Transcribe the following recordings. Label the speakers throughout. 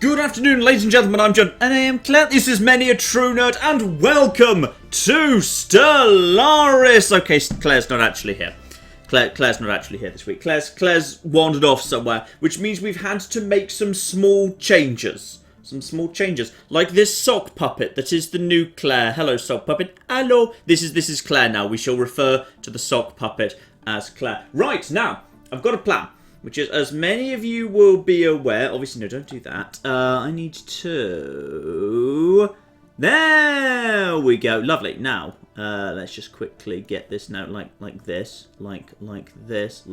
Speaker 1: Good afternoon, ladies and gentlemen, I'm John, and I am Claire. This is Many a True Nerd, and welcome to Stellaris! Okay, Claire's not actually here. Claire's not actually here this week. Claire's wandered off somewhere, which means we've had to make some small changes. Like this sock puppet that is the new Claire. Hello, sock puppet. Hello. This is Claire now. We shall refer to the sock puppet as Claire. Right, now, I've got a plan. Which is, as many of you will be aware... Obviously, no, don't do that. I need to... There we go. Lovely. Now, let's just quickly get this now like this. Like this.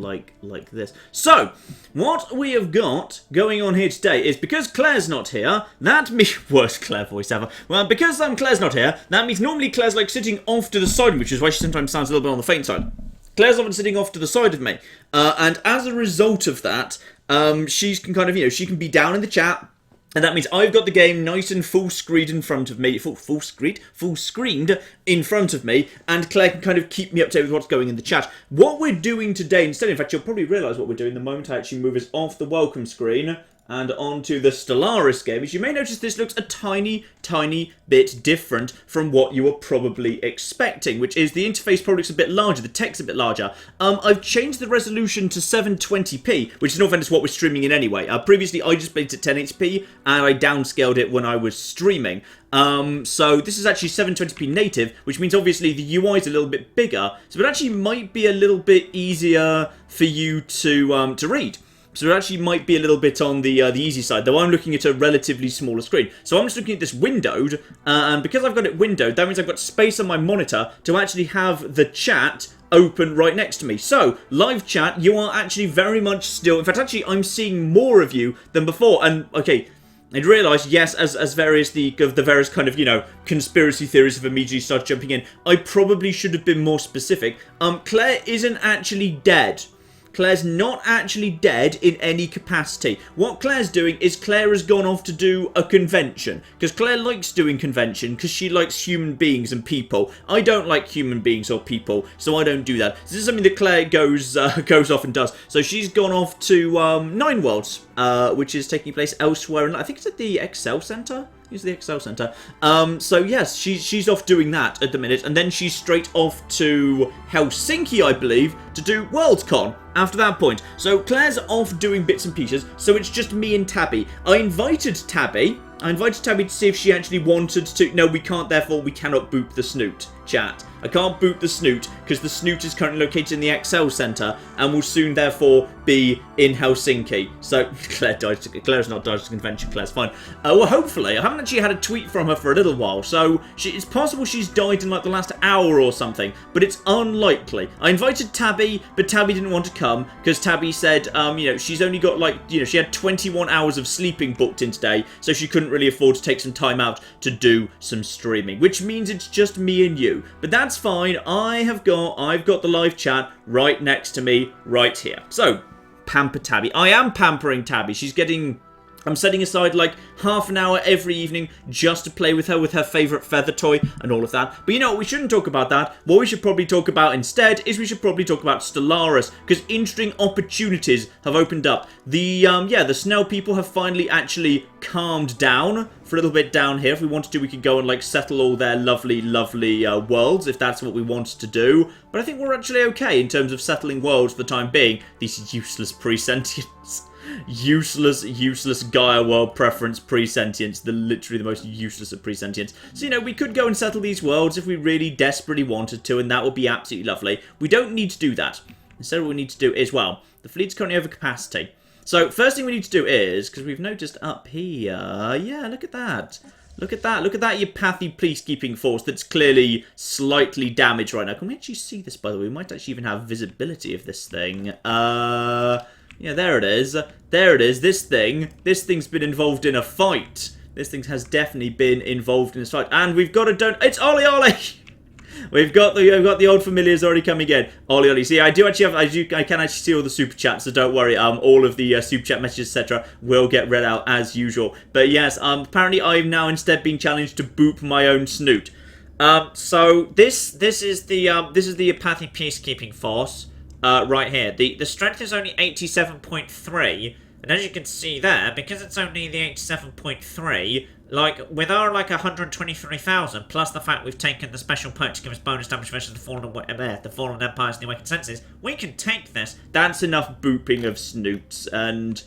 Speaker 1: So, what we have got going on here today is, because Claire's not here, that means... Worst Claire voice ever. Well, because Claire's not here, that means normally Claire's like sitting off to the side, which is why she sometimes sounds a little bit on the faint side. Claire's often sitting off to the side of me, and as a result of that, she can kind of, she can be down in the chat, and that means I've got the game nice and full screened in front of me, full screened in front of me, and Claire can kind of keep me up to date with what's going in the chat. What we're doing today instead, in fact, you'll probably realise what we're doing the moment I actually move us off the welcome screen and onto the Stellaris game, is you may notice this looks a tiny bit different from what you were probably expecting, which is the interface probably looks a bit larger, the text a bit larger. I've changed the resolution to 720p, which is not offense what we're streaming in anyway. Previously, I just played it at 1080p, and I downscaled it when I was streaming. So this is actually 720p native, which means obviously the UI is a little bit bigger, so it actually might be a little bit easier for you to read. So it actually might be a little bit on the easy side, though I'm looking at a relatively smaller screen. So I'm just looking at this windowed, and because I've got it windowed, that means I've got space on my monitor to actually have the chat open right next to me. So, live chat, you are actually very much still... In fact, actually, I'm seeing more of you than before. And, okay, I'd realised, yes, as various the various kind of, conspiracy theories have immediately started jumping in, I probably should have been more specific. Claire isn't actually dead. Claire's not actually dead in any capacity. What Claire's doing is Claire has gone off to do a convention. Because Claire likes doing convention, because she likes human beings and people. I don't like human beings or people, so I don't do that. So this is something that Claire goes off and does. So she's gone off to Nine Worlds, which is taking place elsewhere. And I think it's at the Excel Centre. Use the Excel Centre. So yes, she's off doing that at the minute, and then she's straight off to Helsinki, I believe, to do Worldcon after that point. So Claire's off doing bits and pieces, so it's just me and Tabby. I invited Tabby to see if she actually wanted to... No, we can't, therefore we cannot boot the snoot, chat. I can't boot the snoot, because the snoot is currently located in the Excel Centre, and will soon, therefore, be in Helsinki. So, Claire's not died to convention, Claire's fine. Well, hopefully, I haven't actually had a tweet from her for a little while, so it's possible she's died in, like, the last hour or something, but it's unlikely. I invited Tabby, but Tabby didn't want to come, because Tabby said, she's only got, she had 21 hours of sleeping booked in today, so she couldn't really afford to take some time out to do some streaming, which means it's just me and you. But that's fine. I've got the live chat right next to me right here. So, pamper Tabby. I am pampering Tabby. She's getting... I'm setting aside like half an hour every evening just to play with her favourite feather toy and all of that. But you know what, we shouldn't talk about that. What we should probably talk about instead is we should probably talk about Stellaris, because interesting opportunities have opened up. The Snell people have finally actually calmed down for a little bit down here. If we wanted to, we could go and like settle all their lovely worlds, if that's what we wanted to do. But I think we're actually okay in terms of settling worlds for the time being. These useless pre-sentients. Useless Gaia world preference pre-sentience. They're literally the most useless of pre-sentients. So, we could go and settle these worlds if we really desperately wanted to, and that would be absolutely lovely. We don't need to do that. Instead, what we need to do is, well, the fleet's currently over capacity. So, first thing we need to do is, because we've noticed up here, yeah, look at that. Look at that, you pathy peacekeeping force that's clearly slightly damaged right now. Can we actually see this, by the way? We might actually even have visibility of this thing. Yeah, there it is. There it is. This thing's been involved in a fight. This thing has definitely been involved in a fight. And we've got to It's Ollie Ollie! We've got the old familiars already coming in. Ollie Ollie. See, I can actually see all the super chats, so don't worry. All of the super chat messages, etc., will get read out as usual. But yes, apparently I've now instead been challenged to boop my own snoot. So this is the apathy peacekeeping force. Right here. The strength is only 87.3,
Speaker 2: And as you can see there, because it's only the 87.3, like, with our, like, 123,000, plus the fact we've taken the special perk to give us bonus damage versus the Fallen Empires and the Awakened Ascendancies, we can take this.
Speaker 1: That's enough booping of snoots, and...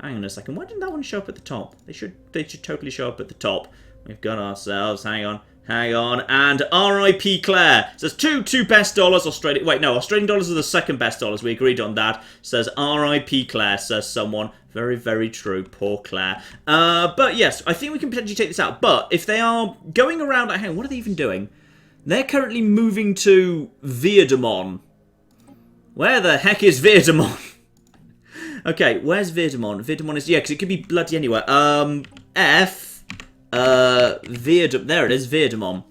Speaker 1: Hang on a second, why didn't that one show up at the top? They should totally show up at the top. We've got ourselves, hang on, and R.I.P. Claire. Says two best dollars, Australian... Wait, no, Australian dollars are the second best dollars. We agreed on that. Says R.I.P. Claire, says someone. Very, very true. Poor Claire. But yes, I think we can potentially take this out. But if they are going around... Hang on, what are they even doing? They're currently moving to Viedemon. Where the heck is Viedemon? Okay, where's Viedemon? Viedemon is... Yeah, because it could be bloody anywhere. There it is, Viedemon.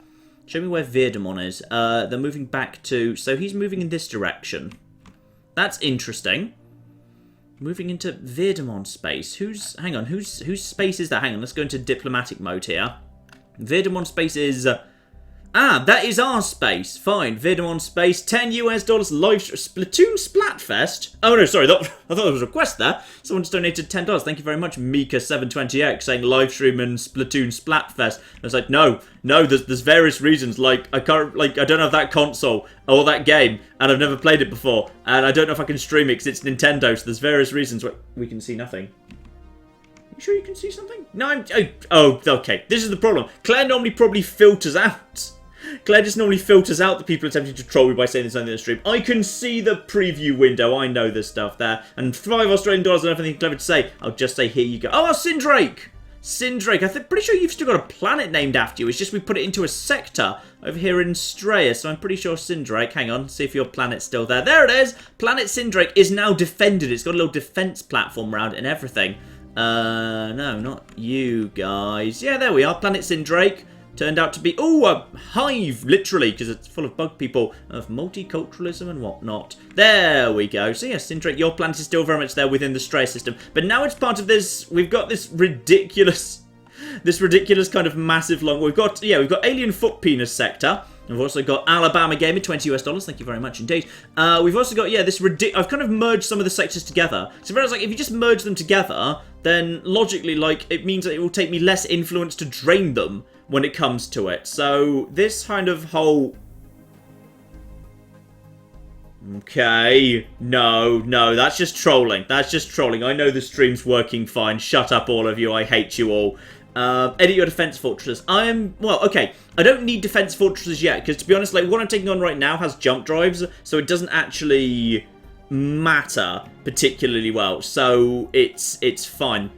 Speaker 1: Show me where Viedemon is. They're moving back to... So he's moving in this direction. That's interesting. Moving into Viedemon space. Hang on, whose space is that? Hang on, let's go into diplomatic mode here. Viedemon space is... that is our space. Fine. Viedemon space. $10 US. Live Splatoon Splatfest. Oh no, sorry. I thought there was a request there. Someone just donated $10. Thank you very much, Mika720X, saying livestream and Splatoon Splatfest. I was like, no. There's various reasons. Like I don't have that console or that game, and I've never played it before, and I don't know if I can stream it because it's Nintendo. So there's various reasons why we can see nothing. You sure you can see something? No, oh, okay. This is the problem. Claire normally probably filters out. Claire just normally filters out the people attempting to troll me by saying there's something in the stream. I can see the preview window. I know this stuff there. And $5 Australian dollars and everything clever to say. I'll just say, here you go. Oh, Sindrake! Sindrake. I'm pretty sure you've still got a planet named after you. It's just we put it into a sector over here in Straya. So I'm pretty sure Sindrake. Hang on. See if your planet's still there. There it is. Planet Sindrake is now defended. It's got a little defense platform around it and everything. No, not you guys. Yeah, there we are. Planet Sindrake. Turned out to be, a hive, literally, because it's full of bug people, of multiculturalism and whatnot. There we go. So yes, Sindrake, your planet is still very much there within the Stray system. But now it's part of this, we've got this ridiculous kind of massive long, we've got Alien Foot Penis Sector. We've also got Alabama Gaming, $20 US. Thank you very much indeed. We've also got, this I've kind of merged some of the sectors together. So whereas, if you just merge them together, then logically, it means that it will take me less influence to drain them when it comes to it. So this kind of whole... Okay. No, that's just trolling. That's just trolling. I know the stream's working fine. Shut up, all of you. I hate you all. Edit your defense fortresses. I don't need defense fortresses yet, because to be honest, what I'm taking on right now has jump drives, so it doesn't actually matter particularly well. So it's fine.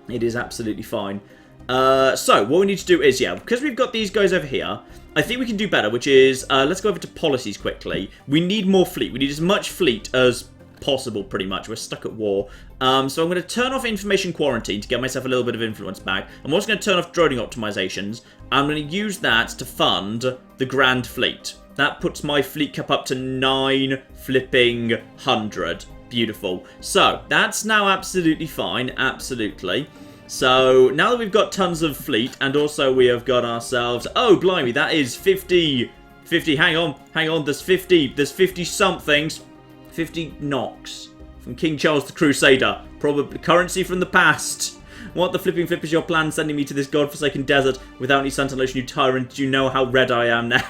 Speaker 1: It is absolutely fine. So what we need to do is, because we've got these guys over here, I think we can do better, which is, let's go over to policies quickly. We need more fleet. We need as much fleet as possible, pretty much. We're stuck at war. So I'm going to turn off information quarantine to get myself a little bit of influence back. I'm also going to turn off droning optimizations. I'm going to use that to fund the Grand Fleet. That puts my fleet cap up to 900. Beautiful. So that's now absolutely fine. Absolutely. So now that we've got tons of fleet, and also we have got ourselves... Oh, blimey, that is 50... hang on, there's 50 somethings. 50 knocks from King Charles the Crusader. Probably currency from the past. What the flipping flip is your plan sending me to this godforsaken desert without any sun to lotion, you tyrant? Do you know how red I am now?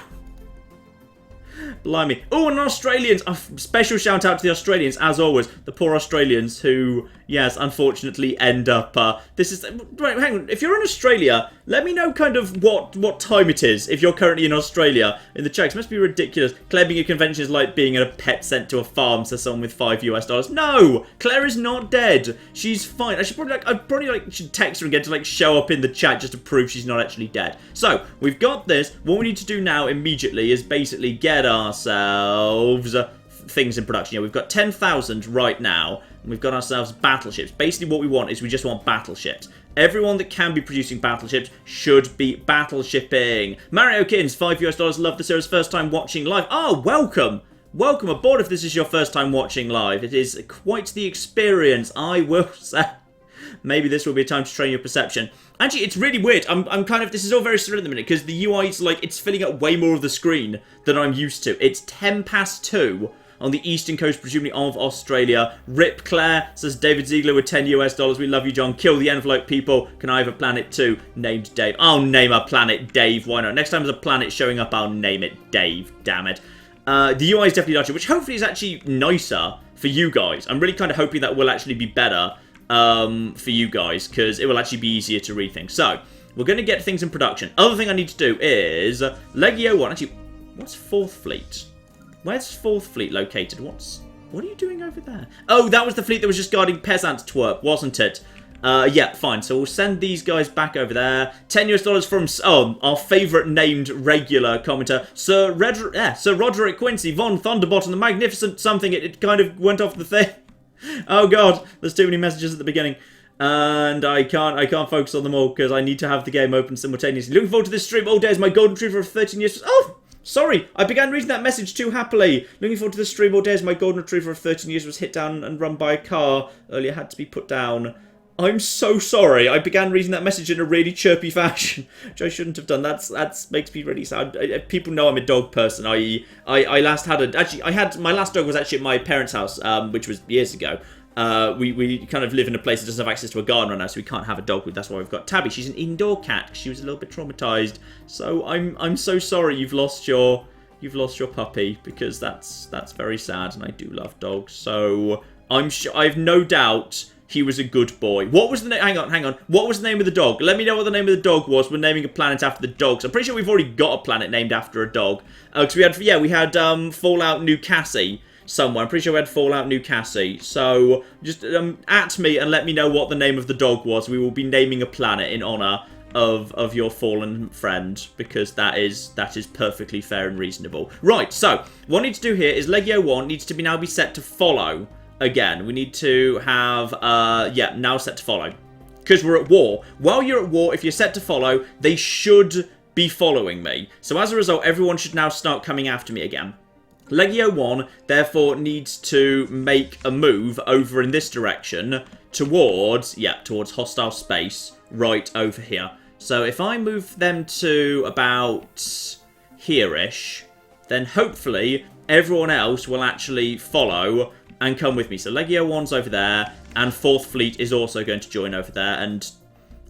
Speaker 1: Blimey. Oh, and Australians. Special shout out to the Australians, as always. The poor Australians who, yes, unfortunately end up... Right, hang on. If you're in Australia, let me know kind of what time it is if you're currently in Australia in the chat. It must be ridiculous. Claire being a convention is like being a pet sent to a farm, says someone with $5 US. No! Claire is not dead. She's fine. I should text her and get to show up in the chat just to prove she's not actually dead. So, we've got this. What we need to do now immediately is basically get ourselves things in production. We've got 10,000 right now, and we've got ourselves battleships. Basically what we want is we just want battleships. Everyone that can be producing battleships should be battleshipping. Mario Kins, $5 US. Love the series. First time watching live. Oh, welcome. Welcome aboard if this is your first time watching live. It is quite the experience, I will say. Maybe this will be a time to train your perception. Actually, it's really weird. I'm kind of... This is all very surreal at the minute, because the UI is it's filling up way more of the screen than I'm used to. It's 2:10 on the eastern coast, presumably of Australia. Rip Claire, says David Ziegler with $10 US. We love you, John. Kill the envelope, people. Can I have a planet too? Named Dave. I'll name a planet Dave. Why not? Next time there's a planet showing up, I'll name it Dave. Damn it. The UI is definitely larger, which hopefully is actually nicer for you guys. I'm really kind of hoping that will actually be better for you guys, because it will actually be easier to read things. So, we're going to get things in production. Other thing I need to do is Legio 1. Actually, what's 4th Fleet? Where's 4th Fleet located? What are you doing over there? Oh, that was the fleet that was just guarding Peasant's twerp, wasn't it? Yeah, fine. So we'll send these guys back over there. $10 US from our favourite named regular commenter, Sir Roderick Quincy von Thunderbot and the Magnificent something. It kind of went off the thing. Oh god, there's too many messages at the beginning. And I can't focus on them all because I need to have the game open simultaneously. Looking forward to this stream all day as my golden retriever of 13 years. Oh! Sorry, I began reading that message too happily. Looking forward to the stream all day as my golden retriever of 13 years was hit down and run by a car. Earlier had to be put down. I'm so sorry. I began reading that message in a really chirpy fashion, which I shouldn't have done. That makes me really sad. People know I'm a dog person. I last had my last dog was actually at my parents' house, which was years ago. We kind of live in a place that doesn't have access to a garden right now, so we can't have a dog. That's why we've got Tabby. She's an indoor cat. She was a little bit traumatized. So I'm so sorry you've lost your puppy, because that's very sad, and I do love dogs. So I've no doubt he was a good boy. What was the name? Hang on. What was the name of the dog? Let me know what the name of the dog was. We're naming a planet after the dogs. I'm pretty sure we've already got a planet named after a dog. Because we had Fallout New Cassie somewhere. I'm pretty sure we had Fallout New Cassie. So just at me and let me know what the name of the dog was. We will be naming a planet in honor of your fallen friend, because that is perfectly fair and reasonable. Right. So what I need to do here is Legio 1 needs to now be set to follow. Again, we need to have, now set to follow. Because we're at war. While you're at war, if you're set to follow, they should be following me. So as a result, everyone should now start coming after me again. Legio 1, therefore, needs to make a move over in this direction towards hostile space right over here. So if I move them to about here-ish, then hopefully everyone else will actually follow and come with me. So Legio 1's over there, and 4th Fleet is also going to join over there, and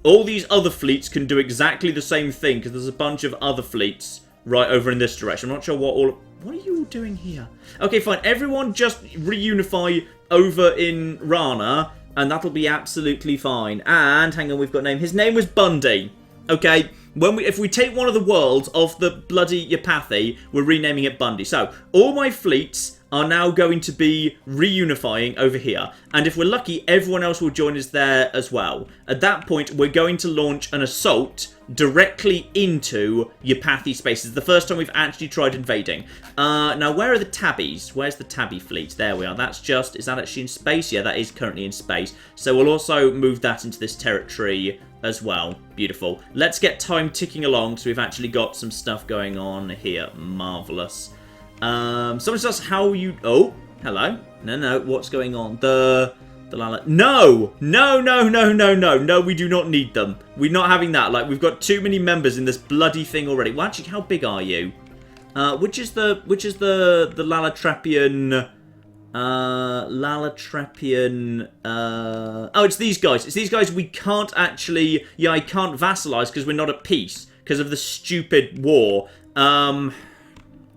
Speaker 1: all these other fleets can do exactly the same thing, because there's a bunch of other fleets right over in this direction. I'm not sure what are you all doing here? Okay, fine. Everyone just reunify over in Rana, and that'll be absolutely fine. And, hang on, we've got a name. His name was Bundy. Okay, if we take one of the worlds of the bloody Yapathy, we're renaming it Bundy. So, all my fleets are now going to be reunifying over here. And if we're lucky, everyone else will join us there as well. At that point, we're going to launch an assault directly into Yapathy spaces. The first time we've actually tried invading. Now, where are the tabbies? Where's the tabby fleet? There we are. Is that actually in space? Yeah, that is currently in space. So we'll also move that into this territory as well. Beautiful. Let's get time ticking along, so we've actually got some stuff going on here. Marvellous. Someone says, how you... Oh, hello. No, what's going on? The Lala... No, we do not need them. We're not having that. Like, we've got too many members in this bloody thing already. Well, actually, how big are you? Which is the Lalatrapian... Oh, it's these guys. It's these guys we can't actually... Yeah, I can't vassalize because we're not at peace. Because of the stupid war.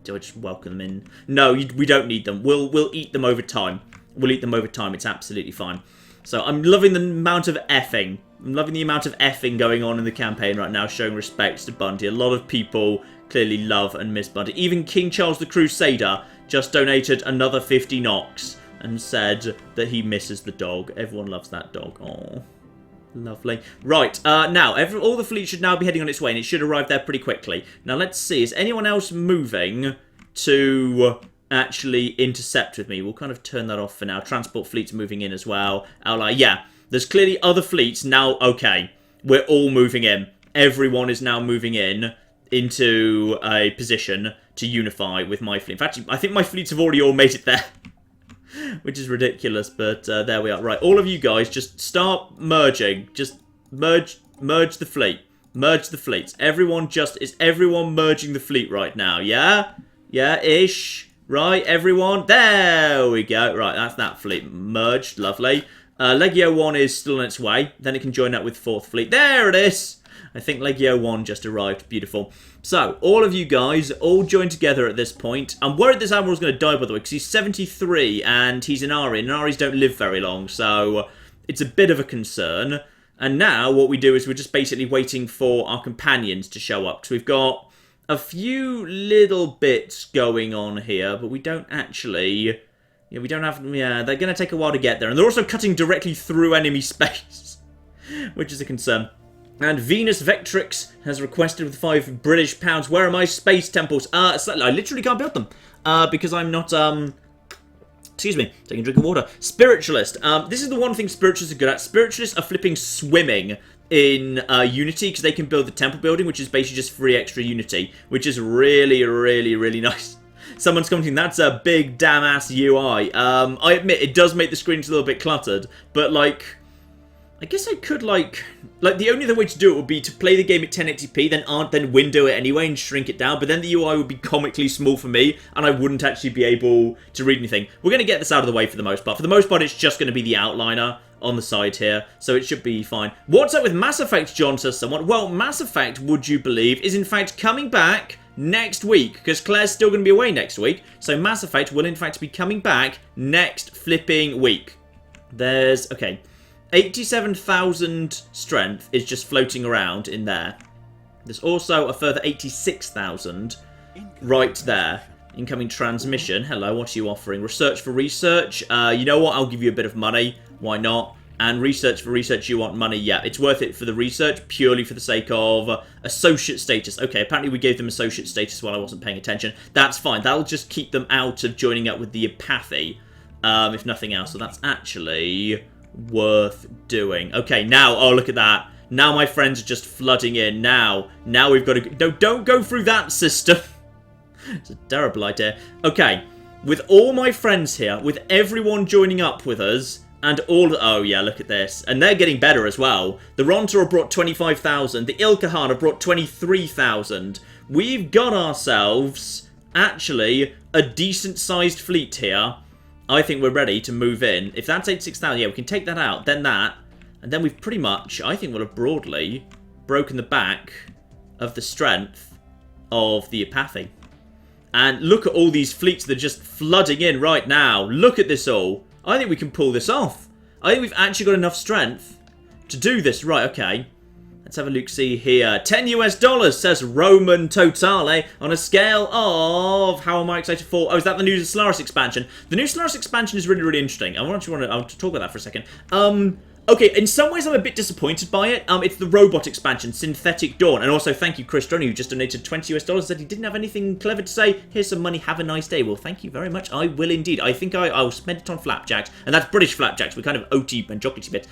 Speaker 1: Do I just welcome them in? No, we don't need them. We'll eat them over time. We'll eat them over time. It's absolutely fine. So I'm loving the amount of effing. I'm loving the amount of effing going on in the campaign right now, showing respect to Bundy. A lot of people clearly love and miss Bundy. Even King Charles the Crusader just donated another 50 knocks and said that he misses the dog. Everyone loves that dog. Oh, lovely. Right, now, all the fleet should now be heading on its way, and it should arrive there pretty quickly. Now, let's see. Is anyone else moving to actually intercept with me? We'll kind of turn that off for now. Transport fleet's moving in as well. Yeah, there's clearly other fleets now. Okay, we're all moving in. Everyone is now moving in into a position to unify with my fleet. In fact, I think my fleets have already all made it there. Which is ridiculous, but there we are. Right, all of you guys, just start merging. Just merge the fleet. Merge the fleets. Is everyone merging the fleet right now? Yeah? Yeah, ish. Right, everyone? There we go. Right, that's that fleet merged. Lovely. Legio 1 is still on its way. Then it can join up with 4th Fleet. There it is! I think Legio 1 just arrived. Beautiful. So, all of you guys all joined together at this point. I'm worried this Admiral's going to die, by the way, because he's 73 and he's an Ari. And Aris don't live very long, so it's a bit of a concern. And now what we do is we're just basically waiting for our companions to show up. So we've got a few little bits going on here, but we don't actually... Yeah, we don't have... Yeah, they're going to take a while to get there. And they're also cutting directly through enemy space, which is a concern. And Venus Vectrix has requested with £5 Where are my space temples? I literally can't build them. Because I'm not... Excuse me, taking a drink of water. Spiritualist. This is the one thing Spiritualists are good at. Spiritualists are flipping swimming in Unity, because they can build the temple building, which is basically just free extra Unity, which is really, really, really nice. Someone's commenting, that's a big damn-ass UI. I admit, it does make the screens a little bit cluttered, but, like, I guess I could, like, the only other way to do it would be to play the game at 1080p, then window it anyway and shrink it down, but then the UI would be comically small for me, and I wouldn't actually be able to read anything. We're going to get this out of the way for the most part. For the most part, it's just going to be the outliner on the side here, so it should be fine. What's up with Mass Effect, John, says someone? Well, Mass Effect, would you believe, is in fact coming back next week, because Claire's still going to be away next week, so Mass Effect will in fact be coming back next flipping week. There's, okay, 87,000 strength is just floating around in there. There's also a further 86,000 right there. Incoming transmission. Hello, what are you offering? Research for research. You know what? I'll give you a bit of money. Why not? And research for research, you want money? Yeah, it's worth it for the research, purely for the sake of associate status. Okay, apparently we gave them associate status while I wasn't paying attention. That's fine. That'll just keep them out of joining up with the apathy, if nothing else. So that's actually worth doing. Okay, now, oh, look at that. Now my friends are just flooding in. Now we've got to... No, don't go through that system. It's a terrible idea. Okay, with all my friends here, with everyone joining up with us... And all... Oh, yeah, look at this. And they're getting better as well. The Rontor have brought 25,000. The Ilkahan have brought 23,000. We've got ourselves, actually, a decent-sized fleet here. I think we're ready to move in. If that's 86,000, yeah, we can take that out. Then that. And then we've pretty much, I think we'll have broadly broken the back of the strength of the apathy. And look at all these fleets that are just flooding in right now. Look at this all. I think we can pull this off. I think we've actually got enough strength to do this. Right, okay. Let's have a look, see here. $10 says Roman Totale on a scale of... How am I excited for? Oh, is that the new Stellaris expansion? The new Stellaris expansion is really, really interesting. I'll talk about that for a second. Okay, in some ways I'm a bit disappointed by it. It's the robot expansion, Synthetic Dawn. And also, thank you, Chris Droney, who just donated $20, said he didn't have anything clever to say. Here's some money, have a nice day. Well, thank you very much. I will indeed. I think I'll spend it on flapjacks. And that's British flapjacks. We're kind of oaty and chocolatey bit.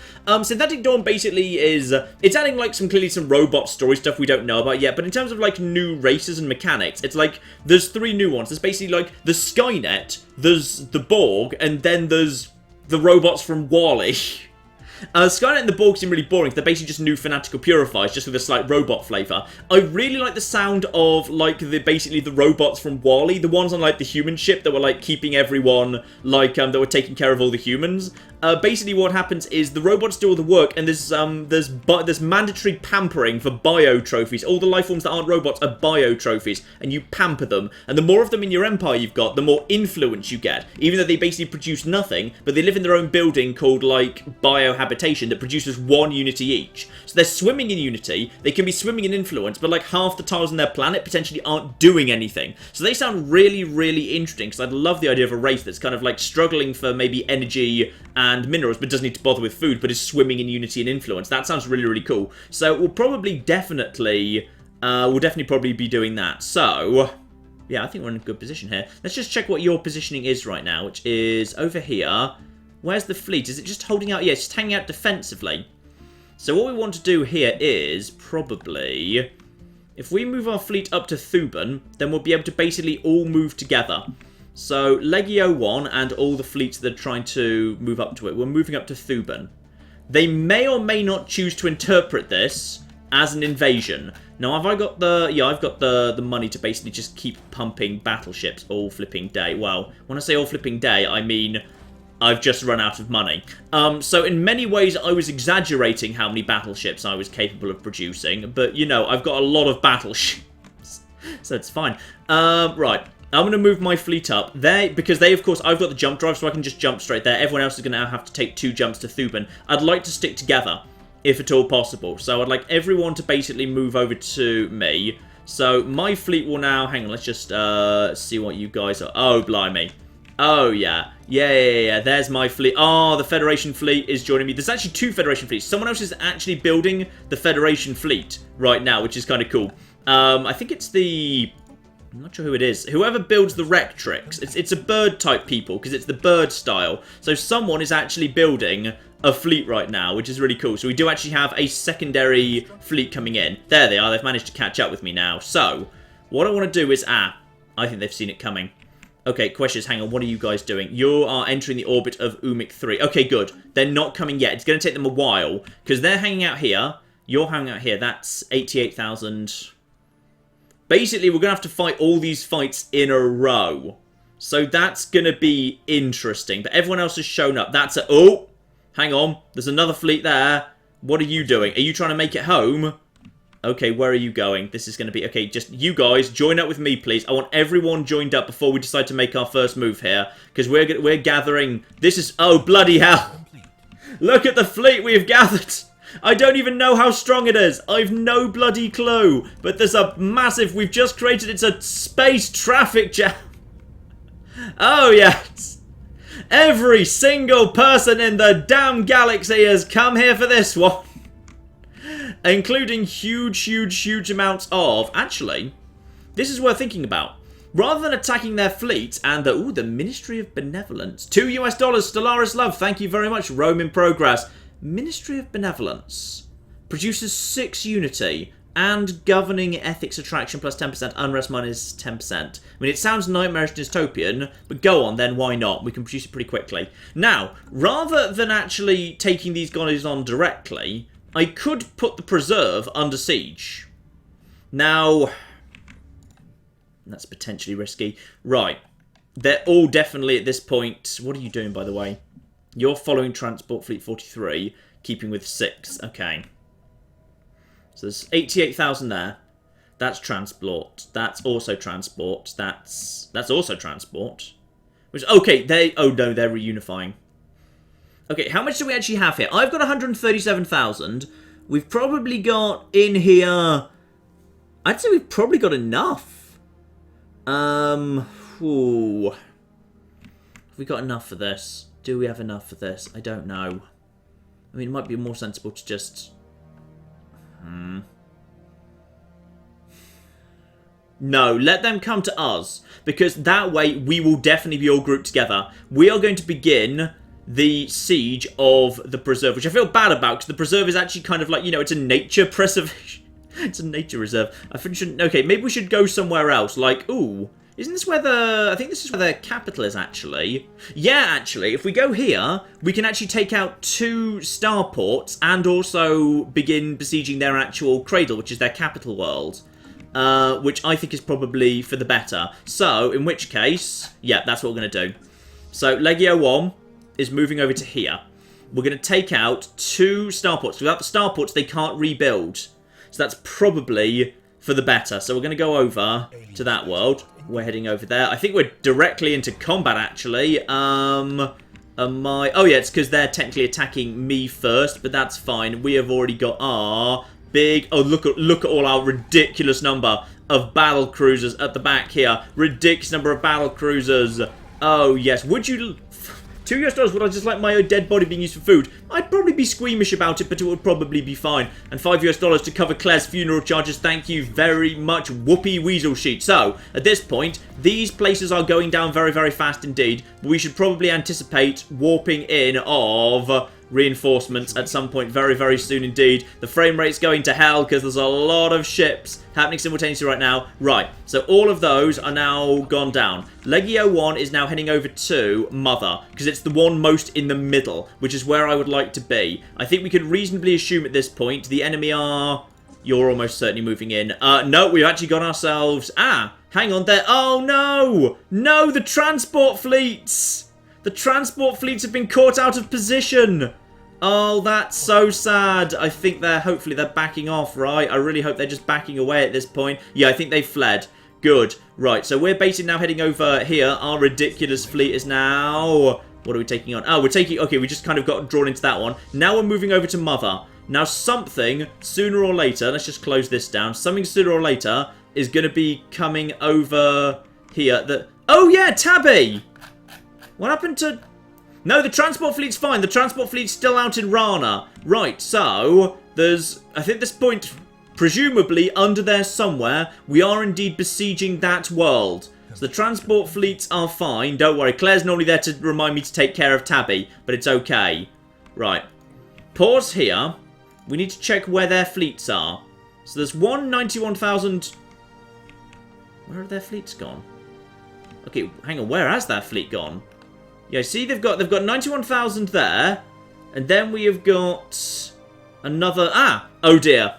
Speaker 1: Synthetic Dawn basically is... it's adding, like, clearly some robot story stuff we don't know about yet. But in terms of, like, new races and mechanics, it's like, there's 3 new ones. There's basically, like, the Skynet, there's the Borg, and then there's the robots from WALL-E. Skynet and the Borg seem really boring. They're basically just new fanatical purifiers, just with a slight robot flavour. I really like the sound of, like, basically the robots from WALL-E. The ones on, like, the human ship that were, like, keeping everyone, like, that were taking care of all the humans. Basically what happens is the robots do all the work, and there's mandatory pampering for bio trophies. All the life forms that aren't robots are bio trophies, and you pamper them. And the more of them in your empire you've got, the more influence you get. Even though they basically produce nothing, but they live in their own building called, like, biohabitation that produces 1 unity each. So they're swimming in unity, they can be swimming in influence, but, like, half the tiles on their planet potentially aren't doing anything. So they sound really, really interesting, because I'd love the idea of a race that's kind of, like, struggling for maybe energy and minerals, but doesn't need to bother with food, but is swimming in unity and influence. That sounds really, really cool. So we'll probably definitely probably be doing that. So, yeah, I think we're in a good position here. Let's just check what your positioning is right now, which is over here. Where's the fleet? Is it just holding out? Yeah, it's just hanging out defensively. So what we want to do here is probably... If we move our fleet up to Thuban, then we'll be able to basically all move together. So, Legio 1 and all the fleets that are trying to move up to it, we're moving up to Thuban. They may or may not choose to interpret this as an invasion. Now, have I got the... Yeah, I've got the money to basically just keep pumping battleships all flipping day. Well, when I say all flipping day, I mean I've just run out of money. So in many ways, I was exaggerating how many battleships I was capable of producing. But, you know, I've got a lot of battleships. So it's fine. Right. I'm going to move my fleet up. Because they, of course, I've got the jump drive, so I can just jump straight there. Everyone else is going to have to take 2 jumps to Thuban. I'd like to stick together, if at all possible. So I'd like everyone to basically move over to me. So my fleet will now... Hang on, let's just see what you guys are... Oh, blimey. Oh, yeah. Yeah. There's my fleet. Oh, the Federation fleet is joining me. There's actually 2 Federation fleets. Someone else is actually building the Federation fleet right now, which is kind of cool. I think it's the... I'm not sure who it is. Whoever builds the Rectrix. It's a bird-type people, because it's the bird style. So someone is actually building a fleet right now, which is really cool. So we do actually have a secondary fleet coming in. There they are. They've managed to catch up with me now. So, what I want to do is... I think they've seen it coming. Okay, question is, hang on, what are you guys doing? You are entering the orbit of Umik 3. Okay, good. They're not coming yet. It's going to take them a while, because they're hanging out here. You're hanging out here. That's 88,000... Basically, we're going to have to fight all these fights in a row. So that's going to be interesting. But everyone else has shown up. That's a... Oh! Hang on. There's another fleet there. What are you doing? Are you trying to make it home? Okay, where are you going? This is going to be... Okay, just you guys, join up with me, please. I want everyone joined up before we decide to make our first move here. Because we're gathering... This is... Oh, bloody hell! Look at the fleet we have gathered! I don't even know how strong it is. I've no bloody clue. But there's a massive... We've just created... It's a space traffic jam. Oh, yes. Every single person in the damn galaxy has come here for this one. Including huge amounts of... Actually, this is worth thinking about. Rather than attacking their fleet and the... Ooh, the Ministry of Benevolence. $2 US, Stellaris love. Thank you very much. Rome in progress. Ministry of Benevolence produces 6 unity and governing ethics attraction plus 10%, unrest minus 10%. I mean, it sounds nightmarish dystopian, but go on then, why not? We can produce it pretty quickly. Now, rather than actually taking these guys on directly, I could put the Preserve under siege. Now, that's potentially risky. Right, they're all definitely at this point... What are you doing, by the way? You're following Transport Fleet 43, keeping with 6. Okay. So there's 88,000 there. That's Transport. That's also Transport. That's also Transport. Which, okay, oh no, they're reunifying. Okay, how much do we actually have here? I've got 137,000. We've probably got in here... I'd say we've probably got enough. Ooh. Have we got enough for this? Do we have enough for this? I don't know. I mean, it might be more sensible to just... No, let them come to us. Because that way, we will definitely be all grouped together. We are going to begin the siege of the Preserve, which I feel bad about, because the Preserve is actually kind of like, you know, it's a nature preservation. It's a nature reserve. I think we should... Okay, maybe we should go somewhere else. Like, ooh... Isn't this where the... I think this is where the capital is, actually. Yeah, actually, if we go here, we can actually take out 2 starports and also begin besieging their actual cradle, which is their capital world. Which I think is probably for the better. So, in which case... Yeah, that's what we're going to do. So, Legio 1 is moving over to here. We're going to take out 2 starports. Without the starports, they can't rebuild. So that's probably... for the better. So we're going to go over to that world. We're heading over there. I think we're directly into combat, actually. Oh, yeah, it's because they're technically attacking me first, but that's fine. We have already got our big... Oh, look at all our ridiculous number of battle cruisers at the back here. Ridiculous number of battle cruisers. Oh, yes. Would you... $2 US, would I just like my dead body being used for food? I'd probably be squeamish about it, but it would probably be fine. And $5 US to cover Claire's funeral charges. Thank you very much, Whoopi Weasel Sheet. So, at this point, these places are going down very, very fast indeed. But we should probably anticipate warping in of reinforcements at some point very, very soon indeed. The frame rate's going to hell because there's a lot of ships happening simultaneously right now. Right, so all of those are now gone down. Legio 1 is now heading over to Mother, because it's the one most in the middle, which is where I would like to be. I think we could reasonably assume at this point the enemy are... You're almost certainly moving in. No, we've actually got ourselves... hang on there. Oh, no! No, the transport fleets! The transport fleets have been caught out of position! Oh, that's so sad. I think hopefully they're backing off, right? I really hope they're just backing away at this point. Yeah, I think they fled. Good. Right, so we're basically now heading over here. Our ridiculous fleet is now... What are we taking on? Oh, we're taking... Okay, we just kind of got drawn into that one. Now we're moving over to Mother. Now something, sooner or later... Let's just close this down. Something sooner or later is going to be coming over here. Oh, yeah, Tabby! What happened to... No, the transport fleet's fine. The transport fleet's still out in Rana. Right, so there's... I think this point, presumably under there somewhere, we are indeed besieging that world. So the transport fleets are fine. Don't worry. Claire's normally there to remind me to take care of Tabby, but it's okay. Right. Pause here. We need to check where their fleets are. So there's 191,000... Where have their fleets gone? Okay, hang on. Where has that fleet gone? Yeah, see, they've got 91,000 there, and then we have got another... Oh dear.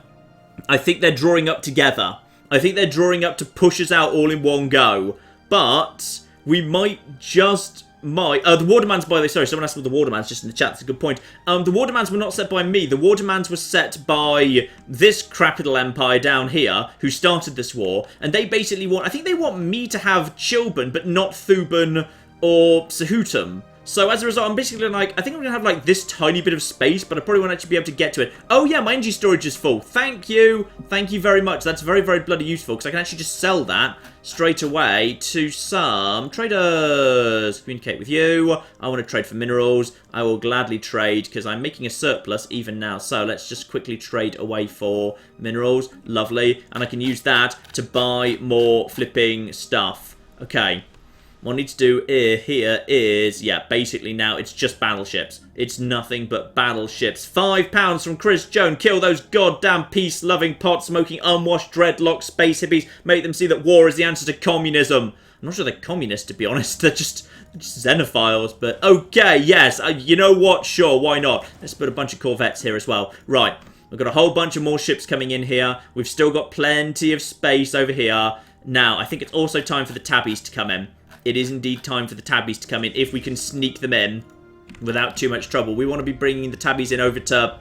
Speaker 1: I think they're drawing up together. I think they're drawing up to push us out all in one go. But we might just... the Watermans, by the way, sorry, someone asked about the Watermans just in the chat. That's a good point. The Watermans were not set by me. The Watermans were set by this crap little empire down here who started this war. And they basically want... I think they want me to have Chilban, but not Thuban or Sahutum. So as a result, I'm basically like, I think I'm going to have like this tiny bit of space, but I probably won't actually be able to get to it. Oh yeah, my energy storage is full. Thank you. Thank you very much. That's very, very bloody useful, because I can actually just sell that straight away to some traders. Communicate with you. I want to trade for minerals. I will gladly trade, because I'm making a surplus even now. So let's just quickly trade away for minerals. Lovely. And I can use that to buy more flipping stuff. Okay. What I need to do here is, yeah, basically now it's just battleships. It's nothing but battleships. £5 from Chris Jones. Kill those goddamn peace-loving, pot-smoking, unwashed dreadlock space hippies. Make them see that war is the answer to communism. I'm not sure they're communists, to be honest. They're just xenophiles, but okay, yes. You know what? Sure, why not? Let's put a bunch of corvettes here as well. Right, we've got a whole bunch of more ships coming in here. We've still got plenty of space over here. Now, I think it's also time for the tabbies to come in. It is indeed time for the tabbies to come in, if we can sneak them in without too much trouble. We want to be bringing the tabbies in over to...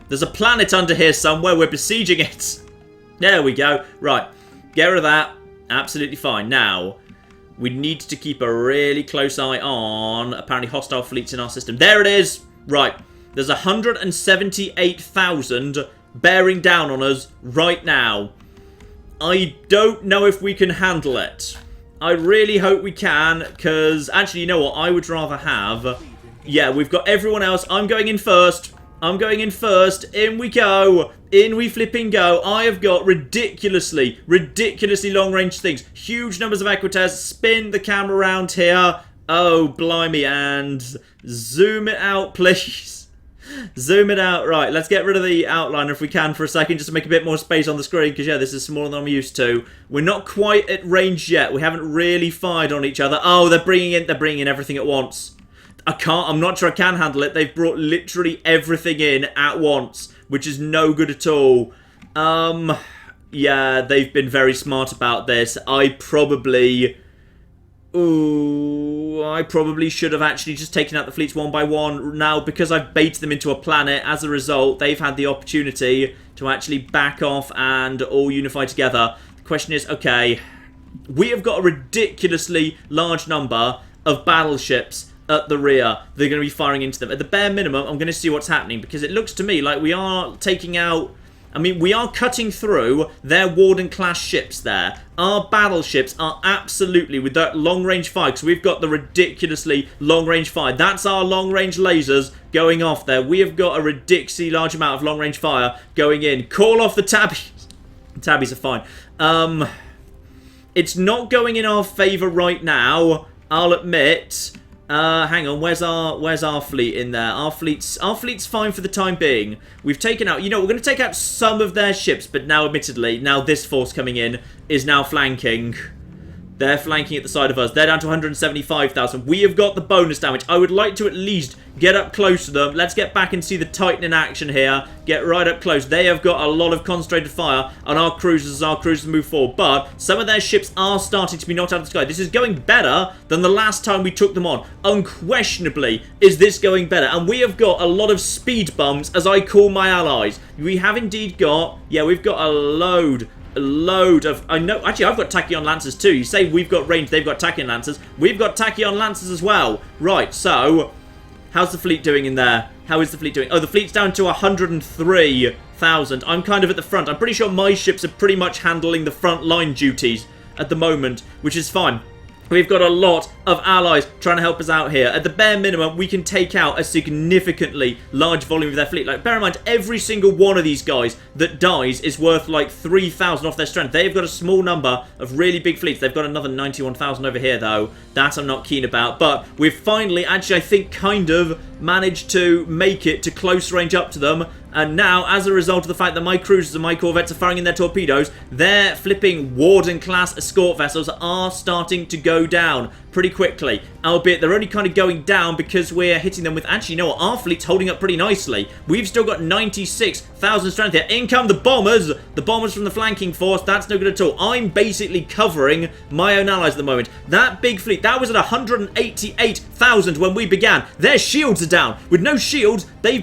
Speaker 1: There's a planet under here somewhere. We're besieging it. There we go. Right. Get rid of that. Absolutely fine. Now, we need to keep a really close eye on apparently hostile fleets in our system. There it is. Right. There's 178,000 bearing down on us right now. I don't know if we can handle it. I really hope we can, because actually, you know what? I would rather have... Yeah, we've got everyone else. I'm going in first. I'm going in first. In we go. In we flipping go. I have got ridiculously long-range things. Huge numbers of equites. Spin the camera around here. Oh, blimey. And zoom it out, please. Zoom it out. Right, let's get rid of the outliner if we can for a second, just to make a bit more space on the screen, because, yeah, this is smaller than I'm used to. We're not quite at range yet. We haven't really fired on each other. Oh, they're bringing in everything at once. I'm not sure I can handle it. They've brought literally everything in at once, which is no good at all. Yeah, they've been very smart about this. I probably should have actually just taken out the fleets one by one. Now, because I've baited them into a planet, as a result, they've had the opportunity to actually back off and all unify together. The question is, okay, we have got a ridiculously large number of battleships at the rear. They're going to be firing into them. At the bare minimum, I'm going to see what's happening, because it looks to me like we are taking out... I mean, we are cutting through their Warden-class ships there. Our battleships are absolutely, with that long-range fire, because we've got the ridiculously long-range fire. That's our long-range lasers going off there. We have got a ridiculously large amount of long-range fire going in. Call off the tabbies. The tabbies are fine. It's not going in our favour right now, I'll admit. Hang on, where's our fleet in there? Our fleet's fine for the time being. We've taken out, you know, we're going to take out some of their ships, but now, admittedly, now this force coming in is now flanking. They're flanking at the side of us. They're down to 175,000. We have got the bonus damage. I would like to at least get up close to them. Let's get back and see the Titan in action here. Get right up close. They have got a lot of concentrated fire on our cruisers as our cruisers move forward. But some of their ships are starting to be knocked out of the sky. This is going better than the last time we took them on. Unquestionably is this going better. And we have got a lot of speed bumps, as I call my allies. We have indeed got, yeah, we've got a load of, I know, actually I've got Tachyon Lancers too. You say we've got range, they've got Tachyon Lancers. We've got Tachyon Lancers as well. Right, so, how's the fleet doing in there? How is the fleet doing? Oh, the fleet's down to 103,000. I'm kind of at the front. I'm pretty sure my ships are pretty much handling the front line duties at the moment, which is fine. We've got a lot of allies trying to help us out here. At the bare minimum, we can take out a significantly large volume of their fleet. Like, bear in mind, every single one of these guys that dies is worth like 3,000 off their strength. They've got a small number of really big fleets. They've got another 91,000 over here, though. That I'm not keen about. But we've finally, actually, I think, kind of managed to make it to close range up to them. And now, as a result of the fact that my cruisers and my corvettes are firing in their torpedoes, their flipping Warden-class escort vessels are starting to go down pretty quickly. Albeit, they're only kind of going down because we're hitting them with... Actually, you know what? Our fleet's holding up pretty nicely. We've still got 96,000 strength here. In come the bombers! The bombers from the flanking force. That's no good at all. I'm basically covering my own allies at the moment. That big fleet, that was at 188,000 when we began. Their shields are down. With no shields, they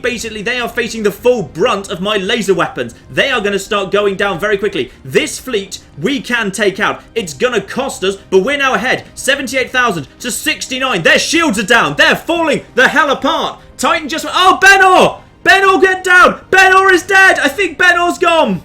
Speaker 1: are facing the full brunt of my laser weapons. They are going to start going down very quickly. This fleet, we can take out. It's going to cost us, but we're now ahead. 78,000 to 69. Their shields are down. They're falling the hell apart. Titan just... Oh, Benor! Benor, get down! Benor is dead! I think Benor's gone.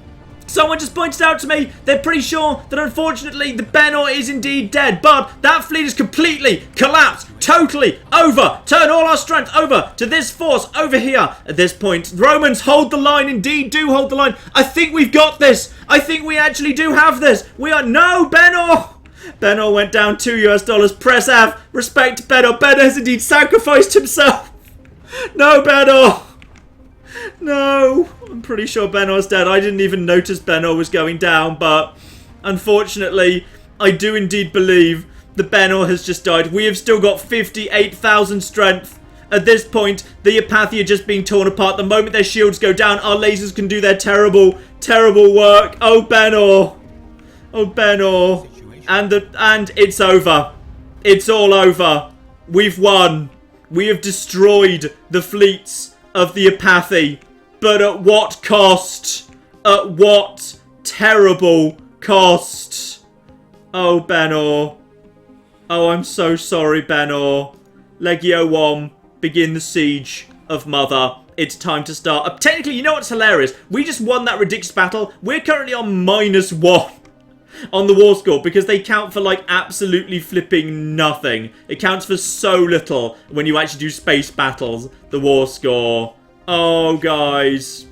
Speaker 1: Someone just pointed out to me they're pretty sure that unfortunately the Benor is indeed dead, but that fleet is completely collapsed, totally over. Turn all our strength over to this force over here at this point. Romans, hold the line, indeed do hold the line. I think we've got this. I think we actually do have this. We are... No, Benor! Benor went down $2. Press F. Respect Benor. Benor has indeed sacrificed himself. No, Benor. No. I'm pretty sure Benor's dead. I didn't even notice Benor was going down, but unfortunately, I do indeed believe the Benor has just died. We have still got 58,000 strength. At this point, the Apache are just being torn apart. The moment their shields go down, our lasers can do their terrible, terrible work. Oh, Benor. Oh, Benor. And it's over. It's all over. We've won. We have destroyed the fleets of the Apache. But at what cost? At what terrible cost? Oh, Benor. Oh, I'm so sorry, Benor. Legio 1, begin the siege of Mother. It's time to start. Technically, you know what's hilarious? We just won that ridiculous battle. We're currently on -1 on the war score because they count for like absolutely flipping nothing. It counts for so little when you actually do space battles, the war score. Oh, guys.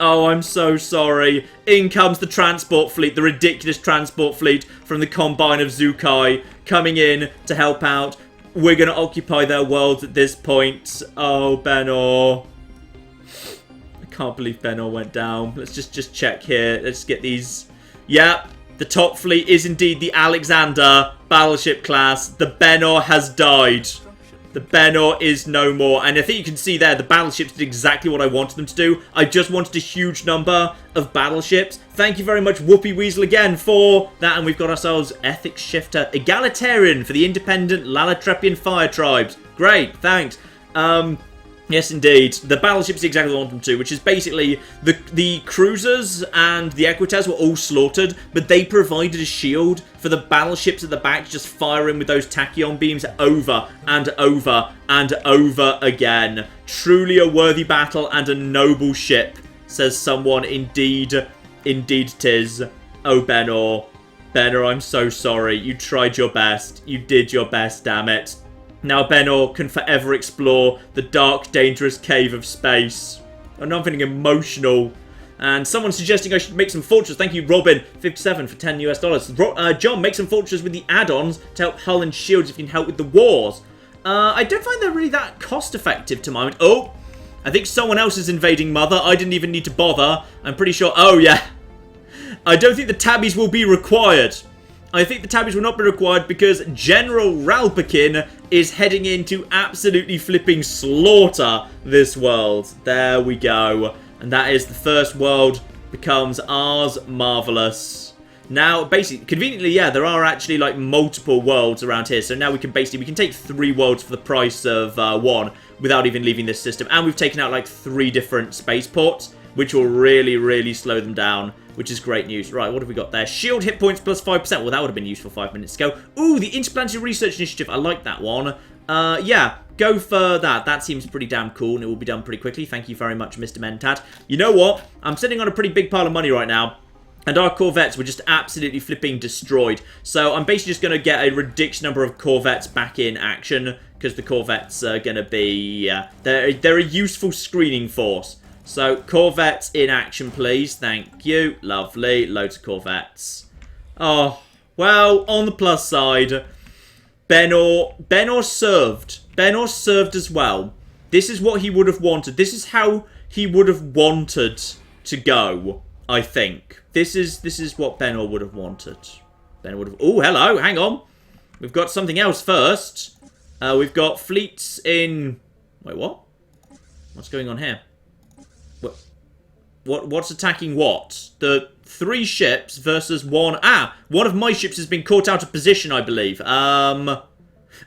Speaker 1: Oh, I'm so sorry. In comes the transport fleet, the ridiculous transport fleet from the Combine of Zukai coming in to help out. We're going to occupy their worlds at this point. Oh, Benor. I can't believe Benor went down. Let's just check here. Let's get these. Yep. The top fleet is indeed the Alexander battleship class. The Benor has died. The Benor is no more. And I think you can see there, the battleships did exactly what I wanted them to do. I just wanted a huge number of battleships. Thank you very much, Whoopi Weasel, again for that. And we've got ourselves Ethics Shifter Egalitarian for the independent Lalatrepian Fire Tribes. Great, thanks. Yes, indeed. The battleships exactly what I want them to, which is basically the cruisers and the Equites were all slaughtered, but they provided a shield for the battleships at the back to just fire in with those tachyon beams over and over and over again. Truly a worthy battle and a noble ship, says someone. Indeed, indeed 'tis. Oh, Benor. Benor, I'm so sorry. You tried your best. You did your best, damn it. Now Benor can forever explore the dark, dangerous cave of space. And I'm feeling emotional. And someone's suggesting I should make some fortresses. Thank you, Robin57 for $10 US. John, make some fortresses with the add-ons to help hull and shields if you can help with the wars. I don't find they're really that cost-effective to my mind. Oh, I think someone else is invading Mother. I didn't even need to bother. I'm pretty sure... Oh, yeah. I don't think the tabbies will be required. I think the tabbies will not be required because General Ralpakin is heading in to absolutely flipping slaughter this world. There we go. And that is the first world becomes ours. Marvellous. Now, basically, conveniently, yeah, there are actually, like, multiple worlds around here. So now we can take 3 worlds for the price of 1 without even leaving this system. And we've taken out, like, 3 different spaceports, which will really, really slow them down, which is great news. Right, what have we got there? Shield hit points plus 5%. Well, that would have been useful 5 minutes ago. Ooh, the Interplanetary Research Initiative. I like that one. Yeah, go for that. That seems pretty damn cool, and it will be done pretty quickly. Thank you very much, Mr. Mentat. You know what? I'm sitting on a pretty big pile of money right now. And our Corvettes were just absolutely flipping destroyed. So I'm basically just going to get a ridiculous number of Corvettes back in action. Because the Corvettes are going to be... they're a useful screening force. So Corvettes in action, please. Thank you. Lovely. Loads of Corvettes. Oh, well, on the plus side, Benor served. Benor served as well. This is what he would have wanted. This is how he would have wanted to go, I think. This is what Benor would have wanted. Benor would have... Oh, hello. Hang on. We've got something else first. We've got fleets in... Wait, what? What's going on here? What's attacking what? The 3 ships versus 1... Ah! One of my ships has been caught out of position, I believe. Oh,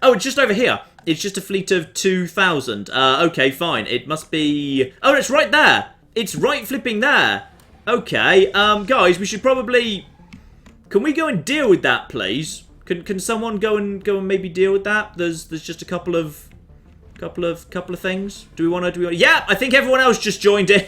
Speaker 1: it's just over here. It's just a fleet of 2,000. Okay, fine. It must be... Oh, it's right there. It's right flipping there. Okay, guys, we should probably... Can we go and deal with that, please? Can someone go and maybe deal with that? There's just a couple of things. Do we want to? Yeah, I think everyone else just joined in.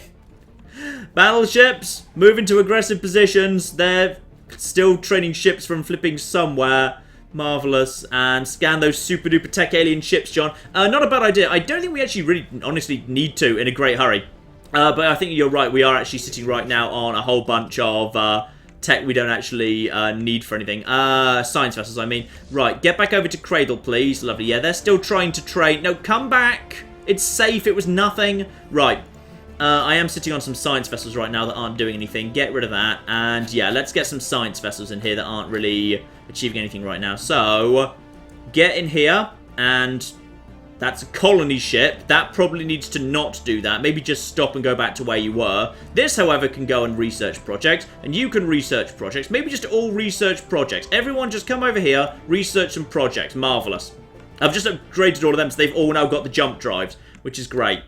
Speaker 1: Battleships move into aggressive positions. They're still training ships from flipping somewhere. Marvellous. And scan those super duper tech alien ships, John. Not a bad idea. I don't think we actually really honestly need to in a great hurry. But I think you're right. We are actually sitting right now on a whole bunch of tech we don't actually need for anything. Science vessels, I mean. Right, get back over to Cradle, please. Lovely. Yeah, they're still trying to train. No, come back. It's safe. It was nothing. Right. I am sitting on some science vessels right now that aren't doing anything. Get rid of that. And yeah, let's get some science vessels in here that aren't really achieving anything right now. So, get in here. And that's a colony ship. That probably needs to not do that. Maybe just stop and go back to where you were. This, however, can go and research projects. And you can research projects. Maybe just all research projects. Everyone just come over here, research some projects. Marvellous. I've just upgraded all of them, so they've all now got the jump drives, which is great.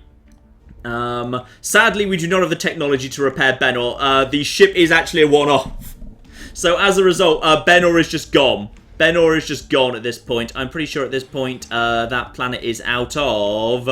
Speaker 1: Sadly, we do not have the technology to repair Benor. The ship is actually a one-off. So, as a result, Benor is just gone. Benor is just gone at this point. I'm pretty sure at this point, that planet is out of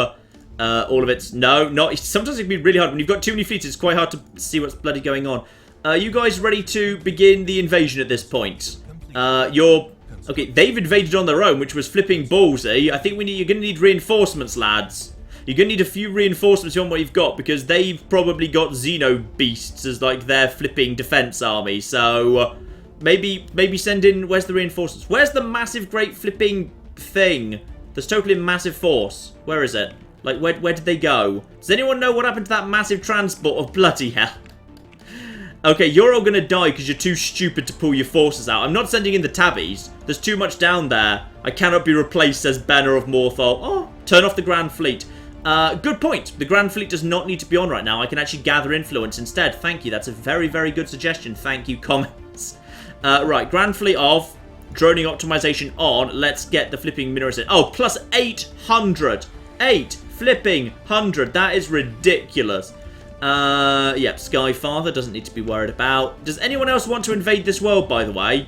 Speaker 1: all of its... No, not... Sometimes it can be really hard. When you've got too many fleets, it's quite hard to see what's bloody going on. Are you guys ready to begin the invasion at this point? Okay, they've invaded on their own, which was flipping ballsy. I think you're going to need reinforcements, lads. You're going to need a few reinforcements on what you've got, because they've probably got Xeno beasts as, like, their flipping defense army. So, maybe send in... Where's the reinforcements? Where's the massive, great flipping thing? There's totally a massive force. Where is it? Like, where did they go? Does anyone know what happened to that massive transport of bloody hell? Okay, you're all going to die because you're too stupid to pull your forces out. I'm not sending in the tabbies. There's too much down there. I cannot be replaced, says Banner of Morthal. Oh, turn off the Grand Fleet. Good point. The Grand Fleet does not need to be on right now. I can actually gather influence instead. Thank you. That's a very, very good suggestion. Thank you, comments. Right, Grand Fleet off. Droning optimization on. Let's get the flipping minerals in. Oh, plus 800. 8 flipping 100. That is ridiculous. Yep, Skyfather doesn't need to be worried about. Does anyone else want to invade this world, by the way?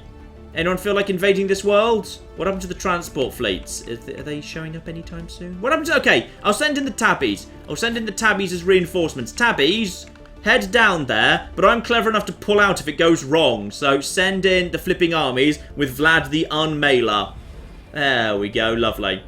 Speaker 1: Anyone feel like invading this world? What happened to the transport fleets? Are they showing up anytime soon? What happened to... Okay, I'll send in the tabbies. I'll send in the tabbies as reinforcements. Tabbies, head down there, but I'm clever enough to pull out if it goes wrong. So send in the flipping armies with Vlad the Unmailer. There we go, lovely.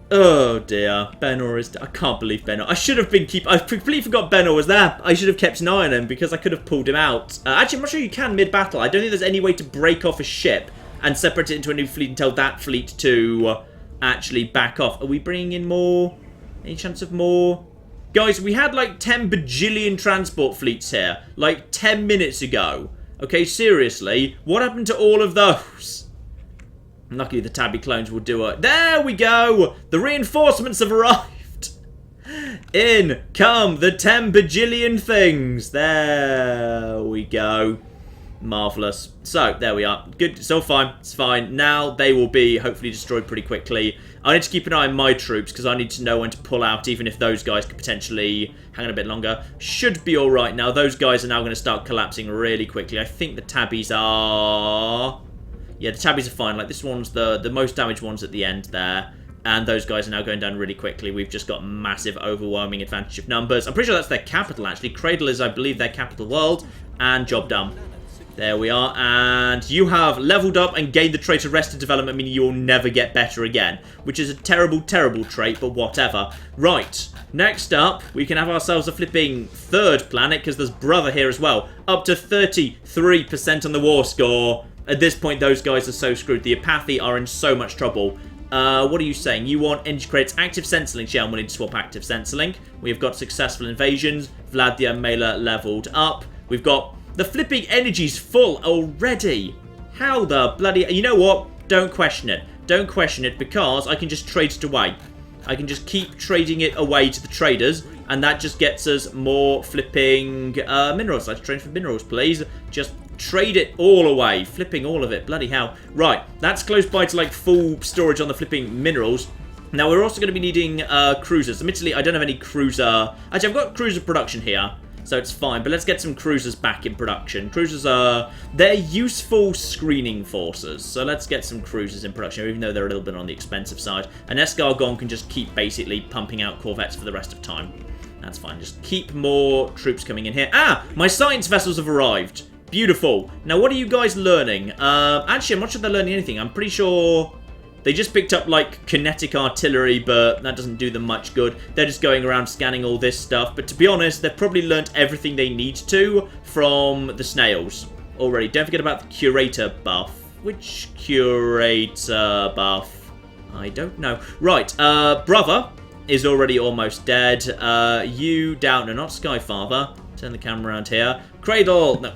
Speaker 1: Oh dear, Benor is... I can't believe Benor... I should have been I completely forgot Benor was there. I should have kept an eye on him because I could have pulled him out. Actually, I'm not sure you can mid-battle. I don't think there's any way to break off a ship and separate it into a new fleet and tell that fleet to actually back off. Are we bringing in more? Any chance of more? Guys, we had like 10 bajillion transport fleets here, like 10 minutes ago. Okay, seriously, what happened to all of those? Luckily, the Tabby clones will do it. There we go! The reinforcements have arrived! In come the 10 bajillion things! There we go. Marvellous. So, there we are. Good. It's all fine. It's fine. Now they will be hopefully destroyed pretty quickly. I need to keep an eye on my troops because I need to know when to pull out, even if those guys could potentially hang on a bit longer. Should be alright now. Those guys are now going to start collapsing really quickly. I think the Tabbies are... Yeah, the Tabbies are fine. Like, this one's the most damaged ones at the end there. And those guys are now going down really quickly. We've just got massive, overwhelming advantage of numbers. I'm pretty sure that's their capital, actually. Cradle is, I believe, their capital world. And job done. There we are, and you have leveled up and gained the trait Arrested Development, meaning you will never get better again. Which is a terrible, terrible trait, but whatever. Right, next up, we can have ourselves a flipping third planet, because there's Brother here as well. Up to 33% on the war score. At this point, those guys are so screwed. The Apathy are in so much trouble. What are you saying? You want energy credits, active Senselink. Yeah, I'm willing to swap active Senselink. We've got successful invasions. Vlad the Unmailer leveled up. We've got... The flipping energy's full already. How the bloody... You know what? Don't question it. Don't question it because I can just trade it away. I can just keep trading it away to the traders and that just gets us more flipping minerals. Let's trade for minerals, please. Just trade it all away. Flipping all of it. Bloody hell. Right. That's close by to like full storage on the flipping minerals. Now, we're also going to be needing cruisers. Admittedly, I don't have any cruiser... Actually, I've got cruiser production here. So it's fine, but let's get some cruisers back in production. Cruisers are... They're useful screening forces. So let's get some cruisers in production, even though they're a little bit on the expensive side. And Escargon can just keep basically pumping out corvettes for the rest of time. That's fine. Just keep more troops coming in here. Ah! My science vessels have arrived. Beautiful. Now, what are you guys learning? Actually, I'm not sure they're learning anything. I'm pretty sure... They just picked up, like, kinetic artillery, but that doesn't do them much good. They're just going around scanning all this stuff. But to be honest, they've probably learnt everything they need to from the snails already. Don't forget about the curator buff. Which curator buff? I don't know. Right, Brother is already almost dead. You down... No, not Skyfather. Turn the camera around here. Cradle! No.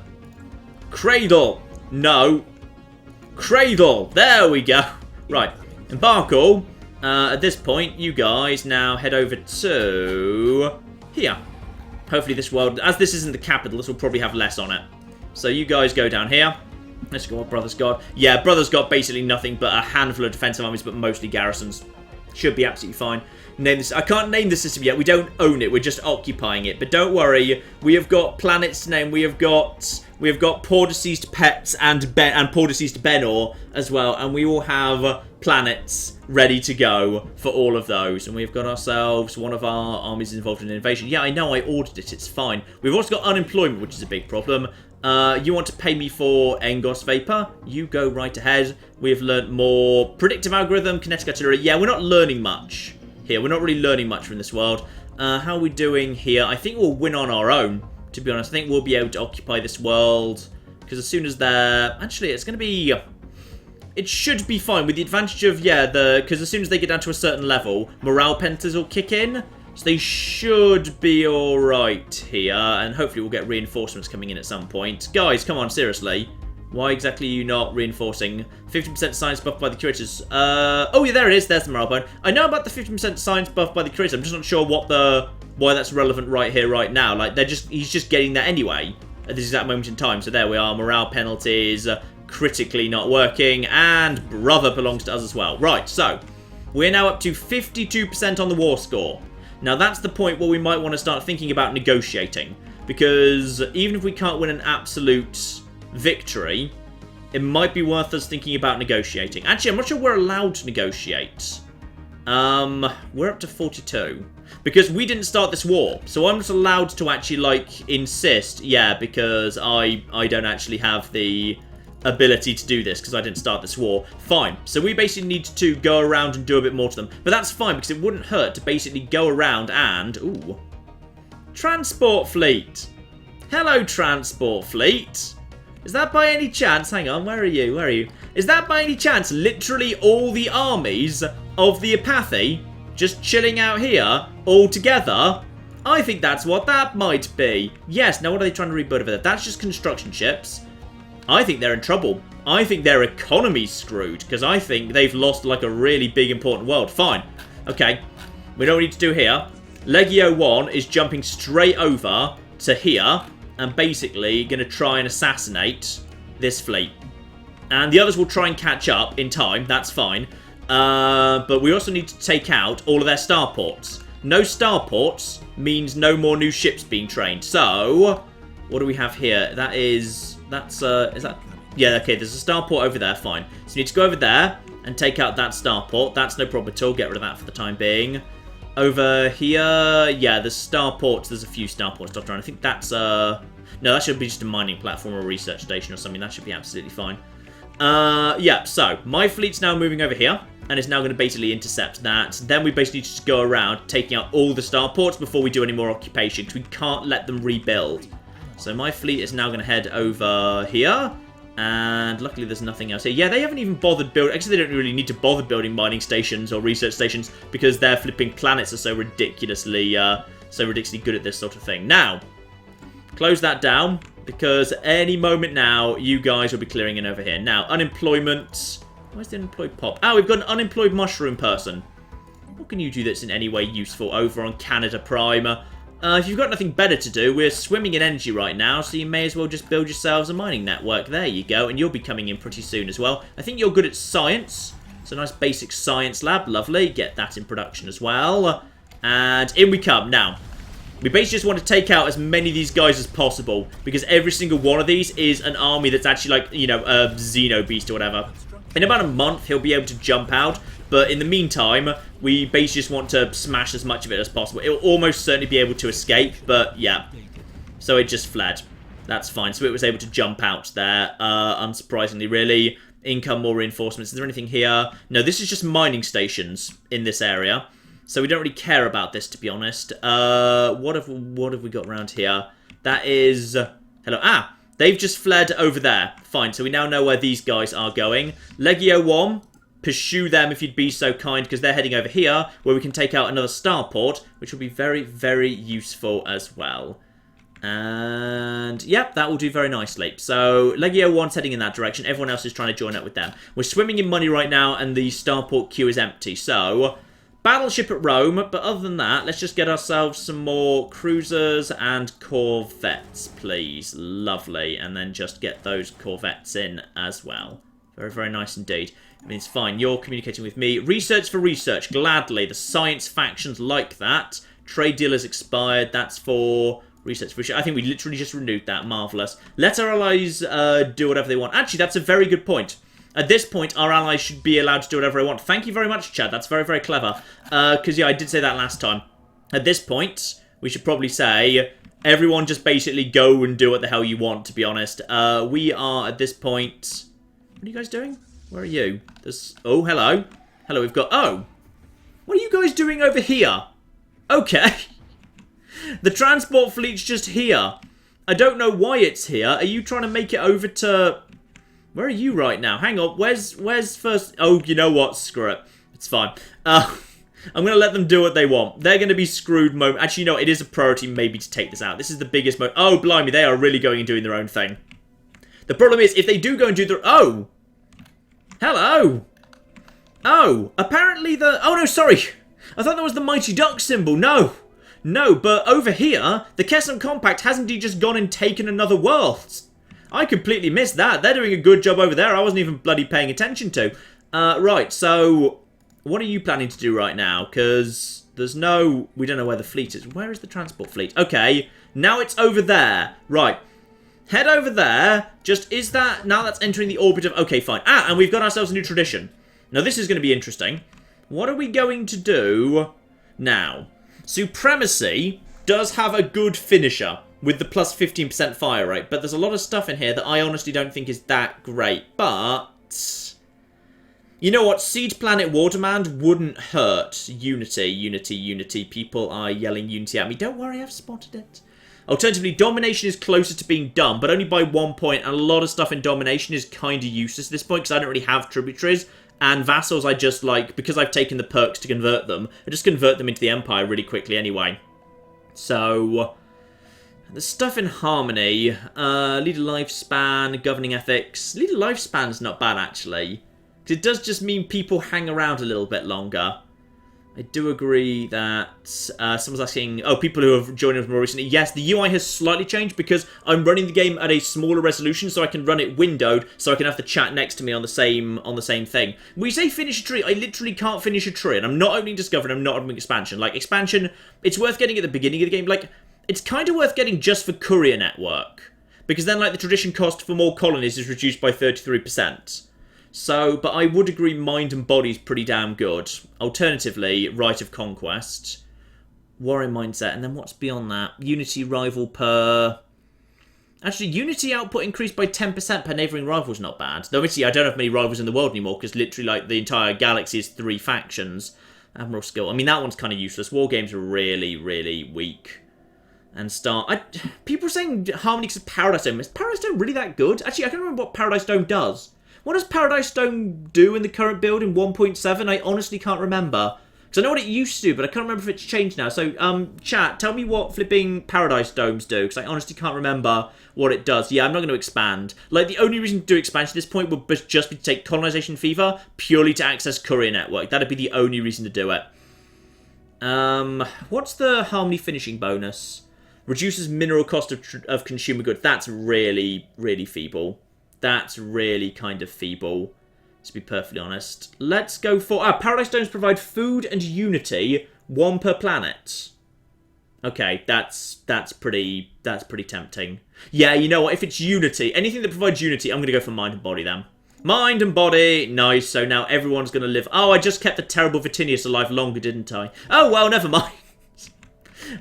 Speaker 1: Cradle! No. Cradle! There we go. Right, embark all. At this point, you guys now head over to here. Hopefully this world, as this isn't the capital, this will probably have less on it. So you guys go down here. Let's go what Brother's got. Yeah, Brother's got basically nothing but a handful of defensive armies, but mostly garrisons. Should be absolutely fine. Name this. I can't name the system yet. We don't own it. We're just occupying it. But don't worry. We have got planets to name. We have got poor deceased pets and poor deceased Benor as well. And we will have planets ready to go for all of those. And we've got ourselves one of our armies involved in an invasion. Yeah, I know. I ordered it. It's fine. We've also got unemployment, which is a big problem. You want to pay me for Engos Vapor? You go right ahead. We have learnt more predictive algorithm, kinetic artillery. Yeah, we're not learning much here. We're not really learning much from this world. How are we doing here? I think we'll win on our own, to be honest. I think we'll be able to occupy this world. Because as soon as they're... Actually, it's going to be... It should be fine with the advantage of, yeah, because as soon as they get down to a certain level, morale penalties will kick in. So they should be alright here. And hopefully we'll get reinforcements coming in at some point. Guys, come on, seriously. Why exactly are you not reinforcing? 50% science buff by the curators. Oh, yeah, there it is. There's the morale point. I know about the 50% science buff by the curators. I'm just not sure why that's relevant right here, right now. Like, he's just getting that anyway at this exact moment in time. So there we are. Morale penalties, critically not working. And Brother belongs to us as well. Right, so we're now up to 52% on the war score. Now, that's the point where we might want to start thinking about negotiating. Because even if we can't win an absolute victory, it might be worth us thinking about negotiating. Actually, I'm not sure we're allowed to negotiate. We're up to 42. Because we didn't start this war. So I'm not allowed to actually, like, insist. Yeah, because I don't actually have the ability to do this because I didn't start this war. Fine. So we basically need to go around and do a bit more to them. But that's fine because it wouldn't hurt to basically go around and... Ooh. Transport fleet. Hello, transport fleet. Is that by any chance... Hang on, where are you? Where are you? Is that by any chance literally all the armies of the Apathy just chilling out here all together? I think that's what that might be. Yes, now what are they trying to rebuild over there? That's just construction ships. I think they're in trouble. I think their economy's screwed, because I think they've lost, like, a really big, important world. Fine. Okay. We know what we need to do here. Legio 1 is jumping straight over to here, and basically going to try and assassinate this fleet. And the others will try and catch up in time. That's fine. But we also need to take out all of their starports. No starports means no more new ships being trained. So, what do we have here? Is that... Yeah, okay, there's a starport over there, fine. So you need to go over there and take out that starport. That's no problem at all. Get rid of that for the time being. Over here, yeah, there's starports. There's a few starports dotted around. I think that's, no, that should be just a mining platform or a research station or something. That should be absolutely fine. Yeah, so, my fleet's now moving over here, and it's now going to basically intercept that. Then we basically just go around taking out all the starports before we do any more occupation, because we can't let them rebuild. So my fleet is now going to head over here. And luckily there's nothing else here. Yeah, they haven't even bothered building... Actually, they don't really need to bother building mining stations or research stations because their flipping planets are so ridiculously good at this sort of thing. Now, close that down because any moment now, you guys will be clearing in over here. Now, unemployment... Where's the unemployed pop? Oh, we've got an unemployed mushroom person. What can you do that's in any way useful over on Canada Prime? If you've got nothing better to do, we're swimming in energy right now, so you may as well just build yourselves a mining network. There you go, and you'll be coming in pretty soon as well. I think you're good at science. So nice basic science lab, lovely. Get that in production as well. And in we come. Now, we basically just want to take out as many of these guys as possible, because every single one of these is an army that's actually like, you know, a Xeno beast or whatever. In about a month, he'll be able to jump out. But in the meantime, we basically just want to smash as much of it as possible. It'll almost certainly be able to escape, but yeah. So it just fled. That's fine. So it was able to jump out there, unsurprisingly, really. Income, more reinforcements. Is there anything here? No, this is just mining stations in this area. So we don't really care about this, to be honest. What have we got around here? That is... Hello. Ah! They've just fled over there. Fine. So we now know where these guys are going. Legio 1... Pursue them if you'd be so kind, because they're heading over here, where we can take out another starport, which will be very, very useful as well. And, yep, that will do very nicely. So, Legio 1's heading in that direction. Everyone else is trying to join up with them. We're swimming in money right now, and the starport queue is empty. So, battleship at Rome, but other than that, let's just get ourselves some more cruisers and corvettes, please. Lovely. And then just get those corvettes in as well. Very, very nice indeed. I mean, it's fine. You're communicating with me. Research for research. Gladly. The science factions like that. Trade deal has expired. That's for research for research. I think we literally just renewed that. Marvellous. Let our allies do whatever they want. Actually, that's a very good point. At this point, our allies should be allowed to do whatever they want. Thank you very much, Chad. That's very, very clever. Because, yeah, I did say that last time. At this point, we should probably say... Everyone just basically go and do what the hell you want, to be honest. We are, at this point... What are you guys doing? Where are you? There's... Oh, hello. Hello, we've got... Oh! What are you guys doing over here? Okay. The transport fleet's just here. I don't know why it's here. Are you trying to make it over to... Where are you right now? Hang on. Where's first... Oh, you know what? Screw it. It's fine. I'm going to let them do what they want. They're going to be screwed Actually, you know, it is a priority maybe to take this out. This is the biggest Oh, blimey. They are really going and doing their own thing. The problem is, if they do go and do their... Oh! Hello! Oh, apparently the... Oh, no, sorry. I thought that was the Mighty Duck symbol. No. No, but over here, the Kesson Compact has indeed just gone and taken another world. I completely missed that. They're doing a good job over there. I wasn't even bloody paying attention to. Right, so... What are you planning to do right now? Because there's no... We don't know where the fleet is. Where is the transport fleet? Okay, now it's over there. Right. Head over there. Just, is that... Now that's entering the orbit of... Okay, fine. Ah, and we've got ourselves a new tradition. Now, this is going to be interesting. What are we going to do now? Supremacy does have a good finisher with the plus 15% fire rate, but there's a lot of stuff in here that I honestly don't think is that great. But... You know what? Siege Planet Waterman wouldn't hurt. Unity, unity, unity. People are yelling unity at me. Don't worry, I've spotted it. Alternatively, domination is closer to being done, but only by 1 point, and a lot of stuff in domination is kind of useless at this point, because I don't really have tributaries, and vassals I just like, because I've taken the perks to convert them, I just convert them into the Empire really quickly anyway. So, The stuff in Harmony, leader lifespan, governing ethics. Leader lifespan's not bad, actually. Because it does just mean people hang around a little bit longer. I do agree that someone's asking, oh, people who have joined us more recently. Yes, the UI has slightly changed because I'm running the game at a smaller resolution, so I can run it windowed, so I can have the chat next to me on the same thing. When you say finish a tree, I literally can't finish a tree, and I'm not opening Discovery, I'm not opening Expansion. Like, Expansion, it's worth getting at the beginning of the game. Like, it's kind of worth getting just for Courier Network, because then, like, the tradition cost for more colonies is reduced by 33%. So, but I would agree Mind and Body's pretty damn good. Alternatively, Rite of Conquest, Warrior Mindset, and then what's beyond that? Unity Rival per... Actually, Unity output increased by 10% per neighbouring rival's not bad. Though, obviously, I don't have many rivals in the world anymore, because literally, like, the entire galaxy is 3 factions. Admiral Skill. I mean, that one's kind of useless. War games are really, really weak. And people are saying Harmony because of Paradise Dome. Is Paradise Dome really that good? Actually, I can't remember what Paradise Dome does. What does Paradise Dome do in the current build in 1.7? I honestly can't remember. Because I know what it used to do, but I can't remember if it's changed now. So, chat, tell me what flipping Paradise Domes do, because I honestly can't remember what it does. Yeah, I'm not going to expand. Like, the only reason to do expansion at this point would just be to take Colonization Fever purely to access Courier Network. That'd be the only reason to do it. What's the Harmony finishing bonus? Reduces mineral cost of consumer goods. That's really, really feeble. That's really kind of feeble, to be perfectly honest. Let's go for... Paradise Domes provide food and unity, 1 per planet. Okay, that's pretty tempting. Yeah, you know what? If it's unity, anything that provides unity, I'm going to go for Mind and Body then. Mind and Body, nice. So now everyone's going to live... Oh, I just kept the terrible Vitinius alive longer, didn't I? Oh, well, never mind.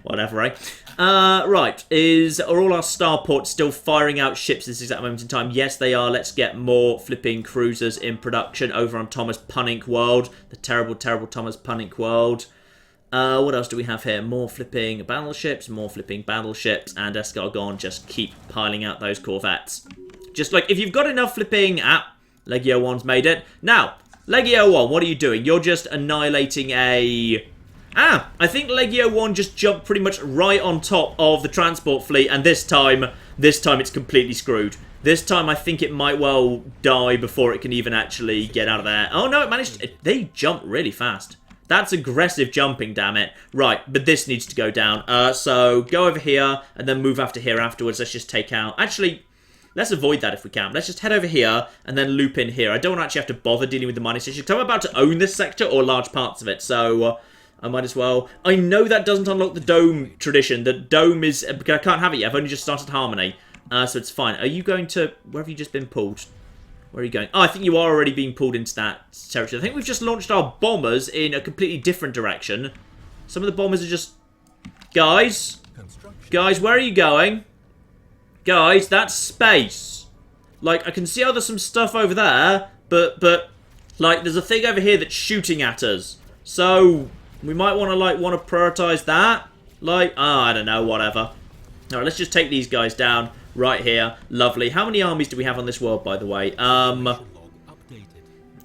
Speaker 1: Whatever, eh? Right, are all our starports still firing out ships at this exact moment in time? Yes, they are. Let's get more flipping cruisers in production over on Thomas Punnick World. The terrible, terrible Thomas Punnick World. What else do we have here? More flipping battleships, and Escargon just keep piling out those corvettes. Just like, if you've got enough flipping... Legio 1's made it. Now, Legio 1, what are you doing? You're just annihilating a... I think Legio 1 just jumped pretty much right on top of the transport fleet, and this time it's completely screwed. This time I think it might well die before it can even actually get out of there. Oh no, it managed... They jumped really fast. That's aggressive jumping, damn it. Right, but this needs to go down. So go over here, and then move after here afterwards. Let's just take out... Actually, let's avoid that if we can. Let's just head over here, and then loop in here. I don't want to actually have to bother dealing with the mining station, because I'm about to own this sector, or large parts of it, so... I might as well. I know that doesn't unlock the Dome tradition. The Dome is... I can't have it yet. I've only just started Harmony. So it's fine. Are you going to... Where have you just been pulled? Where are you going? Oh, I think you are already being pulled into that territory. I think we've just launched our bombers in a completely different direction. Some of the bombers are just... Guys? Guys, where are you going? Guys, that's space. Like, I can see how there's some stuff over there, but like, there's a thing over here that's shooting at us. So... We might want to prioritize that. Like, I don't know, whatever. Alright, let's just take these guys down right here. Lovely. How many armies do we have on this world, by the way?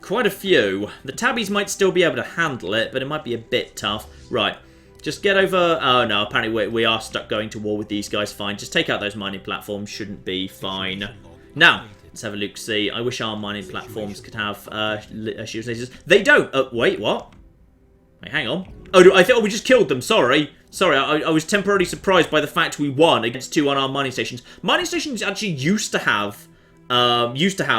Speaker 1: Quite a few. The tabbies might still be able to handle it, but it might be a bit tough. Right. Just get over... Oh, no, apparently we are stuck going to war with these guys. Fine. Just take out those mining platforms. Shouldn't be fine. Now, let's have a look. See, I wish our mining platforms could have shields lasers. They don't. Wait, what? Wait, hang on. Oh, I thought we just killed them. Sorry. I was temporarily surprised by the fact we won against 2 on our mining stations. Mining stations actually used to have lasers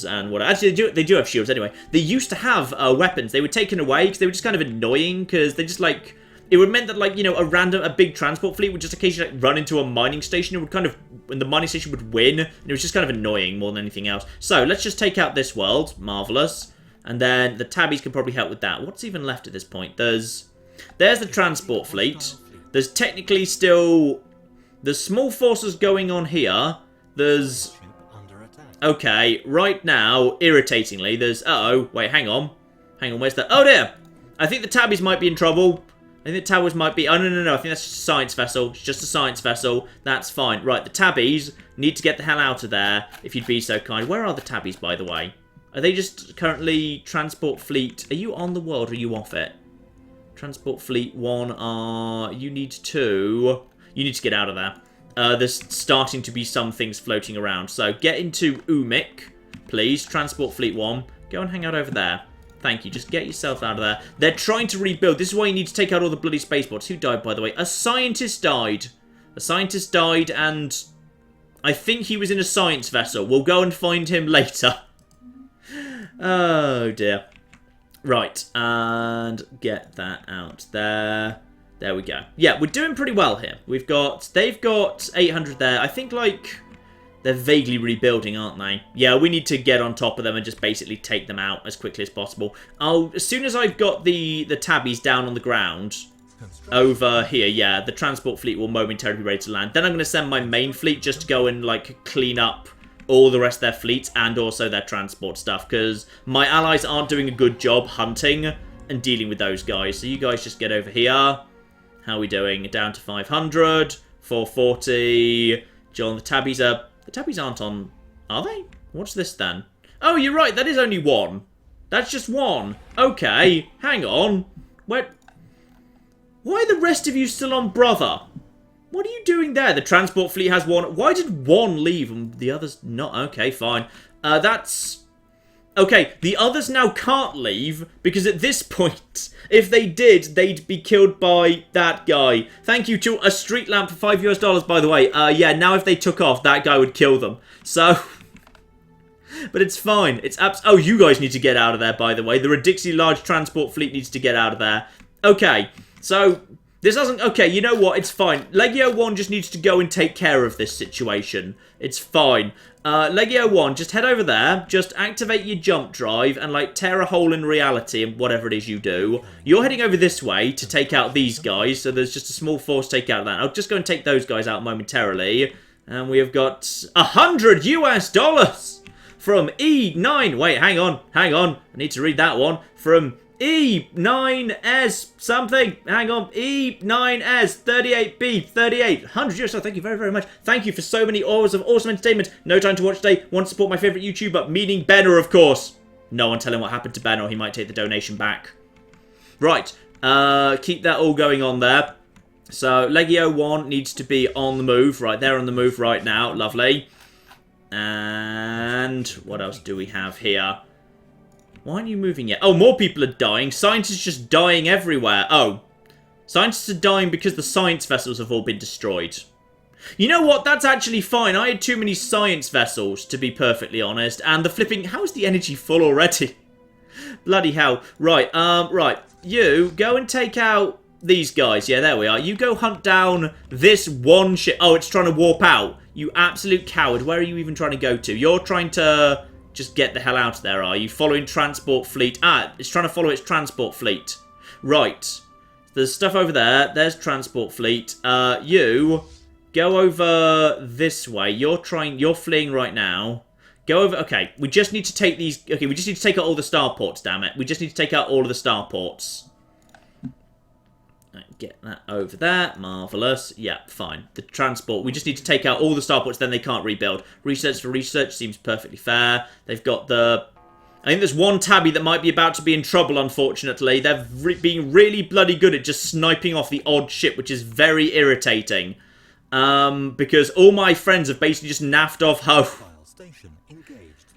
Speaker 1: and whatever. Actually, they do have shields anyway. They used to have weapons. They were taken away because they were just kind of annoying because they just like... It would meant that, like, you know, a big transport fleet would just occasionally like, run into a mining station. It would kind of... And the mining station would win. And it was just kind of annoying more than anything else. So, let's just take out this world. Marvellous. And then the tabbies can probably help with that. What's even left at this point? There's the transport fleet. There's technically still... There's small forces going on here. There's... Okay, right now, irritatingly, there's... Uh-oh, wait, hang on. Where's that? Oh, dear! I think the tabbies might be in trouble. I think the towers might be... Oh, no. I think that's just a science vessel. It's just a science vessel. That's fine. Right, the tabbies need to get the hell out of there, if you'd be so kind. Where are the tabbies, by the way? Are they just currently transport fleet? Are you on the world or are you off it? Transport fleet 1 are... You need 2. You need to get out of there. There's starting to be some things floating around. So get into Umik, please. Transport Fleet 1. Go and hang out over there. Thank you. Just get yourself out of there. They're trying to rebuild. This is why you need to take out all the bloody spaceports. Who died, by the way? A scientist died. A scientist died, and I think he was in a science vessel. We'll go and find him later. Oh, dear. Right, and get that out there. There we go. Yeah, we're doing pretty well here. They've got 800 there. I think, like, they're vaguely rebuilding, aren't they? Yeah, we need to get on top of them and just basically take them out as quickly as possible. As soon as I've got the tabbies down on the ground over here, yeah, the transport fleet will momentarily be ready to land. Then I'm going to send my main fleet just to go and, like, clean up all the rest of their fleets and also their transport stuff, because my allies aren't doing a good job hunting and dealing with those guys. So you guys just get over here. How are we doing? Down to 500, 440. John, the tabbies aren't on, are they? What's this then? Oh, you're right, that is only one. That's just one. Okay, hang on. Why are the rest of you still on brother? What are you doing there? The transport fleet has one. Why did one leave and the others not? Okay, fine. Okay, the others now can't leave because at this point, if they did, they'd be killed by that guy. Thank you to a street lamp for $5 US, by the way. Yeah, now if they took off, that guy would kill them. So, but it's fine. Oh, you guys need to get out of there, by the way. The ridiculously large transport fleet needs to get out of there. Okay, so this doesn't... Okay, you know what? It's fine. Legio 1 just needs to go and take care of this situation. It's fine. Legio 1, just head over there. Just activate your jump drive and, like, tear a hole in reality and whatever it is you do. You're heading over this way to take out these guys. So there's just a small force to take out of that. I'll just go and take those guys out momentarily. And we have got $100 US from E9. Wait, hang on. I need to read that one. From E9S something. Hang on. E9S 38B38. 100 US. Thank you very, very much. Thank you for so many hours of awesome entertainment. No time to watch today. Want to support my favourite YouTuber, meaning Benner, of course. No one tell him what happened to Benner. He might take the donation back. Right. Keep that all going on there. So, Legio 1 needs to be on the move. Right, they're on the move right now. Lovely. And what else do we have here? Why aren't you moving yet? Oh, more people are dying. Scientists just dying everywhere. Oh. Scientists are dying because the science vessels have all been destroyed. You know what? That's actually fine. I had too many science vessels, to be perfectly honest. And the flipping... How is the energy full already? Bloody hell. Right, right. You go and take out these guys. Yeah, there we are. You go hunt down this one ship. Oh, it's trying to warp out. You absolute coward. Where are you even trying to go to? You're trying to... Just get the hell out of there, are you? Following transport fleet. Ah, it's trying to follow its transport fleet. Right. There's stuff over there. There's transport fleet. You go over this way. You're fleeing right now. Go over. Okay, we just need to take these. Okay, we just need to take out all the starports, damn it. We just need to take out all of the starports. Get that over there. Marvellous. Yeah, fine. The transport. We just need to take out all the starports, then they can't rebuild. Research for research seems perfectly fair. They've got the... I think there's one tabby that might be about to be in trouble, unfortunately. They're being really bloody good at just sniping off the odd ship, which is very irritating. Because all my friends have basically just naffed off home.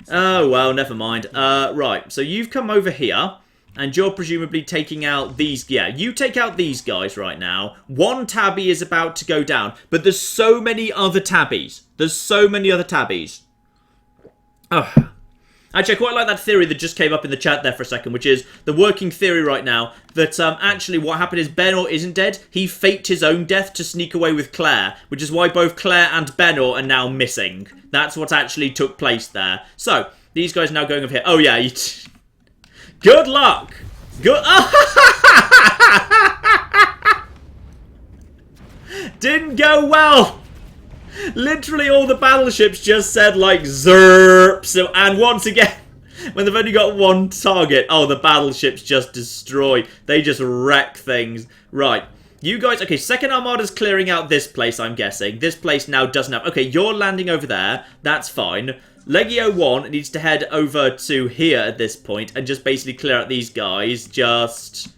Speaker 1: Oh, well, never mind. Right, so you've come over here. And you're presumably taking out these... Yeah, you take out these guys right now. One tabby is about to go down. But there's so many other tabbies. Oh. Actually, I quite like that theory that just came up in the chat there for a second, which is the working theory right now that actually what happened is Benor isn't dead. He faked his own death to sneak away with Claire, which is why both Claire and Benor are now missing. That's what actually took place there. So, these guys are now going over here. Oh, yeah, good luck! Good... Didn't go well! Literally all the battleships just said, like, zerp. So, and once again, when they've only got one target, oh, the battleships just destroy. They just wreck things. Right. You guys... Okay, second armada's clearing out this place, I'm guessing. This place now doesn't have... Okay, you're landing over there. That's fine. Legio 1 needs to head over to here at this point and just basically clear out these guys. Just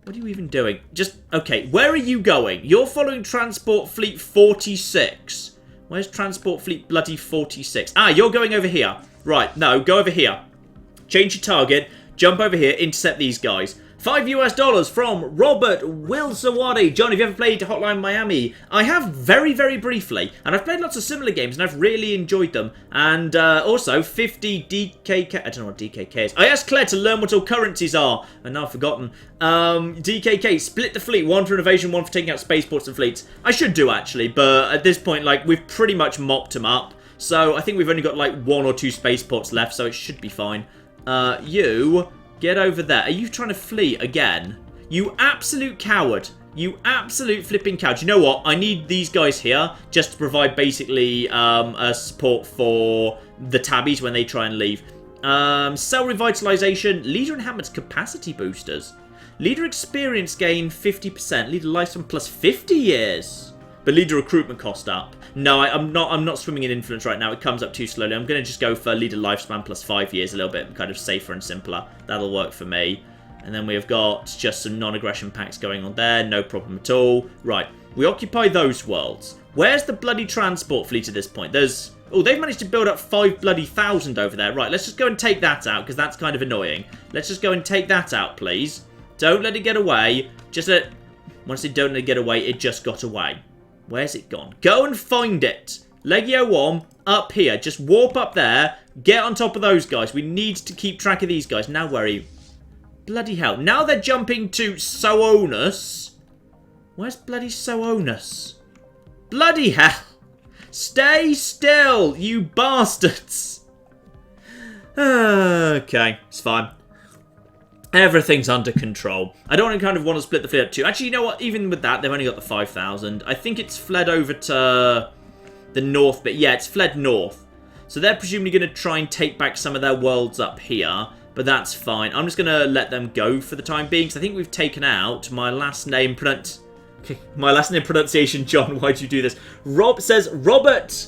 Speaker 1: What are you even doing? Just, okay, where are you going? You're following Transport Fleet 46. Where's Transport Fleet bloody 46? Ah, you're going over here. Right, no, go over here. Change your target, jump over here, intercept these guys. $5 from Robert Wilsawadi. John, have you ever played Hotline Miami? I have very, very briefly. And I've played lots of similar games and I've really enjoyed them. And also 50 DKK. I don't know what DKK is. I asked Claire to learn what all currencies are. And now I've forgotten. DKK, split the fleet. One for innovation, one for taking out spaceports and fleets. I should do actually. But at this point, like, we've pretty much mopped them up. So I think we've only got like 1 or 2 spaceports left. So it should be fine. You... Get over there. Are you trying to flee again? You absolute coward. You absolute flipping coward. You know what? I need these guys here just to provide basically a support for the tabbies when they try and leave. Cell revitalization. Leader enhancements capacity boosters. Leader experience gain 50%. Leader lifespan plus 50 years. But leader recruitment cost up. No, I'm not swimming in influence right now. It comes up too slowly. I'm going to just go for leader lifespan plus 5 years, a little bit kind of safer and simpler. That'll work for me. And then we've got just some non-aggression packs going on there. No problem at all. Right, we occupy those worlds. Where's the bloody transport fleet at this point? There's... Oh, they've managed to build up 5,000 over there. Right, let's just go and take that out, because that's kind of annoying. Let's just go and take that out, please. Don't let it get away. Just let... Once they don't let it get away, it just got away. Where's it gone? Go and find it. Legio 1, up here. Just warp up there. Get on top of those guys. We need to keep track of these guys. Now where are you? Bloody hell. Now they're jumping to Soonus. Where's bloody Soonus? Bloody hell. Stay still, you bastards. Okay, it's fine. Everything's under control. I don't kind of want to split the fleet up too. Actually, you know what? Even with that, they've only got the 5,000. I think it's fled over to the north bit. Yeah, it's fled north. So they're presumably going to try and take back some of their worlds up here. But that's fine. I'm just going to let them go for the time being. Because I think we've taken out my last name pronunciation, John. Why'd you do this? Rob says Robert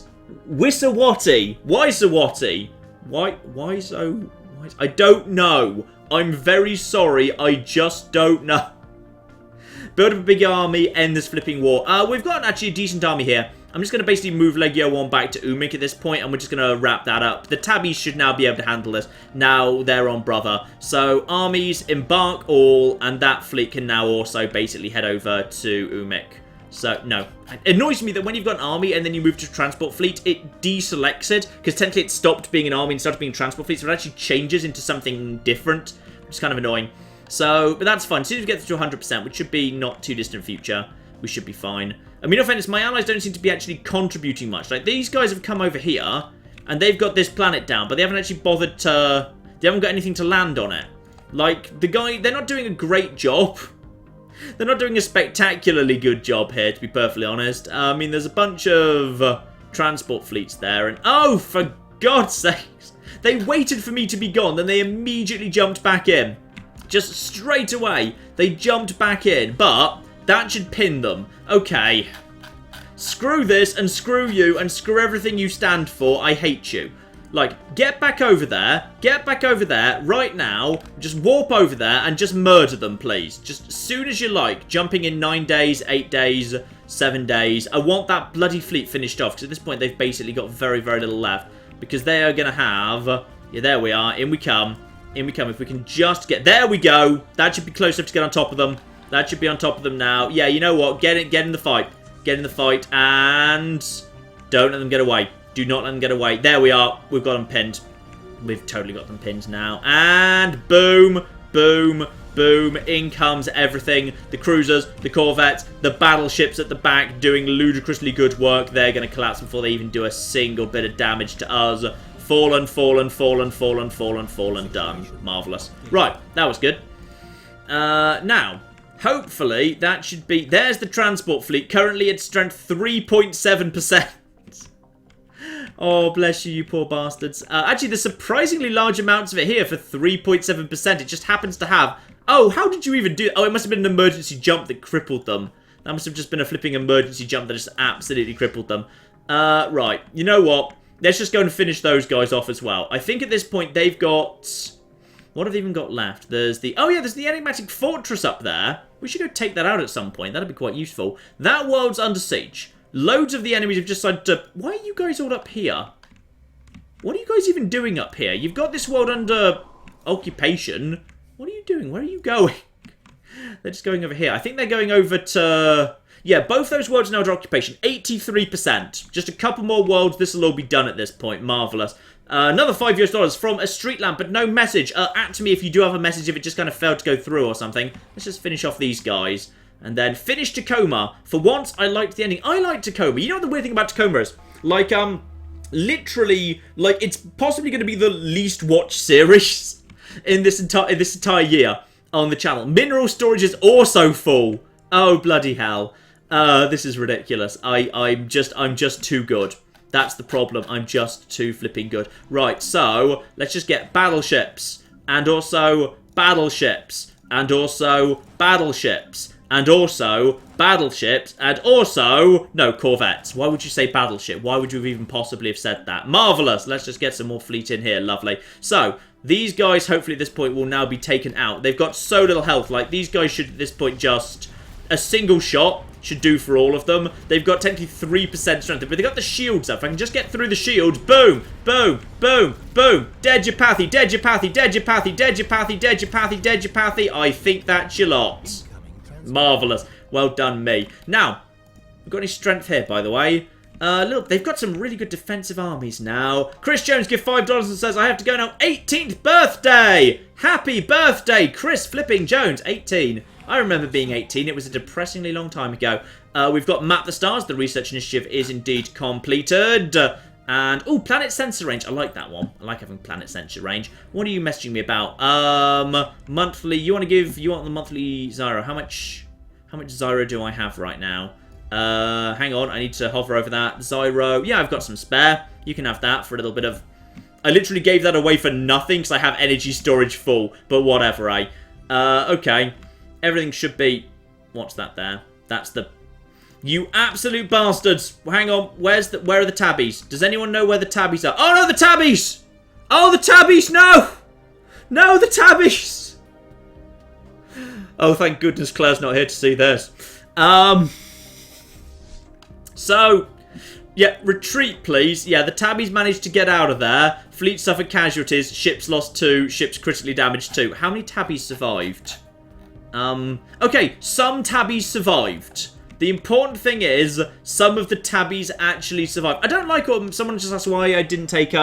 Speaker 1: Wisawati. Wisawati. Why so? I don't know. I'm very sorry, I just don't know. Build up a big army, end this flipping war. We've got actually a decent army here. I'm just going to basically move Legio 1 back to Umik at this point, and we're just going to wrap that up. The tabbies should now be able to handle this. Now they're on Brother. So, armies, embark all, and that fleet can now also basically head over to Umik. So, no. It annoys me that when you've got an army and then you move to transport fleet, it deselects it, because technically it stopped being an army and started being transport fleet, so it actually changes into something different, which is kind of annoying. So, but that's fine. As soon as we get to 100%, which should be not too distant future, we should be fine. I mean, no offense, my allies don't seem to be actually contributing much. Like, these guys have come over here, and they've got this planet down, but they haven't actually bothered to... They haven't got anything to land on it. Like, the guy... They're not doing a great job. They're not doing a spectacularly good job here, to be perfectly honest. I mean, there's a bunch of transport fleets there, and... Oh, for God's sakes! They waited for me to be gone, then they immediately jumped back in. Just straight away, they jumped back in, but that should pin them. Okay. Screw this, and screw you, and screw everything you stand for. I hate you. Like, get back over there. Get back over there right now. Just warp over there and just murder them, please. Just as soon as you like. Jumping in 9 days, 8 days, 7 days. I want that bloody fleet finished off, because at this point they've basically got very, very little left. Because they are going to have... Yeah, there we are. In we come. In we come. If we can just get... There we go. That should be close enough to get on top of them. That should be on top of them now. Yeah, you know what? Get in the fight. Get in the fight. And... Don't let them get away. Do not let them get away. There we are. We've got them pinned. We've totally got them pinned now. And boom, boom, boom. In comes everything. The cruisers, the corvettes, the battleships at the back doing ludicrously good work. They're going to collapse before they even do a single bit of damage to us. Fallen, fallen, fallen, fallen, fallen, fallen. Done. Marvellous. Right. That was good. Now... Hopefully, that should be... There's the transport fleet, currently at strength 3.7%. Oh, bless you, you poor bastards. Actually, there's surprisingly large amounts of it here for 3.7%. It just happens to have... Oh, how did you even do... Oh, it must have been an emergency jump that crippled them. That must have just been a flipping emergency jump that just absolutely crippled them. Right. You know what? Let's just go and finish those guys off as well. I think at this point, they've got... What have they even got left? There's the... Oh, yeah, there's the enigmatic fortress up there. We should go take that out at some point. That'd be quite useful. That world's under siege. Loads of the enemies have just decided to... Why are you guys all up here? What are you guys even doing up here? You've got this world under occupation. What are you doing? Where are you going? They're just going over here. I think they're going over to... Yeah, both those worlds are now under occupation. 83%. Just a couple more worlds. This will all be done at this point. Marvellous. Another $5 from a street lamp, but no message. At me if you do have a message, if it just kind of failed to go through or something. Let's just finish off these guys. And then finish Tacoma. For once, I liked the ending. I like Tacoma. You know what the weird thing about Tacoma is? Like, literally, like, it's possibly going to be the least watched series in this entire year on the channel. Mineral storage is also full. Oh, bloody hell. This is ridiculous. I'm just too good. That's the problem. I'm just too flipping good. Right, so let's just get battleships. And also battleships. And also battleships. And also battleships. And also... No, corvettes. Why would you say battleship? Why would you have even possibly have said that? Marvellous. Let's just get some more fleet in here. Lovely. So... These guys, hopefully at this point, will now be taken out. They've got so little health. Like, these guys should, at this point, just... A single shot should do for all of them. They've got technically 3% strength, but they've got the shields up. If I can just get through the shields, boom, boom, boom, boom. Dead your pathy, dead your pathy, dead your pathy, dead your pathy, dead your pathy, dead your pathy. I think that's your lot. Marvellous. Well done, me. Now, we've got any strength here, by the way. Look, they've got some really good defensive armies now. Chris Jones give $5 and says, I have to go now. 18th birthday! Happy birthday, Chris flipping Jones. 18. I remember being 18. It was a depressingly long time ago. We've got Map the Stars. The research initiative is indeed completed. And, oh, planet sensor range. I like that one. I like having planet sensor range. What are you messaging me about? Monthly. You want the monthly Zyro. How much Zyro do I have right now? Hang on, I need to hover over that. Zyro, yeah, I've got some spare. You can have that for a little bit of... I literally gave that away for nothing because I have energy storage full, but whatever, eh? Okay. Everything should be... What's that there? That's the... You absolute bastards! Hang on, where are the tabbies? Does anyone know where the tabbies are? Oh no, the tabbies! Oh, the tabbies, no! No, the tabbies! Oh, thank goodness Claire's not here to see this. So, yeah, retreat, please. Yeah, the tabbies managed to get out of there. Fleet suffered casualties. Ships lost 2. Ships critically damaged 2. How many tabbies survived? Okay, some tabbies survived. The important thing is, some of the tabbies actually survived. I don't like... someone just asked why I didn't take,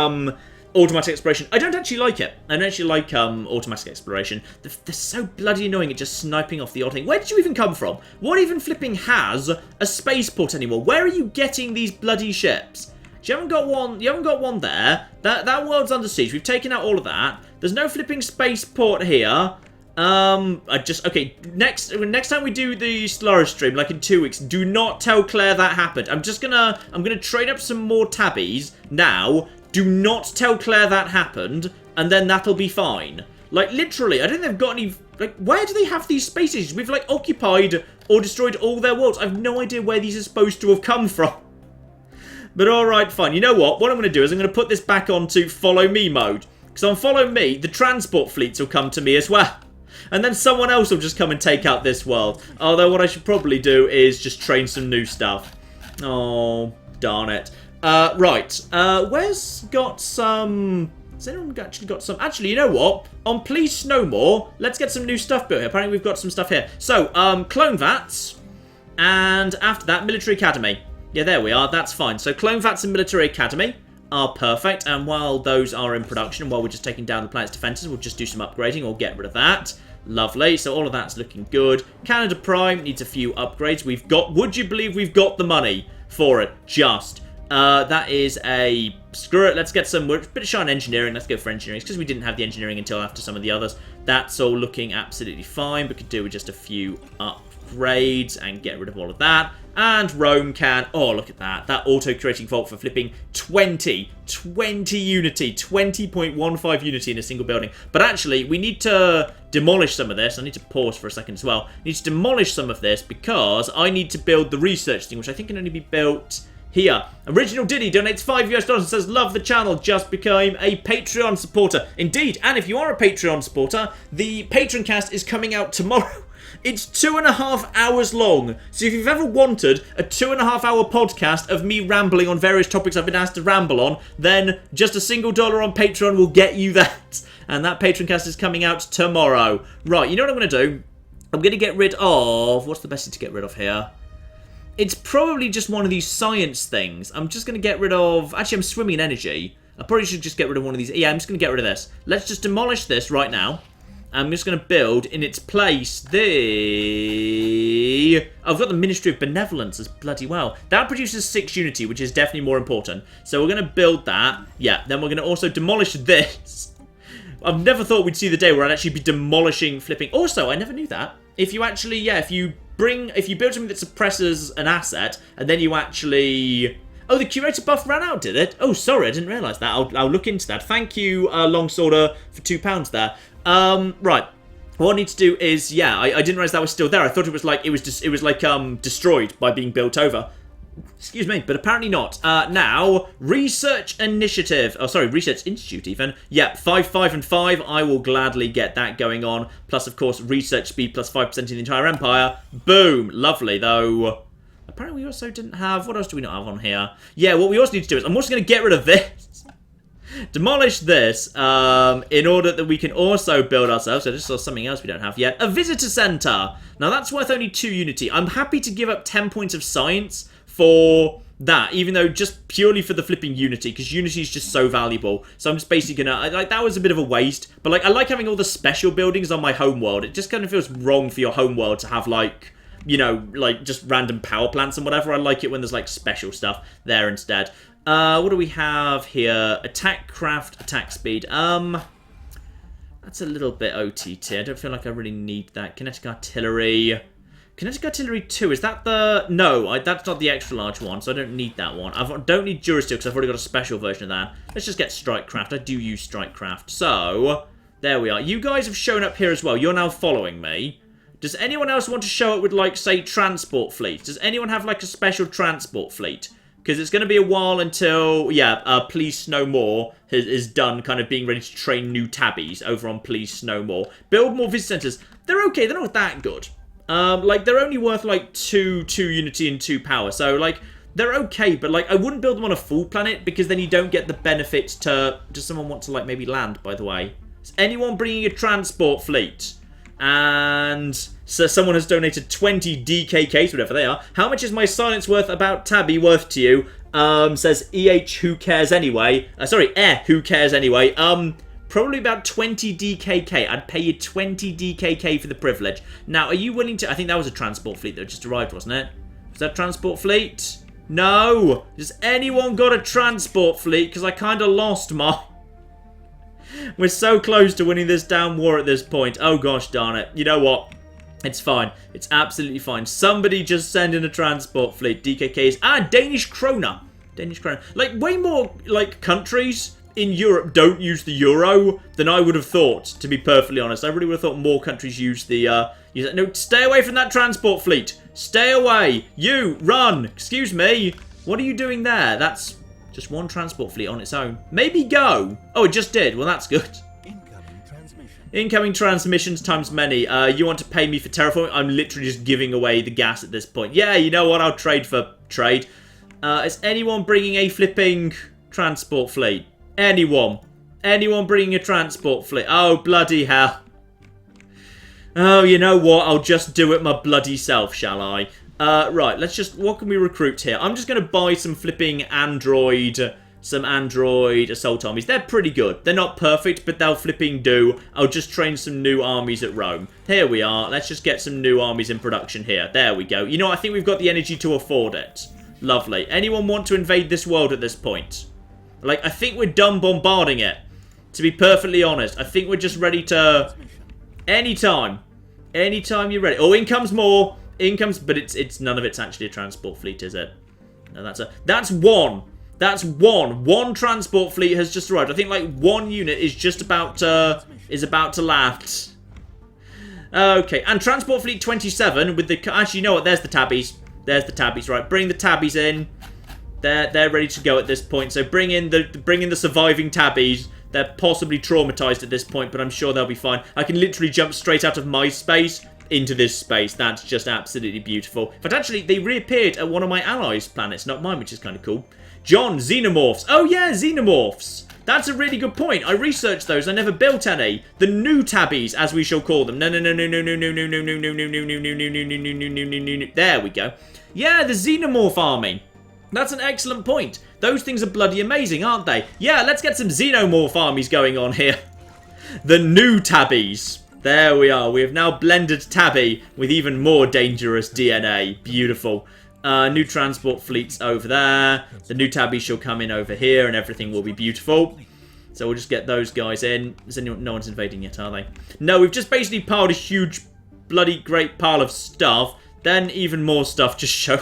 Speaker 1: automatic exploration. I don't actually like it. I don't actually like automatic exploration. They're so bloody annoying at just sniping off the odd thing. Where did you even come from? What even flipping has a spaceport anymore? Where are you getting these bloody ships? You haven't got one. You haven't got one there. That world's under siege. We've taken out all of that. There's no flipping spaceport here. Okay, next time we do the Stellaris stream, like in 2 weeks, do not tell Claire that happened. I'm gonna trade up some more tabbies now. Do not tell Claire that happened, and then that'll be fine. Like, literally, I don't think they've got any... Like, where do they have these spaces? We've, like, occupied or destroyed all their worlds. I have no idea where these are supposed to have come from. But alright, fine. You know what? What I'm going to do is I'm going to put this back onto follow me mode. Because on follow me, the transport fleets will come to me as well. And then someone else will just come and take out this world. Although what I should probably do is just train some new stuff. Oh, darn it. Right. Where's got some... Has anyone actually got some... Actually, you know what? On Please Snow More, let's get some new stuff built here. Apparently we've got some stuff here. So, clone vats. And after that, Military Academy. Yeah, there we are. That's fine. So, clone vats and Military Academy are perfect. And while those are in production, and while we're just taking down the planet's defenses, we'll just do some upgrading or get rid of that. Lovely. So, all of that's looking good. Canada Prime needs a few upgrades. We've got... Would you believe we've got the money for it? Just... that is a... Screw it, let's get some... We're a bit shy on engineering. Let's go for engineering. It's because we didn't have the engineering until after some of the others. That's all looking absolutely fine. We could do with just a few upgrades and get rid of all of that. And Rome can... Oh, look at that. That auto-creating vault for flipping 20 unity. 20.15 unity in a single building. But actually, we need to demolish some of this. I need to pause for a second as well. I need to demolish some of this because I need to build the research thing, which I think can only be built... here. Original Diddy donates $5 and says, love the channel, just became a Patreon supporter. Indeed, and if you are a Patreon supporter, the Patreon cast is coming out tomorrow. It's 2.5 hours long. So if you've ever wanted a 2.5 hour podcast of me rambling on various topics I've been asked to ramble on, then just a single $1 on Patreon will get you that. And that Patreon cast is coming out tomorrow. Right, you know what I'm going to do? I'm going to get rid of... What's the best thing to get rid of here? It's probably just one of these science things. I'm just going to get rid of... Actually, I'm swimming in energy. I probably should just get rid of one of these. Yeah, I'm just going to get rid of this. Let's just demolish this right now. I'm just going to build in its place the... I've got the Ministry of Benevolence as bloody well. That produces 6 unity, which is definitely more important. So we're going to build that. Yeah, then we're going to also demolish this. I've never thought we'd see the day where I'd actually be demolishing flipping... Also, I never knew that. If you actually, yeah, if you build something that suppresses an asset, and then you actually... Oh, the curator buff ran out, did it? Oh, sorry, I didn't realise that. I'll look into that. Thank you, Longsworder, for £2 there. Right. What I need to do is, yeah, I didn't realise that was still there. I thought it was like, destroyed by being built over. Excuse me, but apparently not. Now, Research Initiative. Oh, sorry, Research Institute even. Yeah, 5, 5, and 5. I will gladly get that going on. Plus, of course, research speed plus 5% in the entire empire. Boom. Lovely, though. Apparently, we also didn't have... What else do we not have on here? Yeah, what we also need to do is... I'm also going to get rid of this. Demolish this in order that we can also build ourselves. So I just saw something else we don't have yet. A visitor center. Now, that's worth only 2 unity. I'm happy to give up 10 points of science for that, even though just purely for the flipping unity, because unity is just so valuable. So I'm just basically gonna, like, that was a bit of a waste, but like, I like having all the special buildings on my home world. It just kind of feels wrong for your home world to have, like, you know, like, just random power plants and whatever. I like it when there's, like, special stuff there instead. What do we have here? Attack craft, attack speed. That's a little bit OTT. I don't feel like I really need that. Kinetic artillery. Kinetic Artillery 2, is that the... No, that's not the extra large one, so I don't need that one. I don't need Durasteel, because I've already got a special version of that. Let's just get Strikecraft. I do use Strikecraft. So, there we are. You guys have shown up here as well. You're now following me. Does anyone else want to show up with, like, say, transport fleet? Does anyone have, like, a special transport fleet? Because it's going to be a while until, yeah, Please Snow More is done kind of being ready to train new tabbies over on Please Snow More. Build more visit centers. They're okay. They're not that good. Like, they're only worth, like, 2 unity and 2 power. So, like, they're okay, but, like, I wouldn't build them on a full planet because then you don't get the benefits to... Does someone want to, like, maybe land, by the way? Is anyone bringing a transport fleet? And so someone has donated 20 DKKs, whatever they are. How much is my silence worth about Tabby worth to you? Says EH, who cares anyway? Sorry, who cares anyway? Probably about 20 DKK. I'd pay you 20 DKK for the privilege. Now, are you willing to... I think that was a transport fleet that just arrived, wasn't it? Was that transport fleet? No! Has anyone got a transport fleet? Because I kind of lost mine. We're so close to winning this damn war at this point. Oh, gosh darn it. You know what? It's fine. It's absolutely fine. Somebody just send in a transport fleet. DKKs. Ah, Danish kroner. Danish kroner. Like, way more, like, countries... in Europe don't use the euro than I would have thought, to be perfectly honest. I really would have thought more countries use the, No, stay away from that transport fleet. Stay away. You, run. Excuse me. What are you doing there? That's just one transport fleet on its own. Maybe go. Oh, it just did. Well, that's good.
Speaker 3: Incoming transmission.
Speaker 1: Incoming transmissions times many. You want to pay me for terraforming? I'm literally just giving away the gas at this point. Yeah, you know what? I'll trade for trade. Is anyone bringing a flipping transport fleet? Anyone bringing a transport fleet? Oh, bloody hell. Oh, you know what? I'll just do it my bloody self, shall I? Right, let's just... What can we recruit here? I'm just going to buy some flipping some android assault armies. They're pretty good. They're not perfect, but they'll flipping do. I'll just train some new armies at Rome. Here we are. Let's just get some new armies in production here. There we go. You know, I think we've got the energy to afford it. Lovely. Anyone want to invade this world at this point? Like, I think we're done bombarding it. To be perfectly honest. I think we're just ready to... Anytime. Anytime you're ready. Oh, in comes more. In comes... But it's none of it's actually a transport fleet, is it? No, that's one. That's one. One transport fleet has just arrived. I think, like, one unit is just about to... Is about to land. Okay. And transport fleet 27 with the... Actually, you know what? There's the tabbies. There's the tabbies. Right. Bring the tabbies in. They're ready to go at this point. So bring in the surviving tabbies. They're possibly traumatized at this point, but I'm sure they'll be fine. I can literally jump straight out of my space into this space. That's just absolutely beautiful. But actually, they reappeared at one of my allies' planets, not mine, which is kind of cool. John, xenomorphs. Oh yeah, xenomorphs. That's a really good point. I researched those. I never built any. The new tabbies, as we shall call them. No. There we go. Yeah, the xenomorph army. That's an excellent point. Those things are bloody amazing, aren't they? Yeah, let's get some xenomorph armies going on here. The new tabbies. There we are. We have now blended tabby with even more dangerous DNA. Beautiful. New transport fleets over there. The new tabby shall come in over here and everything will be beautiful. So we'll just get those guys in. No one's invading yet, are they? No, we've just basically piled a huge bloody great pile of stuff. Then even more stuff just showed.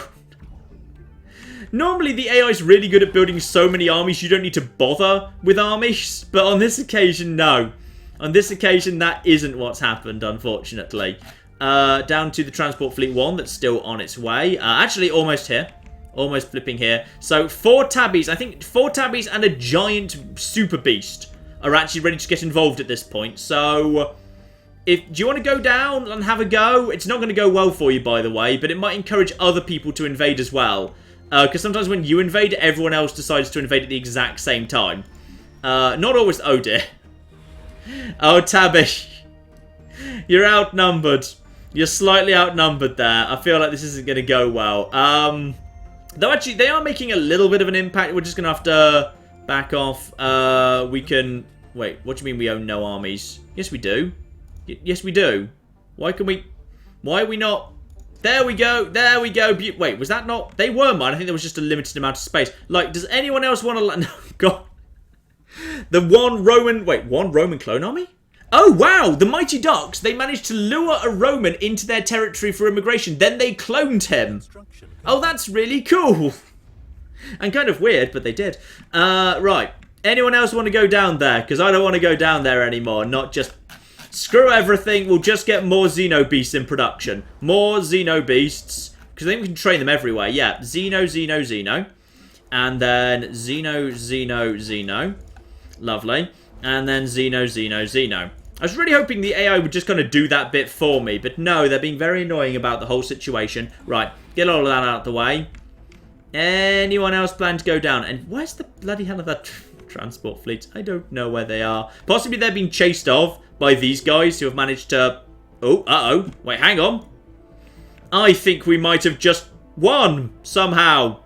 Speaker 1: Normally the AI is really good at building so many armies you don't need to bother with armies. But on this occasion, no. On this occasion, that isn't what's happened, unfortunately. Down to the Transport Fleet 1 that's still on its way. Actually, almost here. Almost flipping here. So, 4 tabbies. I think 4 tabbies and a giant super beast are actually ready to get involved at this point. So, do you want to go down and have a go? It's not going to go well for you, by the way, but it might encourage other people to invade as well. Because sometimes when you invade, everyone else decides to invade at the exact same time. Not always... Oh, dear. Oh, Tabby. You're outnumbered. You're slightly outnumbered there. I feel like this isn't going to go well. Though, actually, they are making a little bit of an impact. We're just going to have to back off. We can... Wait, what do you mean we own no armies? Yes, we do. Yes, we do. Why can we... Why are we not... There we go. There we go. Wait, was that not... They were mine. I think there was just a limited amount of space. Like, does anyone else want to... No, God. The one Roman clone army? Oh, wow. The Mighty Ducks, they managed to lure a Roman into their territory for immigration. Then they cloned him. Oh, that's really cool. And kind of weird, but they did. Right. Anyone else want to go down there? Because I don't want to go down there anymore. Not just... Screw everything. We'll just get more Xenobeasts in production. More Xenobeasts. Because then we can train them everywhere. Yeah. Xeno. And then Xeno. Lovely. And then Xeno. I was really hoping the AI would just kind of do that bit for me. But no, they're being very annoying about the whole situation. Right. Get all of that out of the way. Anyone else plan to go down? And where's the bloody hell of that transport fleet? I don't know where they are. Possibly they're being chased off by these guys who have managed to... Oh, uh-oh. Wait, hang on. I think we might have just won somehow.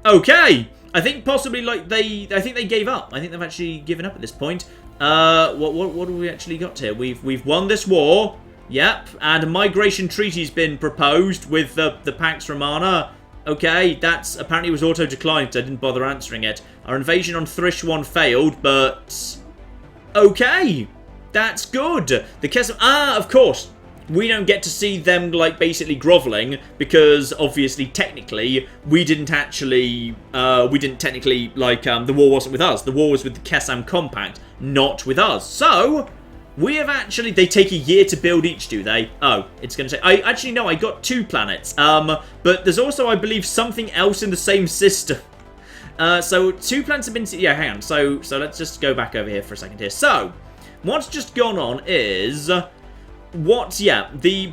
Speaker 1: Okay. I think possibly, like, I think they gave up. I think they've actually given up at this point. What have we actually got here? We've won this war. Yep. And a migration treaty's been proposed with the Pax Romana. Okay, that's apparently was auto-declined, so I didn't bother answering it. Our invasion on Thrish 1 failed, but... Okay! That's good! The Kesem... Ah, of course! We don't get to see them, like, basically grovelling, because, obviously, technically, we didn't technically, the war wasn't with us. The war was with the Kesam Compact, not with us. So... We have actually... They take a year to build each, do they? Oh, it's going to say... I got 2 planets. But there's also, I believe, something else in the same system. So, 2 planets have been... Yeah, hang on. So let's just go back over here for a second here. So, what's just gone on is... the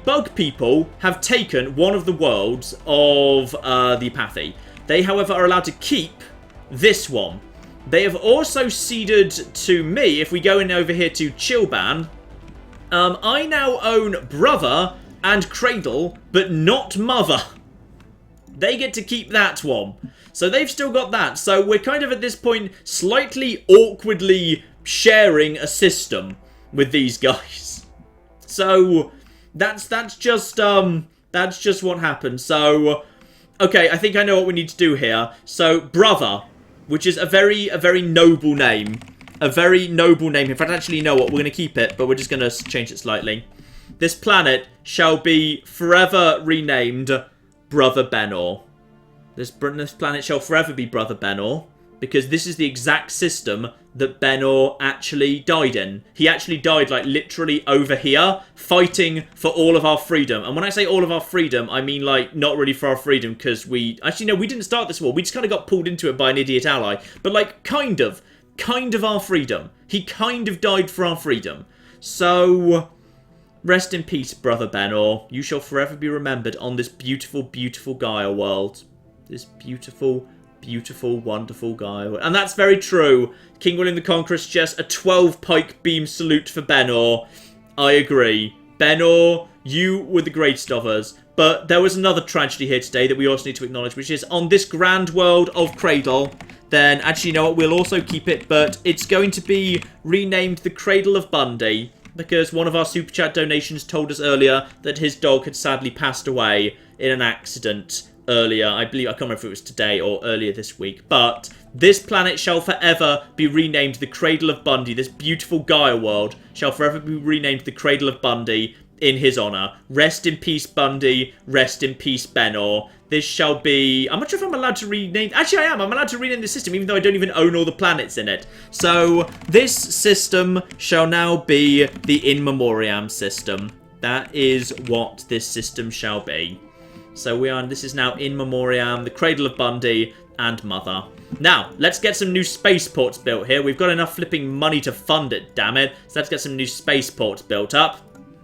Speaker 1: bug people have taken one of the worlds of the Apathy. They, however, are allowed to keep this one. They have also ceded to me, if we go in over here to Chilban, I now own Brother and Cradle, but not Mother. They get to keep that one. So they've still got that. So we're kind of at this point slightly awkwardly sharing a system with these guys. So that's just what happened. So okay, I think I know what we need to do here. So Brother, which is a very noble name. A very noble name. In fact, actually, you know what? We're going to keep it, but we're just going to change it slightly. This planet shall be forever renamed Brother Benor. This planet shall forever be Brother Benor. because this is the exact system that Benor actually died in. He actually died, like, literally over here, fighting for all of our freedom. And when I say all of our freedom, I mean, like, not really for our freedom, because we... Actually, no, we didn't start this war. We just kind of got pulled into it by an idiot ally. But, like, kind of our freedom. He kind of died for our freedom. So... Rest in peace, brother Benor. You shall forever be remembered on this beautiful, beautiful Gaia world. This beautiful, beautiful, wonderful Gaia world. And that's very true. King William the Conqueror just a 12-pike beam salute for Benor. I agree. Benor, you were the greatest of us. But there was another tragedy here today that we also need to acknowledge, which is on this grand world of Cradle, then actually, you know what, we'll also keep it, but it's going to be renamed the Cradle of Bundy. Because one of our Super Chat donations told us earlier that his dog had sadly passed away in an accident earlier. I can't remember if it was today or earlier this week. But this planet shall forever be renamed the Cradle of Bundy. This beautiful Gaia world shall forever be renamed the Cradle of Bundy in his honour. Rest in peace, Bundy. Rest in peace, Benor. This shall be... I'm not sure if I'm allowed to rename... Actually, I am. I'm allowed to rename the system, even though I don't even own all the planets in it. So, this system shall now be the In Memoriam system. That is what this system shall be. So, this is now In Memoriam, the Cradle of Bundy, and Mother. Now, let's get some new spaceports built here. We've got enough flipping money to fund it, damn it. So, let's get some new spaceports built up.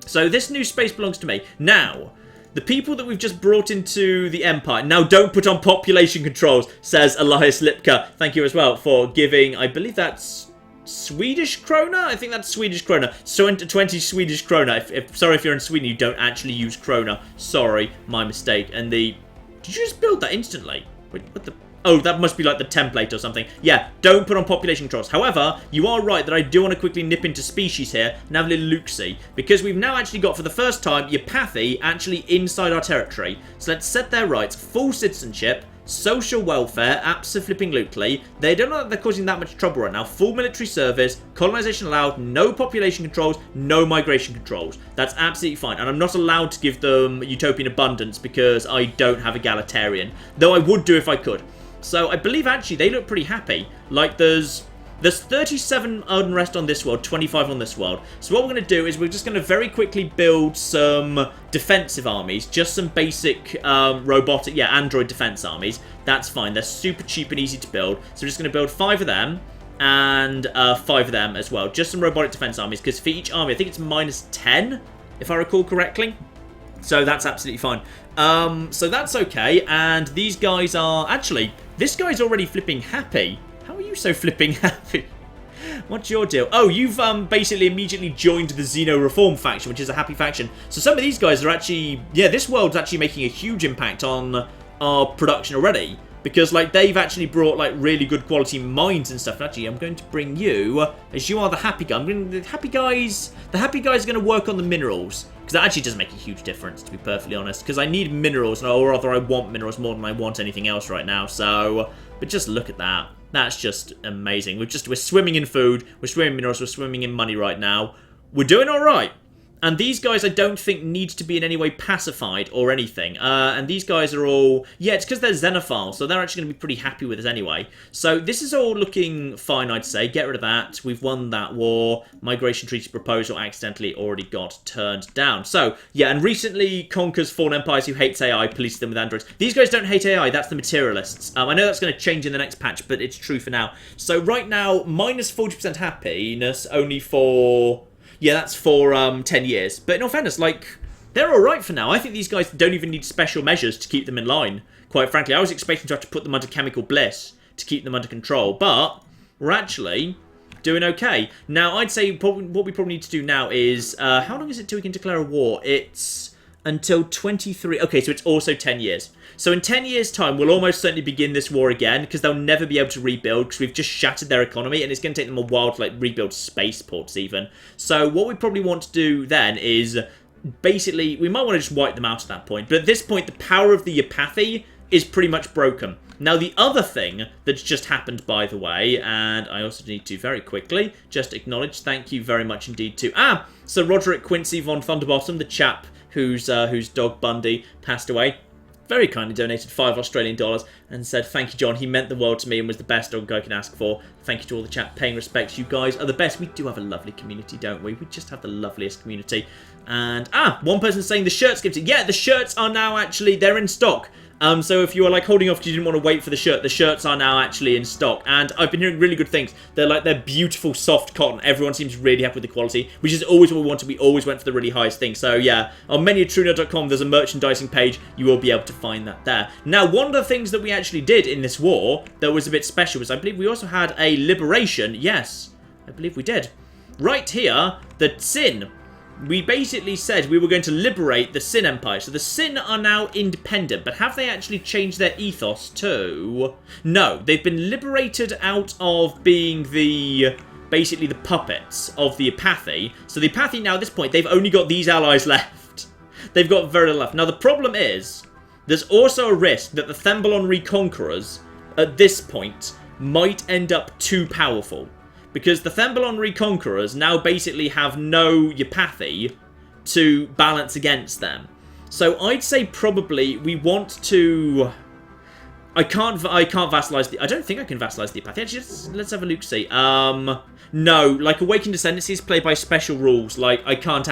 Speaker 1: So, this new space belongs to me. Now... The people that we've just brought into the Empire... Now, don't put on population controls, says Elias Lipka. Thank you as well for giving... I believe that's Swedish krona? I think that's Swedish krona. So, 20 Swedish krona. Sorry if you're in Sweden, you don't actually use krona. Sorry, my mistake. And the... Did you just build that instantly? Wait, what the... Oh, that must be like the template or something. Yeah, don't put on population controls. However, you are right that I do want to quickly nip into species here and have a little look-see. Because we've now actually got, for the first time, Yapathy actually inside our territory. So let's set their rights. Full citizenship, social welfare, abso-flipping-lutely. They don't know that they're causing that much trouble right now. Full military service, colonization allowed, no population controls, no migration controls. That's absolutely fine. And I'm not allowed to give them utopian abundance because I don't have egalitarian. Though I would do if I could. So I believe actually they look pretty happy. Like there's 37 unrest on this world, 25 on this world. So what we're going to do is we're just going to very quickly build some defensive armies. Just some basic robotic, android defense armies. That's fine. They're super cheap and easy to build. So we're just going to build 5 of them and 5 of them as well. Just some robotic defense armies because for each army, I think it's -10 if I recall correctly. So that's absolutely fine. So that's okay. And these guys are... Actually, this guy's already flipping happy. How are you so flipping happy? What's your deal? Oh, you've basically immediately joined the Xeno Reform faction, which is a happy faction. So some of these guys are actually... Yeah, this world's actually making a huge impact on our production already. Because, like, they've actually brought, like, really good quality mines and stuff. And actually, I'm going to bring you, as you are the happy guy. The happy guys are going to work on the minerals. Because that actually does make a huge difference, to be perfectly honest. Because I need minerals, or rather I want minerals more than I want anything else right now. So, but just look at that. That's just amazing. We're swimming in food, we're swimming in minerals, we're swimming in money right now. We're doing alright. And these guys I don't think need to be in any way pacified or anything. And these guys are all... Yeah, it's because they're xenophiles, so they're actually going to be pretty happy with us anyway. So this is all looking fine, I'd say. Get rid of that. We've won that war. Migration treaty proposal accidentally already got turned down. So, yeah, and recently conquers fallen empires who hates AI, police them with androids. These guys don't hate AI, that's the materialists. I know that's going to change in the next patch, but it's true for now. So right now, -40% happiness, only for... Yeah, that's for 10 years. But in all fairness, like, they're alright for now. I think these guys don't even need special measures to keep them in line. Quite frankly, I was expecting to have to put them under chemical bliss to keep them under control. But we're actually doing okay. Now, I'd say what we probably need to do now is... how long is it till we can declare a war? It's until 23... Okay, so it's also 10 years. So in 10 years' time, we'll almost certainly begin this war again, because they'll never be able to rebuild, because we've just shattered their economy, and it's going to take them a while to, like, rebuild spaceports, even. So what we probably want to do then is, basically, we might want to just wipe them out at that point. But at this point, the power of the Yapathy is pretty much broken. Now, the other thing that's just happened, by the way, and I also need to very quickly just acknowledge, thank you very much indeed to... Sir Roderick Quincy von Thunderbottom, the chap whose dog Bundy passed away. very kindly donated $5 and said, thank you, John. He meant the world to me and was the best dog I could ask for. Thank you to all the chat paying respects. You guys are the best. We do have a lovely community, don't we? We just have the loveliest community. And, one person saying the shirts gifted. Yeah, the shirts are now actually, they're in stock. So if you are like holding off because you didn't want to wait for the shirts are now actually in stock. And I've been hearing really good things. They're beautiful, soft cotton. Everyone seems really happy with the quality, which is always what we wanted. We always went for the really highest thing. So yeah, on menuatruenerd.com, there's a merchandising page. You will be able to find that there. Now, one of the things that we actually did in this war that was a bit special was I believe we also had a liberation. Yes, I believe we did. Right here, the Tsin. We basically said we were going to liberate the Sin Empire. So the Sin are now independent, but have they actually changed their ethos too? No, they've been liberated out of being basically the puppets of the Apathy. So the Apathy now at this point, they've only got these allies left. They've got very little left. Now the problem is, there's also a risk that the Thembalon Reconquerors, at this point, might end up too powerful. Because the Thembalon Reconquerors now basically have no Yapathy to balance against them. So I'd say probably we want to... I can't vassalize the... I don't think I can vassalize the Apathy. Actually, let's have a look, see. No, like Awakened Ascendancies play by special rules. Like, I can't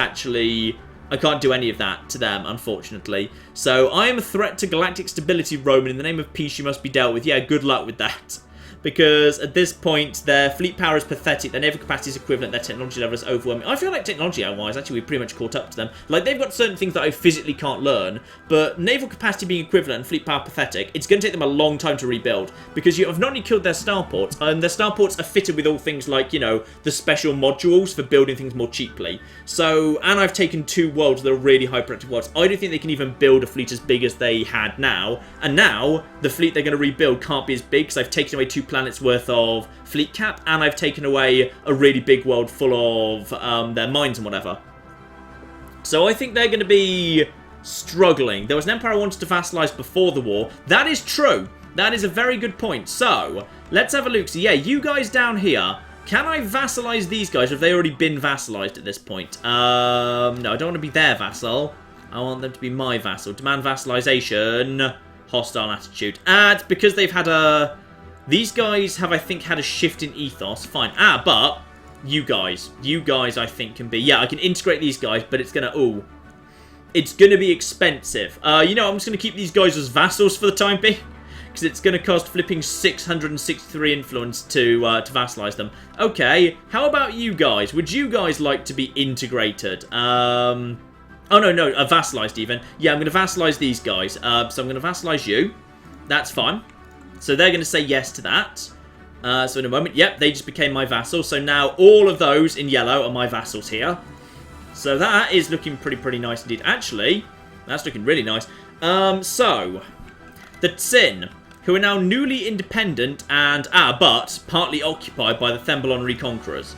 Speaker 1: do any of that to them, unfortunately. So I am a threat to galactic stability, Roman. In the name of peace, you must be dealt with. Yeah, good luck with that. Because at this point, their fleet power is pathetic, their naval capacity is equivalent, their technology level is overwhelming. I feel like technology-wise, actually, we've pretty much caught up to them. Like, they've got certain things that I physically can't learn, but naval capacity being equivalent and fleet power pathetic, it's going to take them a long time to rebuild. Because you have not only killed their starports, and their starports are fitted with all things like, you know, the special modules for building things more cheaply. So, and I've taken 2 worlds that are really high-productive worlds. I don't think they can even build a fleet as big as they had now. And now, the fleet they're going to rebuild can't be as big, because I've taken away 2 planets worth of fleet cap, and I've taken away a really big world full of their mines and whatever. So I think they're going to be struggling. There was an empire I wanted to vassalize before the war. That is true. That is a very good point. So, let's have a look. So yeah, you guys down here, can I vassalize these guys, or have they already been vassalized at this point? No, I don't want to be their vassal. I want them to be my vassal. Demand vassalization. Hostile attitude. And because they've had a... These guys have, I think, had a shift in ethos. Fine. But you guys, I think, can be... Yeah, I can integrate these guys, but it's going to... Ooh. It's going to be expensive. You know, I'm just going to keep these guys as vassals for the time being. Because it's going to cost flipping 663 influence to vassalize them. Okay, how about you guys? Would you guys like to be integrated? Oh, no, vassalized even. Yeah, I'm going to vassalize these guys. So I'm going to vassalize you. That's fine. So they're going to say yes to that. So in a moment, yep, they just became my vassal. So now all of those in yellow are my vassals here. So that is looking pretty nice indeed. Actually, that's looking really nice. So, the Tsin, who are now newly independent and, but partly occupied by the Thembalon Reconquerors.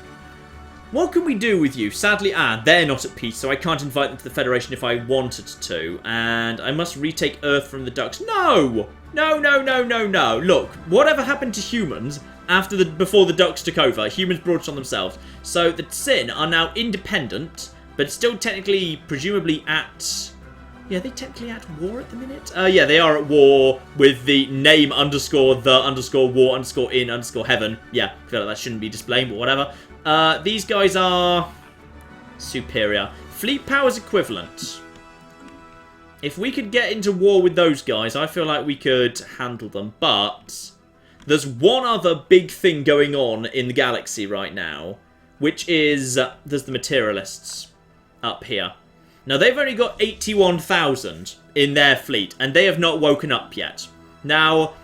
Speaker 1: What can we do with you? Sadly, they're not at peace, so I can't invite them to the Federation if I wanted to. And I must retake Earth from the Ducks. No! No. Look, whatever happened to humans before the Ducks took over, humans brought it on themselves. So the Tsin are now independent, but still technically, presumably at... Yeah, are they technically at war at the minute? Yeah, they are at war with the name _the_war_in_heaven. Yeah, I feel like that shouldn't be displaying, but whatever. These guys are superior. Fleet power's equivalent. If we could get into war with those guys, I feel like we could handle them. But there's one other big thing going on in the galaxy right now, which is there's the materialists up here. Now, they've only got 81,000 in their fleet, and they have not woken up yet. Now,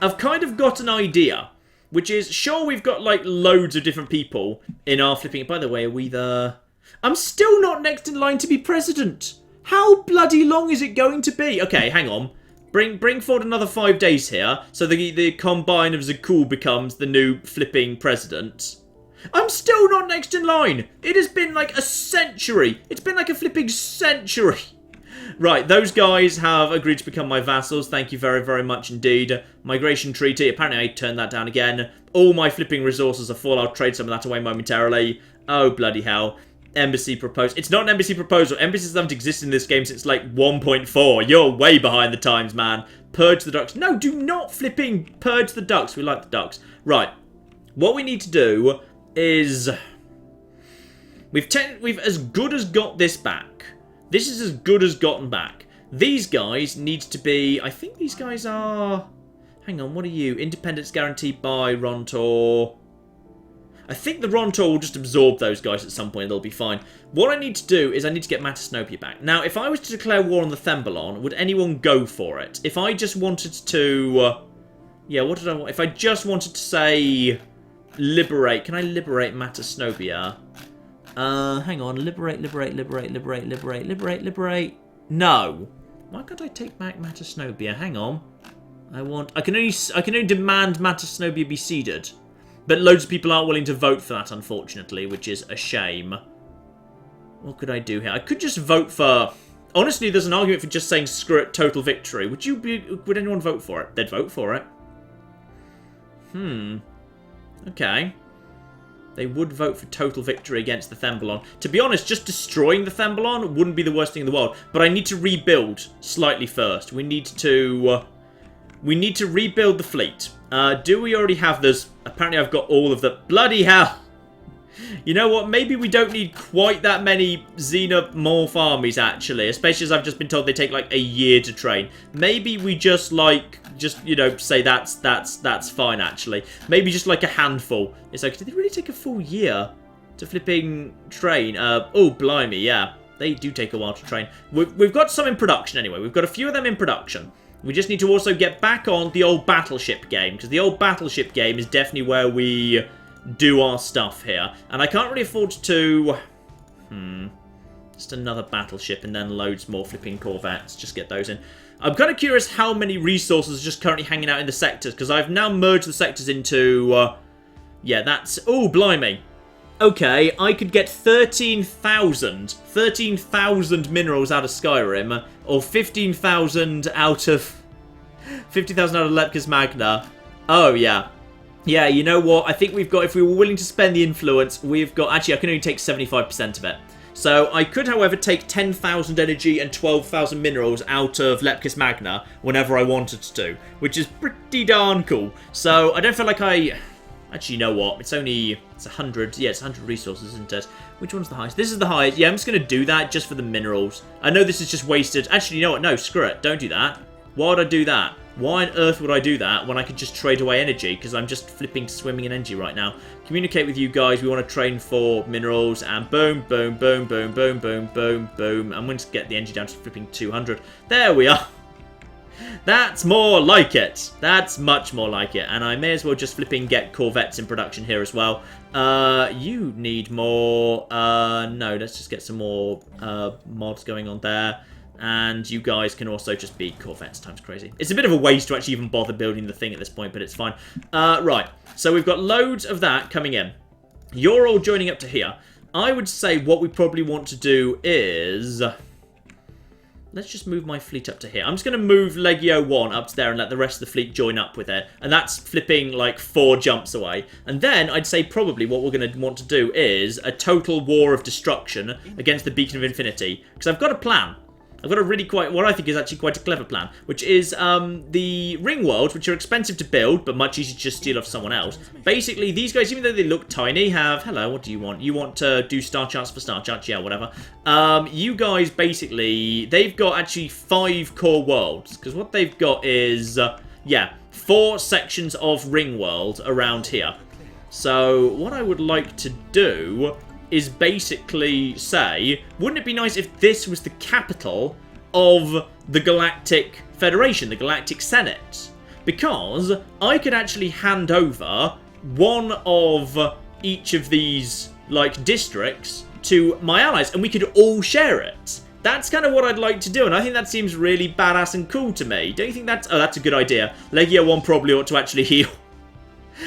Speaker 1: I've kind of got an idea, which is, sure, we've got, like, loads of different people in our flipping... By the way, are we the... I'm still not next in line to be president. How bloody long is it going to be? Okay, hang on. Bring forward another 5 days here, so the Combine of Zakul becomes the new flipping president. I'm still not next in line. It has been like a century. It's been like a flipping century. Right, those guys have agreed to become my vassals. Thank you very, very much indeed. Migration treaty. Apparently I turned that down again. All my flipping resources are full. I'll trade some of that away momentarily. Oh, bloody hell. embassy proposal. It's not an embassy proposal. Embassies haven't existed in this game since like 1.4. You're way behind the times, man. Purge the ducks. No, do not flipping purge the ducks. We like the ducks. Right. What we need to do is... We've as good as got this back. This is as good as gotten back. These guys need to be... I think these guys are... Hang on, what are you? Independence guaranteed by Rontor. I think the Rontor will just absorb those guys at some point. They'll be fine. What I need to do is I need to get Matasnopia back. Now, if I was to declare war on the Thembalon, would anyone go for it? If I just wanted to... yeah, what did I want? If I just wanted to say... Liberate. Can I liberate Matasnopia? Hang on. Liberate. No. Why can't I take back Matasnopia? Hang on. I can only demand Matasnopia be ceded. But loads of people aren't willing to vote for that, unfortunately, which is a shame. What could I do here? I could just vote for... Honestly, there's an argument for just saying screw it, total victory. Would anyone vote for it? They'd vote for it. Okay. They would vote for total victory against the Thembalon. To be honest, just destroying the Thembalon wouldn't be the worst thing in the world. But I need to rebuild slightly first. We need to rebuild the fleet. Do we already have this? Apparently I've got all of the... Bloody hell! You know what? Maybe we don't need quite that many Xenomorph armies, actually. Especially as I've just been told they take, like, a year to train. Maybe we just, you know, say that's fine, actually. Maybe just, like, a handful. It's like, did they really take a full year to flipping train? Oh, blimey, yeah. They do take a while to train. We've got some in production, anyway. We've got a few of them in production. We just need to also get back on the old Battleship game, because the old Battleship game is definitely where we do our stuff here. And I can't really afford to... Just another Battleship and then loads more flipping Corvettes. Just get those in. I'm kind of curious how many resources are just currently hanging out in the sectors, because I've now merged the sectors into... yeah, that's... Oh, blimey. Okay, I could get 13,000 minerals out of Skyrim, or 15,000 out of... 50,000 out of Lepkus Magna. Oh, yeah. Yeah, you know what? I think we've got... If we were willing to spend the influence, we've got... Actually, I can only take 75% of it. So, I could, however, take 10,000 energy and 12,000 minerals out of Lepkus Magna whenever I wanted to, which is pretty darn cool. So, I don't feel like I... Actually, you know what? It's 100. Yeah, it's 100 resources, isn't it? Which one's the highest? This is the highest. Yeah, I'm just going to do that just for the minerals. I know this is just wasted. Actually, you know what? No, screw it. Don't do that. Why would I do that? Why on earth would I do that when I could just trade away energy? Because I'm just flipping swimming in energy right now. Communicate with you guys. We want to train for minerals. And boom, boom, boom, boom, boom, boom, boom, boom. I'm going to get the energy down to flipping 200. There we are. That's more like it. That's much more like it. And I may as well just flipping get Corvettes in production here as well. You need more... no, let's just get some more mods going on there. And you guys can also just be Corvettes times crazy. It's a bit of a waste to actually even bother building the thing at this point, but it's fine. Right, so we've got loads of that coming in. You're all joining up to here. I would say what we probably want to do is... Let's just move my fleet up to here. I'm just going to move Legio 1 up to there and let the rest of the fleet join up with it. And that's flipping like 4 jumps away. And then I'd say probably what we're going to want to do is a total war of destruction against the Beacon of Infinity. Because I've got a plan. I've got a really what I think is actually quite a clever plan, which is the ring worlds, which are expensive to build, but much easier to just steal off someone else. Basically, these guys, even though they look tiny, have... Hello, what do you want? You want to do star charts for star charts? Yeah, whatever. You guys, basically, they've got actually 5 core worlds, because what they've got is, yeah, 4 sections of ring world around here. So, what I would like to do... is basically say, wouldn't it be nice if this was the capital of the Galactic Federation, the Galactic Senate? Because I could actually hand over one of each of these, like, districts to my allies, and we could all share it. That's kind of what I'd like to do, and I think that seems really badass and cool to me. Don't you think that's... Oh, that's a good idea. Legio 1 probably ought to actually heal.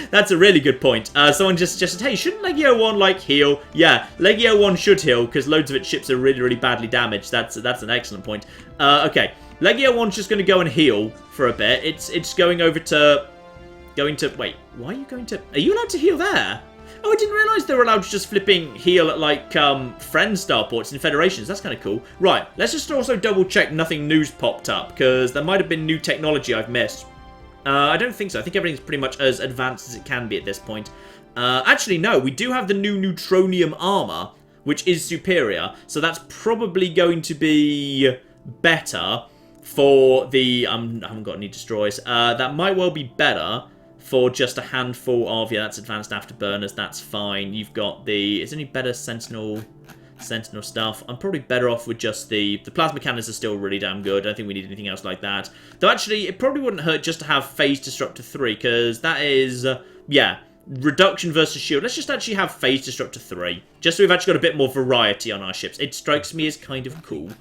Speaker 1: That's a really good point. Someone just suggested, hey, shouldn't Legio 1, like, heal? Yeah, Legio 1 should heal, because loads of its ships are really, really badly damaged. That's an excellent point. Okay, Legio 1's just going to go and heal for a bit. It's going over to... Wait, why are you going to... Are you allowed to heal there? Oh, I didn't realise they were allowed to just flipping heal at, like, friend starports in Federations. That's kind of cool. Right, let's just also double-check nothing new's popped up, because there might have been new technology I've missed. I don't think so. I think everything's pretty much as advanced as it can be at this point. Actually, no. We do have the new Neutronium armor, which is superior. So that's probably going to be better for the... I haven't got any destroys. That might well be better for just a handful of... Yeah, that's advanced afterburners. That's fine. You've got the... Is there any better Sentinel stuff? I'm probably better off with just the plasma cannons are still really damn good. I don't think we need anything else like that. Though actually, it probably wouldn't hurt just to have Phase Disruptor 3, because that is, yeah, reduction versus shield. Let's just actually have Phase Disruptor 3, just so we've actually got a bit more variety on our ships. It strikes me as kind of cool.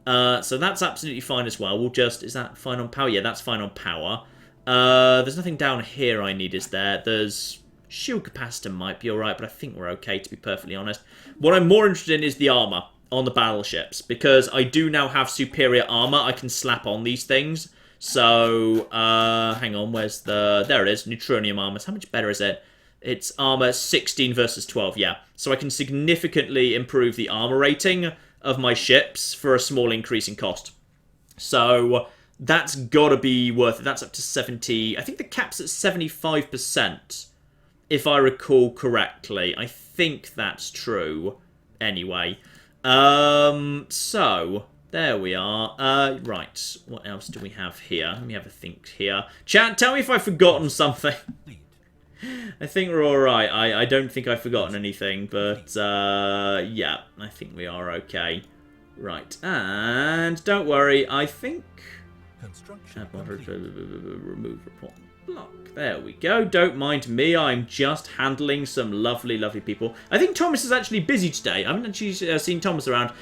Speaker 1: So that's absolutely fine as well. We'll just... Is that fine on power? Yeah, that's fine on power. There's nothing down here I need, is there? There's... Shield capacitor might be alright, but I think we're okay, to be perfectly honest. What I'm more interested in is the armor on the battleships, because I do now have superior armor I can slap on these things. So, hang on, where's the... There it is, Neutronium armor. How much better is it? It's armor 16 versus 12, yeah. So I can significantly improve the armor rating of my ships for a small increase in cost. So, that's gotta be worth it. That's up to 70... I think the cap's at 75%. If I recall correctly. I think that's true. Anyway. So, there we are. Right. What else do we have here? Let me have a think here. Chat, tell me if I've forgotten something. I think we're alright. I don't think I've forgotten anything. But, yeah. I think we are okay. Right. And, don't worry. I think... Remove report. Block. There we go. Don't mind me. I'm just handling some lovely, lovely people. I think Thomas is actually busy today. I haven't actually seen Thomas around.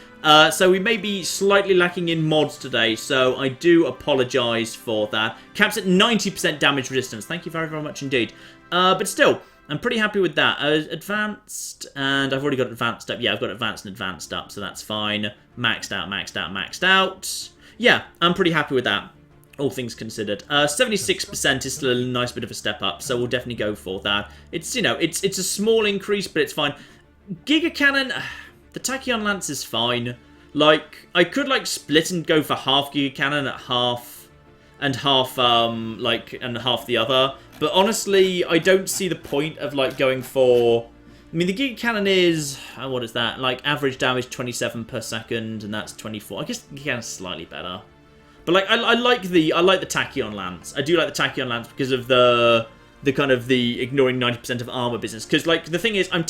Speaker 1: So we may be slightly lacking in mods today. So I do apologise for that. Caps at 90% damage resistance. Thank you very, very much indeed. But still, I'm pretty happy with that. Advanced, and I've already got advanced up. Yeah, I've got advanced and advanced up, so that's fine. Maxed out, maxed out, maxed out. Yeah, I'm pretty happy with that. All things considered. 76% is still a nice bit of a step up, so we'll definitely go for that. It's, you know, it's a small increase, but it's fine. Giga Cannon, the Tachyon Lance is fine. Like, I could, like, split and go for half Giga Cannon at half, and half, and half the other. But honestly, I don't see the point of, like, going for... I mean, the Giga Cannon is... what is that? Like, average damage 27 per second, and that's 24. I guess Giga Cannon's slightly better. But like I like the Tachyon Lance. I do like the Tachyon Lance because of the kind of the ignoring 90% of armor business. Because like the thing is, I'm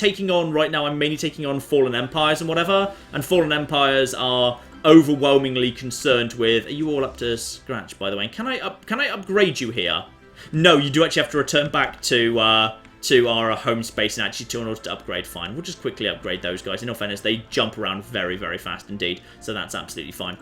Speaker 1: mainly taking on Fallen Empires and whatever, and Fallen Empires are overwhelmingly concerned with. Are you all up to scratch, by the way? Can I upgrade you here? No, you do actually have to return back to our home space and actually in order to upgrade. Fine, we'll just quickly upgrade those guys. In all fairness, they jump around very, very fast indeed, so that's absolutely fine.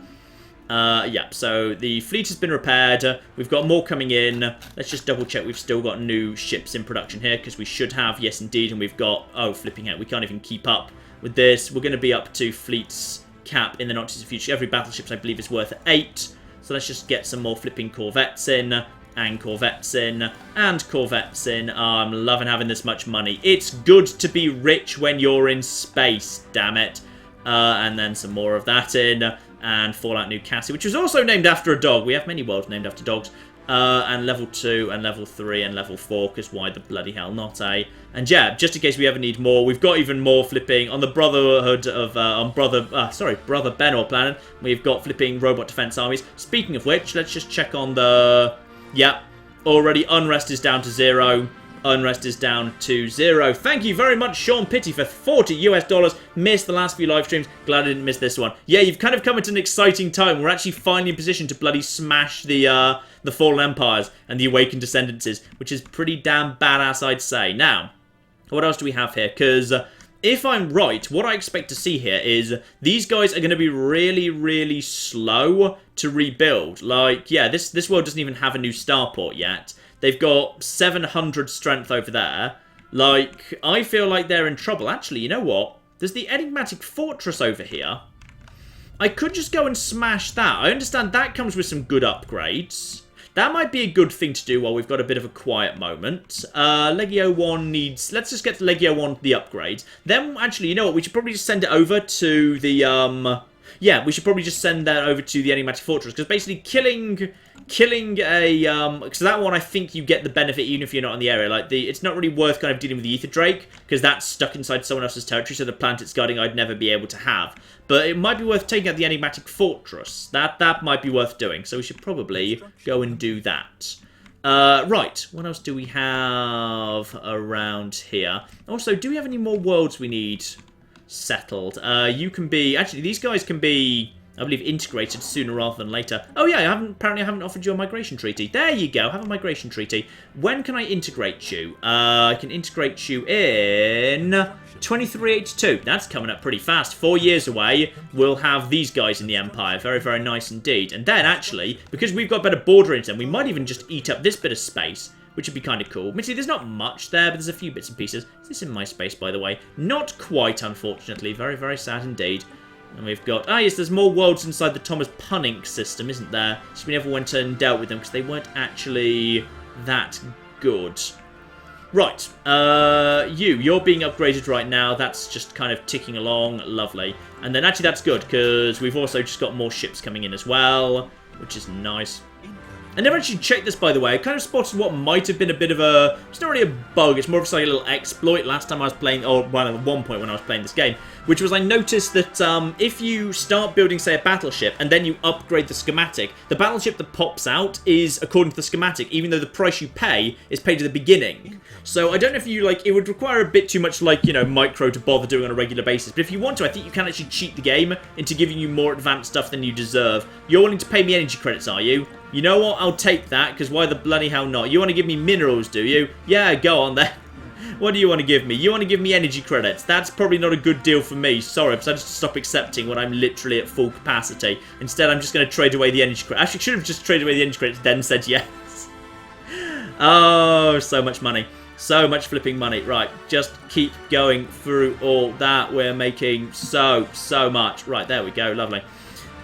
Speaker 1: Yeah, so the fleet has been repaired. We've got more coming in. Let's just double check we've still got new ships in production here, because we should have, yes indeed, and we've got, oh, flipping out, we can't even keep up with this. We're going to be up to fleet's cap in the not too distant future. Every battleship, I believe, is worth 8. So let's just get some more flipping corvettes in, and corvettes in, and corvettes in. Oh, I'm loving having this much money. It's good to be rich when you're in space, damn it. And then some more of that in. And Fallout New Cassie, which was also named after a dog. We have many worlds named after dogs. And level 2, and level 3, and level 4, because why the bloody hell not, eh? And yeah, just in case we ever need more, we've got even more flipping on the Brotherhood of, Brother Benor planet. We've got flipping robot defense armies. Speaking of which, let's just check on the... Yep, already unrest is down to 0. Unrest is down to 0. Thank you very much, Sean Pitty, for $40 US. Missed the last few live streams. Glad I didn't miss this one. Yeah, you've kind of come at an exciting time. We're actually finally in position to bloody smash the Fallen Empires and the Awakened Ascendancies, which is pretty damn badass, I'd say. Now, what else do we have here? Because if I'm right, what I expect to see here is these guys are going to be really, really slow to rebuild. Like, yeah, this world doesn't even have a new starport yet. They've got 700 strength over there. Like, I feel like they're in trouble. Actually, you know what? There's the Enigmatic Fortress over here. I could just go and smash that. I understand that comes with some good upgrades. That might be a good thing to do while we've got a bit of a quiet moment. Legio 1 needs... Let's just get to Legio 1 the upgrade. Then, actually, you know what? We should probably just send it over to the... Yeah, we should probably just send that over to the enigmatic fortress, because basically killing a so that one I think you get the benefit even if you're not in the area. Like it's not really worth kind of dealing with the Ether Drake because that's stuck inside someone else's territory, so the planet it's guarding I'd never be able to have. But it might be worth taking out the enigmatic fortress. That might be worth doing. So we should probably go and do that. Right, what else do we have around here? Also, do we have any more worlds we need settled? You can be... Actually, these guys can be, I believe, integrated sooner rather than later. Oh, yeah, apparently I haven't offered you a migration treaty. There you go, have a migration treaty. When can I integrate you? I can integrate you in 2382. That's coming up pretty fast. 4 years away, we'll have these guys in the Empire. Very, very nice indeed. And then, actually, because we've got better border into them, we might even just eat up this bit of space, which would be kind of cool. Admittedly, there's not much there, but there's a few bits and pieces. Is this in my space, by the way? Not quite, unfortunately. Very, very sad indeed. And we've got... Ah, yes, there's more worlds inside the Thomas Punning system, isn't there? So we never went and dealt with them, because they weren't actually that good. Right. You're being upgraded right now. That's just kind of ticking along. Lovely. And then, actually, that's good, because we've also just got more ships coming in as well, which is nice. I never actually checked this, by the way. I kind of spotted what might have been a bit of a... It's not really a bug. It's more of like a little exploit last time I was playing... Or, well, at one point when I was playing this game. Which was I noticed that if you start building, say, a battleship and then you upgrade the schematic, the battleship that pops out is according to the schematic, even though the price you pay is paid at the beginning. So I don't know if you, like... It would require a bit too much, like, you know, micro to bother doing on a regular basis. But if you want to, I think you can actually cheat the game into giving you more advanced stuff than you deserve. You're willing to pay me energy credits, are you? You know what? I'll take that, because why the bloody hell not? You want to give me minerals, do you? Yeah, go on then. What do you want to give me? You want to give me energy credits. That's probably not a good deal for me. Sorry, because I just stop accepting when I'm literally at full capacity. Instead, I'm just going to trade away the energy credits. Actually, I should have just traded away the energy credits, then said yes. Oh, so much money. So much flipping money. Right, just keep going through all that. We're making so much. Right, there we go. Lovely.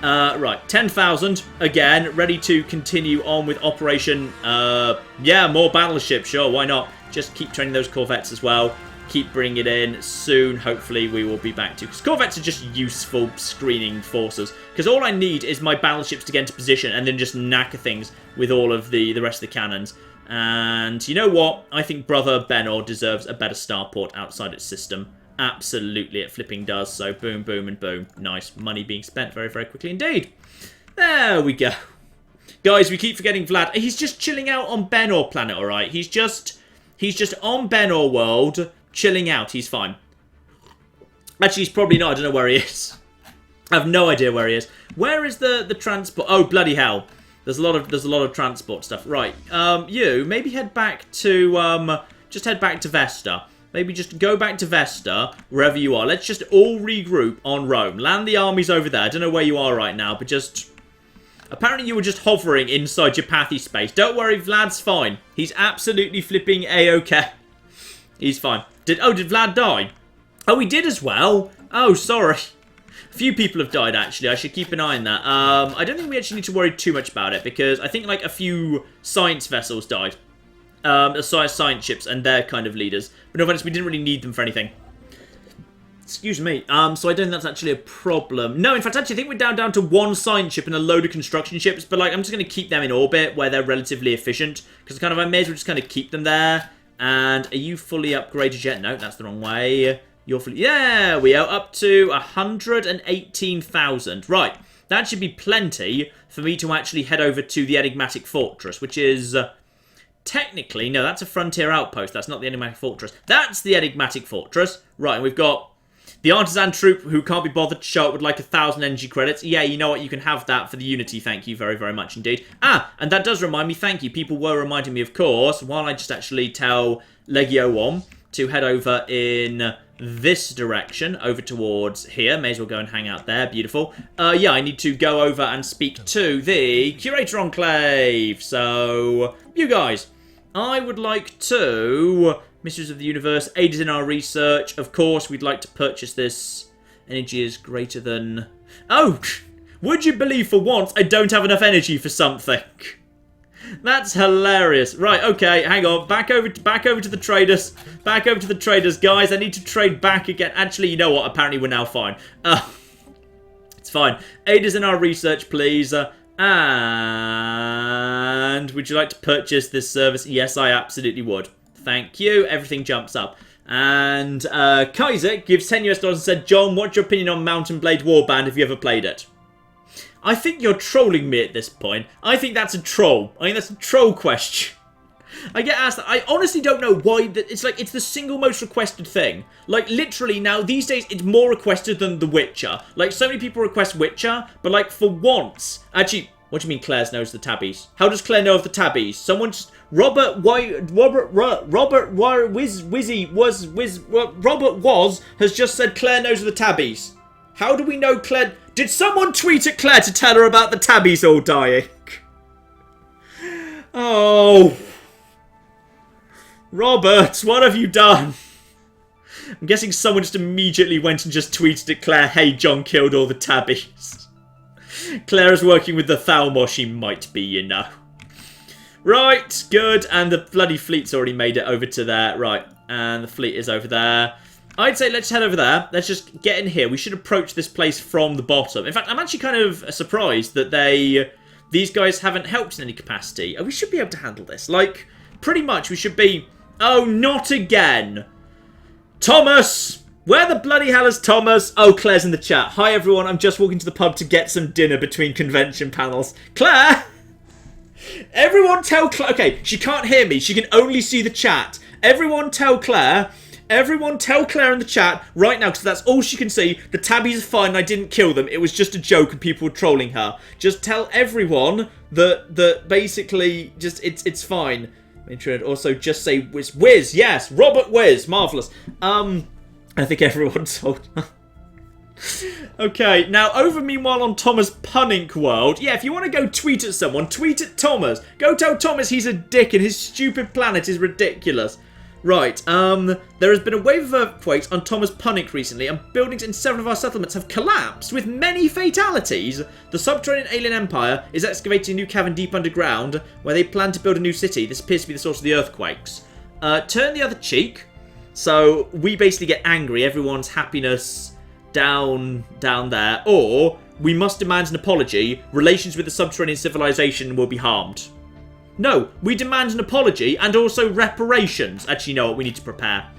Speaker 1: Right, 10,000, again, ready to continue on with Operation, yeah, more battleships, sure, why not? Just keep training those corvettes as well, keep bringing it in, soon, hopefully, we will be back to, because corvettes are just useful screening forces, because all I need is my battleships to get into position, and then just knacker things with all of the rest of the cannons, and you know what? I think Brother Benor deserves a better starport outside its system. Absolutely, it flipping does. So boom, boom, and boom. Nice. Money being spent very, very quickly indeed. There we go. Guys, we keep forgetting Vlad. He's just chilling out on Benor planet, alright? He's just on Benor world, chilling out. He's fine. Actually, he's probably not. I don't know where he is. I have no idea where he is. Where is the transport? Oh, bloody hell. There's a lot of transport stuff. Right. You maybe head back to just head back to Vesta. Maybe just go back to Vesta, wherever you are. Let's just all regroup on Rome. Land the armies over there. I don't know where you are right now, but just... Apparently you were just hovering inside your pathy space. Don't worry, Vlad's fine. He's absolutely flipping A-OK. He's fine. Did Vlad die? Oh, he did as well. Oh, sorry. A few people have died, actually. I should keep an eye on that. I don't think we actually need to worry too much about it, because I think, like, a few science vessels died. Science ships and their kind of leaders. But no offense, we didn't really need them for anything. Excuse me. So I don't think that's actually a problem. No, in fact, actually, I think we're down to one science ship and a load of construction ships. But, like, I'm just going to keep them in orbit where they're relatively efficient. Because kind of, I may as well just kind of keep them there. And are you fully upgraded yet? No, that's the wrong way. You're fully... Yeah, we are up to 118,000. Right. That should be plenty for me to actually head over to the Enigmatic Fortress, which is... Technically, no, that's a frontier outpost. That's not the Enigmatic Fortress. That's the Enigmatic Fortress. Right, and we've got the artisan troop who can't be bothered to show up with like 1,000 energy credits. Yeah, you know what? You can have that for the Unity. Thank you very, very much indeed. Ah, and that does remind me, thank you. People were reminding me, of course, while I just actually tell Legio 1 to head over in this direction, over towards here. May as well go and hang out there. Beautiful. Yeah, I need to go over and speak to the Curator Enclave. So, you guys... I would like to... Mysteries of the Universe, aid us in our research. Of course, we'd like to purchase this. Energy is greater than... Oh! Would you believe for once I don't have enough energy for something? That's hilarious. Right, okay, hang on. Back over to the traders. Back over to the traders, guys. I need to trade back again. Actually, you know what? Apparently, we're now fine. It's fine. Aid us in our research, please. And would you like to purchase this service? Yes, I absolutely would. Thank you. Everything jumps up. And Kaiser gives $10 and said, John, what's your opinion on Mountain Blade Warband? Have you ever played it? I think you're trolling me at this point. I think that's a troll. I think that's a troll question. I get asked that. I honestly don't know why. It's like, it's the single most requested thing. Like, literally, now, these days, it's more requested than The Witcher. Like, so many people request Witcher, but, like, for once... Actually, what do you mean Claire knows the tabbies? How does Claire know of the tabbies? Someone just... Robert has just said Claire knows of the tabbies. How do we know Claire... Did someone tweet at Claire to tell her about the tabbies all dying? Oh... Robert, what have you done? I'm guessing someone just immediately went and just tweeted at Claire, hey, John killed all the tabbies. Claire is working with the Thalmor, she might be, you know. Right, good, and the bloody fleet's already made it over to there. Right, and the fleet is over there. I'd say let's head over there. Let's just get in here. We should approach this place from the bottom. In fact, I'm actually kind of surprised that these guys haven't helped in any capacity. We should be able to handle this. Like, pretty much we should be... Oh, not again. Thomas! Where the bloody hell is Thomas? Oh, Claire's in the chat. Hi, everyone. I'm just walking to the pub to get some dinner between convention panels. Claire! Everyone tell Claire... Okay, she can't hear me. She can only see the chat. Everyone tell Claire... Everyone tell Claire in the chat right now, because that's all she can see. The tabbies are fine and I didn't kill them. It was just a joke and people were trolling her. Just tell everyone that basically just it's fine. Also, just say Wiz, yes, Robert Wiz, marvellous. I think everyone's told. Okay, now over meanwhile on Thomas Punning World. Yeah, if you want to go tweet at someone, tweet at Thomas. Go tell Thomas he's a dick and his stupid planet is ridiculous. Right, there has been a wave of earthquakes on Thomas Punning recently, and buildings in several of our settlements have collapsed, with many fatalities. The subterranean alien empire is excavating a new cavern deep underground, where they plan to build a new city. This appears to be the source of the earthquakes. Turn the other cheek. So, we basically get angry, everyone's happiness down there, or we must demand an apology, relations with the subterranean civilization will be harmed. No, we demand an apology and also reparations. Actually, you know what? We need to prepare.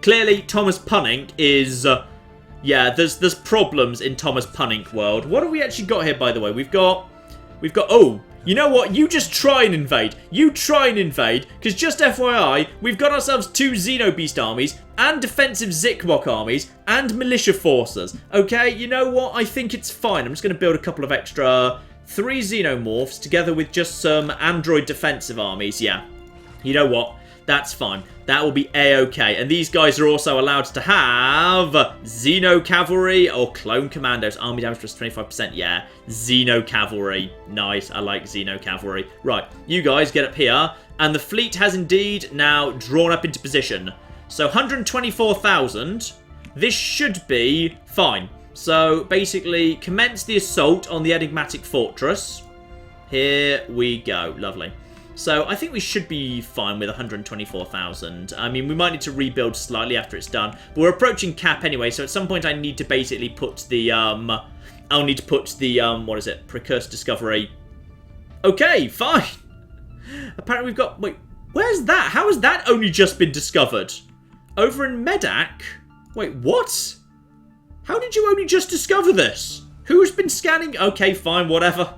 Speaker 1: Clearly, Thomas Punning is... yeah, there's problems in Thomas Punning world. What have we actually got here, by the way? We've got... Oh, you know what? You just try and invade. You try and invade. Because just FYI, we've got ourselves 2 Xenobeast armies and defensive Zikmok armies and militia forces. Okay, you know what? I think it's fine. I'm just going to build a couple of extra... 3 Xenomorphs together with just some android defensive armies. Yeah, you know what? That's fine. That will be A-okay. And these guys are also allowed to have Xeno Cavalry or Clone Commandos. Army damage plus 25%. Yeah, Xeno Cavalry. Nice. I like Xeno Cavalry. Right, you guys get up here. And the fleet has indeed now drawn up into position. So 124,000. This should be fine. So, basically, commence the assault on the enigmatic fortress. Here we go. Lovely. So, I think we should be fine with 124,000. I mean, we might need to rebuild slightly after it's done. But we're approaching cap anyway, so at some point I need to basically put the, I'll need to put the, what is it? Precursor Discovery. Okay, fine. Apparently we've got... Wait, where's that? How has that only just been discovered? Over in Medak? Wait, what? How did you only just discover this? Who's been scanning? Okay, fine, whatever.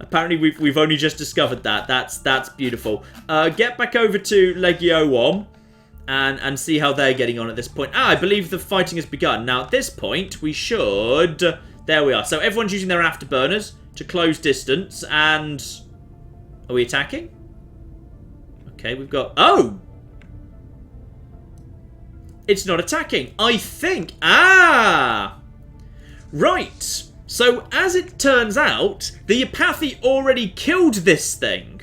Speaker 1: Apparently we've only just discovered that. That's beautiful. Get back over to Legio and see how they're getting on at this point. I believe the fighting has begun. Now at this point we should... There we are. So everyone's using their afterburners to close distance and... Are we attacking? Okay, we've got... Oh! It's not attacking. I think... Ah! Right. So, as it turns out, the Apathi already killed this thing.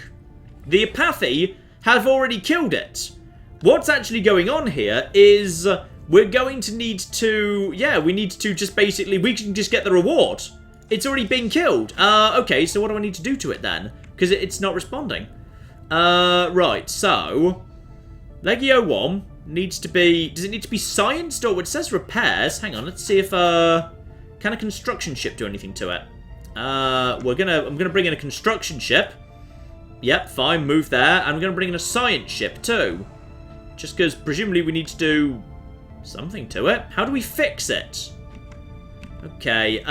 Speaker 1: The Apathi have already killed it. What's actually going on here is we're going to need to... Yeah, we need to just basically... We can just get the reward. It's already been killed. Okay, so what do I need to do to it then? because it's not responding. Right, so Legio 1 needs to be... Does it need to be scienced, or it says repairs? Hang on, let's see if... Can a construction ship do anything to it? I'm gonna bring in a construction ship. Yep, fine, move there. And I'm gonna bring in a science ship too. Just because presumably we need to do something to it. How do we fix it? Okay,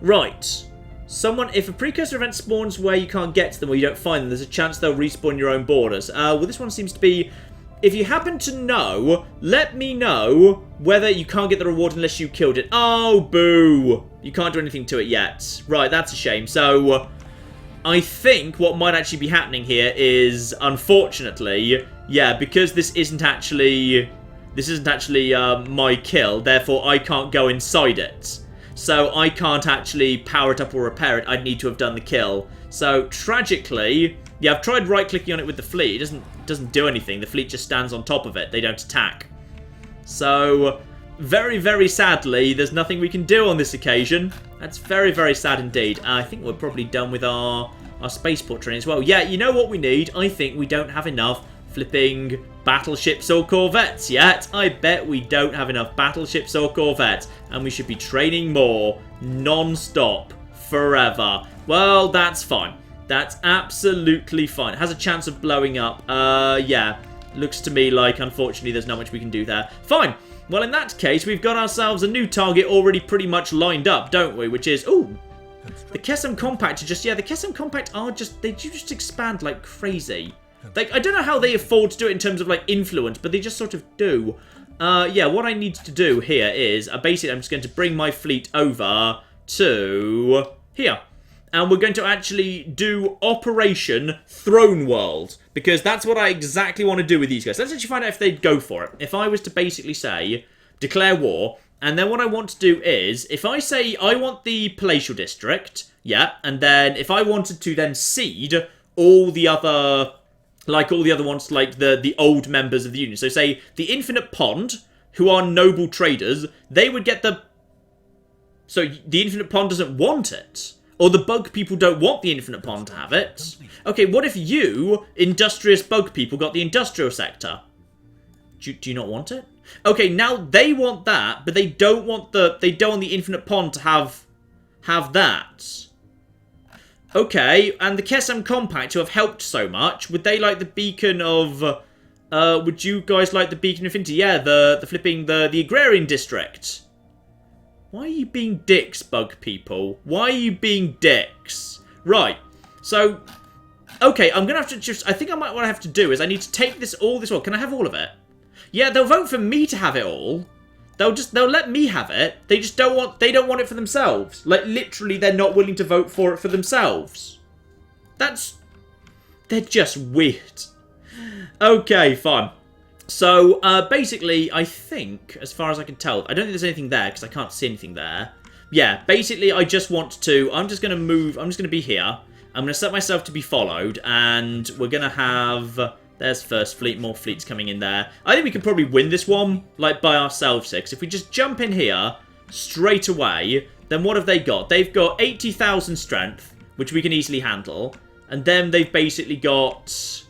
Speaker 1: right. If a precursor event spawns where you can't get to them or you don't find them, there's a chance they'll respawn your own borders. Well, this one seems to be... If you happen to know, let me know whether you can't get the reward unless you killed it. Oh, boo. You can't do anything to it yet. Right, that's a shame. So, I think what might actually be happening here is, unfortunately, yeah, because this isn't actually my kill, therefore I can't go inside it. So I can't actually power it up or repair it. I'd need to have done the kill. So, tragically... Yeah, I've tried right-clicking on it with the fleet. It doesn't do anything. The fleet just stands on top of it. They don't attack. So, very, very sadly, there's nothing we can do on this occasion. That's very, very sad indeed. I think we're probably done with our spaceport training as well. Yeah, you know what we need? I think we don't have enough flipping battleships or corvettes yet. I bet we don't have enough battleships or corvettes. And we should be training more non-stop forever. Well, that's fine. That's absolutely fine. It has a chance of blowing up. Yeah. Looks to me like, unfortunately, there's not much we can do there. Fine. Well, in that case, we've got ourselves a new target already pretty much lined up, don't we? Which is, ooh, the Kesem Compact are just, yeah, the Kesem Compact are just, they do just expand like crazy. Like, I don't know how they afford to do it in terms of, like, influence, but they just sort of do. Yeah, what I need to do here is, basically, I'm just going to bring my fleet over to here. And we're going to actually do Operation Throne World. Because that's what I exactly want to do with these guys. Let's actually find out if they'd go for it. If I was to basically say, declare war. And then what I want to do is, if I say I want the Palatial District. Yeah. And then if I wanted to then cede all the other... Like all the other ones, like the old members of the Union. So say the Infinite Pond, who are noble traders, they would get the... So the Infinite Pond doesn't want it. Or the bug people don't want the Infinite Pond to have it. Okay, what if you, industrious bug people, got the industrial sector? Do you not want it? Okay, now they want that, but they don't want the Infinite Pond to have that. Okay, and the Kesem Compact, who have helped so much, would they like the beacon of... would you guys like the beacon of Infinity? Yeah, the flipping, the agrarian district. Why are you being dicks, bug people? Why are you being dicks? Right, so... Okay, I'm gonna have to just... I think what I have to do is I need to take all this... Can I have all of it? Yeah, they'll vote for me to have it all. They'll let me have it. They just don't want... They don't want it for themselves. Like, literally, they're not willing to vote for it for themselves. That's... They're just weird. Okay, fine. So, basically, I think, as far as I can tell, I don't think there's anything there, because I can't see anything there. Yeah, basically, I just want to... I'm just going to move... I'm just going to be here. I'm going to set myself to be followed, and we're going to have... There's first fleet, more fleets coming in there. I think we can probably win this one, like, by ourselves here, 'cause if we just jump in here straight away, then what have they got? They've got 80,000 strength, which we can easily handle, and then they've basically got...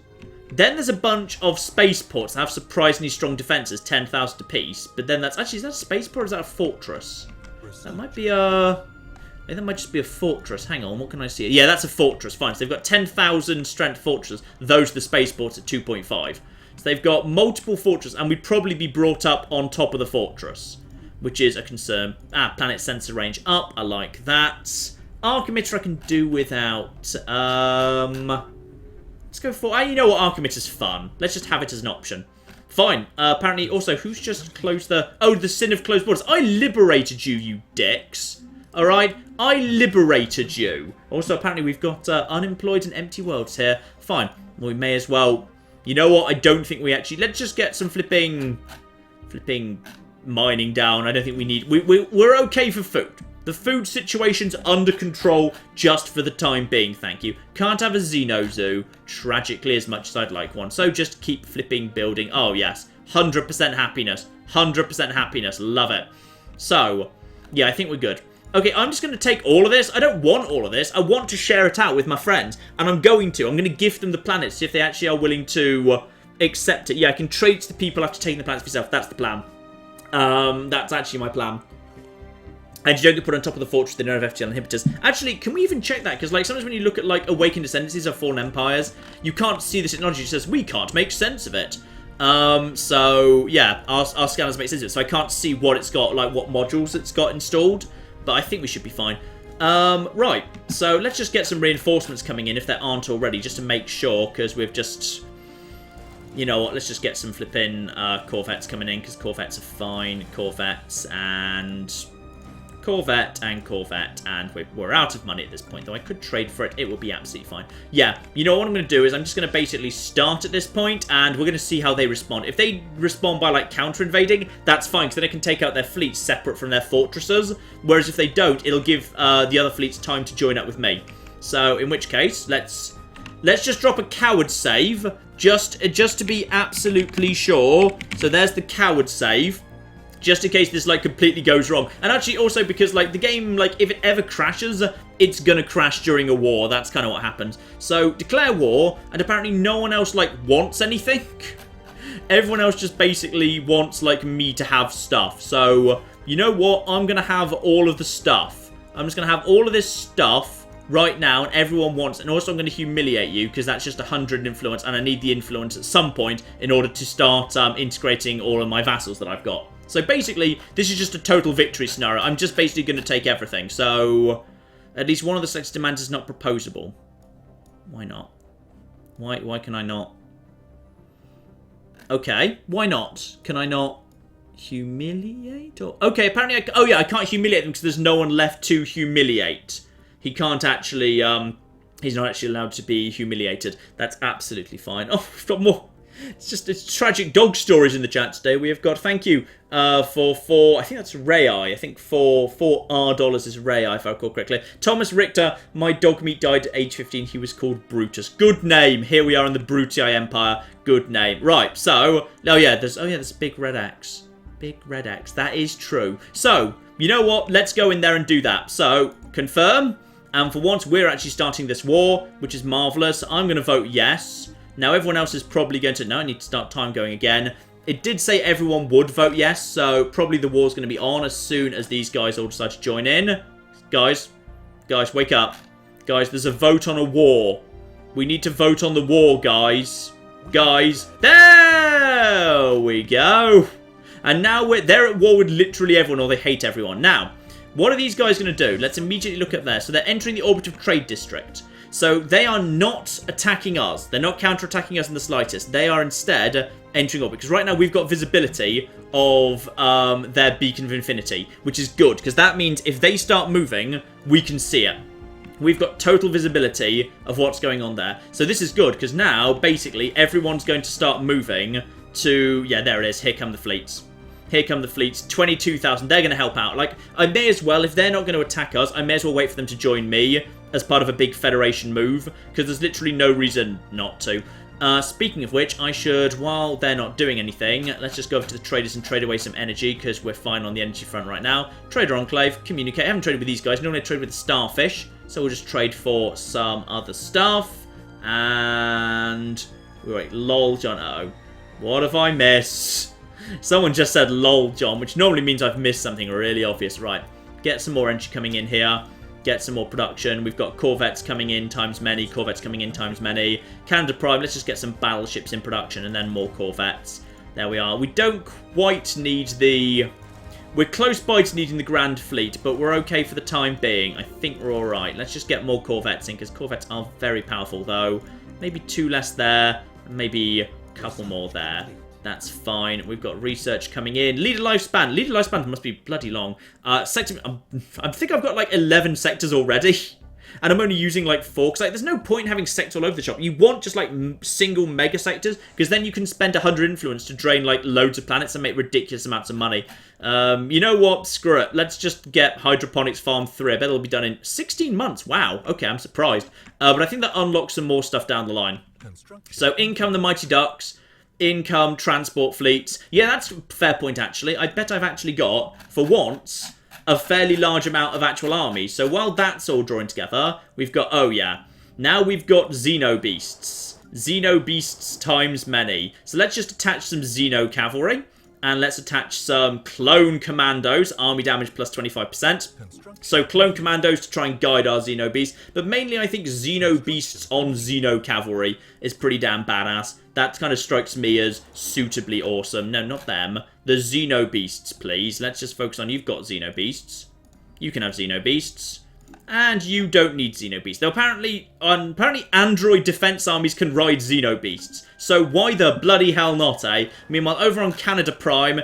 Speaker 1: Then there's a bunch of spaceports that have surprisingly strong defenses, 10,000 apiece. But then that's... Actually, is that a spaceport or is that a fortress? That might be a... I think that might just be a fortress. Hang on, what can I see? Yeah, that's a fortress. Fine. So they've got 10,000 strength fortresses. Those are the spaceports at 2.5. So they've got multiple fortresses, and we'd probably be brought up on top of the fortress, which is a concern. Planet sensor range up. I like that. Arc emitter I can do without. Let's go for... you know what? Arc emitter's fun. Let's just have it as an option. Fine. Apparently, also, who's just closed the... Oh, the sin of closed borders. I liberated you, you dicks. Alright? I liberated you. Also, apparently, we've got unemployed and empty worlds here. Fine. We may as well... You know what? I don't think we actually... Let's just get some flipping mining down. I don't think we need... We're okay for food. The food situation's under control just for the time being, thank you. Can't have a Xeno-Zoo, tragically, as much as I'd like one. So just keep flipping building. Oh, yes. 100% happiness. 100% happiness. Love it. So, yeah, I think we're good. Okay, I'm just going to take all of this. I don't want all of this. I want to share it out with my friends. And I'm going to. I'm going to gift them the planets, see if they actually are willing to accept it. Yeah, I can trade to the people after taking the planets for yourself. That's the plan. That's actually my plan. And you don't get put on top of the fortress with the nerve FTL inhibitors. Actually, can we even check that? Because like sometimes when you look at like Awakened Ascendancies or Fallen Empires, you can't see the technology. It says, we can't make sense of it. So yeah, our scanners make sense of it. So I can't see what it's got, like what modules it's got installed. But I think we should be fine. Right, so let's just get some reinforcements coming in if there aren't already, just to make sure, because we've just... You know what, let's just get some flipping Corvettes coming in, because Corvettes are fine. Corvettes and... Corvette, and we're out of money at this point, though I could trade for it. It will be absolutely fine. Yeah, you know what I'm going to do is I'm just going to basically start at this point, and we're going to see how they respond. If they respond by, like, counter-invading, that's fine, because then they can take out their fleets separate from their fortresses, whereas if they don't, it'll give the other fleets time to join up with me. So, in which case, let's just drop a coward save, just to be absolutely sure. So there's the coward save. Just in case this, like, completely goes wrong. And actually, also, because, like, the game, like, if it ever crashes, it's gonna crash during a war. That's kind of what happens. So, declare war, and apparently no one else, like, wants anything. Everyone else just basically wants, like, me to have stuff. So, you know what? I'm gonna have all of the stuff. I'm just gonna have all of this stuff right now, and everyone wants... And also, I'm gonna humiliate you, because that's just 100 influence, and I need the influence at some point in order to start integrating all of my vassals that I've got. So basically, this is just a total victory scenario. I'm just basically going to take everything. So, at least one of the sex demands is not proposable. Why not? Why can I not? Okay, why not? Can I not humiliate? Or okay, apparently oh yeah, I can't humiliate them because there's no one left to humiliate. He can't actually, he's not actually allowed to be humiliated. That's absolutely fine. Oh, we've got more. It's tragic dog stories in the chat today. We have got, thank you for I think that's Ray. I think for $4 is Ray, if I recall correctly. Thomas Richter, my dog meat died at age 15. He was called Brutus. Good name. Here we are in the Brutii Empire. Good name. Right, so, there's a big red axe. Big red axe. That is true. So, you know what? Let's go in there and do that. So, confirm. And for once, we're actually starting this war, which is marvellous. I'm going to vote yes. Now, everyone else is probably going to... No, I need to start time going again. It did say everyone would vote yes, so probably the war's going to be on as soon as these guys all decide to join in. Guys, wake up. Guys, there's a vote on a war. We need to vote on the war, guys. There we go. And now they're at war with literally everyone, or they hate everyone. Now, what are these guys going to do? Let's immediately look at there. So they're entering the orbit of trade district. So they are not attacking us. They're not counter-attacking us in the slightest. They are instead entering orbit. Because right now we've got visibility of their beacon of infinity, which is good. Because that means if they start moving, we can see it. We've got total visibility of what's going on there. So this is good, because now, basically, everyone's going to start moving to... Yeah, there it is. Here come the fleets. Here come the fleets. 22,000. They're going to help out. Like, I may as well, if they're not going to attack us, I may as well wait for them to join me as part of a big Federation move, because there's literally no reason not to. Speaking of which, I should, while they're not doing anything, let's just go over to the traders and trade away some energy, because we're fine on the energy front right now. Trader Enclave, communicate. I haven't traded with these guys. Normally I trade with the Starfish, so we'll just trade for some other stuff. And... Wait, lol, John. Uh-oh. What have I missed? Someone just said lol, John, which normally means I've missed something really obvious. Right, get some more energy coming in here. Get some more production. We've got Corvettes coming in times many. Corvettes coming in times many. Canada Prime, let's just get some battleships in production and then more Corvettes. There we are. We don't quite need the... We're close by to needing the Grand Fleet, but we're okay for the time being. I think we're alright. Let's just get more Corvettes in, because Corvettes are very powerful, though. Maybe 2 less there, and maybe a couple more there. That's fine. We've got research coming in. Leader lifespan. Leader lifespan must be bloody long. Sector. I think I've got like 11 sectors already. And I'm only using like 4. Because like, there's no point in having sectors all over the shop. You want just like single mega sectors. Because then you can spend 100 influence to drain like loads of planets and make ridiculous amounts of money. You know what? Screw it. Let's just get Hydroponics Farm 3. I bet it'll be done in 16 months. Wow. Okay, I'm surprised. But I think that unlocks some more stuff down the line. So in come the Mighty Ducks. Income, transport fleets. Yeah, that's a fair point, actually. I bet I've actually got, for once, a fairly large amount of actual armies. So while that's all drawing together, we've got, oh yeah, now we've got Xenobeasts. Xenobeasts times many. So let's just attach some Xeno cavalry. And let's attach some clone commandos. Army damage plus 25%. So clone commandos to try and guide our Xenobeasts. But mainly I think Xenobeasts on Xeno cavalry is pretty damn badass. That kind of strikes me as suitably awesome. No, not them. The Xenobeasts, please. Let's just focus on, you've got Xenobeasts. You can have Xenobeasts. And you don't need Xenobeasts. Though apparently android defense armies can ride Xenobeasts. So why the bloody hell not, eh? Meanwhile, over on Canada Prime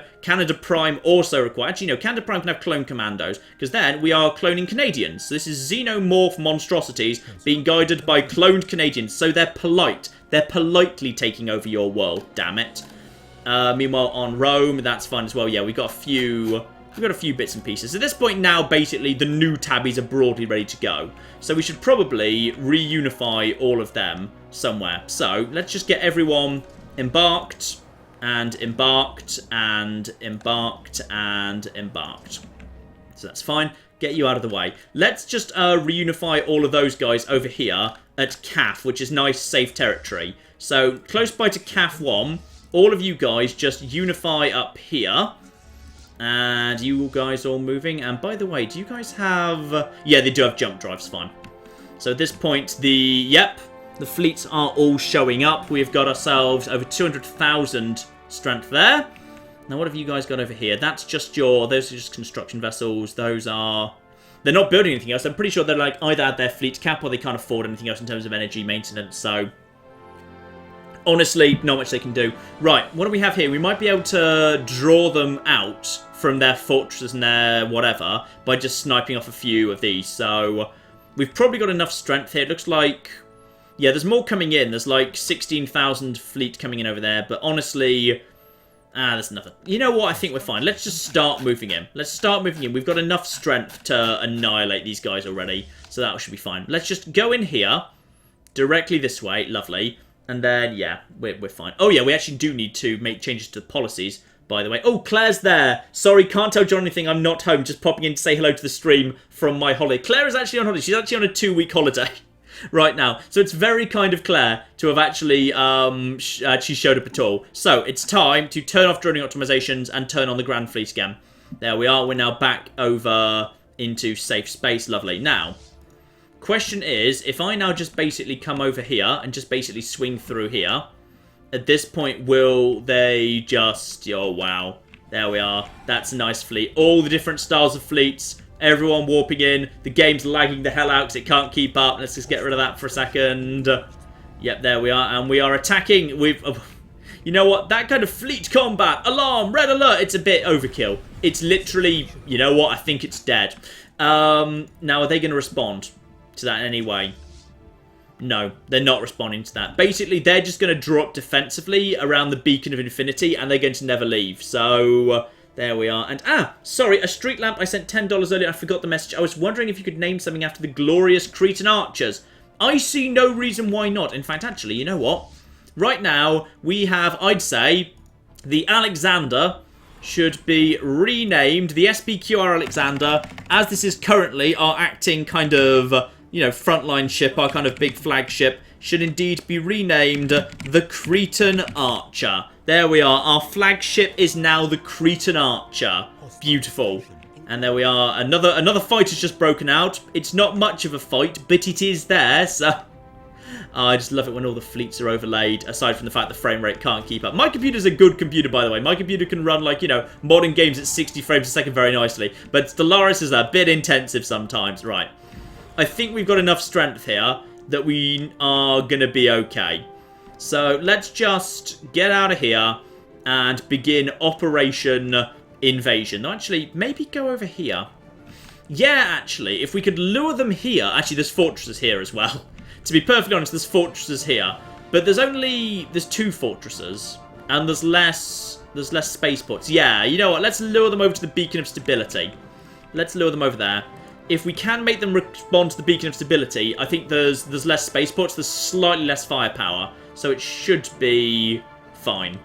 Speaker 1: also requires... Actually, no, Canada Prime can have clone commandos. Because then we are cloning Canadians. So this is Xenomorph monstrosities being guided by cloned Canadians. So they're polite. They're politely taking over your world, damn it. Meanwhile, on Rome, that's fine as well. Yeah, we've got a few bits and pieces. At this point now, basically, the new tabbies are broadly ready to go. So we should probably reunify all of them somewhere. So let's just get everyone embarked, and embarked, and embarked, and embarked. So that's fine. Get you out of the way. Let's just reunify all of those guys over here at CAF, which is nice, safe territory. So close by to CAF 1, all of you guys just unify up here. And you guys all moving. And by the way, do you guys have... yeah, they do have jump drives, fine. So at this point, the fleets are all showing up. We've got ourselves over 200,000 strength there. Now, what have you guys got over here? That's just those are just construction vessels. Those are... they're not building anything else. I'm pretty sure they're like either at their fleet cap or they can't afford anything else in terms of energy maintenance. So... honestly, not much they can do. Right, what do we have here? We might be able to draw them out from their fortresses and their whatever by just sniping off a few of these. So we've probably got enough strength here. It looks like... yeah, there's more coming in. There's like 16,000 fleet coming in over there. But honestly... there's nothing. You know what? I think we're fine. Let's just start moving in. Let's start moving in. We've got enough strength to annihilate these guys already. So that should be fine. Let's just go in here. Directly this way. Lovely. And then, yeah, we're fine. Oh, yeah, we actually do need to make changes to the policies, by the way. Oh, Claire's there. Sorry, can't tell John anything. I'm not home. Just popping in to say hello to the stream from my holiday. Claire is actually on holiday. She's actually on a 2-week holiday right now. So it's very kind of Claire to have actually showed up at all. So it's time to turn off droning optimizations and turn on the Grand Fleet again. There we are. We're now back over into safe space. Lovely. Now... question is, if I now just basically come over here and just basically swing through here, at this point, will they just... oh, wow. There we are. That's a nice fleet. All the different styles of fleets. Everyone warping in. The game's lagging the hell out because it can't keep up. Let's just get rid of that for a second. Yep, there we are. And we are attacking. You know what? That kind of fleet combat. Alarm. Red alert. It's a bit overkill. It's literally... you know what? I think it's dead. Now, are they going to respond to that anyway? No, they're not responding to that. Basically, they're just going to draw up defensively around the Beacon of Infinity, and they're going to never leave. So, there we are. And, sorry, a street lamp. I sent $10 earlier. I forgot the message. I was wondering if you could name something after the glorious Cretan archers. I see no reason why not. In fact, actually, you know what? Right now, we have, I'd say, the Alexander should be renamed, the SPQR Alexander, as this is currently our acting kind of... you know, frontline ship, our kind of big flagship, should indeed be renamed the Cretan Archer. There we are. Our flagship is now the Cretan Archer. Beautiful. And there we are. Another fight has just broken out. It's not much of a fight, but it is there, so... I just love it when all the fleets are overlaid, aside from the fact the frame rate can't keep up. My computer's a good computer, by the way. My computer can run, like, you know, modern games at 60 frames a second very nicely. But Stellaris is a bit intensive sometimes. Right. I think we've got enough strength here that we are going to be okay. So let's just get out of here and begin Operation Invasion. No, actually, maybe go over here. Yeah, actually, if we could lure them here... actually, there's fortresses here as well. To be perfectly honest, there's fortresses here. But there's 2 fortresses. And there's less spaceports. Yeah, you know what? Let's lure them over to the Beacon of Stability. Let's lure them over there. If we can make them respond to the Beacon of Stability, I think there's less spaceports, there's slightly less firepower, so it should be fine.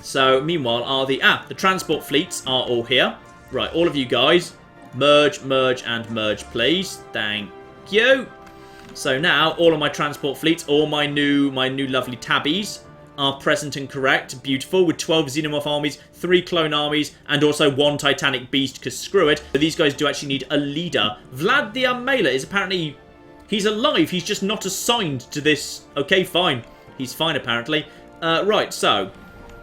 Speaker 1: So, meanwhile, the transport fleets are all here. Right, all of you guys, Merge, merge, and merge, please. Thank you. So now, all of my transport fleets, all my new lovely tabbies are present and correct. Beautiful, with 12 Xenomorph armies, 3 clone armies, and also 1 Titanic Beast, because screw it. But these guys do actually need a leader. Vlad the Unmailer is apparently... He's alive, he's just not assigned to this. Okay, fine. He's fine, apparently. Right, so...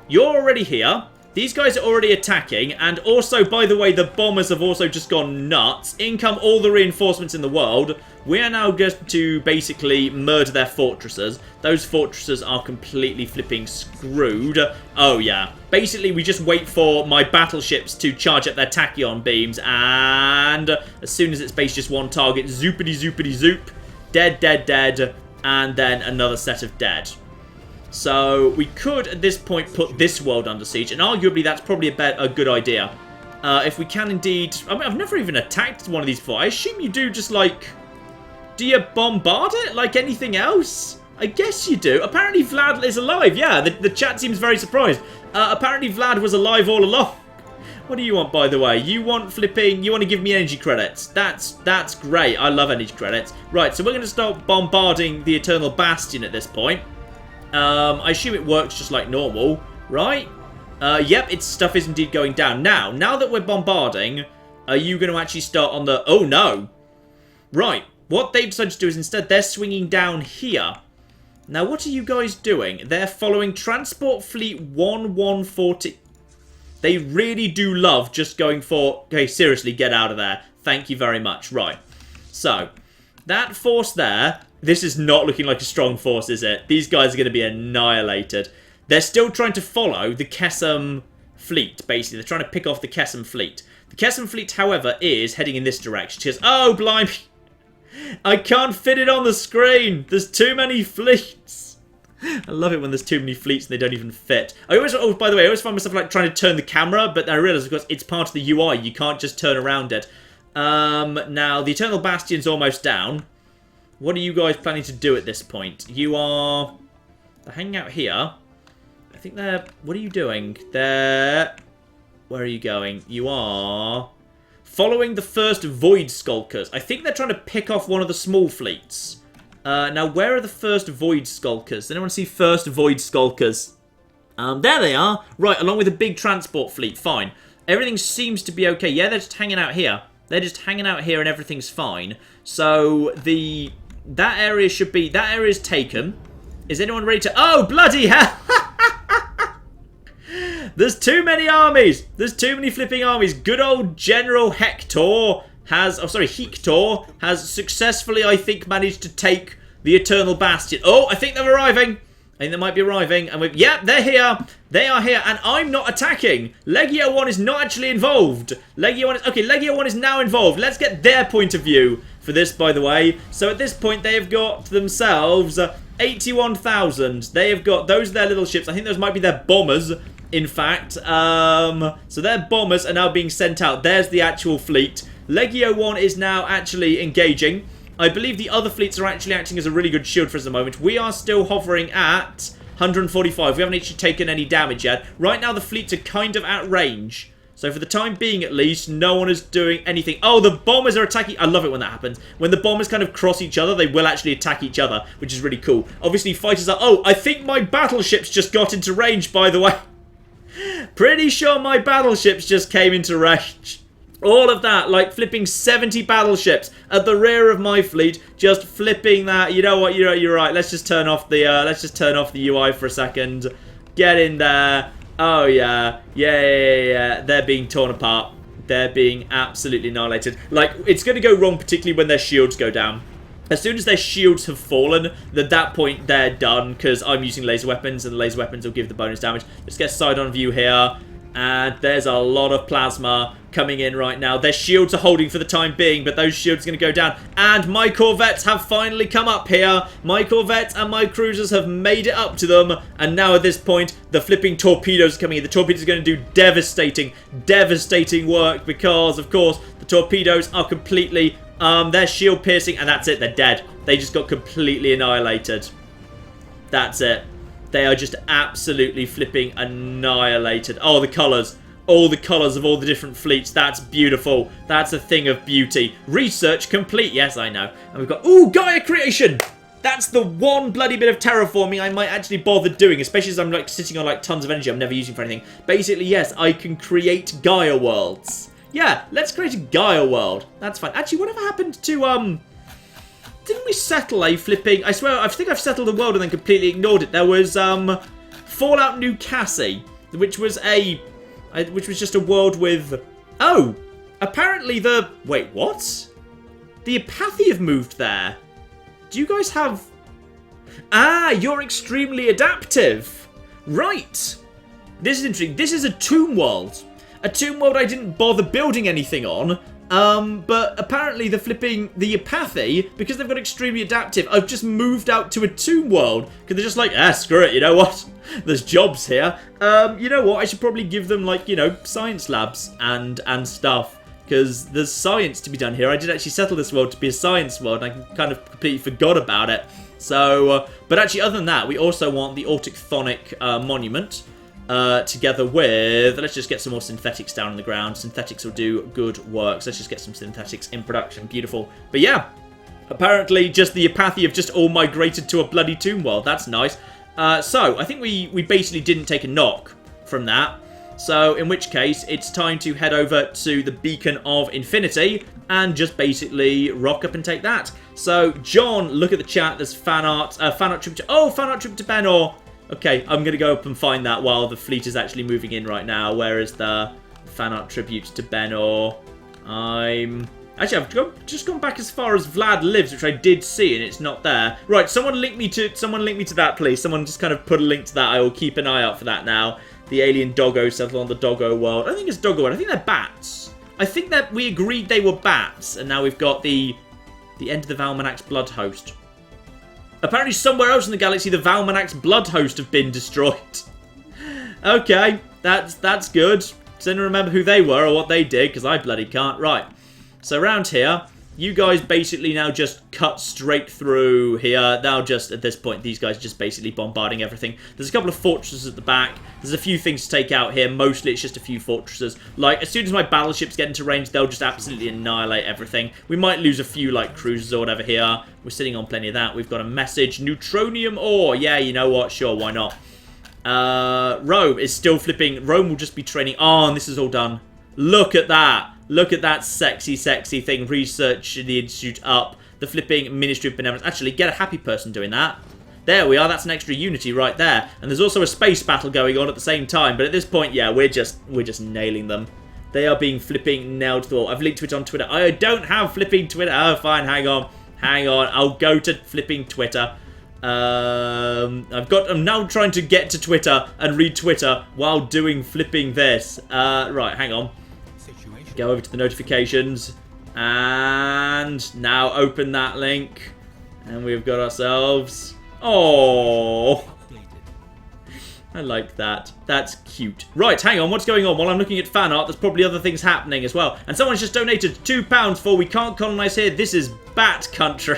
Speaker 1: You're already here. These guys are already attacking, and also, by the way, the bombers have also just gone nuts. In come all the reinforcements in the world. We are now going to basically murder their fortresses. Those fortresses are completely flipping screwed. Oh, yeah. Basically, we just wait for my battleships to charge up their tachyon beams, and as soon as it's based just one target, zoopity zoopity zoop, dead, dead, dead, and then another set of dead. So we could, at this point, put this world under siege, and arguably that's probably a good idea. If we can indeed... I mean, I've never even attacked one of these before. I assume you do just, like... Do you bombard it like anything else? I guess you do. Apparently Vlad is alive. Yeah, the chat seems very surprised. Apparently Vlad was alive all along. What do you want, by the way? You want flipping... You want to give me energy credits. That's great. I love energy credits. Right, so we're going to start bombarding the Eternal Bastion at this point. I assume it works just like normal, right? Yep, its stuff is indeed going down. Now that we're bombarding, are you going to actually start on the... Oh, no. Right, what they've decided to do is instead they're swinging down here. Now, what are you guys doing? They're following Transport Fleet 1140. They really do love just going for... Okay, seriously, get out of there. Thank you very much. Right, so, that force there... This is not looking like a strong force, is it? These guys are going to be annihilated. They're still trying to follow the Kesem fleet, basically. They're trying to pick off the Kesem fleet. The Kesem fleet, however, is heading in this direction. She goes, oh, blimey. I can't fit it on the screen. There's too many fleets. I love it when there's too many fleets and they don't even fit. I always, oh, by the way, I always find myself like trying to turn the camera, but I realise, of course, it's part of the UI. You can't just turn around it. Now, the Eternal Bastion's almost down. What are you guys planning to do at this point? You are... They're hanging out here. I think they're... What are you doing? They're... Where are you going? You are... Following the first Void Skulkers. I think they're trying to pick off one of the small fleets. Now, where are the first Void Skulkers? Does anyone see first Void Skulkers? There they are. Right, along with a big transport fleet. Fine. Everything seems to be okay. Yeah, they're just hanging out here. They're just hanging out here and everything's fine. So, that area should be... That area is taken. Is anyone ready to... Oh, bloody hell! There's too many armies. There's too many flipping armies. Good old General Hector has... Oh, sorry, Hector has successfully, I think, managed to take the Eternal Bastion. Oh, I think they're arriving. I think they might be arriving. And we've... Yep, they're here. They are here. And I'm not attacking. Legio 1 is not actually involved. Legio 1 is... Okay, Legio 1 is now involved. Let's get their point of view for this, by the way. So at this point, they have got themselves 81,000. They have got... Those are their little ships. I think those might be their bombers, in fact. So their bombers are now being sent out. There's the actual fleet. Legio 1 is now actually engaging. I believe the other fleets are actually acting as a really good shield for us at the moment. We are still hovering at 145. We haven't actually taken any damage yet. Right now, the fleets are kind of at range. So for the time being, at least, no one is doing anything. Oh, the bombers are attacking. I love it when that happens. When the bombers kind of cross each other, they will actually attack each other, which is really cool. Obviously, fighters are... Oh, I think my battleships just got into range, by the way. Pretty sure my battleships just came into range. All of that, like flipping 70 battleships at the rear of my fleet, just flipping that. You know what? You're right. Let's just turn off the UI for a second. Get in there. Oh yeah, yeah. They're being torn apart. They're being absolutely annihilated. Like, it's going to go wrong, particularly when their shields go down. As soon as their shields have fallen, at that point they're done, because I'm using laser weapons, and the laser weapons will give the bonus damage. Let's get side-on view here. And there's a lot of plasma coming in right now. Their shields are holding for the time being, but those shields are going to go down. And my corvettes have finally come up here. My corvettes and my cruisers have made it up to them. And now at this point, the flipping torpedoes are coming in. The torpedoes are going to do devastating work because, of course, the torpedoes are completely... they're shield piercing, and that's it. They're dead. They just got completely annihilated. That's it. They are just absolutely flipping annihilated. Oh, the colours. all the colours of all the different fleets. That's beautiful. That's a thing of beauty. Research complete. Yes, I know. And we've got, ooh, Gaia creation. That's the one bloody bit of terraforming I might actually bother doing, especially as I'm like sitting on like tons of energy I'm never using for anything. Basically, yes, I can create Gaia worlds. Yeah, let's create a Gaia world. That's fine. Actually, whatever happened to, didn't we settle a flipping... I swear, I think I've settled the world and then completely ignored it. There was, Fallout New Cassie, which was just a world with... Oh! Apparently the... Wait, what? The Apathy have moved there. Do you guys have... Ah, you're extremely adaptive. Right. This is interesting. This is a tomb world. A tomb world I didn't bother building anything on. But apparently the Apathy, because they've got extremely adaptive, I've just moved out to a tomb world. Because they're just like, screw it, you know what? There's jobs here. You know what? I should probably give them, like, you know, science labs and stuff. Because there's science to be done here. I did actually settle this world to be a science world, and I kind of completely forgot about it. So, but actually, other than that, we also want the Autochthonic Monument. Together with, let's just get some more synthetics down on the ground. Synthetics will do good work. So let's just get some synthetics in production. Beautiful. But yeah, apparently just the Apathy have just all migrated to a bloody tomb world. That's nice. So I think we basically didn't take a knock from that. So in which case, it's time to head over to the Beacon of Infinity and just basically rock up and take that. So John, look at the chat. There's fan art trip to... Oh, fan art trip to Benor. Okay, I'm going to go up and find that while the fleet is actually moving in right now. Where is the fan art tribute to Benor? Actually, I've just gone back as far as Vlad lives, which I did see, and it's not there. Right, someone link me to that, please. Someone just kind of put a link to that. I will keep an eye out for that now. The alien doggos settle on the doggo world. I don't think it's doggo world. I think they're bats. I think that we agreed they were bats, and now we've got the end of the Valmanac's blood host. Apparently somewhere else in the galaxy, the Valmanac's blood host have been destroyed. Okay, that's good. Does anyone remember who they were or what they did? Because I bloody can't. Right. So around here, you guys basically now just cut straight through here. Now just, at this point, these guys are just basically bombarding everything. There's a couple of fortresses at the back. There's a few things to take out here. Mostly it's just a few fortresses. Like, as soon as my battleships get into range, they'll just absolutely annihilate everything. We might lose a few, like, cruisers or whatever here. We're sitting on plenty of that. We've got a message. Neutronium ore. Yeah, you know what? Sure, why not? Rome is still flipping. Rome will just be training. Oh, and this is all done. Look at that. Look at that sexy, sexy thing. Research the Institute up. The flipping Ministry of Benevolence. Actually, get a happy person doing that. There we are. That's an extra unity right there. And there's also a space battle going on at the same time. But at this point, yeah, we're just nailing them. They are being flipping nailed to the wall. I've linked to it on Twitter. I don't have flipping Twitter. Oh, fine. Hang on. Hang on. I'll go to flipping Twitter. I'm now trying to get to Twitter and read Twitter while doing flipping this. Right, hang on. Go over to the notifications. And now open that link. And we've got ourselves... Oh, I like that. That's cute. Right, hang on. What's going on? While I'm looking at fan art, there's probably other things happening as well. And someone's just donated £2 for We Can't Colonize Here. This is Bat Country.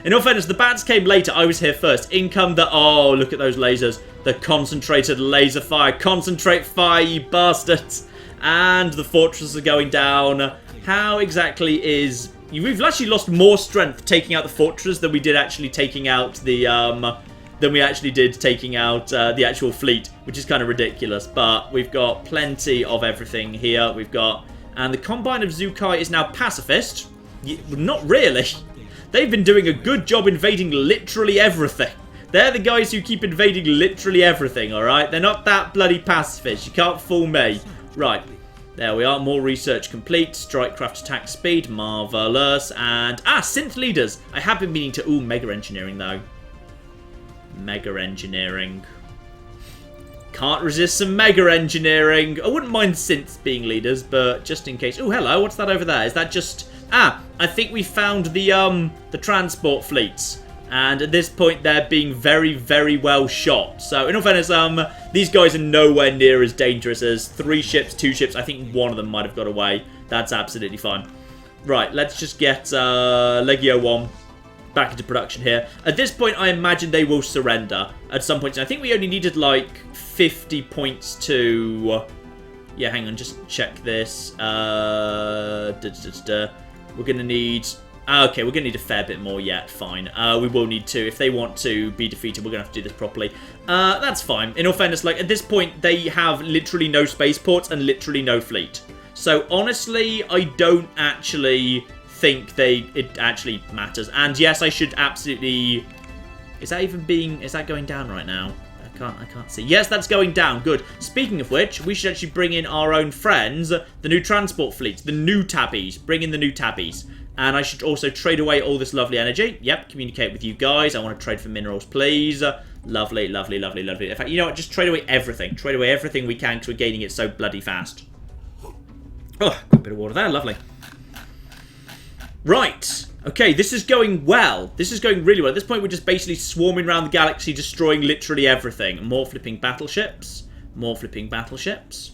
Speaker 1: In all fairness, the bats came later. I was here first. In come the... Oh, look at those lasers. The concentrated laser fire. Concentrate fire, you bastards. And the fortresses are going down. How exactly is... We've actually lost more strength taking out the fortress than we did actually taking out the... the actual fleet, which is kind of ridiculous. But we've got plenty of everything here. We've got... And the Combine of Zukai is now pacifist. Not really. They've been doing a good job invading literally everything. They're the guys who keep invading literally everything, alright? They're not that bloody pacifist. You can't fool me. Right. There we are. More research complete. Strikecraft attack speed. Marvelous. And... synth leaders. I have been meaning to... Ooh, mega engineering, though. Mega engineering. Can't resist some mega engineering. I wouldn't mind synths being leaders, but just in case... Ooh, hello. What's that over there? Is that just... I think we found the transport fleets. And at this point, they're being very, very well shot. So, in all fairness, these guys are nowhere near as dangerous as 3 ships, 2 ships. I think one of them might have got away. That's absolutely fine. Right, let's just get Legio 1 back into production here. At this point, I imagine they will surrender at some point. I think we only needed, like, 50 points to Yeah, hang on, just check this. We're going to need... Okay, we're going to need a fair bit more yet. Fine. We will need to. If they want to be defeated, we're going to have to do this properly. That's fine. In all fairness, like, at this point, they have literally no spaceports and literally no fleet. So, honestly, I don't actually think it actually matters. And yes, I should absolutely... Is that going down right now? I can't see. Yes, that's going down. Good. Speaking of which, we should actually bring in our own friends, the new transport fleets, the new tabbies. Bring in the new tabbies. And I should also trade away all this lovely energy. Yep, communicate with you guys. I want to trade for minerals, please. Lovely, lovely, lovely, lovely. In fact, you know what? Just trade away everything. Trade away everything we can because we're gaining it so bloody fast. Oh, got a bit of water there. Lovely. Right. Okay, this is going well. This is going really well. At this point, we're just basically swarming around the galaxy, destroying literally everything. More flipping battleships. More flipping battleships.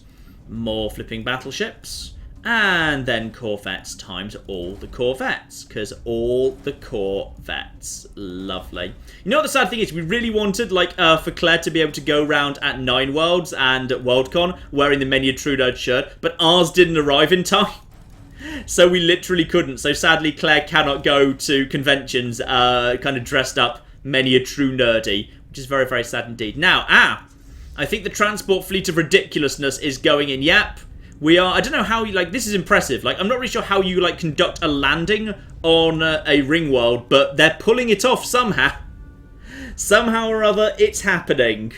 Speaker 1: More flipping battleships. And then corvettes times all the corvettes. Because all the corvettes. Lovely. You know what the sad thing is? We really wanted, like, for Claire to be able to go around at 9 Worlds and at Worldcon wearing the Many a True Nerd shirt. But ours didn't arrive in time. So we literally couldn't. So sadly, Claire cannot go to conventions kind of dressed up Many a True Nerdy. Which is very, very sad indeed. Now, I think the transport fleet of ridiculousness is going in. Yep. We are, I don't know how you, like, this is impressive. Like, I'm not really sure how you, like, conduct a landing on a ring world, but they're pulling it off somehow. Somehow or other, it's happening.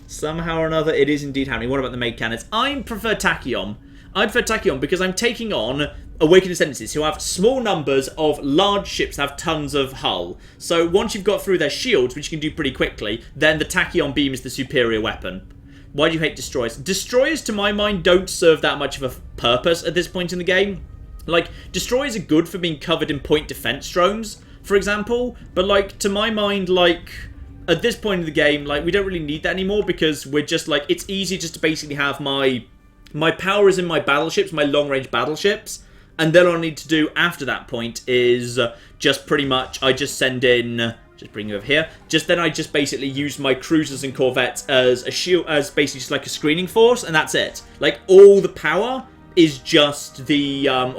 Speaker 1: Somehow or another, it is indeed happening. What about the maid cannons? I prefer Tachyon. I prefer Tachyon because I'm taking on Awakened Ascendancies, who have small numbers of large ships that have tons of hull. So once you've got through their shields, which you can do pretty quickly, then the Tachyon beam is the superior weapon. Why do you hate destroyers? Destroyers, to my mind, don't serve that much of a purpose at this point in the game. Like, destroyers are good for being covered in point defense drones, for example. But, like, to my mind, like, at this point in the game, like, we don't really need that anymore because we're just, like, it's easy just to basically have my power is in my battleships, my long-range battleships. And then all I need to do after that point is just pretty much, I just send in... Just bring you over here. I just basically use my cruisers and corvettes as a shield, as basically just like a screening force, and that's it. Like, all the power is just the in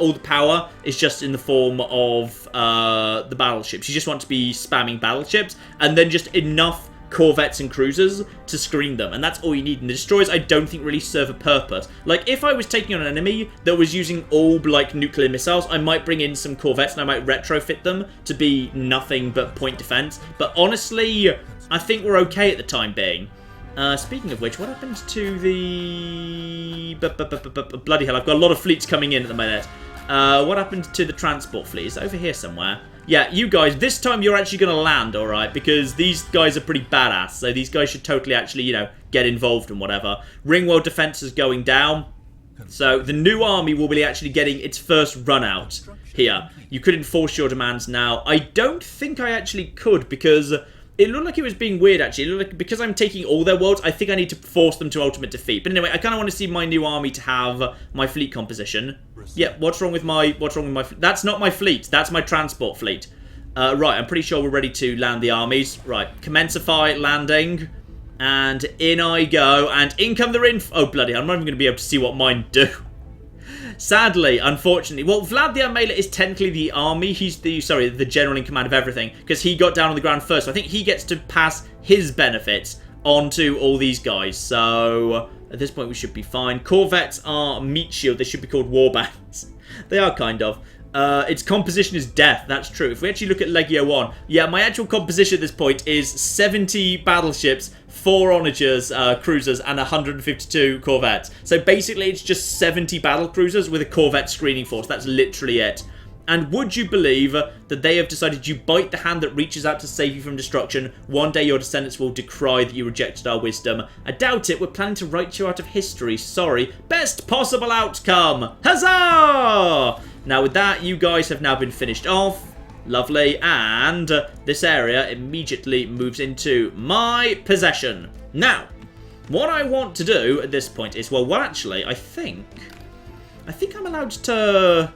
Speaker 1: the form of the battleships. You just want to be spamming battleships, and then just enough corvettes and cruisers to screen them, and that's all you need. And the destroyers, I don't think, really serve a purpose. Like, if I was taking on an enemy that was using all, like, nuclear missiles, I might bring in some corvettes and I might retrofit them to be nothing but point defense. But honestly, I think we're okay at the time being. Speaking of which, what happened to the... Bloody hell, I've got a lot of fleets coming in at the minute. What happened to the transport fleet? It's over here somewhere. Yeah, you guys, this time you're actually going to land, alright? Because these guys are pretty badass. So these guys should totally actually, you know, get involved and whatever. Ringworld defense is going down. So the new army will be actually getting its first run out here. You could enforce your demands now. I don't think I actually could because... It looked like it was being weird, actually. It looked like, because I'm taking all their worlds, I think I need to force them to ultimate defeat. But anyway, I kind of want to see my new army to have my fleet composition. Yeah, what's wrong with my fleet? That's not my fleet. That's my transport fleet. Right, I'm pretty sure we're ready to land the armies. Right, commencify landing. And in I go. And in come the Oh, bloody hell. I'm not even going to be able to see what mine do. Sadly, unfortunately, well, Vlad the Armada is technically the army. He's the general in command of everything, because he got down on the ground first. So I think he gets to pass his benefits on to all these guys. So at this point, we should be fine. Corvettes are meat shield. They should be called warbands. They are kind of. Its composition is death. That's true. If we actually look at Legio 1, yeah, my actual composition at this point is 70 battleships, 4 onagers, cruisers, and 152 corvettes. So basically, it's just 70 battle cruisers with a corvette screening force. That's literally it. And would you believe that they have decided you bite the hand that reaches out to save you from destruction? One day your descendants will decry that you rejected our wisdom. I doubt it. We're planning to write you out of history. Sorry. Best possible outcome. Huzzah! Now with that, you guys have now been finished off. Lovely. And this area immediately moves into my possession. Now, what I want to do at this point is, well, actually, I think I'm allowed to...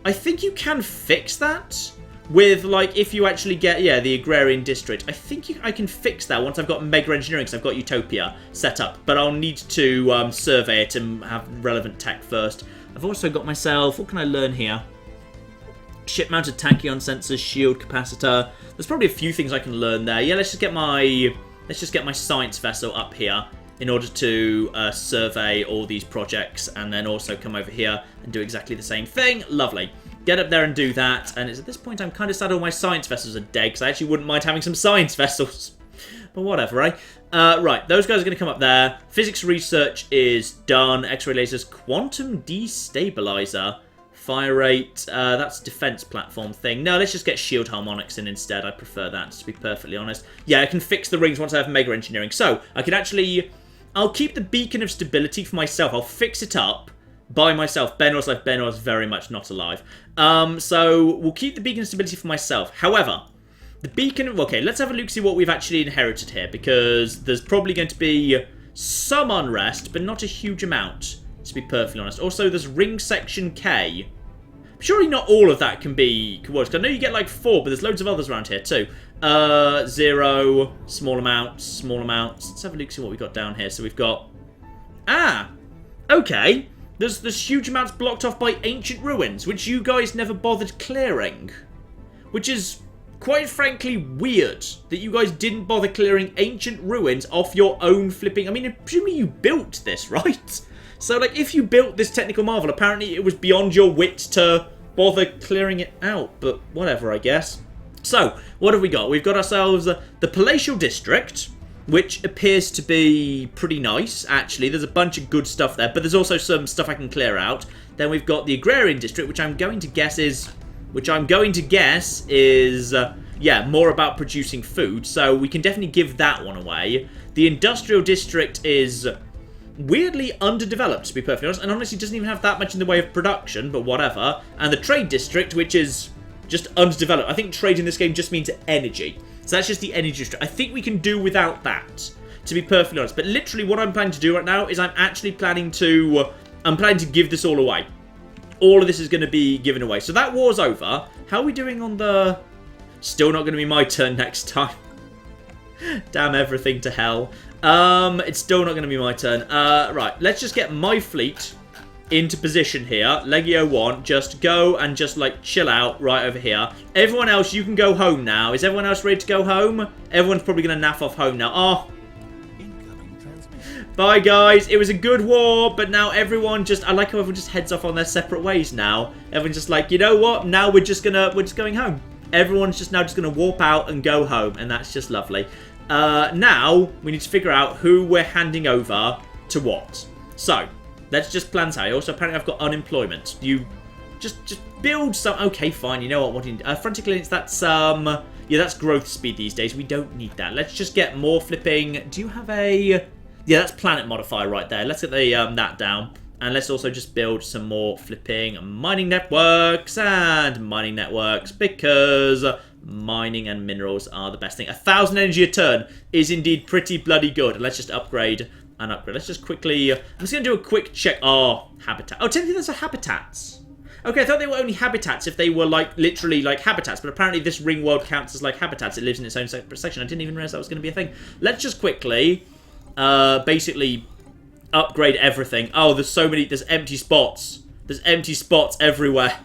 Speaker 1: I think you can fix that with, like, if you actually get, yeah, the agrarian district. I think I can fix that once I've got mega engineering, because I've got Utopia set up. But I'll need to survey it and have relevant tech first. I've also got myself, what can I learn here? Ship-mounted tachyon sensors, shield capacitor. There's probably a few things I can learn there. Yeah, let's just get my science vessel up here in order to survey all these projects, and then also come over here and do exactly the same thing. Lovely. Get up there and do that. And it's at this point I'm kind of sad all my science vessels are dead, because I actually wouldn't mind having some science vessels. But whatever, eh? Right, those guys are going to come up there. Physics research is done. X-ray lasers, quantum destabilizer, fire rate. That's defense platform thing. No, let's just get shield harmonics in instead. I prefer that, to be perfectly honest. Yeah, I can fix the rings once I have mega engineering. So I can actually, I'll keep the beacon of stability for myself. I'll fix it up by myself. Benor's life. Benor's very much not alive. So we'll keep the beacon of stability for myself. However, the beacon... Okay, let's have a look, see what we've actually inherited here, because there's probably going to be some unrest, but not a huge amount, to be perfectly honest. Also, there's ring section K. Surely not all of that can be coerced. I know you get like 4, but there's loads of others around here too. 0, small amounts, small amounts. Let's have a look, see what we've got down here. So we've got... Ah! Okay. There's huge amounts blocked off by ancient ruins, which you guys never bothered clearing. Which is, quite frankly, weird that you guys didn't bother clearing ancient ruins off your own flipping... I mean, presumably you built this, right? So, like, if you built this technical marvel, apparently it was beyond your wit to bother clearing it out. But whatever, I guess. So, what have we got? We've got ourselves the Palatial District, which appears to be pretty nice, actually. There's a bunch of good stuff there, but there's also some stuff I can clear out. Then we've got the Agrarian District, which I'm going to guess is... yeah, more about producing food, so we can definitely give that one away. The Industrial District is weirdly underdeveloped, to be perfectly honest, and honestly doesn't even have that much in the way of production, but whatever. And the Trade District, which is just underdeveloped. I think trade in this game just means energy. So that's just the energy district. I think we can do without that, to be perfectly honest. But literally what I'm planning to do right now is I'm planning to give this all away. All of this is going to be given away. So that war's over. How are we doing on the... Still not going to be my turn next time. Damn everything to hell. It's still not going to be my turn. Right, let's just get my fleet into position here. Legio 1, just go and just, like, chill out right over here. Everyone else, you can go home now. Is everyone else ready to go home? Everyone's probably going to naff off home now. Oh. Bye, guys. It was a good war, but now everyone just... I like how everyone just heads off on their separate ways now. Everyone's just like, you know what? Now we're just going home. Everyone's just going to warp out and go home, and that's just lovely. Now, we need to figure out who we're handing over to what. So... Let's just plan how. Also, apparently I've got unemployment. You just build some... Okay, fine. You know what? Frontier clearance, that's... Yeah, that's growth speed these days. We don't need that. Let's just get more flipping... Do you have a... Yeah, that's planet modifier right there. Let's get the that down. And let's also just build some more flipping mining networks because mining and minerals are the best thing. 1,000 energy a turn is indeed pretty bloody good. And let's just upgrade... and upgrade. Let's just quickly... I'm just going to do a quick check. Oh, habitat. Oh, technically those are habitats. Okay, I thought they were only habitats if they were, like, literally, like, habitats. But apparently this ring world counts as, like, habitats. It lives in its own separate section. I didn't even realize that was going to be a thing. Let's just quickly, basically, upgrade everything. Oh, there's so many... There's empty spots. There's empty spots everywhere.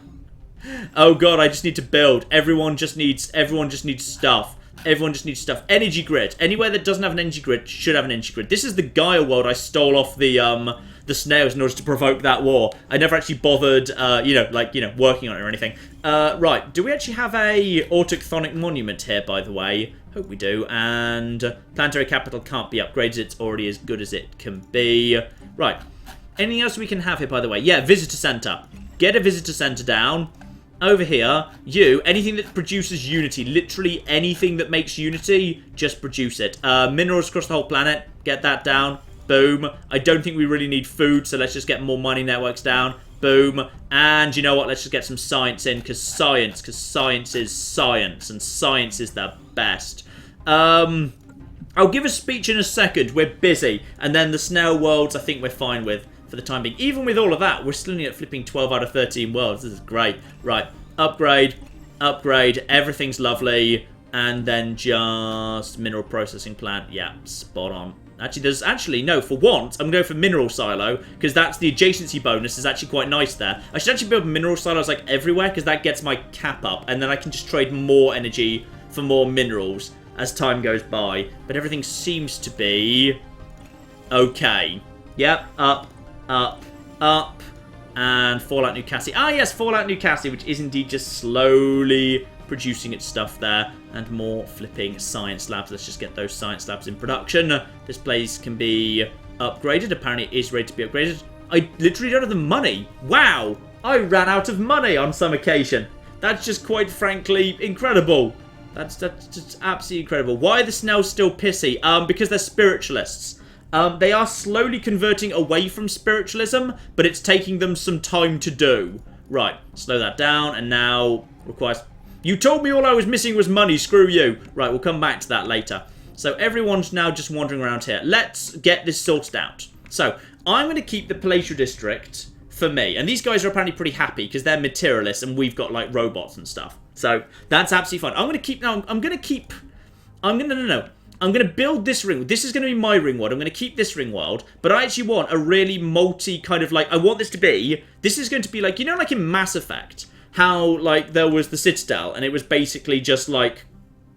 Speaker 1: Oh, God, I just need to build. Everyone just needs stuff. Everyone just needs stuff. Energy grid. Anywhere that doesn't have an energy grid should have an energy grid. This is the Gaia world I stole off the snails in order to provoke that war. I never actually bothered, working on it or anything. Right. Do we actually have a autochthonic monument here, by the way? Hope we do. And planetary capital can't be upgraded. It's already as good as it can be. Right. Anything else we can have here, by the way? Yeah, visitor center. Get a visitor center down. Over here, anything that produces unity, literally anything that makes unity, just produce it. Minerals across the whole planet, get that down. Boom. I don't think we really need food, so let's just get more mining networks down. Boom. And you know what? Let's just get some science in, because science is science, and science is the best. I'll give a speech in a second. We're busy. And then the snail worlds, I think we're fine with. For the time being. Even with all of that, we're still only at flipping 12 out of 13 worlds. This is great. Right. Upgrade. upgrade, everything's lovely, and then just mineral processing plant. Yeah, spot on. Actually, no, for once, I'm going to go for mineral silo, because that's the adjacency bonus is actually quite nice there. I should actually build mineral silos, like, everywhere, because that gets my cap up, and then I can just trade more energy for more minerals as time goes by. But everything seems to be okay. Yep, up, and Fallout New Cassie. Ah, yes, Fallout New Cassie, which is indeed just slowly producing its stuff there, and more flipping science labs. Let's just get those science labs in production. This place can be upgraded. Apparently it is ready to be upgraded. I literally don't have the money. Wow, I ran out of money on some occasion. That's just quite frankly incredible. That's just absolutely incredible. Why are the Snells still pissy? Because they're spiritualists. They are slowly converting away from spiritualism, but it's taking them some time to do. Right, slow that down, and now requires... You told me all I was missing was money, screw you. Right, we'll come back to that later. So everyone's now just wandering around here. Let's get this sorted out. So, I'm going to keep the Palatial District for me. And these guys are apparently pretty happy because they're materialists and we've got, like, robots and stuff. So, that's absolutely fine. I'm going to keep... No, I'm going to keep... I'm going to... No. I'm going to build this ring. This is going to be my ring world. I'm going to keep this ring world. But I actually want a really multi kind of, like... I want this to be... This is going to be, like... You know, like in Mass Effect... How, like, there was the Citadel, and it was basically just, like,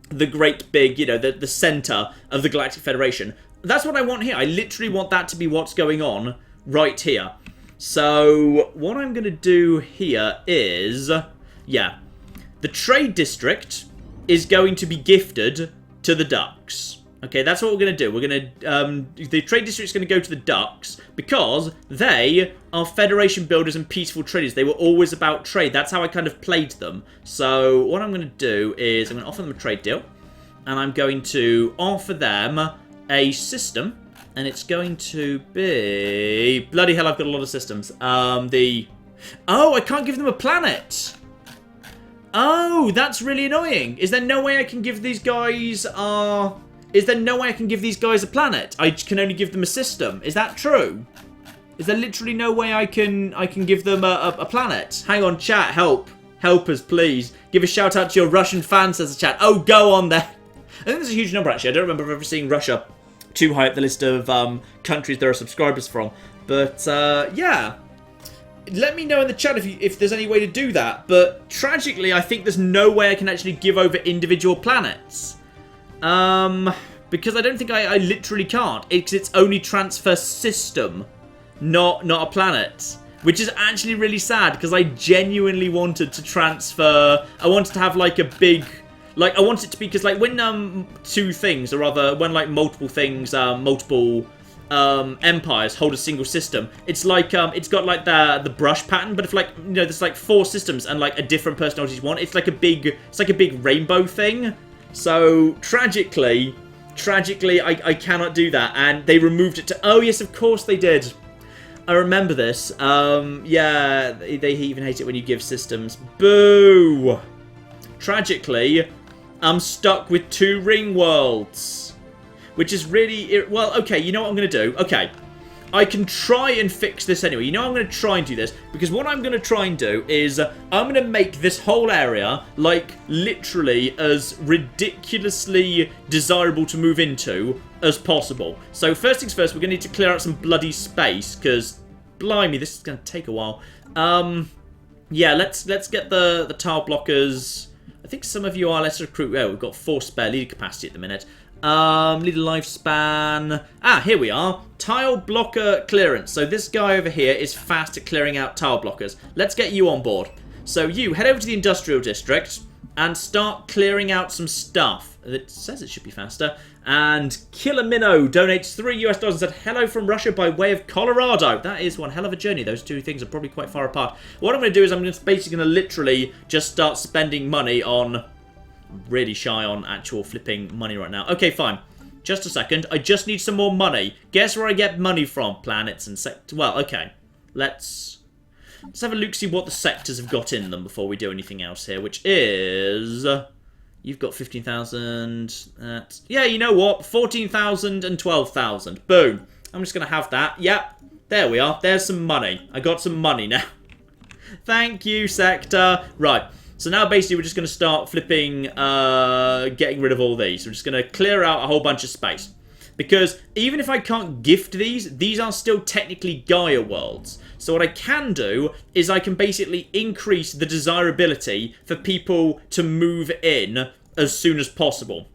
Speaker 1: the great big, you know, the center of the Galactic Federation. That's what I want here. I literally want that to be what's going on right here. So, what I'm going to do here is, yeah, the Trade District is going to be gifted to the Ducks. Okay, that's what we're going to do. We're going to, the Trade District's going to go to the Ducks because they are Federation builders and peaceful traders. They were always about trade. That's how I kind of played them. So what I'm going to do is I'm going to offer them a trade deal. And I'm going to offer them a system. And it's going to be... Bloody hell, I've got a lot of systems. Oh, I can't give them a planet. Oh, that's really annoying. Is there no way I can give these guys... Is there no way I can give these guys a planet? I can only give them a system. Is that true? Is there literally no way I can give them a planet? Hang on, chat, help. Help us, please. Give a shout out to your Russian fans, says the chat. Oh, go on there. I think there's a huge number, actually. I don't remember ever seeing Russia too high up the list of countries there are subscribers from. But, yeah. Let me know in the chat if there's any way to do that. But, tragically, I think there's no way I can actually give over individual planets. Because I don't think I literally can't. It's only transfer system, not a planet. Which is actually really sad, because I genuinely wanted to transfer... I wanted to have, like, a big... Like, I want it to be... Because, like, when two things, or rather, when, like, multiple things, multiple empires hold a single system, it's like, it's got, like, the brush pattern, but if, like, you know, there's, like, 4 systems and, like, a different personalities one, it's like a big rainbow thing. So, tragically, I cannot do that, and they removed it to... Oh, yes, of course they did. I remember this. Yeah, they even hate it when you give systems. Boo! Tragically, I'm stuck with 2 ring worlds. Which is really... Well, okay, you know what I'm going to do? Okay. I can try and fix this anyway. You know I'm going to try and do this, because what I'm going to try and do is I'm going to make this whole area, like, literally as ridiculously desirable to move into as possible. So first things first, we're going to need to clear out some bloody space, because, blimey, this is going to take a while. Yeah, let's get the tile blockers. I think some of you are. Let's recruit. Oh, we've got 4 spare leader capacity at the minute. Leader lifespan. Ah, here we are. Tile blocker clearance. So this guy over here is fast at clearing out tile blockers. Let's get you on board. So you head over to the industrial district and start clearing out some stuff. It says it should be faster. And Killer Minnow donates $3 US and said, hello from Russia by way of Colorado. That is one hell of a journey. Those two things are probably quite far apart. What I'm going to do is I'm basically going to literally just start spending money on... Really shy on actual flipping money right now. Okay, fine. Just a second. I just need some more money. Guess where I get money from? Planets and sectors. Well, okay. Let's have a look, see what the sectors have got in them before we do anything else here, which is... You've got 15,000. Yeah, you know what? 14,000 and 12,000. Boom. I'm just going to have that. Yep. There we are. There's some money. I got some money now. Thank you, sector. Right. So now basically we're just going to start flipping, getting rid of all these. We're just going to clear out a whole bunch of space. Because even if I can't gift these are still technically Gaia worlds. So what I can do is I can basically increase the desirability for people to move in as soon as possible.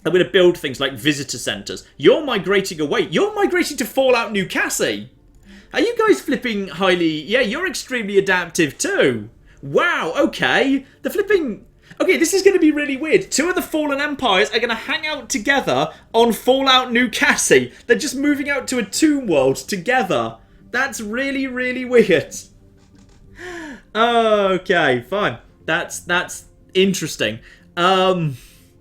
Speaker 1: I'm going to build things like visitor centres. You're migrating away. You're migrating to Fallout New Cassie. Are you guys flipping highly... Yeah, you're extremely adaptive too. Wow, okay. The flipping... Okay, this is going to be really weird. Two of the Fallen Empires are going to hang out together on Fallout New Cassie. They're just moving out to a tomb world together. That's really, really weird. Okay, fine. That's interesting.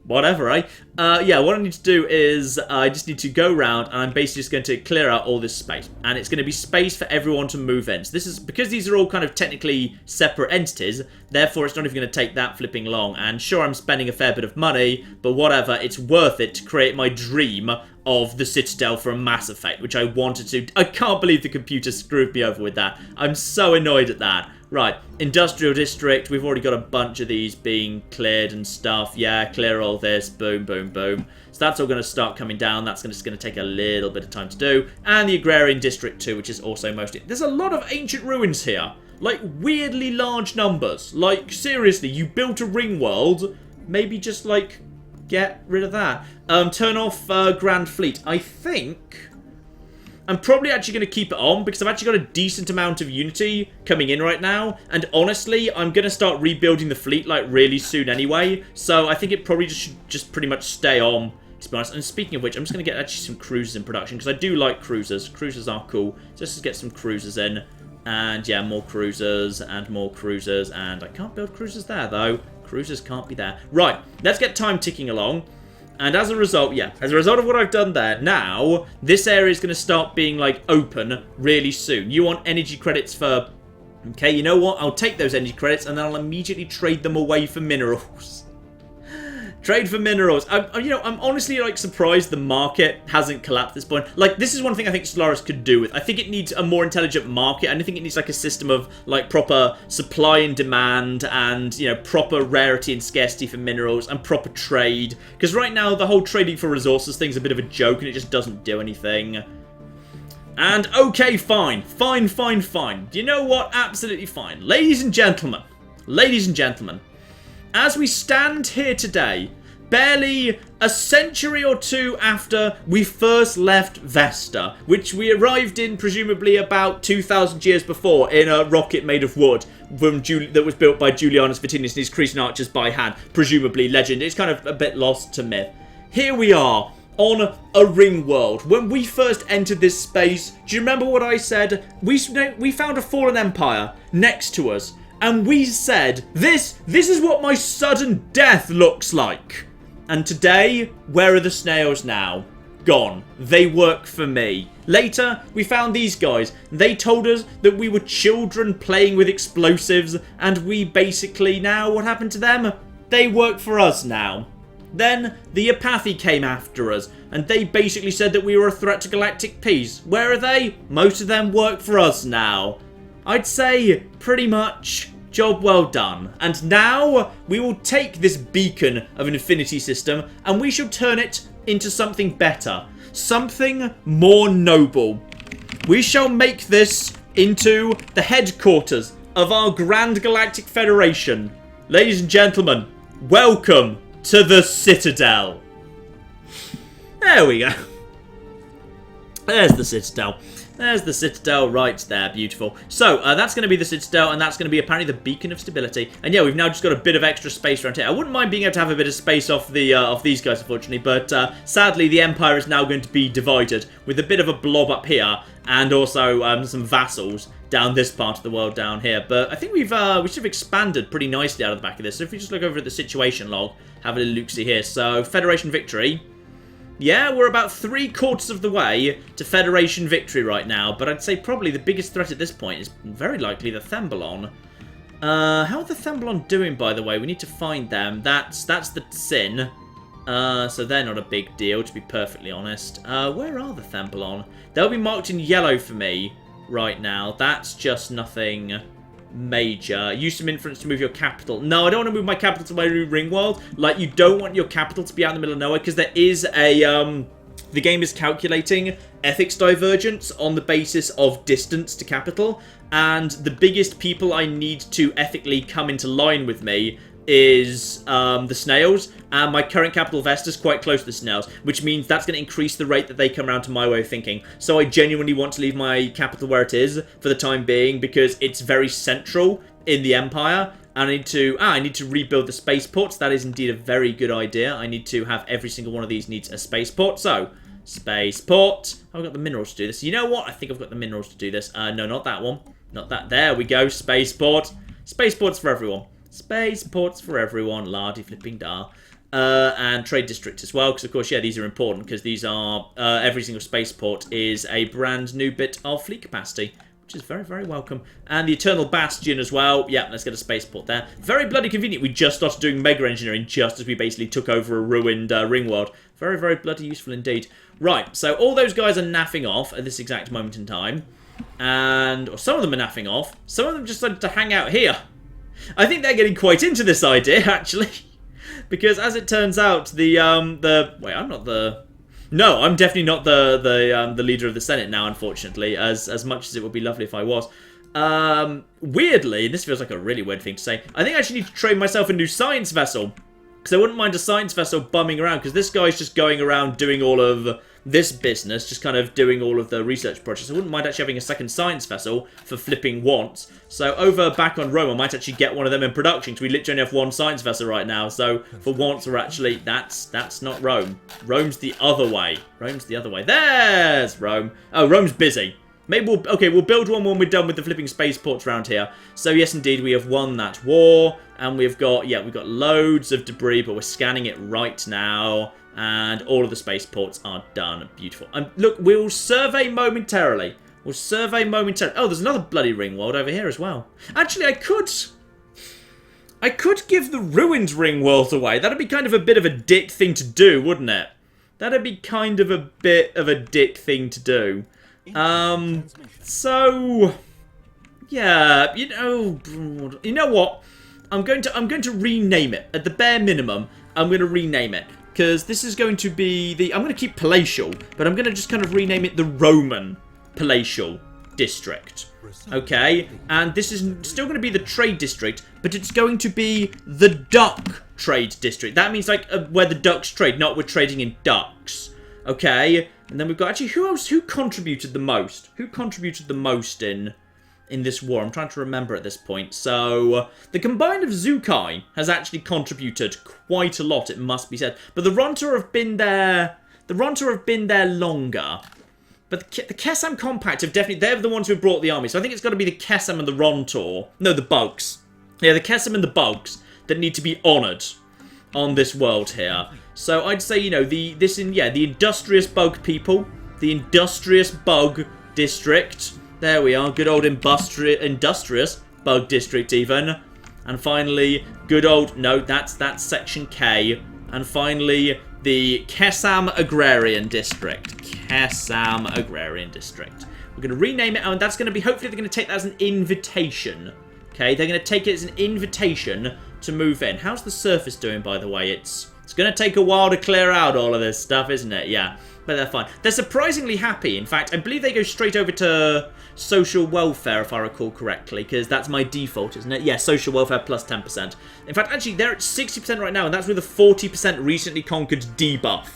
Speaker 1: Whatever, eh? Yeah, what I need to do is I just need to go around and I'm basically just going to clear out all this space. And it's going to be space for everyone to move in. So this is, because these are all kind of technically separate entities, therefore it's not even going to take that flipping long. And sure, I'm spending a fair bit of money, but whatever, it's worth it to create my dream of the Citadel for a Mass Effect, which I wanted to. I can't believe the computer screwed me over with that. I'm so annoyed at that. Right, Industrial District, we've already got a bunch of these being cleared and stuff. Yeah, clear all this, boom, boom, boom. So that's all going to start coming down. That's just going to take a little bit of time to do. And the Agrarian District too, which is also mostly... There's a lot of ancient ruins here. Like, weirdly large numbers. Like, seriously, you built a ring world. Maybe just, like, get rid of that. Turn off Grand Fleet. I think... I'm probably actually going to keep it on because I've actually got a decent amount of Unity coming in right now. And honestly, I'm going to start rebuilding the fleet like really soon anyway. So I think it probably should just pretty much stay on, to be honest. And speaking of which, I'm just going to get actually some cruisers in production because I do like cruisers. Cruisers are cool. So let's just get some cruisers in. And yeah, more cruisers and more cruisers. And I can't build cruisers there though. Cruisers can't be there. Right, let's get time ticking along. And as a result, yeah, as a result of what I've done there, now this area is going to start being, like, open really soon. You want energy credits for... Okay, you know what? I'll take those energy credits and then I'll immediately trade them away for minerals. Trade for minerals. I'm honestly, like, surprised the market hasn't collapsed at this point. Like, this is one thing I think Stellaris could do with. I think it needs a more intelligent market. I think it needs, like, a system of, like, proper supply and demand and, you know, proper rarity and scarcity for minerals and proper trade. Because right now, the whole trading for resources thing's a bit of a joke and it just doesn't do anything. And, okay, fine. Fine, fine, fine. You know what? Absolutely fine. Ladies and gentlemen, as we stand here today, barely a century or two after we first left Vesta, which we arrived in presumably about 2,000 years before in a rocket made of wood that was built by Julianus Vatinius and his Cretan archers by hand, presumably legend. It's kind of a bit lost to myth. Here we are on a ring world. When we first entered this space, do you remember what I said? We found a fallen empire next to us. And we said, this is what my sudden death looks like. And today, where are the snails now? Gone. They work for me. Later, we found these guys. They told us that we were children playing with explosives. And we basically now, what happened to them? They work for us now. Then, the Apathy came after us. And they basically said that we were a threat to galactic peace. Where are they? Most of them work for us now. I'd say, pretty much... Job well done. And now we will take this beacon of an infinity system and we shall turn it into something better. Something more noble. We shall make this into the headquarters of our Grand Galactic Federation. Ladies and gentlemen, welcome to the Citadel. There we go. There's the Citadel. There's the Citadel right there. Beautiful. So, that's going to be the Citadel, and that's going to be apparently the beacon of stability. And yeah, we've now just got a bit of extra space around here. I wouldn't mind being able to have a bit of space off the off these guys, unfortunately, but sadly, the Empire is now going to be divided with a bit of a blob up here, and also some vassals down this part of the world down here. But I think we should have expanded pretty nicely out of the back of this. So if we just look over at the situation log, have a little look-see here. So, Federation victory. Yeah, we're about 3/4 of the way to Federation victory right now, but I'd say probably the biggest threat at this point is very likely the Thembalon. How are the Thembalon doing, by the way? We need to find them. That's the sin. So they're not a big deal, to be perfectly honest. Where are the Thembalon? They'll be marked in yellow for me right now. That's just nothing major. Use some influence to move your capital. No, I don't want to move my capital to my new ring world. Like, you don't want your capital to be out in the middle of nowhere, because there is a, the game is calculating ethics divergence on the basis of distance to capital, and the biggest people I need to ethically come into line with me is the snails, and my current capital Vesta is quite close to the snails, which means that's going to increase the rate that they come around to my way of thinking. So I genuinely want to leave my capital where it is for the time being, because it's very central in the Empire. And I need to rebuild the spaceports. That is indeed a very good idea. I need to have every single one of these needs a spaceport. So, spaceport. I've got the minerals to do this. You know what? I think I've got the minerals to do this. No, not that one. Not that. There we go. Spaceport. Spaceports for everyone. Spaceports for everyone. Lardy flipping dar. And trade district as well, because of course, yeah, these are important, because these are, every single spaceport is a brand new bit of fleet capacity, which is very, very welcome. And the Eternal Bastion as well. Yeah, let's get a spaceport there. Very bloody convenient. We just started doing mega engineering just as we basically took over a ruined ring world. Very, very bloody useful indeed. Right, so all those guys are naffing off at this exact moment in time. Or some of them are naffing off. Some of them just decided to hang out here. I think they're getting quite into this idea, actually. Because as it turns out, wait, I'm not the... No, I'm definitely not the leader of the Senate now, unfortunately, as much as it would be lovely if I was. Weirdly, this feels like a really weird thing to say, I think I actually need to train myself a new science vessel. Because I wouldn't mind a science vessel bumming around, because this guy's just going around doing all of this business, just kind of doing all of the research projects. I wouldn't mind actually having a second science vessel for flipping once. So over back on Rome, I might actually get one of them in production, because we literally only have one science vessel right now. So for once, we're actually, that's not Rome. Rome's the other way. Rome's the other way. There's Rome. Oh, Rome's busy. Maybe we'll build one when we're done with the flipping spaceports around here. So yes, indeed, we have won that war, and we've got loads of debris, but we're scanning it right now, and all of the spaceports are done. Beautiful. Look, we'll survey momentarily. Oh, there's another bloody ring world over here as well. Actually, I could give the ruined ring world away. That'd be kind of a bit of a dick thing to do, wouldn't it? That'd be kind of a bit of a dick thing to do. So yeah, you know what? I'm going to rename it. At the bare minimum, I'm going to rename it, because this is going to be I'm going to keep palatial, but I'm going to just kind of rename it the Roman Palatial District. Okay, and this is still going to be the trade district, but it's going to be the duck trade district. That means like where the ducks trade, not we're trading in ducks. Okay, and then we've got, actually, who contributed the most? Who contributed the most in this war? I'm trying to remember at this point. So, the Combine of Zukai has actually contributed quite a lot, it must be said. But the Rontor have been there, longer. But the Kessam Compact have definitely, they're the ones who brought the army. So I think it's got to be the Kessam and the Rontor. No, the Bugs. Yeah, the Kessam and the Bugs that need to be honoured on this world here. So I'd say, the industrious bug people, the industrious bug district. There we are, good old industrious bug district even. And finally, good old, no, that's section K. And finally, the Kessam Agrarian District. Kessam Agrarian District. We're going to rename it, and that's going to be, hopefully they're going to take that as an invitation. Okay, they're going to take it as an invitation to move in. How's the surface doing, by the way? It's going to take a while to clear out all of this stuff, isn't it? Yeah, but they're fine. They're surprisingly happy. In fact, I believe they go straight over to social welfare, if I recall correctly, because that's my default, isn't it? Yeah, social welfare plus 10%. In fact, actually, they're at 60% right now, and that's with a 40% recently conquered debuff.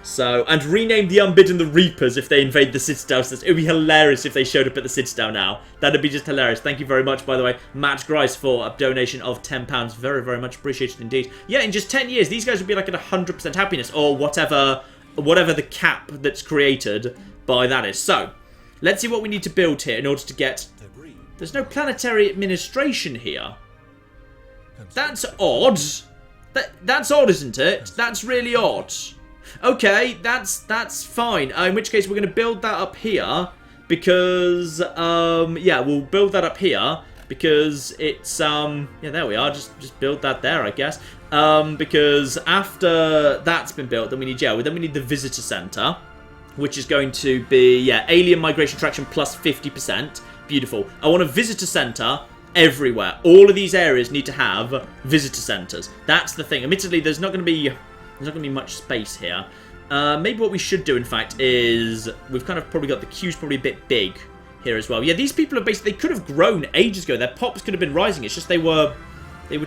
Speaker 1: So, and rename the Unbidden the Reapers if they invade the Citadel. So it would be hilarious if they showed up at the Citadel now. That'd be just hilarious. Thank you very much, by the way, Matt Grice, for a donation of £10. Very, very much appreciated indeed. Yeah, in just 10 years, these guys would be like at 100% happiness, or whatever the cap that's created by that is. So, let's see what we need to build here in order to get... There's no planetary administration here. That's odd. That's odd, isn't it? That's really odd. Okay, that's fine. In which case, we're going to build that up here because, yeah, we'll build that up here because it's, yeah, there we are. Just build that there, I guess. Because after that's been built, then we need, then we need the visitor center, which is going to be, alien migration traction plus 50%. Beautiful. I want a visitor center, everywhere. All of these areas need to have visitor centers. That's the thing. Admittedly, there's not going to be much space here. Maybe what we should do, in fact, is we've kind of probably got the queues probably a bit big here as well. Yeah, these people are basically, they could have grown ages ago. Their pops could have been rising. It's just they were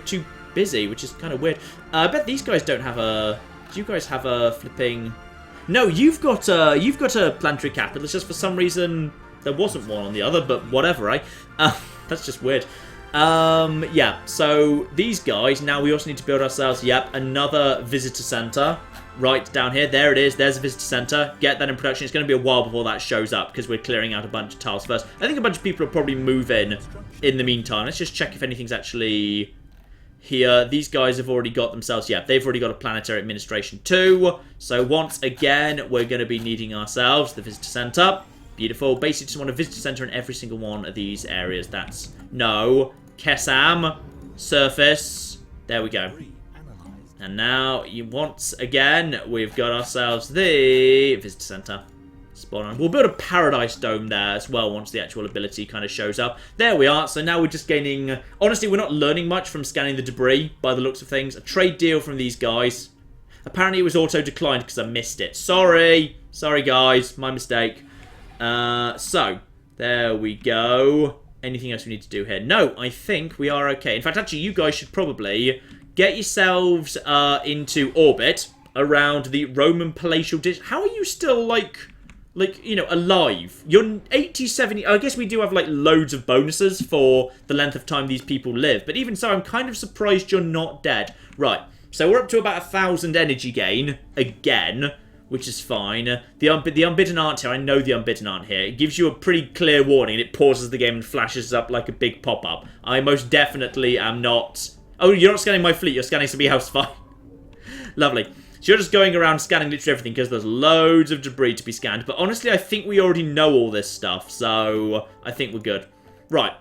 Speaker 1: too busy, which is kind of weird. I bet these guys don't have a. Do you guys have a flipping? No, you've got a planetary capital. It's just for some reason there wasn't one on the other, but whatever, right? That's just weird. Yeah. So these guys. Now we also need to build ourselves. Yep, another visitor center. Right down here, there it is, there's a visitor centre. Get that in production. It's going to be a while before that shows up because we're clearing out a bunch of tiles first. I think a bunch of people will probably move in the meantime. Let's just check if anything's actually here. These guys have already got themselves, yeah, they've already got a planetary administration too. So once again, we're going to be needing ourselves the visitor centre. Beautiful. Basically just want a visitor centre in every single one of these areas. That's no. Kesam. Surface. There we go. And now, once again, we've got ourselves the visitor centre. Spot on. We'll build a paradise dome there as well once the actual ability kind of shows up. There we are. So now we're just gaining... Honestly, we're not learning much from scanning the debris by the looks of things. A trade deal from these guys. Apparently it was auto-declined because I missed it. Sorry. Sorry, guys. My mistake. So, there we go. Anything else we need to do here? No, I think we are okay. In fact, actually, you guys should probably... get yourselves into orbit around the Roman palatial district. How are you still, like, you know, alive? You're 80, 70... I guess we do have, like, loads of bonuses for the length of time these people live. But even so, I'm kind of surprised you're not dead. Right, so we're up to about 1,000 energy gain again, which is fine. The unbidden aren't here. I know the unbidden aren't here. It gives you a pretty clear warning, and it pauses the game and flashes up like a big pop-up. I most definitely am not... Oh, you're not scanning my fleet, you're scanning somebody else, fine. Lovely. So you're just going around scanning literally everything because there's loads of debris to be scanned. But honestly, I think we already know all this stuff, so I think we're good. Right.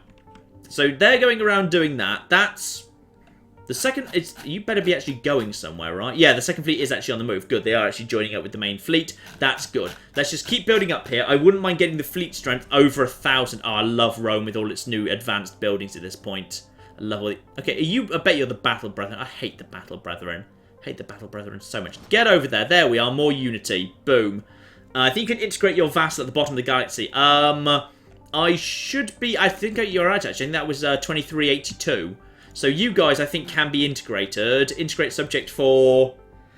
Speaker 1: So they're going around doing that. That's... The second... You better be actually going somewhere, right? Yeah, the second fleet is actually on the move. Good, they are actually joining up with the main fleet. That's good. Let's just keep building up here. I wouldn't mind getting the fleet strength over 1,000. Oh, I love Rome with all its new advanced buildings at this point. I love all the... Okay, I bet you're the Battle Brethren. I hate the Battle Brethren. I hate the Battle Brethren so much. Get over there. There we are. More unity. Boom. I think you can integrate your vassal at the bottom of the galaxy. I should be... I think you're right, actually. I think that was 2382. So you guys, I think, can be integrated. Integrate subject for...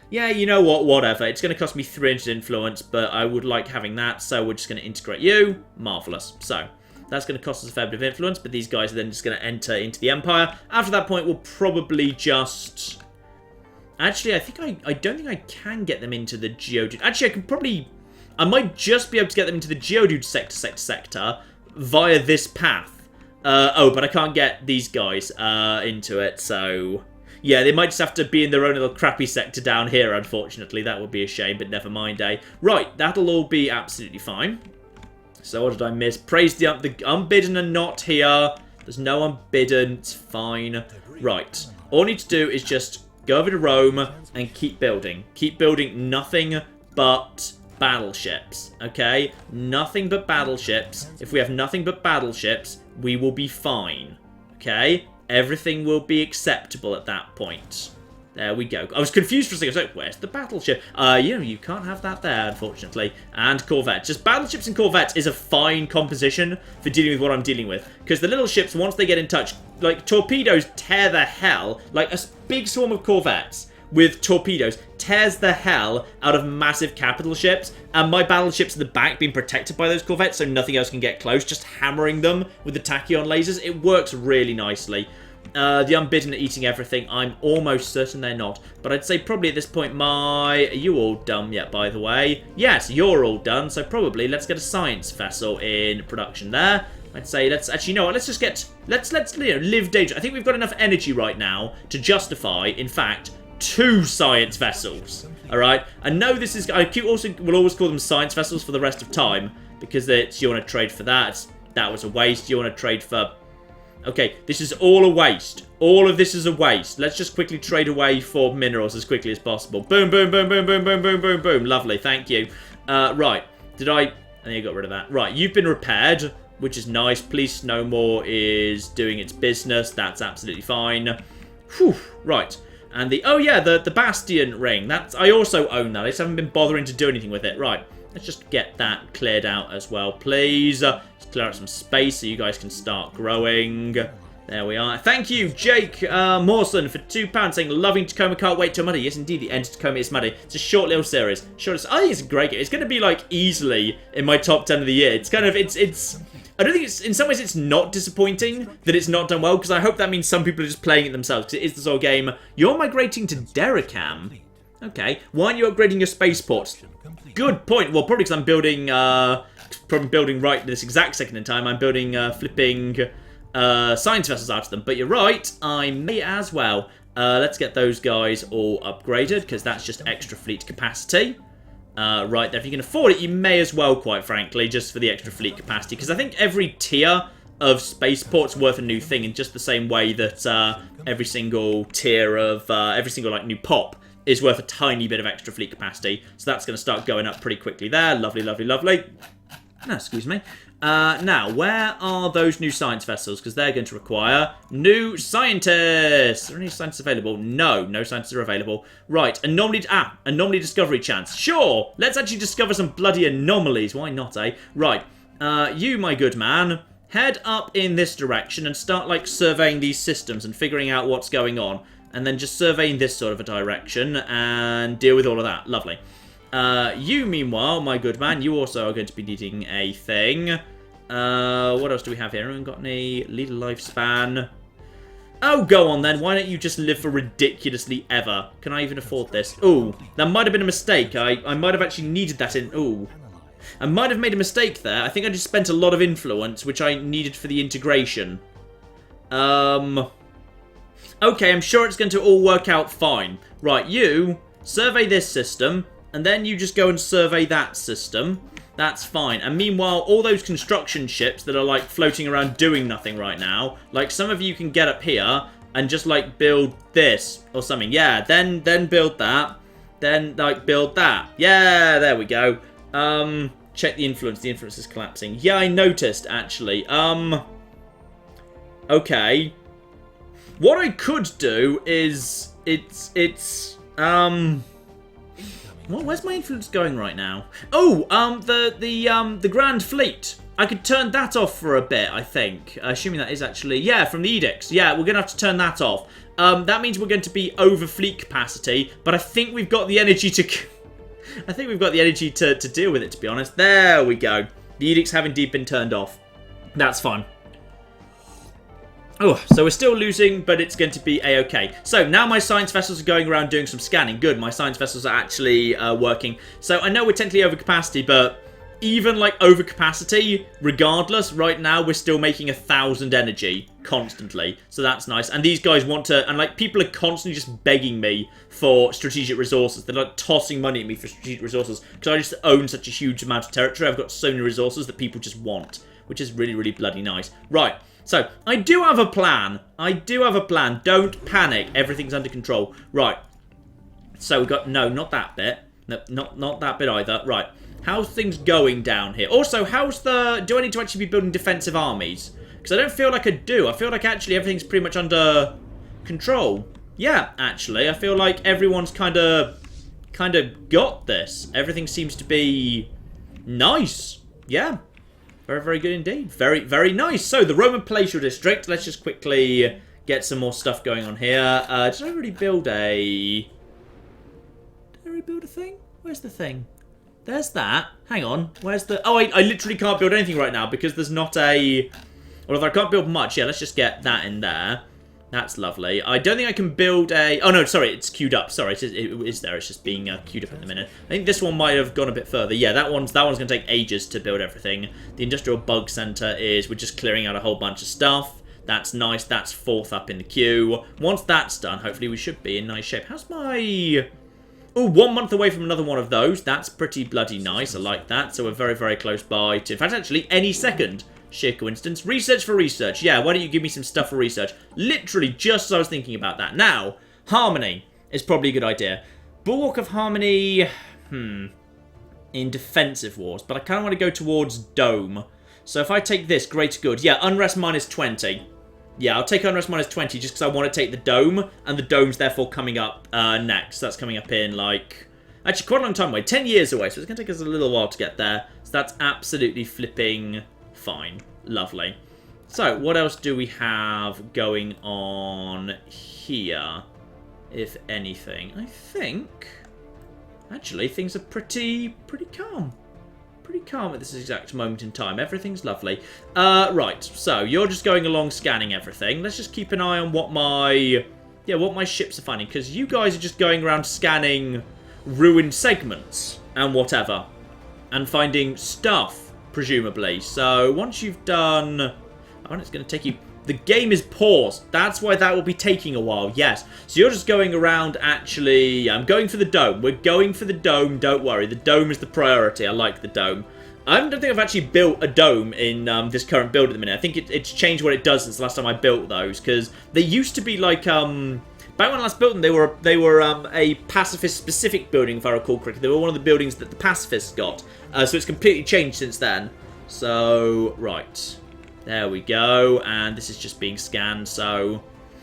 Speaker 1: Yeah, you know what? Whatever. It's going to cost me 300 influence, but I would like having that, so we're just going to integrate you. Marvellous. So... That's going to cost us a fair bit of influence, but these guys are then just going to enter into the Empire. After that point, we'll probably just... Actually, I don't think I can get them into the Geodude. Actually, I can probably... I might just be able to get them into the Geodude sector via this path. Oh, but I can't get these guys into it, so... Yeah, they might just have to be in their own little crappy sector down here, unfortunately. That would be a shame, but never mind, eh? Right, that'll all be absolutely fine. So what did I miss? Praise the unbidden are not here. There's no unbidden. It's fine. Right. All I need to do is just go over to Rome and keep building. Keep building nothing but battleships. Okay? Nothing but battleships. If we have nothing but battleships, we will be fine. Okay? Everything will be acceptable at that point. There we go. I was confused for a second. I was like, where's the battleship? You can't have that there, unfortunately. And corvettes. Just battleships and corvettes is a fine composition for dealing with what I'm dealing with. Because the little ships, once they get in touch, like, torpedoes tear the hell. Like, a big swarm of corvettes with torpedoes tears the hell out of massive capital ships. And my battleships in the back being protected by those corvettes, so nothing else can get close. Just hammering them with the tachyon lasers. It works really nicely. The unbidden are eating everything. I'm almost certain they're not. But I'd say probably at this point are you all done yet, by the way? Yes, you're all done. So probably let's get a science vessel in production there. I'd say let's actually, you know what, let's just get, let's live danger. I think we've got enough energy right now to justify, in fact, 2 science vessels. Alright? I know this is, I will always call them science vessels for the rest of time. Because you want to trade for that. That was a waste. You want to trade for... Okay, this is all a waste. All of this is a waste. Let's just quickly trade away for minerals as quickly as possible. Boom, boom, boom, boom, boom, boom, boom, boom, boom. Lovely, thank you. Right. I think I got rid of that. Right, you've been repaired. which is nice. Police No More is doing its business. That's absolutely fine. Whew, right. And oh yeah, the Bastion ring. I also own that. I just haven't been bothering to do anything with it. Right. Let's just get that cleared out as well, please. Let's clear out some space so you guys can start growing. There we are. Thank you, Jake Mawson, for £2 saying, loving Tacoma, can't wait till Monday. Yes, indeed, the end of Tacoma is Monday. It's a short little series. I think it's a great game. It's going to be, like, easily in my top 10 of the year. It's kind of, I don't think it's, in some ways, it's not disappointing that it's not done well, because I hope that means some people are just playing it themselves, because it is the sort of game. You're migrating to Derricam. Okay. Why aren't you upgrading your spaceports? Good point. Well, probably because I'm building, right this exact second in time, I'm building, flipping... science vessels out of them, but you're right, I may as well. Let's get those guys all upgraded, because that's just extra fleet capacity. Right there, if you can afford it, you may as well, quite frankly, just for the extra fleet capacity, because I think every tier of spaceport's worth a new thing, in just the same way that every single tier of, every single, like, new pop is worth a tiny bit of extra fleet capacity, so that's going to start going up pretty quickly there. Lovely, lovely, lovely. No, excuse me. Now, where are those new science vessels? Because they're going to require new scientists. Are there any scientists available? No, no scientists are available. Right, anomaly discovery chance. Sure, let's actually discover some bloody anomalies. Why not, eh? Right, you, my good man, head up in this direction and start, like, surveying these systems and figuring out what's going on. And then just surveying this sort of a direction and deal with all of that. Lovely. You, meanwhile, my good man, you also are going to be needing a thing. What else do we have here? Anyone got any leader lifespan? Oh, go on then. Why don't you just live for ridiculously ever? Can I even afford this? Ooh, that might have been a mistake. I might have actually needed that in... Ooh. I might have made a mistake there. I think I just spent a lot of influence, which I needed for the integration. Okay, I'm sure it's going to all work out fine. Right, you survey this system... And then you just go and survey that system. That's fine. And meanwhile, all those construction ships that are, like, floating around doing nothing right now, like, some of you can get up here and just, like, build this or something. Yeah, then build that. Then, like, build that. Yeah, there we go. Check the influence. The influence is collapsing. Yeah, I noticed, actually. Okay. What I could do is... Well, where's my influence going right now? Oh, the Grand Fleet. I could turn that off for a bit, I think. Assuming that is actually... Yeah, from the edicts. Yeah, we're going to have to turn that off. That means we're going to be over fleet capacity, but I think we've got the energy to... I think we've got the energy to deal with it, to be honest. There we go. The edicts have indeed been turned off. That's fine. Oh, so we're still losing, but it's going to be a-okay. So now my science vessels are going around doing some scanning. Good, my science vessels are actually working. So I know we're technically over capacity, but even like over capacity, regardless, right now we're still making 1,000 energy constantly. So that's nice. And these guys want to, and like people are constantly just begging me for strategic resources. They're like tossing money at me for strategic resources because I just own such a huge amount of territory. I've got so many resources that people just want, which is really, really bloody nice. Right. So, I do have a plan. I do have a plan. Don't panic. Everything's under control. Right. So, we've got... No, not that bit. No, not that bit either. Right. How's things going down here? Also, how's the... Do I need to actually be building defensive armies? Because I don't feel like I do. I feel like actually everything's pretty much under control. Yeah, actually. I feel like everyone's kind of got this. Everything seems to be nice. Yeah. Very, very good indeed. Very, very nice. So, the Roman Palatial District. Let's just quickly get some more stuff going on here. Did I already build a... Did I already build a thing? Where's the thing? There's that. Hang on. Where's the... Oh, I literally can't build anything right now because there's not a... Well, if I can't build much, yeah, let's just get that in there. That's lovely. I don't think I can build a... Oh, no, sorry, it's queued up. Sorry, it is there. It's just being queued up at the minute. I think this one might have gone a bit further. Yeah, that one's going to take ages to build everything. The Industrial Bug Center is... We're just clearing out a whole bunch of stuff. That's nice. That's fourth up in the queue. Once that's done, hopefully we should be in nice shape. How's my... Oh, 1 month away from another one of those. That's pretty bloody nice. I like that. So we're very, very close by to... In fact, actually, any second... Sheer coincidence. Research for research. Yeah, why don't you give me some stuff for research? Literally, just as I was thinking about that. Now, Harmony is probably a good idea. Bulwark of Harmony, in defensive wars. But I kind of want to go towards Dome. So if I take this, greater good. Yeah, unrest minus 20. Yeah, I'll take unrest minus 20 just because I want to take the dome. And the dome's therefore coming up next. That's coming up in like... Actually, quite a long time away. 10 years away. So it's going to take us a little while to get there. So that's absolutely flipping fine. Lovely. So what else do we have going on here? If anything. I think... Actually, things are pretty calm. Pretty calm at this exact moment in time. Everything's lovely. Right, so you're just going along scanning everything. Let's just keep an eye on what my ships are finding, because you guys are just going around scanning ruined segments and whatever, and finding stuff, presumably. So once you've done... Oh, it's going to take you... The game is paused. That's why that will be taking a while. Yes. So you're just going around actually... I'm going for the dome. We're going for the dome. Don't worry. The dome is the priority. I like the dome. I don't think I've actually built a dome in this current build at the minute. I think it's changed what it does since the last time I built those. Because they used to be like... Back when I last built them, they were a pacifist-specific building, if I recall correctly. They were one of the buildings that the pacifists got. So it's completely changed since then. So, right... There we go, and this is just being scanned, so...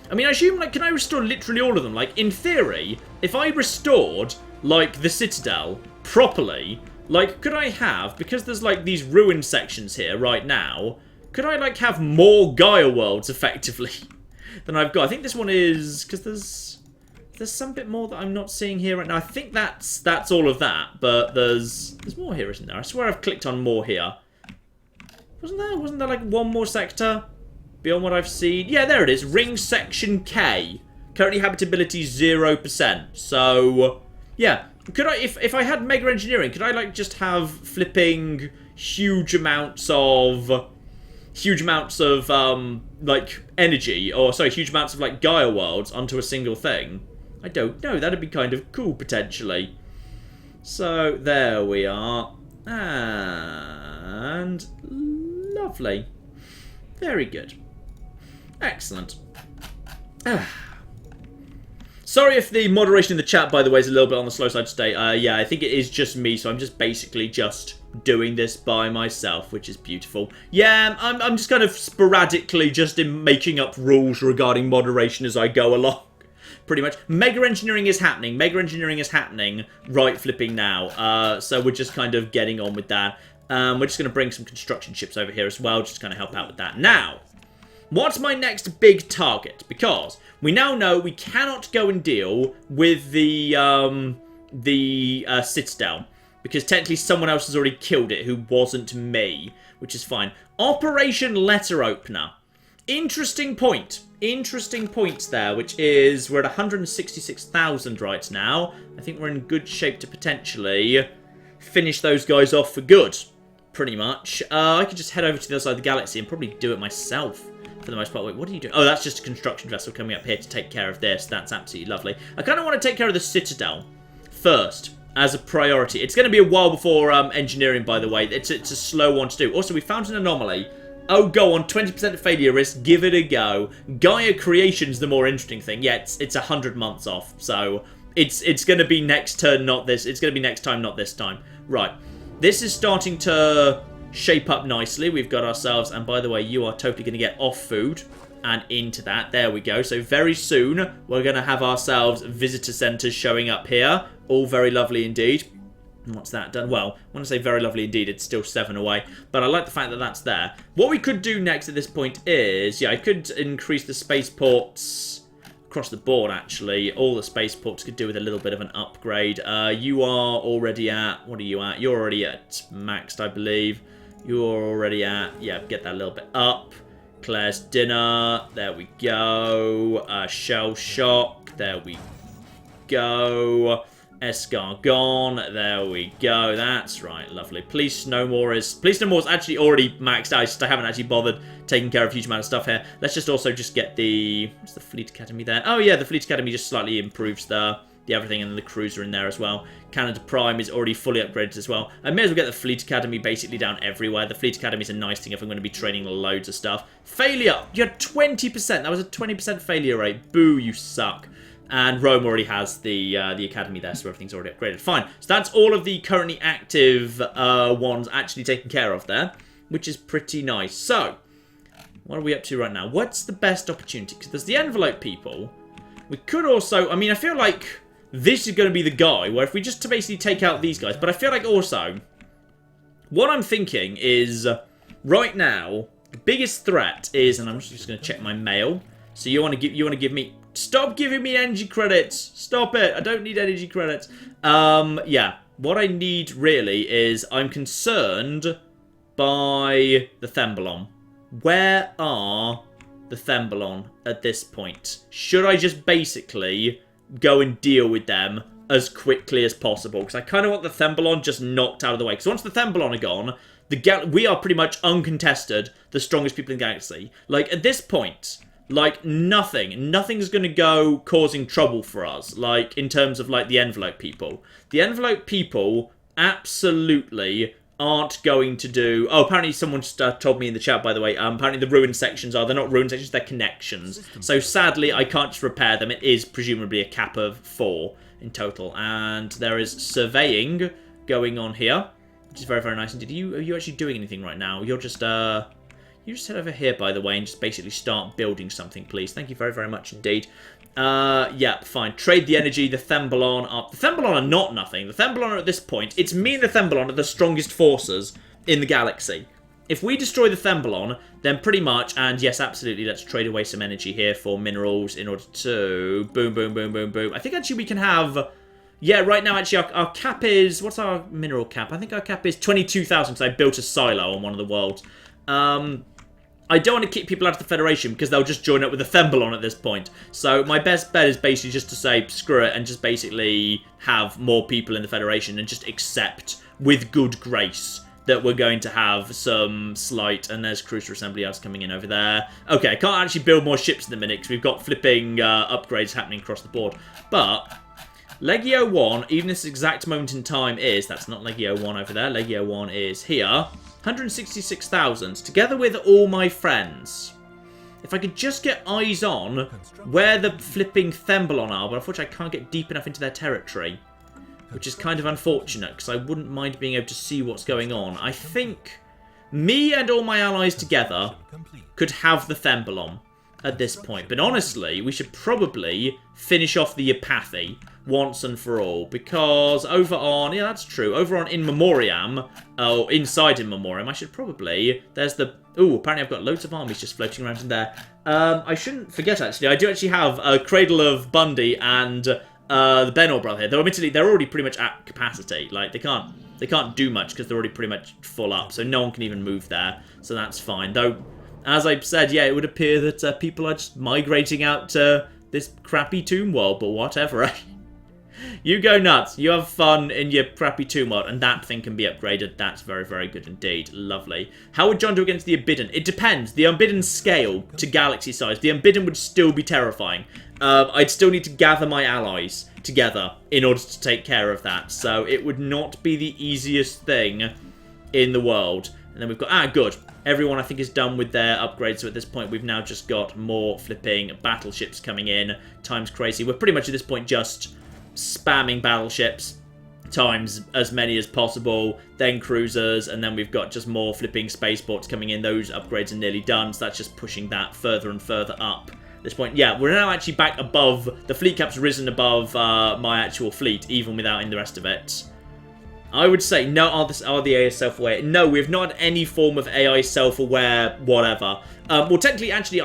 Speaker 1: I mean, I assume, like, can I restore literally all of them? Like, in theory, if I restored, like, the Citadel properly, like, could I have, because there's, like, these ruined sections here right now, could I, like, have more Gaia worlds, effectively, than I've got? I think this one is... Because there's some bit more that I'm not seeing here right now. I think that's all of that, but there's more here, isn't there? I swear I've clicked on more here. Wasn't there like one more sector beyond what I've seen? Yeah, there it is. Ring Section K. Currently habitability 0%. So, yeah. Could I, if I had Mega Engineering, could I like just have flipping huge amounts of like energy, or sorry, huge amounts of like Gaia worlds onto a single thing? I don't know. That'd be kind of cool potentially. So there we are, and. Lovely. Very good. Excellent. Sorry if the moderation in the chat, by the way, is a little bit on the slow side today. Yeah, I think it is just me, so I'm just basically just doing this by myself, which is beautiful. Yeah, I'm just kind of sporadically just making up rules regarding moderation as I go along. Pretty much. Mega Engineering is happening. Mega Engineering is happening right flipping now. So we're just kind of getting on with that. We're just going to bring some construction ships over here as well, just to kind of help out with that. Now, what's my next big target? Because we now know we cannot go and deal with the Citadel, because technically someone else has already killed it who wasn't me, which is fine. Operation Letter Opener. Interesting point. Interesting points there, which is we're at 166,000 right now. I think we're in good shape to potentially finish those guys off for good. Pretty much. I could just head over to the other side of the galaxy and probably do it myself for the most part. Wait, what are you doing? Oh, that's just a construction vessel coming up here to take care of this. That's absolutely lovely. I kind of want to take care of the Citadel first as a priority. It's going to be a while before engineering, by the way. It's a slow one to do. Also, we found an anomaly. Oh, go on. 20% failure risk. Give it a go. Gaia Creation's the more interesting thing. Yeah, it's 100 months off. So it's going to be next turn, not this. It's going to be next time, not this time. Right. This is starting to shape up nicely. We've got ourselves, and by the way, you are totally going to get off food and into that. There we go. So very soon, we're going to have ourselves visitor centres showing up here. All very lovely indeed. What's that done? Well, when I say very lovely indeed, it's still 7 away. But I like the fact that that's there. What we could do next at this point is, yeah, I could increase the spaceports across the board, actually. All the spaceports could do with a little bit of an upgrade. You are already at... What are you at? You're already at maxed, I believe. You're already at... Yeah, get that a little bit up. Claire's Dinner. There we go. Shell Shock. There we go. Escargon. There we go. That's right. Lovely. Police No More is actually already maxed out. I haven't actually bothered taking care of a huge amount of stuff here. Let's just also just get the... What's the Fleet Academy there? Oh, yeah. The Fleet Academy just slightly improves the everything, and the cruiser in there as well. Canada Prime is already fully upgraded as well. I may as well get the Fleet Academy basically down everywhere. The Fleet Academy is a nice thing if I'm going to be training loads of stuff. Failure! You had 20%! That was a 20% failure rate. Boo, you suck. And Rome already has the Academy there, so everything's already upgraded. Fine. So that's all of the currently active ones actually taken care of there. which is pretty nice. So, what are we up to right now? What's the best opportunity? Because there's the envelope people. We could also... I mean, I feel like this is going to be the guy where if we just to basically take out these guys. But I feel like also... What I'm thinking is... Right now, the biggest threat is... And I'm just going to check my mail. So you want to give me... Stop giving me energy credits! Stop it! I don't need energy credits. Yeah. What I need, really, is... I'm concerned by the Thembalon. Where are the Thembalon at this point? Should I just basically go and deal with them as quickly as possible? Because I kind of want the Thembalon just knocked out of the way. Because once the Thembalon are gone, we are pretty much uncontested the strongest people in the galaxy. Like, at this point, like, nothing's going to go causing trouble for us. Like, in terms of, like, the envelope people. The envelope people absolutely aren't going to do... Oh, apparently someone just told me in the chat, by the way. Apparently the ruined sections they're not ruined sections, they're connections. So sadly, I can't just repair them. It is presumably a cap of 4 in total. And there is surveying going on here, which is very, very nice. And are you actually doing anything right now? You're just... You just head over here, by the way, and just basically start building something, please. Thank you very, very much indeed. Yeah, fine. Trade the energy, the Thembalon up. The Thembalon are not nothing. The Thembalon are at this point, it's me and the Thembalon are the strongest forces in the galaxy. If we destroy the Thembalon, then pretty much, and yes, absolutely, let's trade away some energy here for minerals in order to boom, boom, boom, boom, boom. I think actually we can have... Yeah, right now, actually, our cap is... What's our mineral cap? I think our cap is 22,000, because I built a silo on one of the worlds. I don't want to kick people out of the Federation because they'll just join up with the Thembalon at this point. So my best bet is basically just to say screw it and just basically have more people in the Federation and just accept with good grace that we're going to have some slight... And there's Cruiser Assembly Yards coming in over there. Okay, I can't actually build more ships in the minute because we've got flipping upgrades happening across the board. But Legio 1, even this exact moment in time is... That's not Legio 1 over there. Legio 1 is here. 166,000, together with all my friends. If I could just get eyes on where the flipping Thembalon are, but unfortunately I can't get deep enough into their territory, which is kind of unfortunate, because I wouldn't mind being able to see what's going on. I think me and all my allies together could have the Thembalon at this point, but honestly, we should probably finish off the apathy once and for all, because over on... Yeah, that's true. Over on In Memoriam, oh, inside In Memoriam, I should probably... There's the... Ooh, apparently I've got loads of armies just floating around in there. I shouldn't forget, actually. I do actually have a Cradle of Bundy and the Benor brother here. Though, admittedly, they're already pretty much at capacity. Like, they can't do much because they're already pretty much full up, so no one can even move there. So that's fine. Though, as I said, yeah, it would appear that people are just migrating out to this crappy tomb world, but whatever. You go nuts. You have fun in your crappy tomb world, and that thing can be upgraded. That's very, very good indeed. Lovely. How would John do against the Unbidden? It depends. The Unbidden scale to galaxy size. The Unbidden would still be terrifying. I'd still need to gather my allies together in order to take care of that. So it would not be the easiest thing in the world. And then we've got... Ah, good. Everyone, I think, is done with their upgrades. So at this point, we've now just got more flipping battleships coming in. Time's crazy. We're pretty much at this point just... spamming battleships times as many as possible, then cruisers, and then we've got just more flipping spaceports coming in. Those upgrades are nearly done, so that's just pushing that further and further up at this point. Yeah, we're now actually back above, the fleet cap's risen above my actual fleet, even without in the rest of it. I would say, no, are the AI self-aware? No, we've not had any form of AI self-aware whatever. Well, technically, actually,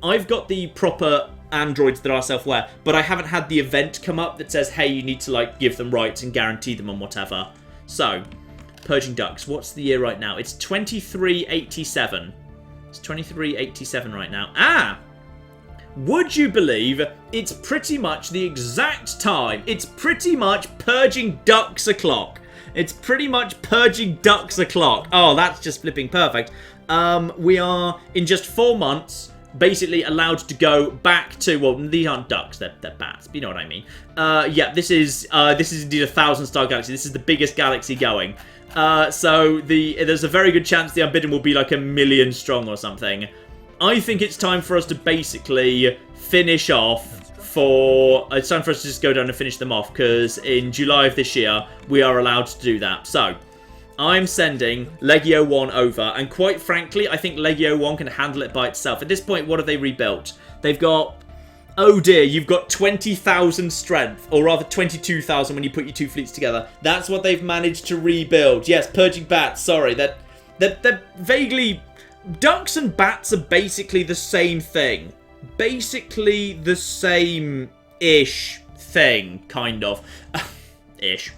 Speaker 1: I've got the proper androids that are self-aware, but I haven't had the event come up that says, hey, you need to, like, give them rights and guarantee them and whatever. So, Purging Ducks, what's the year right now? It's 2387. It's 2387 right now. Ah! Would you believe it's pretty much the exact time? It's pretty much Purging Ducks o'clock. It's pretty much Purging Ducks o'clock. Oh, that's just flipping perfect. We are, in just 4 months... basically allowed to go back to, well, these aren't ducks, they're bats, but you know what I mean. Yeah, this is indeed a 1,000-star galaxy. This is the biggest galaxy going. So there's a very good chance the Unbidden will be like 1 million strong or something. I think it's time for us to basically finish off it's time for us to just go down and finish them off, because in July of this year, we are allowed to do that. So, I'm sending Legio 1 over, and quite frankly, I think Legio 1 can handle it by itself. At this point, what have they rebuilt? They've got... Oh dear, you've got 20,000 strength, or rather 22,000 when you put your two fleets together. That's what they've managed to rebuild. Yes, purging bats, sorry. They're vaguely... Ducks and bats are basically the same thing. Basically the same-ish thing, kind of. Ish.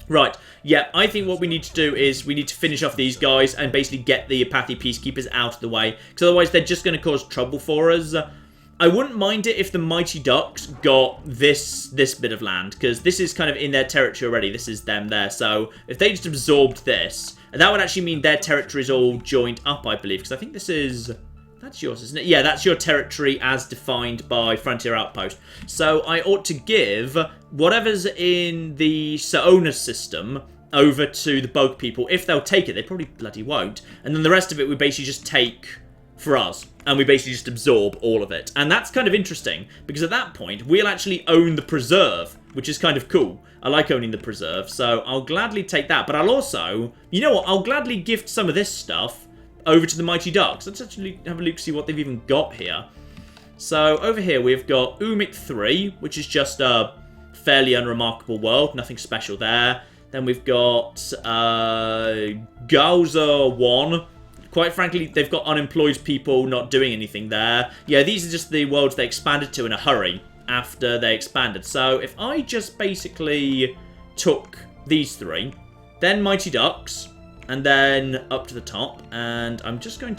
Speaker 1: Right, yeah, I think what we need to do is we need to finish off these guys and basically get the Apache Peacekeepers out of the way, because otherwise they're just going to cause trouble for us. I wouldn't mind it if the Mighty Ducks got this bit of land, because this is kind of in their territory already. This is them there, so if they just absorbed this, that would actually mean their territory is all joined up, I believe, because I think this is... That's yours, isn't it? Yeah, that's your territory as defined by Frontier Outpost. So I ought to give whatever's in the Saona system over to the Bug people. If they'll take it, they probably bloody won't. And then the rest of it we basically just take for us. And we basically just absorb all of it. And that's kind of interesting, because at that point, we'll actually own the preserve, which is kind of cool. I like owning the preserve, so I'll gladly take that. But I'll also... You know what? I'll gladly gift some of this stuff over to the Mighty Ducks. Let's actually have a look, see what they've even got here. So, over here we've got Umik 3, which is just a fairly unremarkable world. Nothing special there. Then we've got Gauza 1. Quite frankly, they've got unemployed people not doing anything there. Yeah, these are just the worlds they expanded to in a hurry after they expanded. So, if I just basically took these three, then Mighty Ducks... and then up to the top, and I'm going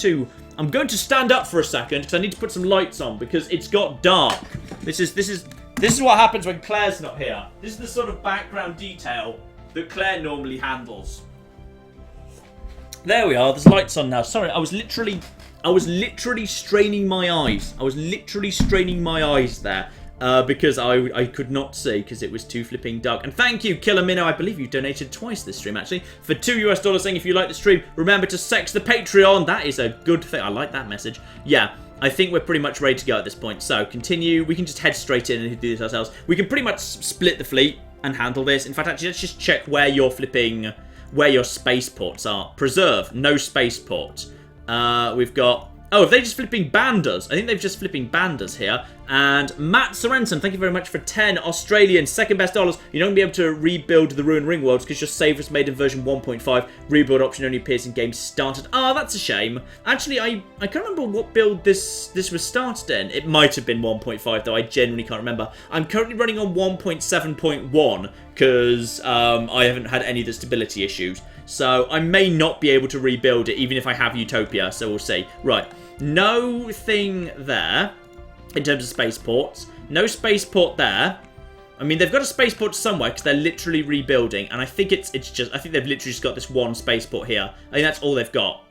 Speaker 1: to stand up for a second because I need to put some lights on because it's got dark. This is what happens when Claire's not here. This is the sort of background detail that Claire normally handles. There we are. There's lights on now. Sorry, I was literally straining my eyes. I was literally straining my eyes there. Because I could not see because it was too flipping dark. And thank you, Killer Minnow. I believe you donated twice this stream, actually. For $2 saying if you like the stream, remember to sex the Patreon. That is a good thing. I like that message. Yeah, I think we're pretty much ready to go at this point. So, continue. We can just head straight in and do this ourselves. We can pretty much split the fleet and handle this. In fact, actually, let's just check where your spaceports are. Preserve. No spaceport. We've got... Oh, have they just flipping banned us? I think they've just flipping banned us here. And Matt Sorensen, thank you very much for 10 Australian second best dollars. You're not going to be able to rebuild the Ruin Ring worlds because your save was made in version 1.5. Rebuild option only appears in game started. Ah, that's a shame. Actually, I can't remember what build this was started in. It might have been 1.5 though. I genuinely can't remember. I'm currently running on 1.7.1 because I haven't had any of the stability issues. So I may not be able to rebuild it even if I have Utopia, so we'll see. Right, no thing there in terms of spaceports. No spaceport there. I mean, they've got a spaceport somewhere because they're literally rebuilding, and I think I think they've literally just got this one spaceport here. I think that's all they've got.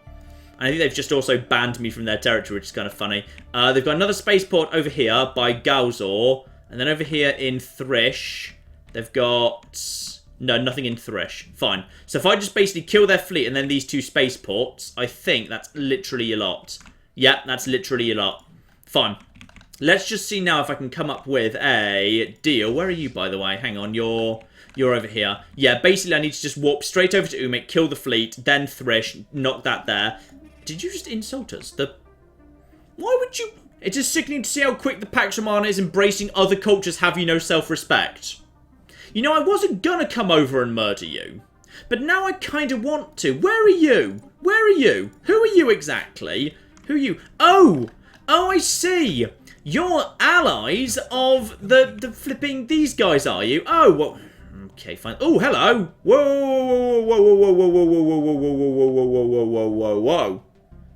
Speaker 1: And I think they've just also banned me from their territory, which is kind of funny. They've got another spaceport over here by Gauzor, and then over here in Thrish, they've got... No, nothing in Thrish. Fine. So if I just basically kill their fleet and then these two spaceports, I think that's literally a lot. Yeah, that's literally a lot. Fine. Let's just see now if I can come up with a deal. Where are you, by the way? Hang on, you're over here. Yeah, basically I need to just warp straight over to Umik, kill the fleet, then Thrish, knock that there. Did you just insult us? Why would you... It is sickening to see how quick the Pax Romana is embracing other cultures. Have you no self-respect? You know, I wasn't gonna come over and murder you, but now I kind of want to. Where are you? Where are you? Who are you exactly? Who are you? Oh, I see. You're allies of the flipping these guys, are you? Oh, well, okay, fine. Oh, hello. Whoa, whoa, whoa, whoa, whoa, whoa, whoa, whoa, whoa, whoa, whoa, whoa, whoa, whoa, whoa, whoa.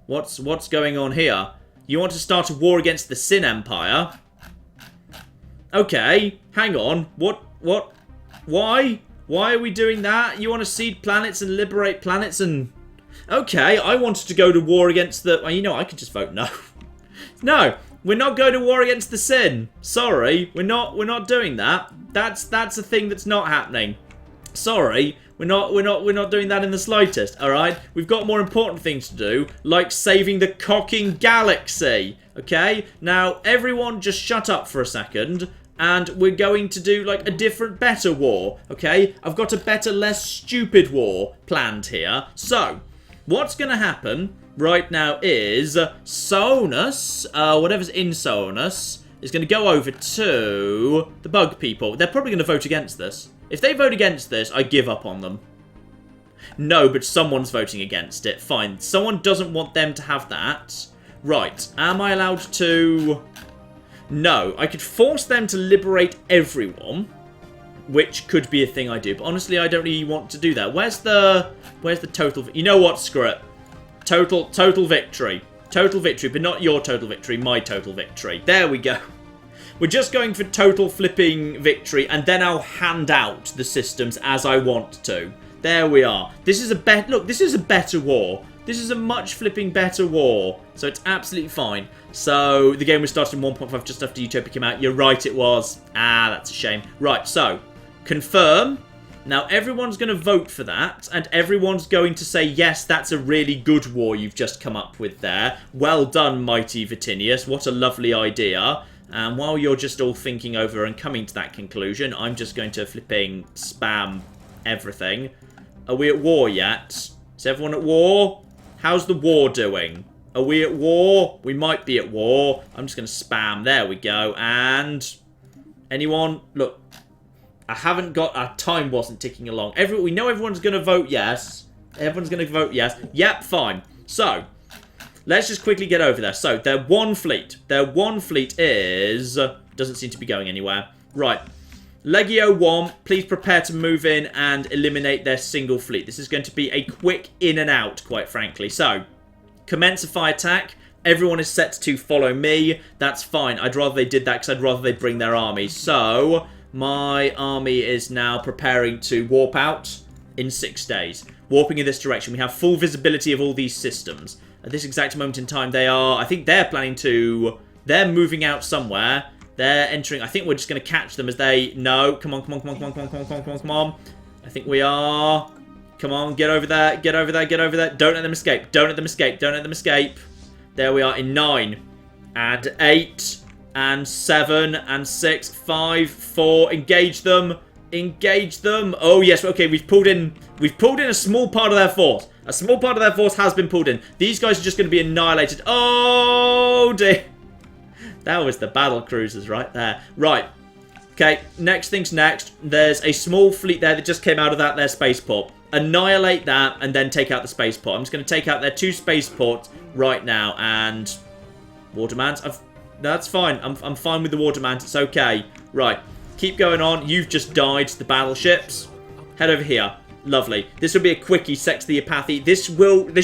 Speaker 1: What's going on here? You want to start a war against the Sin Empire? Okay, hang on. What? Why? Why are we doing that? You want to seed planets and liberate planets and... Okay, I wanted to go to war against the... Well, you know, I could just vote no. No, we're not going to war against the Sin. Sorry, we're not doing that. That's a thing that's not happening. Sorry, we're not doing that in the slightest, alright? We've got more important things to do, like saving the cocking galaxy. Okay? Now, everyone just shut up for a second. and we're going to do, like, a different, better war, okay? I've got a better, less stupid war planned here. So, what's going to happen right now is Sonus, whatever's in Sonus, is going to go over to the bug people. They're probably going to vote against this. If they vote against this, I give up on them. No, but someone's voting against it. Fine. Someone doesn't want them to have that. Right. Am I allowed to... No. I could force them to liberate everyone, which could be a thing I do. But honestly, I don't really want to do that. Where's the total... You know what? Screw it. Total victory. Total victory, but not your total victory, my total victory. There we go. We're just going for total flipping victory, and then I'll hand out the systems as I want to. There we are. This is a look, this is a better war. This is a much flipping better war. So it's absolutely fine. So the game was started in 1.5 just after Utopia came out. You're right, it was. Ah, that's a shame. Right, so confirm. Now everyone's going to vote for that, and everyone's going to say, yes, that's a really good war you've just come up with there. Well done, mighty Vitinius. What a lovely idea. And while you're just all thinking over and coming to that conclusion, I'm just going to flipping spam everything. Are we at war yet? Is everyone at war? How's the war doing? Are we at war? We might be at war. I'm just going to spam. There we go. And anyone? Look, I haven't got... Our time wasn't ticking along. We know everyone's going to vote yes. Everyone's going to vote yes. Yep, fine. So, let's just quickly get over there. So, their one fleet. Their one fleet is... doesn't seem to be going anywhere. Right. Legio 1, please prepare to move in and eliminate their single fleet. This is going to be a quick in and out, quite frankly. So, commence a fire attack. Everyone is set to follow me. That's fine. I'd rather they did that because I'd rather they bring their army. So, my army is now preparing to warp out in 6 days. Warping in this direction. We have full visibility of all these systems. At this exact moment in time, they are... I think they're planning to... They're moving out somewhere. They're entering. I think we're just going to catch them as they... No. Come on, come on, come on, come on, come on, come on, come on, come on, come on. I think we are... Come on, get over there, get over there, get over there. Don't let them escape. Don't let them escape. Don't let them escape. There we are in 9 and 8 and 7 and 6, 5, 4. Engage them. Engage them. Oh, yes. Okay, we've pulled in a small part of their force. A small part of their force has been pulled in. These guys are just going to be annihilated. Oh, dear. That was the battle cruisers right there. Right. Okay, next thing's next. There's a small fleet there that just came out of their spaceport. Annihilate that and then take out the spaceport. I'm just going to take out their 2 spaceports right now. And war demands. That's fine. I'm fine with the war demands. It's okay. Right. Keep going on. You've just died. The battleships. Head over here. Lovely. This will be a quickie, sex the apathy. This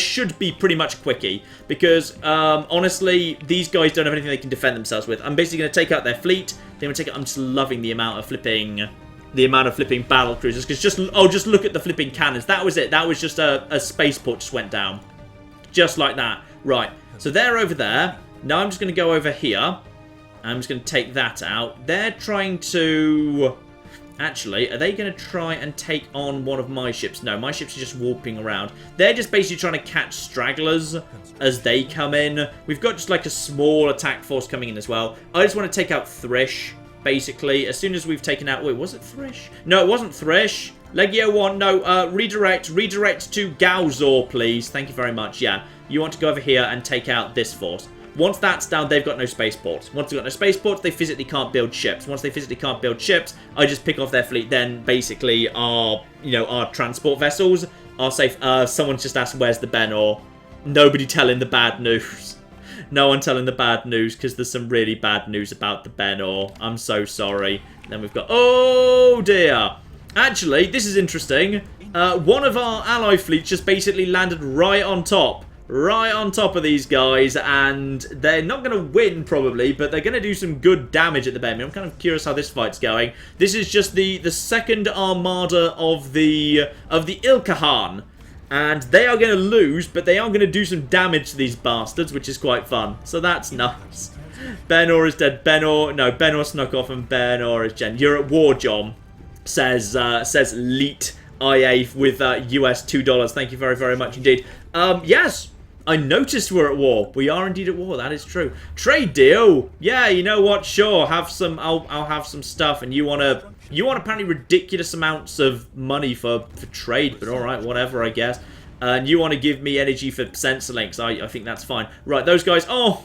Speaker 1: should be pretty much a quickie. Because, honestly, these guys don't have anything they can defend themselves with. I'm basically going to take out their fleet. I'm just loving the amount of flipping battle cruisers. Because just look at the flipping cannons. That was it. That was just a spaceport just went down. Just like that. Right. So they're over there. Now I'm just going to go over here. I'm just going to take that out. They're trying to... Actually, are they going to try and take on one of my ships? No, my ships are just warping around. They're just basically trying to catch stragglers as they come in. We've got just like a small attack force coming in as well. I just want to take out Thrish, basically. As soon as we've taken out... Wait, was it Thrish? No, it wasn't Thrish. Legio 1, no, redirect to Gauzor, please. Thank you very much, yeah. You want to go over here and take out this force. Once that's down, they've got no spaceports. Once they've got no spaceports, they physically can't build ships. Once they physically can't build ships, I just pick off their fleet. Then, basically, our transport vessels are safe. Someone's just asked, where's the Benor? Nobody telling the bad news. No one telling the bad news, because there's some really bad news about the Benor. I'm so sorry. Then we've got... Oh, dear. Actually, this is interesting. One of our ally fleets just basically landed right on top. Right on top of these guys, and they're not going to win, probably, but they're going to do some good damage at the bare minimum. I'm kind of curious how this fight's going. This is just the second armada of the Ilkahan, and they are going to lose, but they are going to do some damage to these bastards, which is quite fun. So that's nice. Benor is dead. Benor snuck off, and Benor is dead. You're at war, John, says Leet IA with US $2. Thank you very, very much indeed. Yes. I noticed we're at war. We are indeed at war. That is true. Trade deal. Yeah, you know what? Sure, have some. I'll have some stuff, and you want apparently ridiculous amounts of money for trade. But all right, whatever, I guess. And you want to give me energy for sensor links. I think that's fine. Right, those guys. Oh.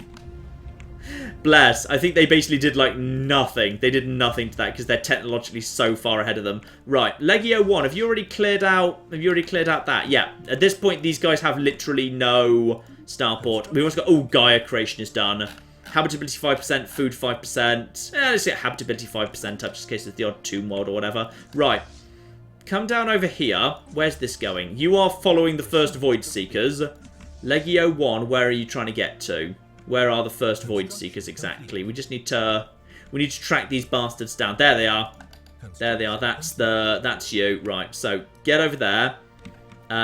Speaker 1: Bless. I think they basically did, like, nothing. They did nothing to that because they're technologically so far ahead of them. Right. Legio 1, have you already cleared out that? Yeah. At this point, these guys have literally no starport. We also got... Oh, Gaia creation is done. Habitability 5%, food 5%. Let's get habitability 5% up just in case there's the odd tomb mod or whatever. Right. Come down over here. Where's this going? You are following the first Void Seekers. Legio 1, where are you trying to get to? Where are the first Void Seekers exactly? We just need to... We need to track these bastards down. There they are. There they are. That's you. Right, so get over there.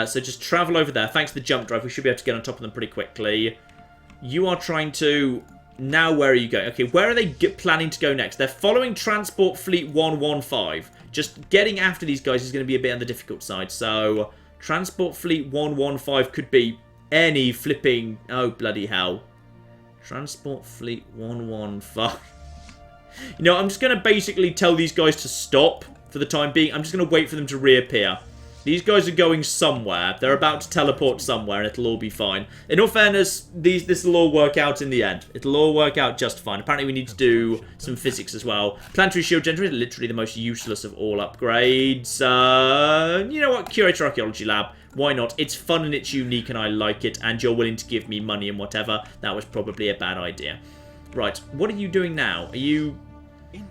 Speaker 1: So just travel over there. Thanks to the jump drive, we should be able to get on top of them pretty quickly. You are trying to... Now where are you going? Okay, where are they planning to go next? They're following Transport Fleet 115. Just getting after these guys is going to be a bit on the difficult side. So, Transport Fleet 115 could be any flipping... Oh, bloody hell. Transport Fleet 115. You know, I'm just going to basically tell these guys to stop for the time being. I'm just going to wait for them to reappear. These guys are going somewhere. They're about to teleport somewhere and it'll all be fine. In all fairness, this will all work out in the end. It'll all work out just fine. Apparently we need to do some physics as well. Planetary shield generator, literally the most useless of all upgrades. You know what? Curator Archaeology Lab. Why not? It's fun and it's unique and I like it. And you're willing to give me money and whatever. That was probably a bad idea. Right. What are you doing now? Are you...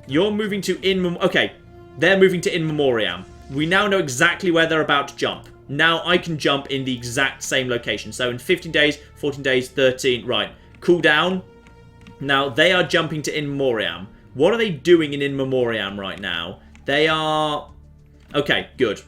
Speaker 1: You're moving to Okay. They're moving to In Memoriam. We now know exactly where they're about to jump. Now I can jump in the exact same location. So in 15 days, 14 days, 13... Right. Cool down. Now, they are jumping to In Memoriam. What are they doing in Memoriam right now? They are... Okay, good.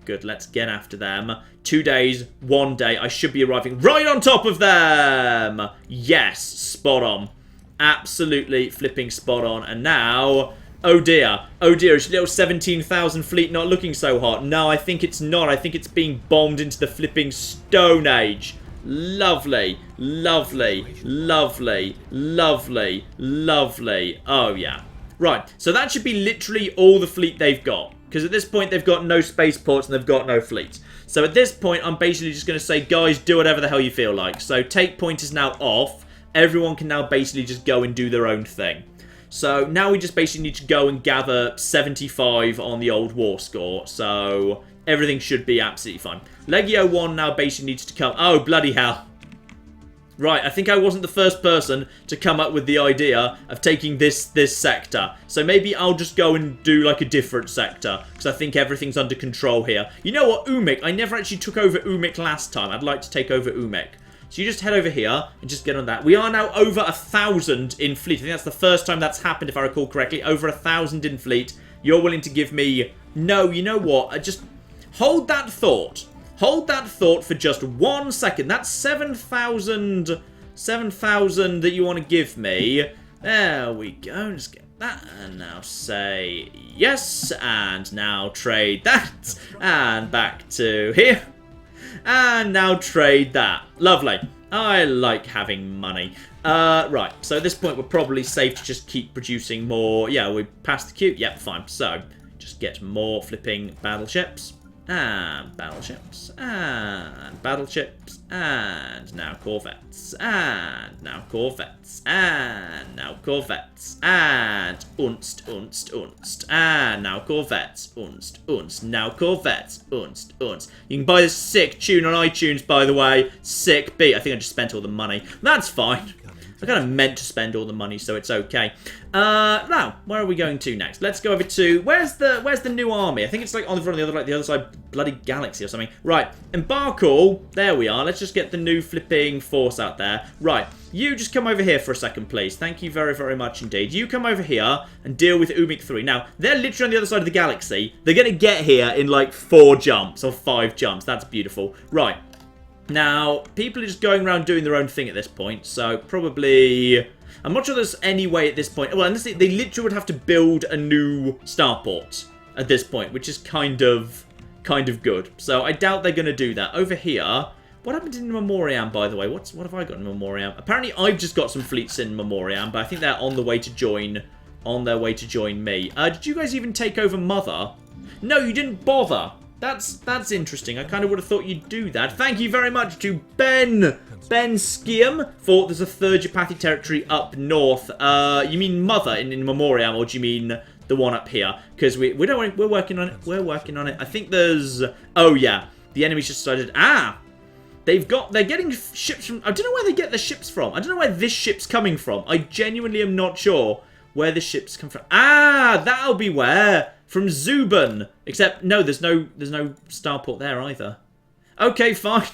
Speaker 1: Good. Let's get after them. 2 days, 1 day. I should be arriving right on top of them! Yes, spot on. Absolutely flipping spot on. And now... Oh dear, is your little 17,000 fleet not looking so hot? No, I think it's not. I think it's being bombed into the flipping Stone Age. Lovely, lovely, lovely, lovely, lovely. Oh yeah. Right, so that should be literally all the fleet they've got. Because at this point they've got no spaceports and they've got no fleet. So at this point I'm basically just going to say, guys, do whatever the hell you feel like. So take point is now off. Everyone can now basically just go and do their own thing. So now we just basically need to go and gather 75 on the old war score. So everything should be absolutely fine. Legio 1 now basically needs to come... Oh, bloody hell. Right, I think I wasn't the first person to come up with the idea of taking this sector. So maybe I'll just go and do like a different sector. Because I think everything's under control here. You know what, Umik? I never actually took over Umik last time. I'd like to take over Umik. So you just head over here and just get on that. We are now over 1,000 in fleet. I think that's the first time that's happened, if I recall correctly. Over 1,000 in fleet. You're willing to give me... No, you know what? Just hold that thought. Hold that thought for just 1 second. That's 7,000 that you want to give me. There we go. Just get that. And now say yes. And now trade that. And back to here. And now trade that. Lovely. I like having money. Right, so at this point we're probably safe to just keep producing more. Yeah, we passed the queue. Yep, fine. So, just get more flipping battleships. And battleships. And battleships. And now corvettes. And now corvettes. And now corvettes. And unst. And now corvettes. Unst. Now corvettes. Unst. You can buy this sick tune on iTunes, by the way. Sick beat. I think I just spent all the money. That's fine. I kind of meant to spend all the money, so it's okay. Now, where are we going to next? Let's go over to... Where's the new army? I think it's like on the other side, bloody galaxy or something. Right, embark all. There we are. Let's just get the new flipping force out there. Right, you just come over here for a second, please. Thank you very, very much indeed. You come over here and deal with Umik 3. Now, they're literally on the other side of the galaxy. They're going to get here in like 4 jumps or 5 jumps. That's beautiful. Right. Now, people are just going around doing their own thing at this point, so probably... I'm not sure there's any way at this point... Well, unless they literally would have to build a new starport at this point, which is kind of good. So I doubt they're going to do that. Over here, What happened in Memoriam, by the way? What have I got in Memoriam? Apparently, I've just got some fleets in Memoriam, but I think they're on the way to join. On their way to join me. Did you guys even take over Mother? No, you didn't bother. That's interesting. I kind of would have thought you'd do that. Thank you very much to Ben Skiem for there's a third Japathy territory up north. You mean Mother in Memoriam, or do you mean the one up here? Because we're working on it. We're working on it. I think there's. Oh yeah, the enemy's just started. They're getting ships from... I don't know where they get the ships from. I don't know where this ship's coming from. I genuinely am not sure where the ships come from. That'll be where. From Zubin. Except, no, there's no starport there either. Okay, fine.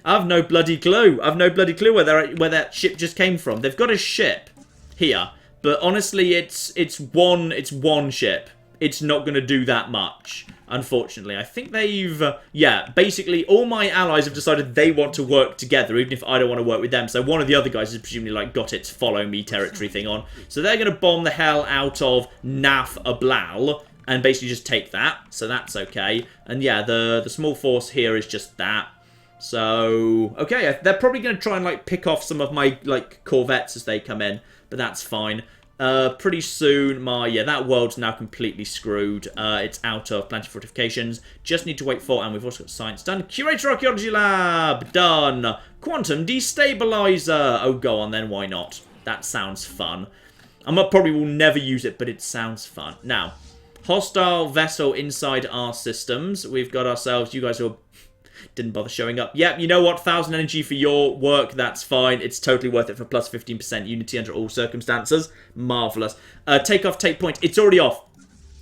Speaker 1: I've no bloody clue. I've no bloody clue where that ship just came from. They've got a ship here. But honestly, it's one ship. It's not going to do that much, unfortunately. I think they've... yeah, basically, all my allies have decided they want to work together, even if I don't want to work with them. So one of the other guys has presumably, like, got its follow me territory thing on. So they're going to bomb the hell out of Naf Ablal and basically just take that. So that's okay. And yeah, the small force here is just that. So, okay, they're probably going to try and, like, pick off some of my, like, corvettes as they come in. But that's fine. Pretty soon, that world's now completely screwed. It's out of planetary fortifications. Just need to wait for, and we've also got science done. Curator Archaeology Lab, done. Quantum Destabilizer. Oh, go on then, why not? That sounds fun. Probably will never use it, but it sounds fun. Now, hostile vessel inside our systems. We've got ourselves, you guys who didn't bother showing up. Yep, you know what? 1,000 energy for your work. That's fine. It's totally worth it for plus 15% unity under all circumstances. Marvellous. Take off, take point. It's already off.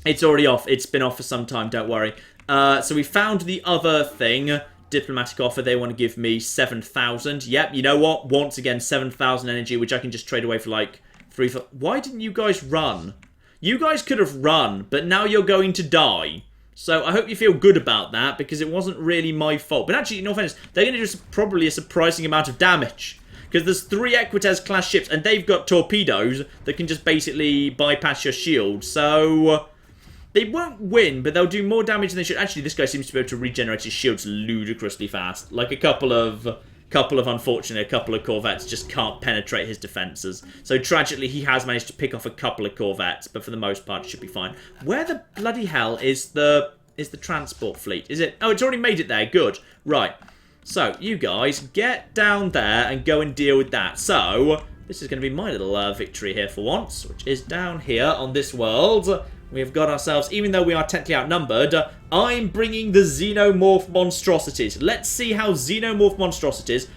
Speaker 1: It's already off. It's been off for some time. Don't worry. So we found the other thing. Diplomatic offer. They want to give me 7,000. Yep, you know what? Once again, 7,000 energy, which I can just trade away for like 3... Why didn't you guys run? You guys could have run, but now you're going to die. So I hope you feel good about that, because it wasn't really my fault. But actually, in all fairness, they're going to do probably a surprising amount of damage. Because there's 3 Equites-class ships, and they've got torpedoes that can just basically bypass your shield. So they won't win, but they'll do more damage than they should. Actually, this guy seems to be able to regenerate his shields ludicrously fast. Like a couple of corvettes just can't penetrate his defences. So tragically, he has managed to pick off a couple of corvettes, but for the most part, it should be fine. Where the bloody hell is the transport fleet? Is it? Oh, it's already made it there. Good. Right. So, you guys, get down there and go and deal with that. So, this is going to be my little victory here for once, which is down here on this world. We've got ourselves, even though we are technically outnumbered, I'm bringing the Xenomorph Monstrosities. Let's see how Xenomorph Monstrosities,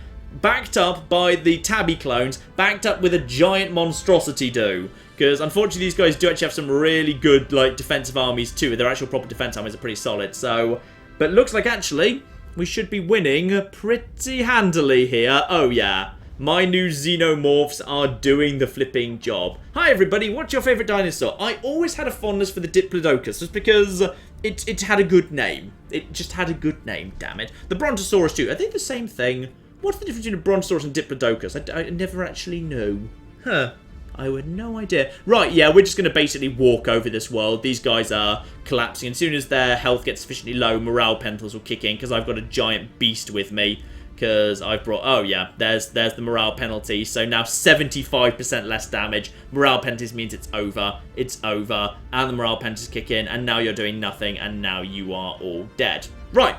Speaker 1: backed up by the Tabby clones, backed up with a giant monstrosity do. Because unfortunately these guys do actually have some really good like defensive armies too. Their actual proper defense armies are pretty solid. So, but looks like actually we should be winning pretty handily here. Oh yeah. My new Xenomorphs are doing the flipping job. Hi everybody, what's your favourite dinosaur? I always had a fondness for the Diplodocus, just because it had a good name. It just had a good name, damn it. The Brontosaurus too, are they the same thing? What's the difference between a Brontosaurus and Diplodocus? I never actually knew. Huh. I had no idea. Right, yeah, we're just going to basically walk over this world. These guys are collapsing. As soon as their health gets sufficiently low, morale penalties will kick in, because I've got a giant beast with me. Because I've brought... Oh, yeah. There's the morale penalty. So now 75% less damage. Morale penalties means it's over. It's over. And the morale penalties kick in. And now you're doing nothing. And now you are all dead. Right.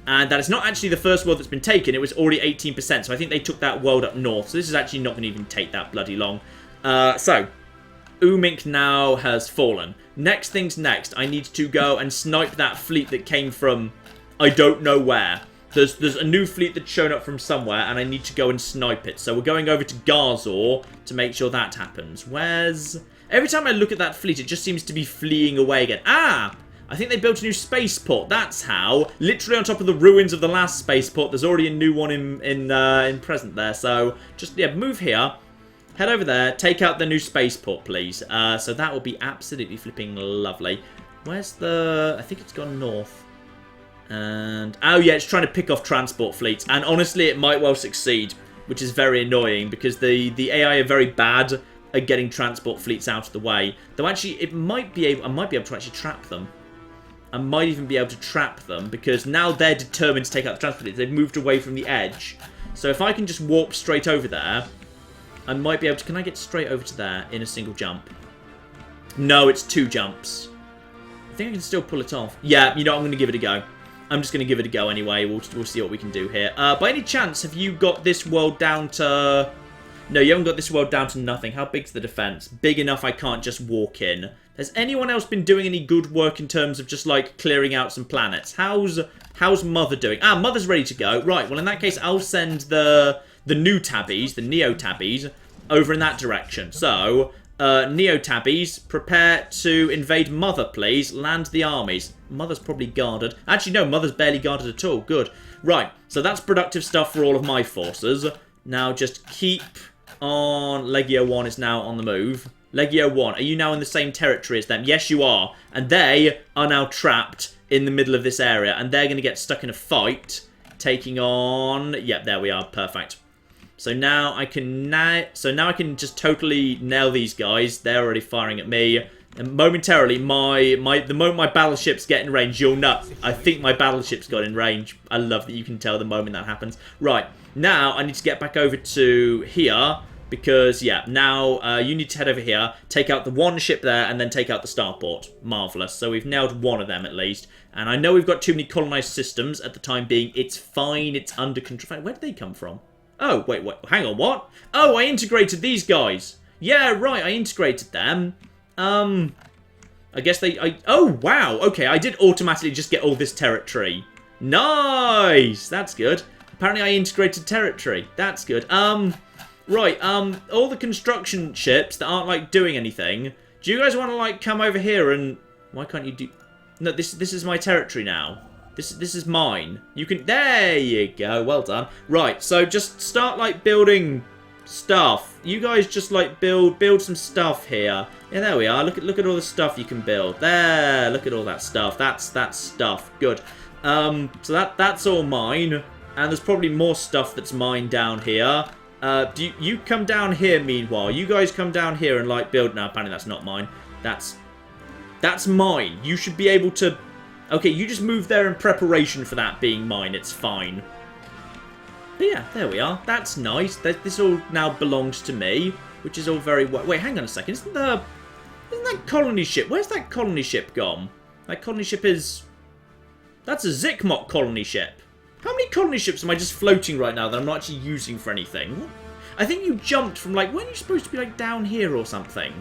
Speaker 1: And that is not actually the first world that's been taken. It was already 18%. So I think they took that world up north. So this is actually not going to even take that bloody long. So, Umink now has fallen. Next thing's next. I need to go and snipe that fleet that came from... I don't know where. There's a new fleet that's shown up from somewhere, and I need to go and snipe it. So we're going over to Garzor to make sure that happens. Where's... Every time I look at that fleet, it just seems to be fleeing away again. Ah! I think they built a new spaceport. That's how. Literally on top of the ruins of the last spaceport, there's already a new one in present there. So just, yeah, move here. Head over there. Take out the new spaceport, please. So that will be absolutely flipping lovely. Where's the... I think it's gone north. And, oh yeah, it's trying to pick off transport fleets. And honestly, it might well succeed, which is very annoying because the AI are very bad at getting transport fleets out of the way. Though actually, I might be able to actually trap them. I might even be able to trap them, because now they're determined to take out the transport. They've moved away from the edge. So if I can just warp straight over there, I might be able to... Can I get straight over to there in a single jump? No, it's 2 jumps. I think I can still pull it off. Yeah, you know, I'm going to give it a go. I'm just going to give it a go anyway. We'll see what we can do here. By any chance, have you got this world down to... No, you haven't got this world down to nothing. How big's the defense? Big enough I can't just walk in. Has anyone else been doing any good work in terms of just, like, clearing out some planets? How's Mother doing? Ah, Mother's ready to go. Right, well, in that case, I'll send the new tabbies, the Neo tabbies, over in that direction. So, Neo tabbies, prepare to invade Mother, please. Land the armies. Mother's probably guarded. Actually, no, Mother's barely guarded at all. Good. Right, so that's productive stuff for all of my forces. Now, just keep on... Legio 1 is now on the move. Legio 1, are you now in the same territory as them? Yes, you are. And they are now trapped in the middle of this area. And they're going to get stuck in a fight, taking on... Yep, there we are. Perfect. So now I can just totally nail these guys. They're already firing at me. And momentarily, the moment my battleships get in range, you'll know. I think my battleships got in range. I love that you can tell the moment that happens. Right, now I need to get back over to here. Because, yeah, now you need to head over here, take out the one ship there, and then take out the starport. Marvellous. So we've nailed one of them, at least. And I know we've got too many colonised systems at the time being. It's fine. It's under control. Where did they come from? Oh, wait. Hang on, what? Oh, I integrated these guys. Yeah, right, I integrated them. I guess oh, wow. Okay, I did automatically just get all this territory. Nice. That's good. Apparently I integrated territory. That's good. Right, all the construction ships that aren't, like, doing anything, do you guys want to, like, come over here and... Why can't you do... No, this is my territory now. This is mine. You can... There you go. Well done. Right, so just start, like, building stuff. You guys just, like, build some stuff here. Yeah, there we are. Look at all the stuff you can build. There, look at all that stuff. That's stuff. Good. So that's all mine. And there's probably more stuff that's mine down here. Do you come down here, meanwhile. You guys come down here and, like, build... No, apparently that's not mine. That's mine. You should be able to... Okay, you just move there in preparation for that being mine. It's fine. But yeah, there we are. That's nice. This all now belongs to me, which is all very... Wait, hang on a second. Isn't that colony ship? Where's that colony ship gone? That colony ship is... That's a Zikmok colony ship. How many colony ships am I just floating right now that I'm not actually using for anything? I think you jumped from, like, when are you supposed to be, like, down here or something?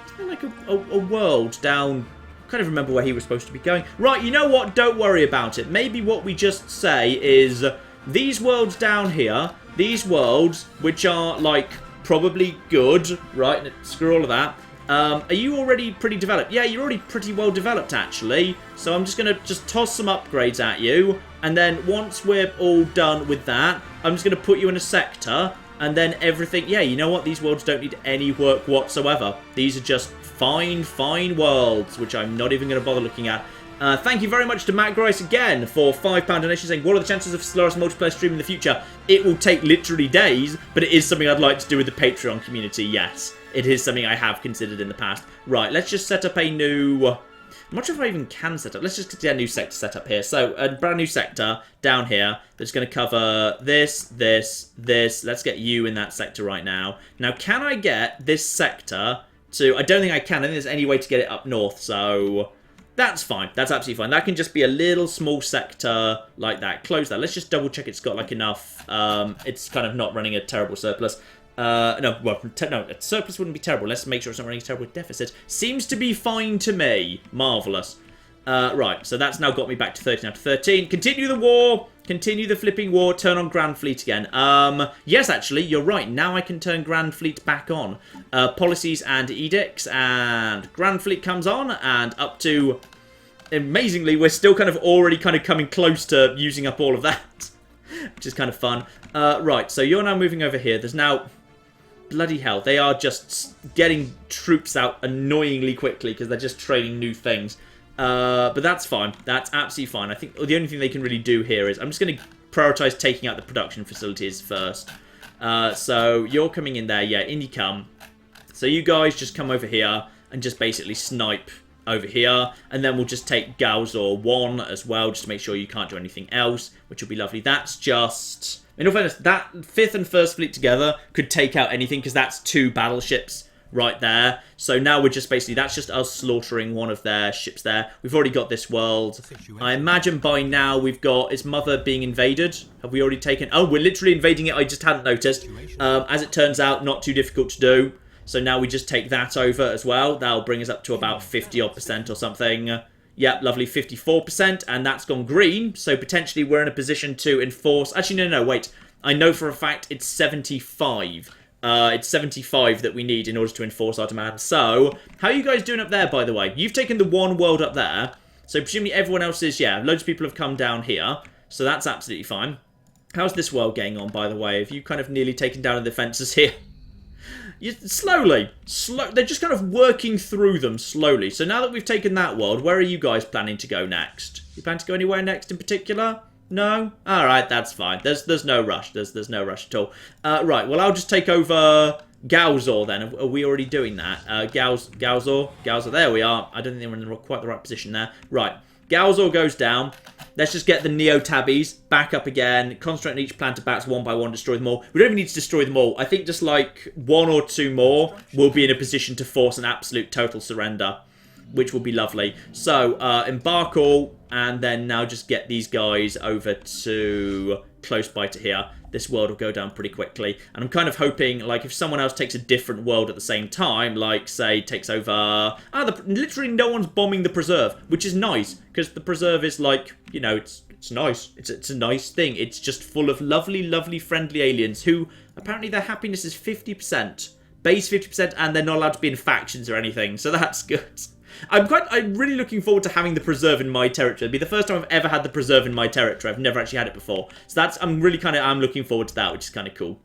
Speaker 1: Isn't there, like, a world down... I can't even remember where he was supposed to be going. Right, you know what? Don't worry about it. Maybe what we just say is these worlds down here, these worlds, which are, like, probably good, right? Screw all of that. Are you already pretty developed? Yeah, you're already pretty well developed, actually. So I'm just going to just toss some upgrades at you. And then once we're all done with that, I'm just going to put you in a sector. And then everything... Yeah, you know what? These worlds don't need any work whatsoever. These are just fine worlds, which I'm not even going to bother looking at. Thank you very much to Matt Grice again for £5 donation, saying, what are the chances of Stellaris multiplayer stream in the future? It will take literally days, but it is something I'd like to do with the Patreon community, yes. It is something I have considered in the past. Right, let's just set up a new... I'm not sure if I even can set up. Let's just get a new sector set up here. So, a brand new sector down here that's going to cover this. Let's get you in that sector right now. Now, can I get this sector to... I don't think I can. I think there's any way to get it up north, so... That's fine. That's absolutely fine. That can just be a little small sector like that. Close that. Let's just double check it's got, like, enough... it's kind of not running a terrible surplus. No, a surplus wouldn't be terrible. Let's make sure it's not running a terrible deficit. Seems to be fine to me. Marvellous. Right, so that's now got me back to 13 out of 13. Continue the war. Continue the flipping war. Turn on Grand Fleet again. Yes, actually, you're right. Now I can turn Grand Fleet back on. Policies and edicts. And Grand Fleet comes on. And up to... Amazingly, we're still kind of already coming close to using up all of that. Which is kind of fun. Right, so you're now moving over here. There's now... Bloody hell, they are just getting troops out annoyingly quickly because they're just training new things. But that's fine. That's absolutely fine. I think the only thing they can really do here is... I'm just going to prioritise taking out the production facilities first. So you're coming in there. Yeah, in you come. So you guys just come over here and just basically snipe over here. And then we'll just take Galzor 1 as well, just to make sure you can't do anything else, which will be lovely. That's just... In all fairness, that 5th and 1st Fleet together could take out anything, because that's 2 battleships right there. So now we're just basically, that's just us slaughtering one of their ships there. We've already got this world. I imagine by now we've got, is Mother being invaded? Have we already taken, oh, we're literally invading it, I just hadn't noticed. As it turns out, not too difficult to do. So now we just take that over as well. That'll bring us up to about 50% or something. Yep, lovely, 54%, and that's gone green. So potentially we're in a position to enforce, actually no, wait. I know for a fact it's 75. It's 75 that we need in order to enforce our demand. So, how are you guys doing up there, by the way? You've taken the one world up there. So, presumably everyone else is, yeah, loads of people have come down here. So, that's absolutely fine. How's this world getting on, by the way? Have you kind of nearly taken down the defences here? Slowly. They're just kind of working through them slowly. So, now that we've taken that world, where are you guys planning to go next? You plan to go anywhere next in particular? No? Alright, that's fine. There's no rush. There's no rush at all. Right, well, I'll just take over Galzor then. Are we already doing that? Galzor, there we are. I don't think we're in quite the right position there. Right, Galzor goes down. Let's just get the Neo-Tabbies back up again. Concentrate on each planet bats one by one, destroy them all. We don't even need to destroy them all. I think just like 1 or 2 more, we'll be in a position to force an absolute total surrender, which will be lovely. So, embark all, and then now just get these guys over to close by to here. This world will go down pretty quickly. And I'm kind of hoping, like, if someone else takes a different world at the same time, like, say, takes over... literally no one's bombing the Preserve, which is nice, because the Preserve is, like, you know, it's nice. It's a nice thing. It's just full of lovely, lovely, friendly aliens who, apparently their happiness is 50%. Base 50%, and they're not allowed to be in factions or anything, so that's good. I'm really looking forward to having the Preserve in my territory. It'll be the first time I've ever had the Preserve in my territory. I've never actually had it before. So I'm looking forward to that, which is kind of cool.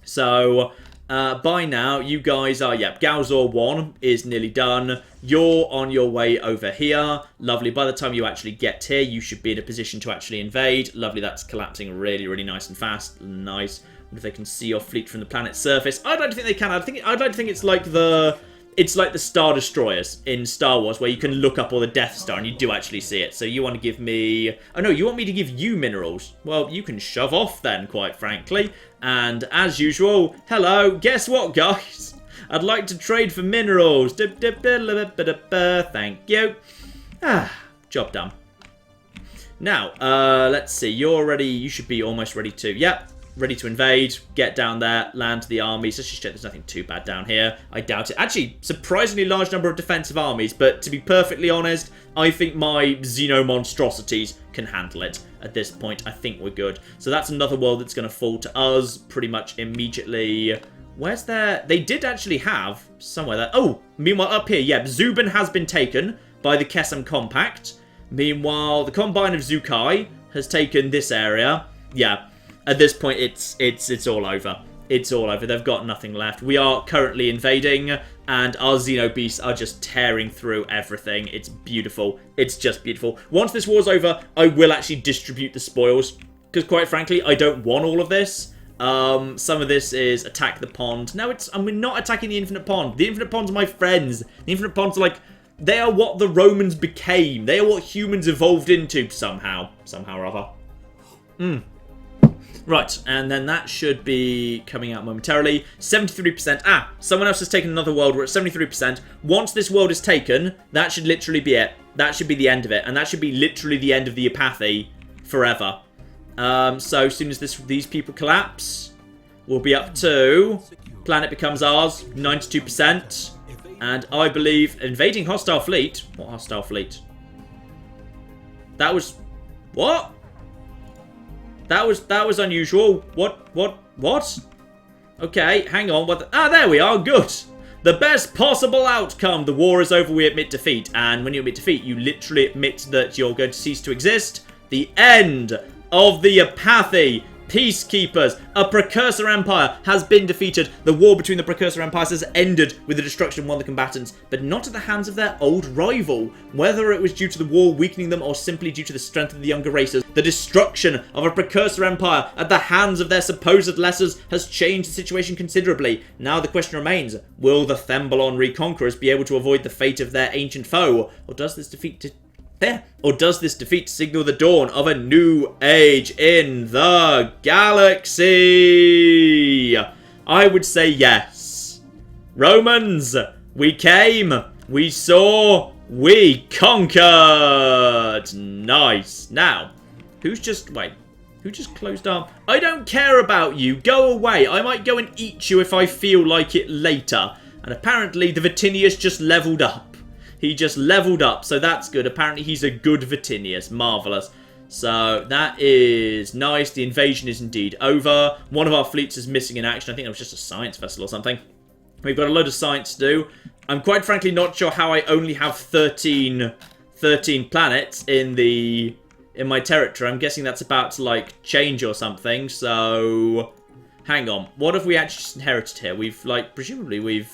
Speaker 1: So, by now, you guys are, yeah, Galzor 1 is nearly done. You're on your way over here. Lovely. By the time you actually get here, you should be in a position to actually invade. Lovely. That's collapsing really, really nice and fast. Nice. What if they can see your fleet from the planet's surface? I'd like to think they can. I'd like to think it's like the Star Destroyers in Star Wars, where you can look up all the Death Star and you do actually see it. So you want to give me... Oh no, you want me to give you minerals? Well, you can shove off then, quite frankly. And as usual, hello, guess what, guys? I'd like to trade for minerals. Thank you. Job done. Now, let's see. You're ready. You should be almost ready to... Yep. Ready to invade, get down there, land the armies. Let's just check there's nothing too bad down here. I doubt it. Actually, surprisingly large number of defensive armies, but to be perfectly honest, I think my Xeno monstrosities can handle it at this point. I think we're good. So that's another world that's going to fall to us pretty much immediately. Where's their... They did actually have somewhere there. Oh, meanwhile up here, yeah, Zubin has been taken by the Kesem Compact. Meanwhile, the Combine of Zukai has taken this area. Yeah. At this point, it's all over. It's all over. They've got nothing left. We are currently invading, and our Xenobeasts are just tearing through everything. It's beautiful. It's just beautiful. Once this war's over, I will actually distribute the spoils, because quite frankly, I don't want all of this. Some of this is attack the pond. No, we're not attacking the Infinite Pond. The Infinite Pond's my friends. The Infinite Ponds are like... They are what the Romans became. They are what humans evolved into somehow. Somehow or other. Right, and then that should be coming out momentarily. 73%. Someone else has taken another world. We're at 73%. Once this world is taken, that should literally be it. That should be the end of it. And that should be literally the end of the apathy forever. So as soon as these people collapse, we'll be up to... Planet becomes ours, 92%. And I believe invading hostile fleet... What hostile fleet? That was... What? That was unusual. What? Okay, hang on. There we are. Good. The best possible outcome. The war is over. We admit defeat. And when you admit defeat, you literally admit that you're going to cease to exist. The end of the apathy Peacekeepers. A Precursor Empire has been defeated. The war between the Precursor Empires has ended with the destruction of one of the combatants, but not at the hands of their old rival. Whether it was due to the war weakening them or simply due to the strength of the younger races, the destruction of a Precursor Empire at the hands of their supposed lessers has changed the situation considerably. Now the question remains, will the Thembalon Reconquerors be able to avoid the fate of their ancient foe, or does this defeat signal the dawn of a new age in the galaxy? I would say yes. Romans, we came, we saw, we conquered. Nice. Now, who just closed up? I don't care about you. Go away. I might go and eat you if I feel like it later. And apparently the Vatinius just leveled up. He just leveled up, so that's good. Apparently he's a good Vatinius. Marvellous. So that is nice. The invasion is indeed over. One of our fleets is missing in action. I think it was just a science vessel or something. We've got a load of science to do. I'm quite frankly not sure how I only have 13 planets in my territory. I'm guessing that's about to, like, change or something. So, hang on. What have we actually just inherited here? We've, like, presumably we've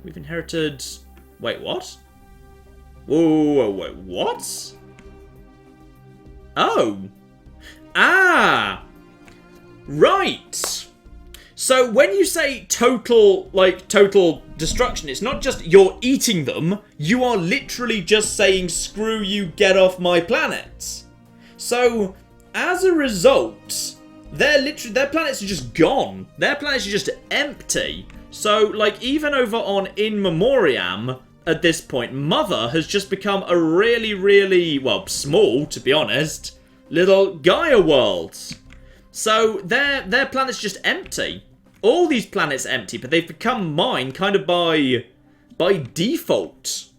Speaker 1: inherited... Wait, what? Whoa, wait, what? Oh. Ah. Right. So when you say total destruction, it's not just you're eating them. You are literally just saying, screw you, get off my planet. So, as a result, their planets are just gone. Their planets are just empty. So, like, even over on In Memoriam, at this point, Mother has just become a really, really, well, small, to be honest, little Gaia world. So their planet's just empty. All these planets empty, but they've become mine kind of by default.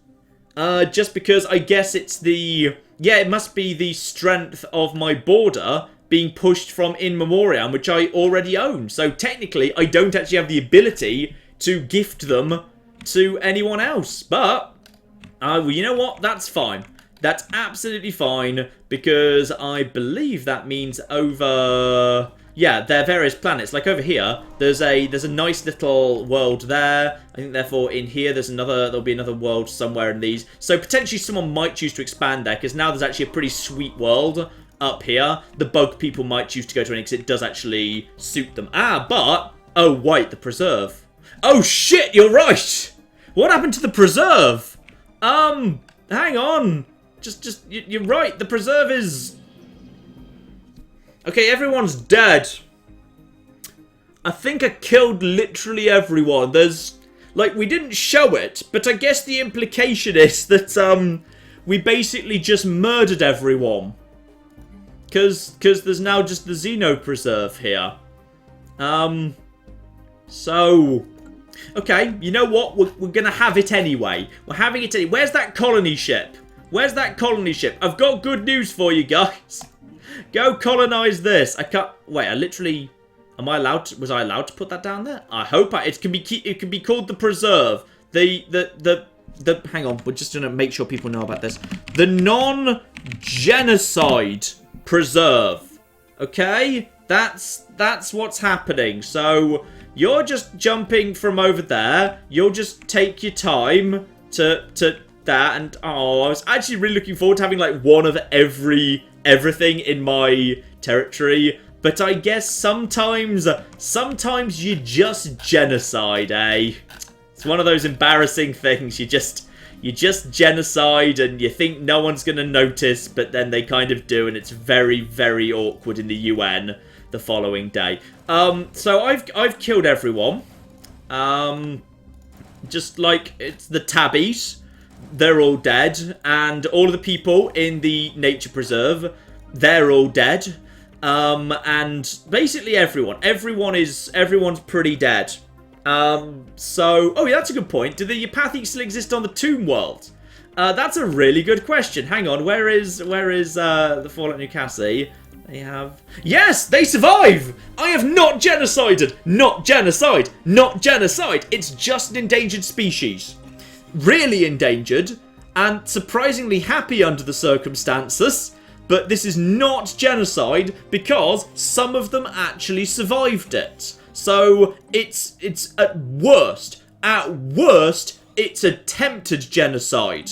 Speaker 1: Just because I guess it's it must be the strength of my border being pushed from In Memoriam, which I already own. So technically, I don't actually have the ability to gift them to anyone else, but you know what? That's fine. That's absolutely fine, because I believe that means over their various planets. Like over here, there's a nice little world there. I think therefore in here there'll be another world somewhere in these. So potentially someone might choose to expand there, because now there's actually a pretty sweet world up here. The bug people might choose to go to it because it does actually suit them. But oh wait, the preserve. Oh shit, you're right. What happened to the preserve? Hang on. You're right. The preserve is... Okay, everyone's dead. I think I killed literally everyone. There's... Like, we didn't show it, but I guess the implication is that, we basically just murdered everyone. Because there's now just the Xeno preserve here. So... Okay, you know what? We're going to have it anyway. We're having it anyway. Where's that colony ship? Where's that colony ship? I've got good news for you guys. Go colonize this. I can't... Wait, I literally... Am I allowed to... Was I allowed to put that down there? I hope it can be called the Preserve. The hang on, we're just going to make sure people know about this. The Non-Genocide Preserve. Okay? That's what's happening. So... You're just jumping from over there. You'll just take your time to that. And, I was actually really looking forward to having, like, one of everything in my territory. But I guess sometimes you just genocide, eh? It's one of those embarrassing things. You just genocide and you think no one's going to notice, but then they kind of do. And it's very, very awkward in the UN the following day. So I've killed everyone. Just like it's the tabbies, they're all dead, and all of the people in the nature preserve, they're all dead. And basically everyone's pretty dead. So yeah, that's a good point. Do the Apathics still exist on the Tomb World? That's a really good question. Hang on, where is the Fallout New Cassie? They have... Yes! They survive! I have not genocided! Not genocide! Not genocide! It's just an endangered species. Really endangered, and surprisingly happy under the circumstances. but this is not genocide because some of them actually survived it. So it's at worst, it's attempted genocide.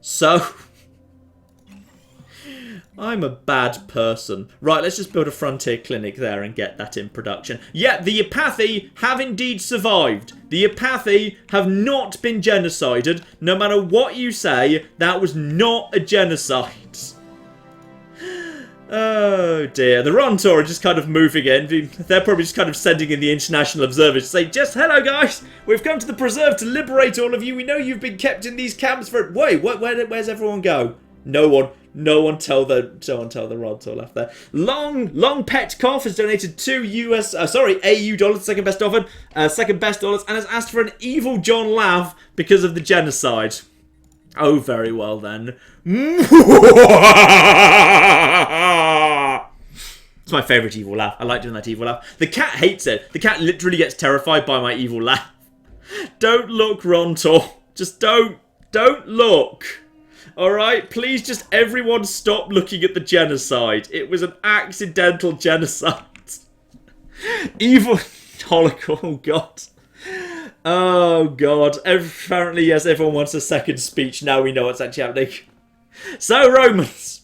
Speaker 1: So I'm a bad person. Right, let's just build a frontier clinic there and get that in production. Yeah, the Apathi have indeed survived. The Apathi have not been genocided. No matter what you say, that was not a genocide. Oh dear. The Rontor are just kind of moving in. They're probably just kind of sending in the international observers to say, just hello guys, we've come to the preserve to liberate all of you. We know you've been kept in these camps for... Wait, where's everyone go? No one tell the Rontor left there. Long Petkoff has donated 2 AU dollars, second best dollars, and has asked for an evil John Lav because of the genocide. Oh, very well then. It's my favourite evil laugh. I like doing that evil laugh. The cat hates it. The cat literally gets terrified by my evil laugh. Don't look, Rontor. Just don't look. Alright? Please just everyone stop looking at the genocide. It was an accidental genocide. Evil Holocaust. Oh, God. Oh, God. Apparently, yes, everyone wants a second speech. Now we know what's actually happening. So, Romans,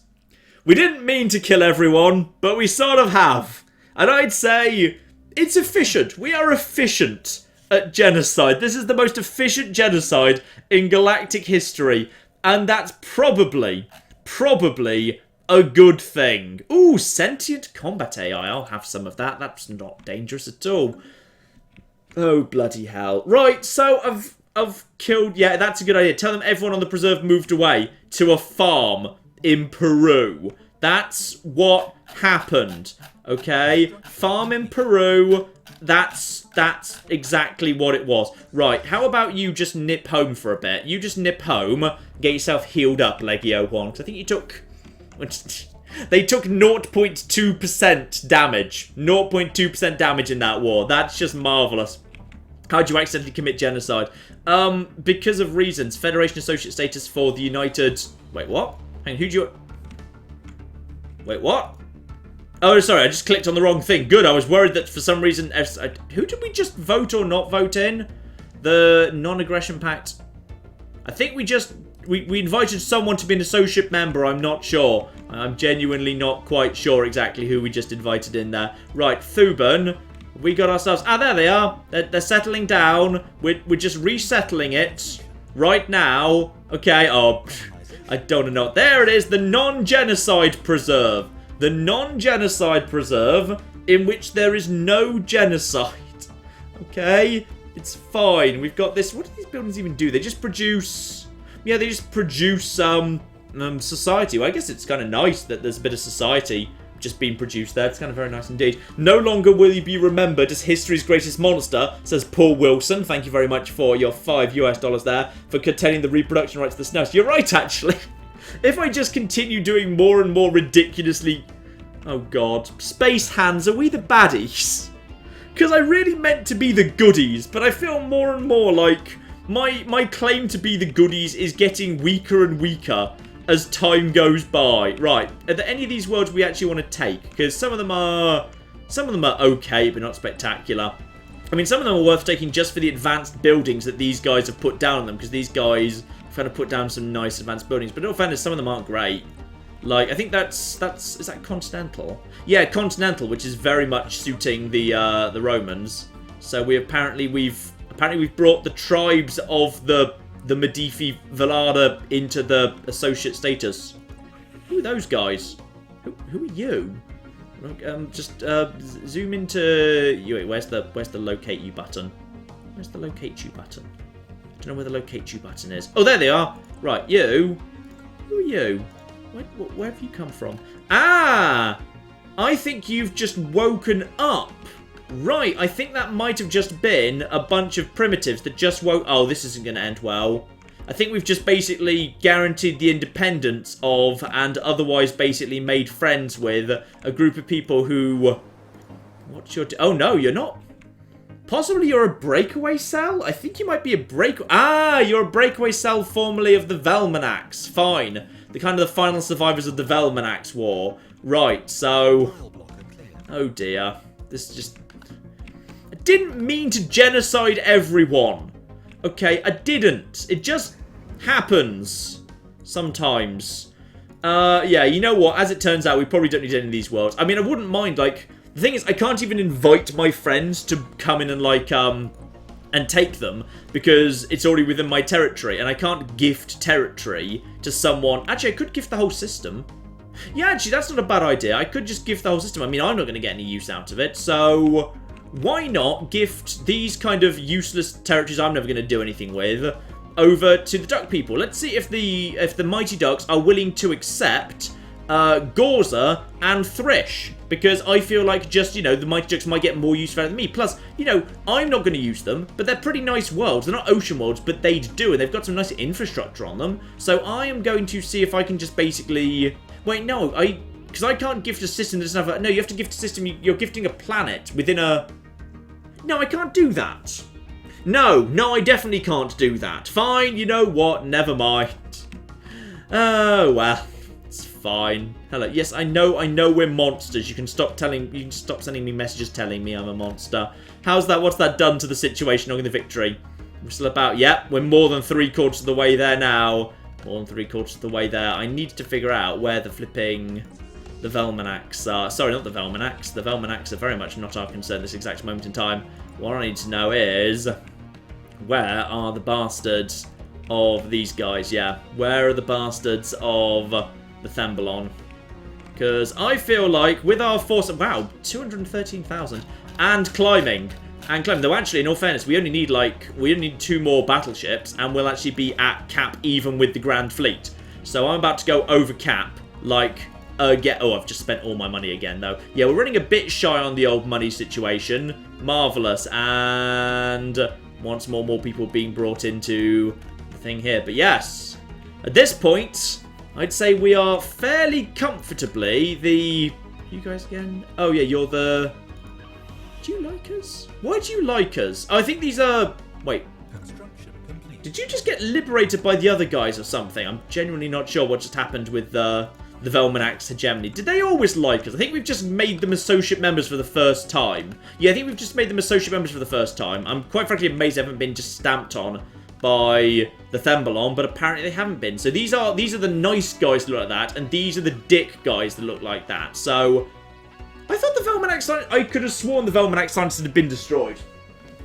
Speaker 1: we didn't mean to kill everyone, but we sort of have. And I'd say it's efficient. We are efficient at genocide. This is the most efficient genocide in galactic history. And that's probably a good thing. Ooh, sentient combat AI. I'll have some of that. That's not dangerous at all. Oh, bloody hell. Right, so I've killed... Yeah, that's a good idea. Tell them everyone on the preserve moved away to a farm in Peru. That's what happened. Okay? Farm in Peru. That's exactly what it was. Right, how about you just nip home for a bit? You just nip home, get yourself healed up, Legio One. I think you took... They took 0.2% damage. 0.2% damage in that war. That's just marvellous. How'd you accidentally commit genocide? Because of reasons. Federation Associate status for the United... Wait, what? Hang on, who'd you... Wait, what? Oh, sorry, I just clicked on the wrong thing. Good, I was worried that for some reason... Who did we just vote or not vote in? The Non-Aggression Pact. I think we just... We invited someone to be an associate member, I'm not sure. I'm genuinely not quite sure exactly who we just invited in there. Right, Thuban. We got ourselves... Ah, there they are. They're settling down. We're just resettling it right now. Okay, oh, I don't know. There it is, the non-genocide preserve. The non-genocide preserve in which there is no genocide. Okay, it's fine. We've got this... What do these buildings even do? They just produce... Yeah, they just produce society. Well, I guess it's kind of nice that there's a bit of society just being produced there. It's kind of very nice indeed. No longer will you be remembered as history's greatest monster, says Paul Wilson. Thank you very much for your $5 there for containing the reproduction rights to the SNES. You're right, actually. If I just continue doing more and more ridiculously... Oh, God. Space Hands, are we the baddies? Because I really meant to be the goodies, but I feel more and more like... My claim to be the goodies is getting weaker and weaker as time goes by. Right, are there any of these worlds we actually want to take? Because some of them are okay, but not spectacular. I mean, some of them are worth taking just for the advanced buildings that these guys have put down on them, because these guys have kind of put down some nice advanced buildings. But in all fairness, some of them aren't great. Like, I think is that Continental? Yeah, Continental, which is very much suiting the Romans. So we've brought the tribes of the Medici Velada into the associate status. Who are those guys? Who are you? Just zoom into... Wait, where's the locate you button? Where's the locate you button? I don't know where the locate you button is. Oh, there they are. Right, you. Who are you? Where have you come from? Ah! I think you've just woken up. Right, I think that might have just been a bunch of primitives that just woke... Oh, this isn't going to end well. I think we've just basically guaranteed the independence of and otherwise basically made friends with a group of people who... What's your... Oh, no, you're not. Possibly you're a breakaway cell? I think you might be a break... Ah, you're a breakaway cell formerly of the Velmanax. Fine. the kind of the final survivors of the Velmanax War. Right, so...
Speaker 3: File blocker cleared.
Speaker 1: Oh dear. This just... I didn't mean to genocide everyone. Okay, I didn't. It just happens. Sometimes. Yeah, you know what? As it turns out, we probably don't need any of these worlds. I mean, I wouldn't mind, like... The thing is, I can't even invite my friends to come in and, like, and take them, because it's already within my territory, and I can't gift territory to someone. Actually, I could gift the whole system. Yeah, actually, that's not a bad idea. I could just gift the whole system. I mean, I'm not going to get any use out of it, so why not gift these kind of useless territories I'm never going to do anything with over to the duck people? Let's see if the Mighty Ducks are willing to accept Gorza and Thrish, because I feel like just, you know, the Mighty Ducks might get more use out of me. Plus, you know, I'm not going to use them, but they're pretty nice worlds. They're not ocean worlds, but they do, and they've got some nice infrastructure on them. So I am going to see if I can just basically... Wait, no, because I can't gift a system that doesn't have a... No, you have to gift a system, you're gifting a planet within a... No, I can't do that. No, I definitely can't do that. Fine, you know what, never mind. Oh, well. Fine. Hello. Yes, I know we're monsters. You can stop sending me messages telling me I'm a monster. How's that? What's that done to the situation on the victory? We're still about, yep, we're more than 3/4 of the way there now. More than 3/4 of the way there. I need to figure out where the Velmanax are. Sorry, not the Velmanax. The Velmanax are very much not our concern at this exact moment in time. What I need to know is, where are the bastards of these guys? Yeah, where are the bastards of... the Thembalon, because I feel like with our force, wow, 213,000 and climbing, though actually in all fairness we only need 2 more battleships and we'll actually be at cap even with the Grand Fleet. So I'm about to go over cap, like I've just spent all my money again though. Yeah, we're running a bit shy on the old money situation. Marvellous. And once more people being brought into the thing here. But yes, at this point I'd say we are fairly comfortably the... You guys again? Oh yeah, you're the... Do you like us? Why do you like us? Oh, I think these are... Wait.
Speaker 3: Construction complete.
Speaker 1: Did you just get liberated by the other guys or something? I'm genuinely not sure what just happened with the Velmanax hegemony. Did they always like us? I think we've just made them associate members for the first time. Yeah, I think we've just made them associate members for the first time. I'm quite frankly amazed they haven't been just stamped on by the Thembalon, but apparently they haven't been. So these are the nice guys that look like that, and these are the dick guys that look like that. So I thought the Velmanax... I could have sworn the Velmanax scientists had been destroyed.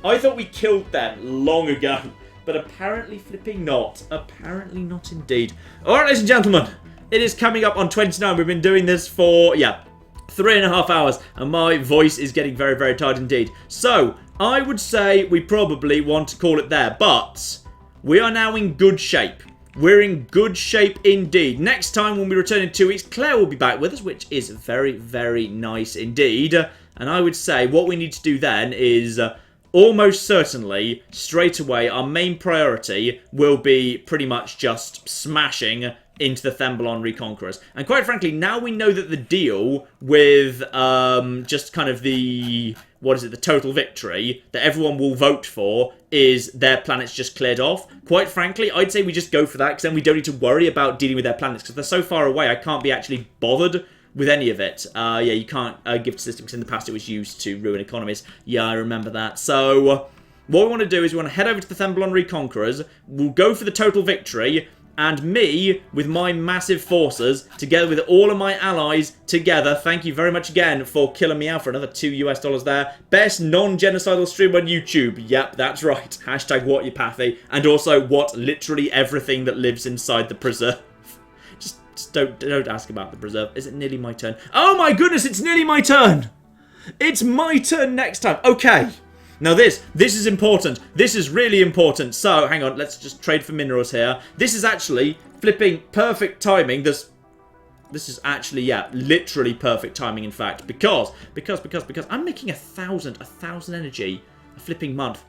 Speaker 1: I thought we killed them long ago, but apparently flipping not. Apparently not indeed. Alright, ladies and gentlemen, it is coming up on 29. We've been doing this for, yeah, 3.5 hours, and my voice is getting very, very tired indeed. So I would say we probably want to call it there, but we are now in good shape. We're in good shape indeed. Next time when we return in 2 weeks, Claire will be back with us, which is very, very nice indeed. And I would say what we need to do then is almost certainly, straight away, our main priority will be pretty much just smashing into the Thembalon Reconquerors. And quite frankly, now we know that the deal with just kind of the... What is it? The total victory that everyone will vote for is their planets just cleared off. Quite frankly, I'd say we just go for that, because then we don't need to worry about dealing with their planets, because they're so far away I can't be actually bothered with any of it. Yeah, you can't gift system, because in the past it was used to ruin economies. Yeah, I remember that. So what we want to do is we want to head over to the Thembalon Reconquerors. We'll go for the total victory. And me, with my massive forces, together with all of my allies, together, thank you very much again for killing me out for another $2 there. Best non-genocidal stream on YouTube. Yep, that's right. Hashtag WhatYouPathy. And also, what literally everything that lives inside the preserve. Just don't ask about the preserve. Is it nearly my turn? Oh my goodness, it's nearly my turn! It's my turn next time. Okay. Now this is important. This is really important. So, hang on, let's just trade for minerals here. This is actually flipping perfect timing. This is actually, yeah, literally perfect timing, in fact. Because I'm making 1,000 energy a flipping month.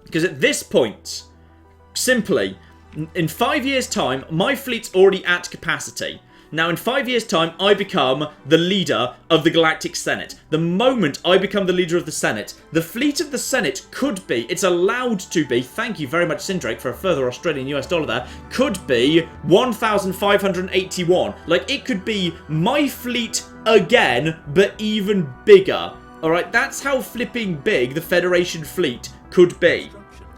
Speaker 1: Because at this point, simply, in 5 years' time, my fleet's already at capacity. Now, in 5 years' time, I become the leader of the Galactic Senate. The moment I become the leader of the Senate, the fleet of the Senate could be, it's allowed to be, thank you very much, Sindrake, for a further Australian US dollar there, could be 1,581. Like, it could be my fleet again, but even bigger. Alright, that's how flipping big the Federation fleet could be.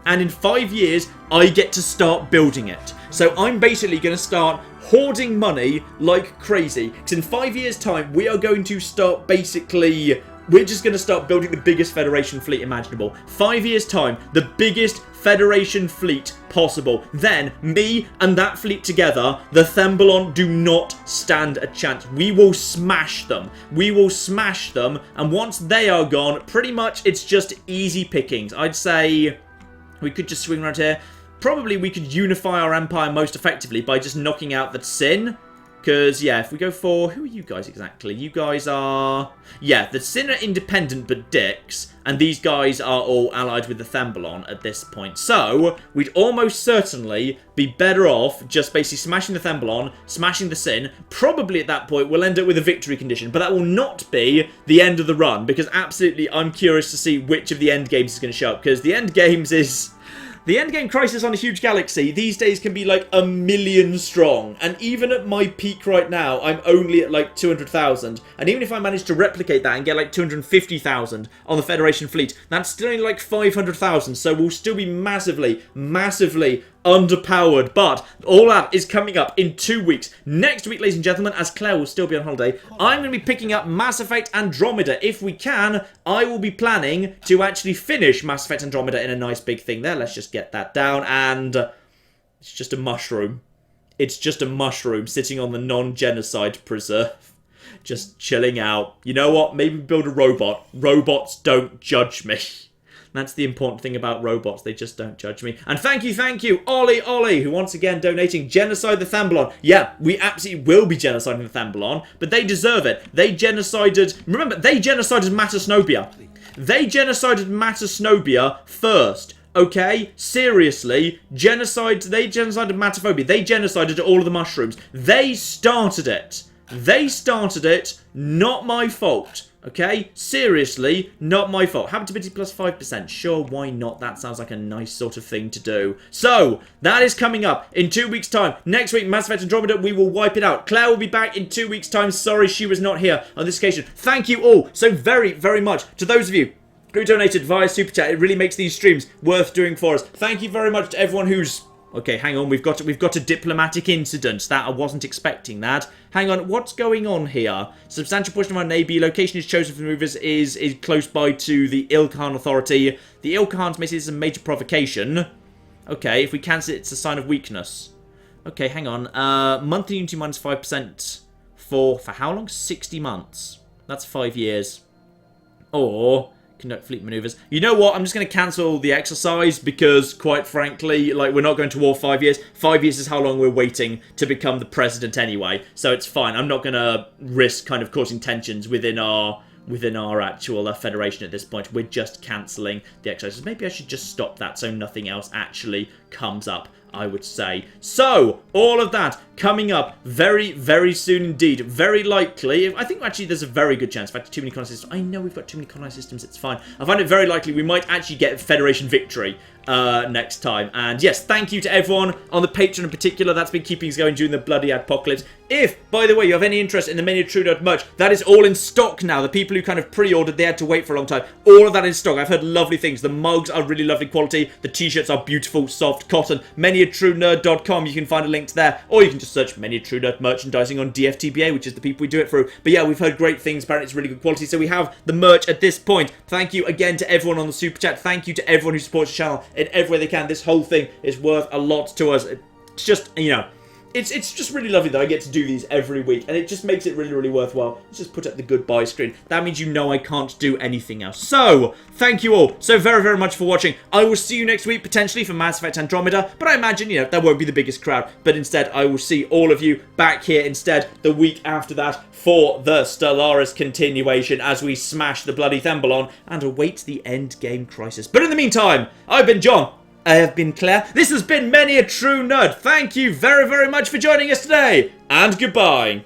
Speaker 1: And in 5 years, I get to start building it. So I'm basically going to start hoarding money like crazy. Because in 5 years' time, we are going to start basically... We're just going to start building the biggest Federation fleet imaginable. 5 years' time, the biggest Federation fleet possible. Then, me and that fleet together, the Thembalon do not stand a chance. We will smash them. We will smash them. And once they are gone, pretty much it's just easy pickings. I'd say we could just swing around here. Probably we could unify our empire most effectively by just knocking out the Sin. Because, yeah, if we go for... Who are you guys exactly? You guys are... Yeah, the Sin are independent but dicks. And these guys are all allied with the Thembalon at this point. So, we'd almost certainly be better off just basically smashing the Thembalon, smashing the Sin. Probably at that point we'll end up with a victory condition. But that will not be the end of the run. Because absolutely I'm curious to see which of the end games is going to show up. Because the end games is... The endgame crisis on a huge galaxy these days can be like 1 million strong. And even at my peak right now, I'm only at like 200,000. And even if I manage to replicate that and get like 250,000 on the Federation fleet, that's still only like 500,000. So we'll still be massively, massively underpowered. But all that is coming up in 2 weeks. Next week, ladies and gentlemen, as Claire will still be on holiday, I'm going to be picking up Mass Effect Andromeda. If we can, I will be planning to actually finish Mass Effect Andromeda in a nice big thing there. Let's just get that down. And it's just a mushroom. It's just a mushroom sitting on the non-genocide preserve. Just chilling out. You know what? Maybe build a robot. Robots don't judge me. That's the important thing about robots. They just don't judge me. And thank you, Ollie, who once again donating Genocide the Thembalon. Yeah, we absolutely will be genociding the Thembalon, but they deserve it. They genocided... Remember, they genocided Matasnobia. They genocided Matasnobia first. Okay? Seriously. They genocided Mataphobia. They genocided all of the mushrooms. They started it. They started it. Not my fault. Okay? Seriously, not my fault. Habitability plus 5%. Sure, why not? That sounds like a nice sort of thing to do. So, that is coming up in 2 weeks' time. Next week, Mass Effect Andromeda, we will wipe it out. Claire will be back in 2 weeks' time. Sorry she was not here on this occasion. Thank you all so very, very much to those of you who donated via Super Chat. It really makes these streams worth doing for us. Thank you very much to everyone who's... Okay, hang on, we've got a diplomatic incident. That I wasn't expecting that. Hang on, what's going on here? Substantial portion of our navy location is chosen for the movers is close by to the Ilkhan Authority. The Ilkhans may see this as a major provocation. Okay, if we cancel it, it's a sign of weakness. Okay, hang on. Monthly unity minus 5% for how long? 60 months. That's 5 years. Or... conduct fleet maneuvers. You know what? I'm just going to cancel the exercise because, quite frankly, like, we're not going to war 5 years. 5 years is how long we're waiting to become the president anyway. So it's fine. I'm not going to risk kind of causing tensions within our actual federation at this point. We're just cancelling the exercises. Maybe I should just stop that so nothing else actually comes up, I would say. So, all of that coming up very, very soon indeed. Very likely. I think actually there's a very good chance. In fact, too many colonized systems. I know we've got too many colonized systems. It's fine. I find it very likely we might actually get Federation victory next time. And yes, thank you to everyone on the Patreon in particular. That's been keeping us going during the bloody apocalypse. If, by the way, you have any interest in the Many a True Nerd merch, that is all in stock now. The people who kind of pre-ordered, they had to wait for a long time. All of that in stock. I've heard lovely things. The mugs are really lovely quality. The t-shirts are beautiful, soft cotton. ManyATrueNerd.com. You can find a link to there. Or you can just search Many a True Nerd merchandising on DFTBA, which is the people we do it through. But yeah, we've heard great things. Apparently it's really good quality. So we have the merch at this point. Thank you again to everyone on the Super Chat. Thank you to everyone who supports the channel in every way they can. This whole thing is worth a lot to us. It's just, you know... It's just really lovely that I get to do these every week, and it just makes it really, really worthwhile. Let's just put up the goodbye screen. That means you know I can't do anything else. So, thank you all so very, very much for watching. I will see you next week, potentially, for Mass Effect Andromeda, but I imagine, you know, that won't be the biggest crowd, but instead I will see all of you back here instead the week after that for the Stellaris continuation as we smash the bloody Thembalon and await the end game crisis. But in the meantime, I've been John. I have been Claire. This has been Many a True Nerd. Thank you very, very much for joining us today. And goodbye.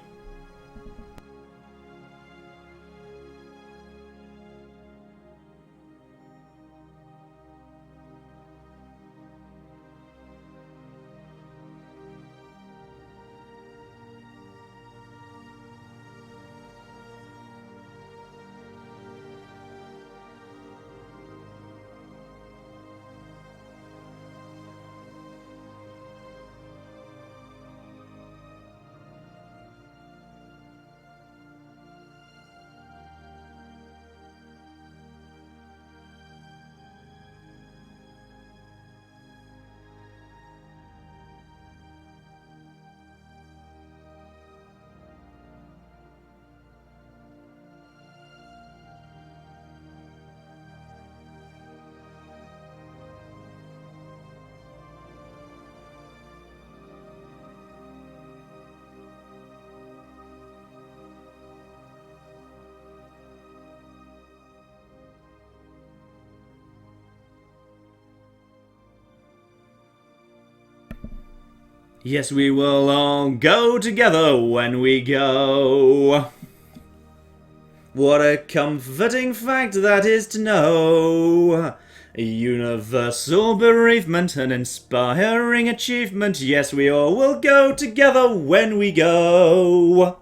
Speaker 1: Yes, we will all go together when we go. What a comforting fact that is to know. A universal bereavement, an inspiring achievement. Yes, we all will go together when we go.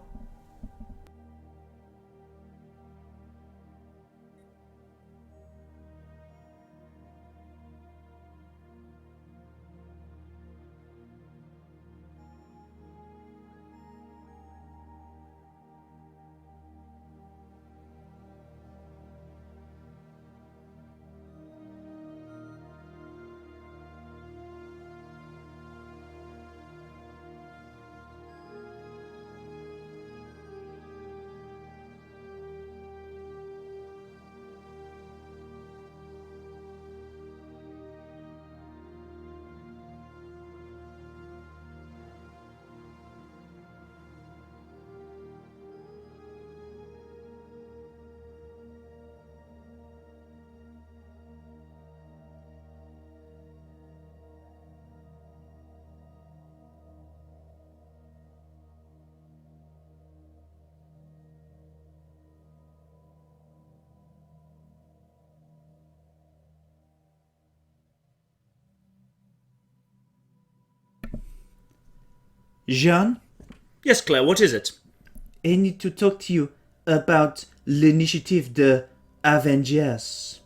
Speaker 1: Jean? Yes, Claire, what is it? I need to talk to you about l'initiative de Avengers.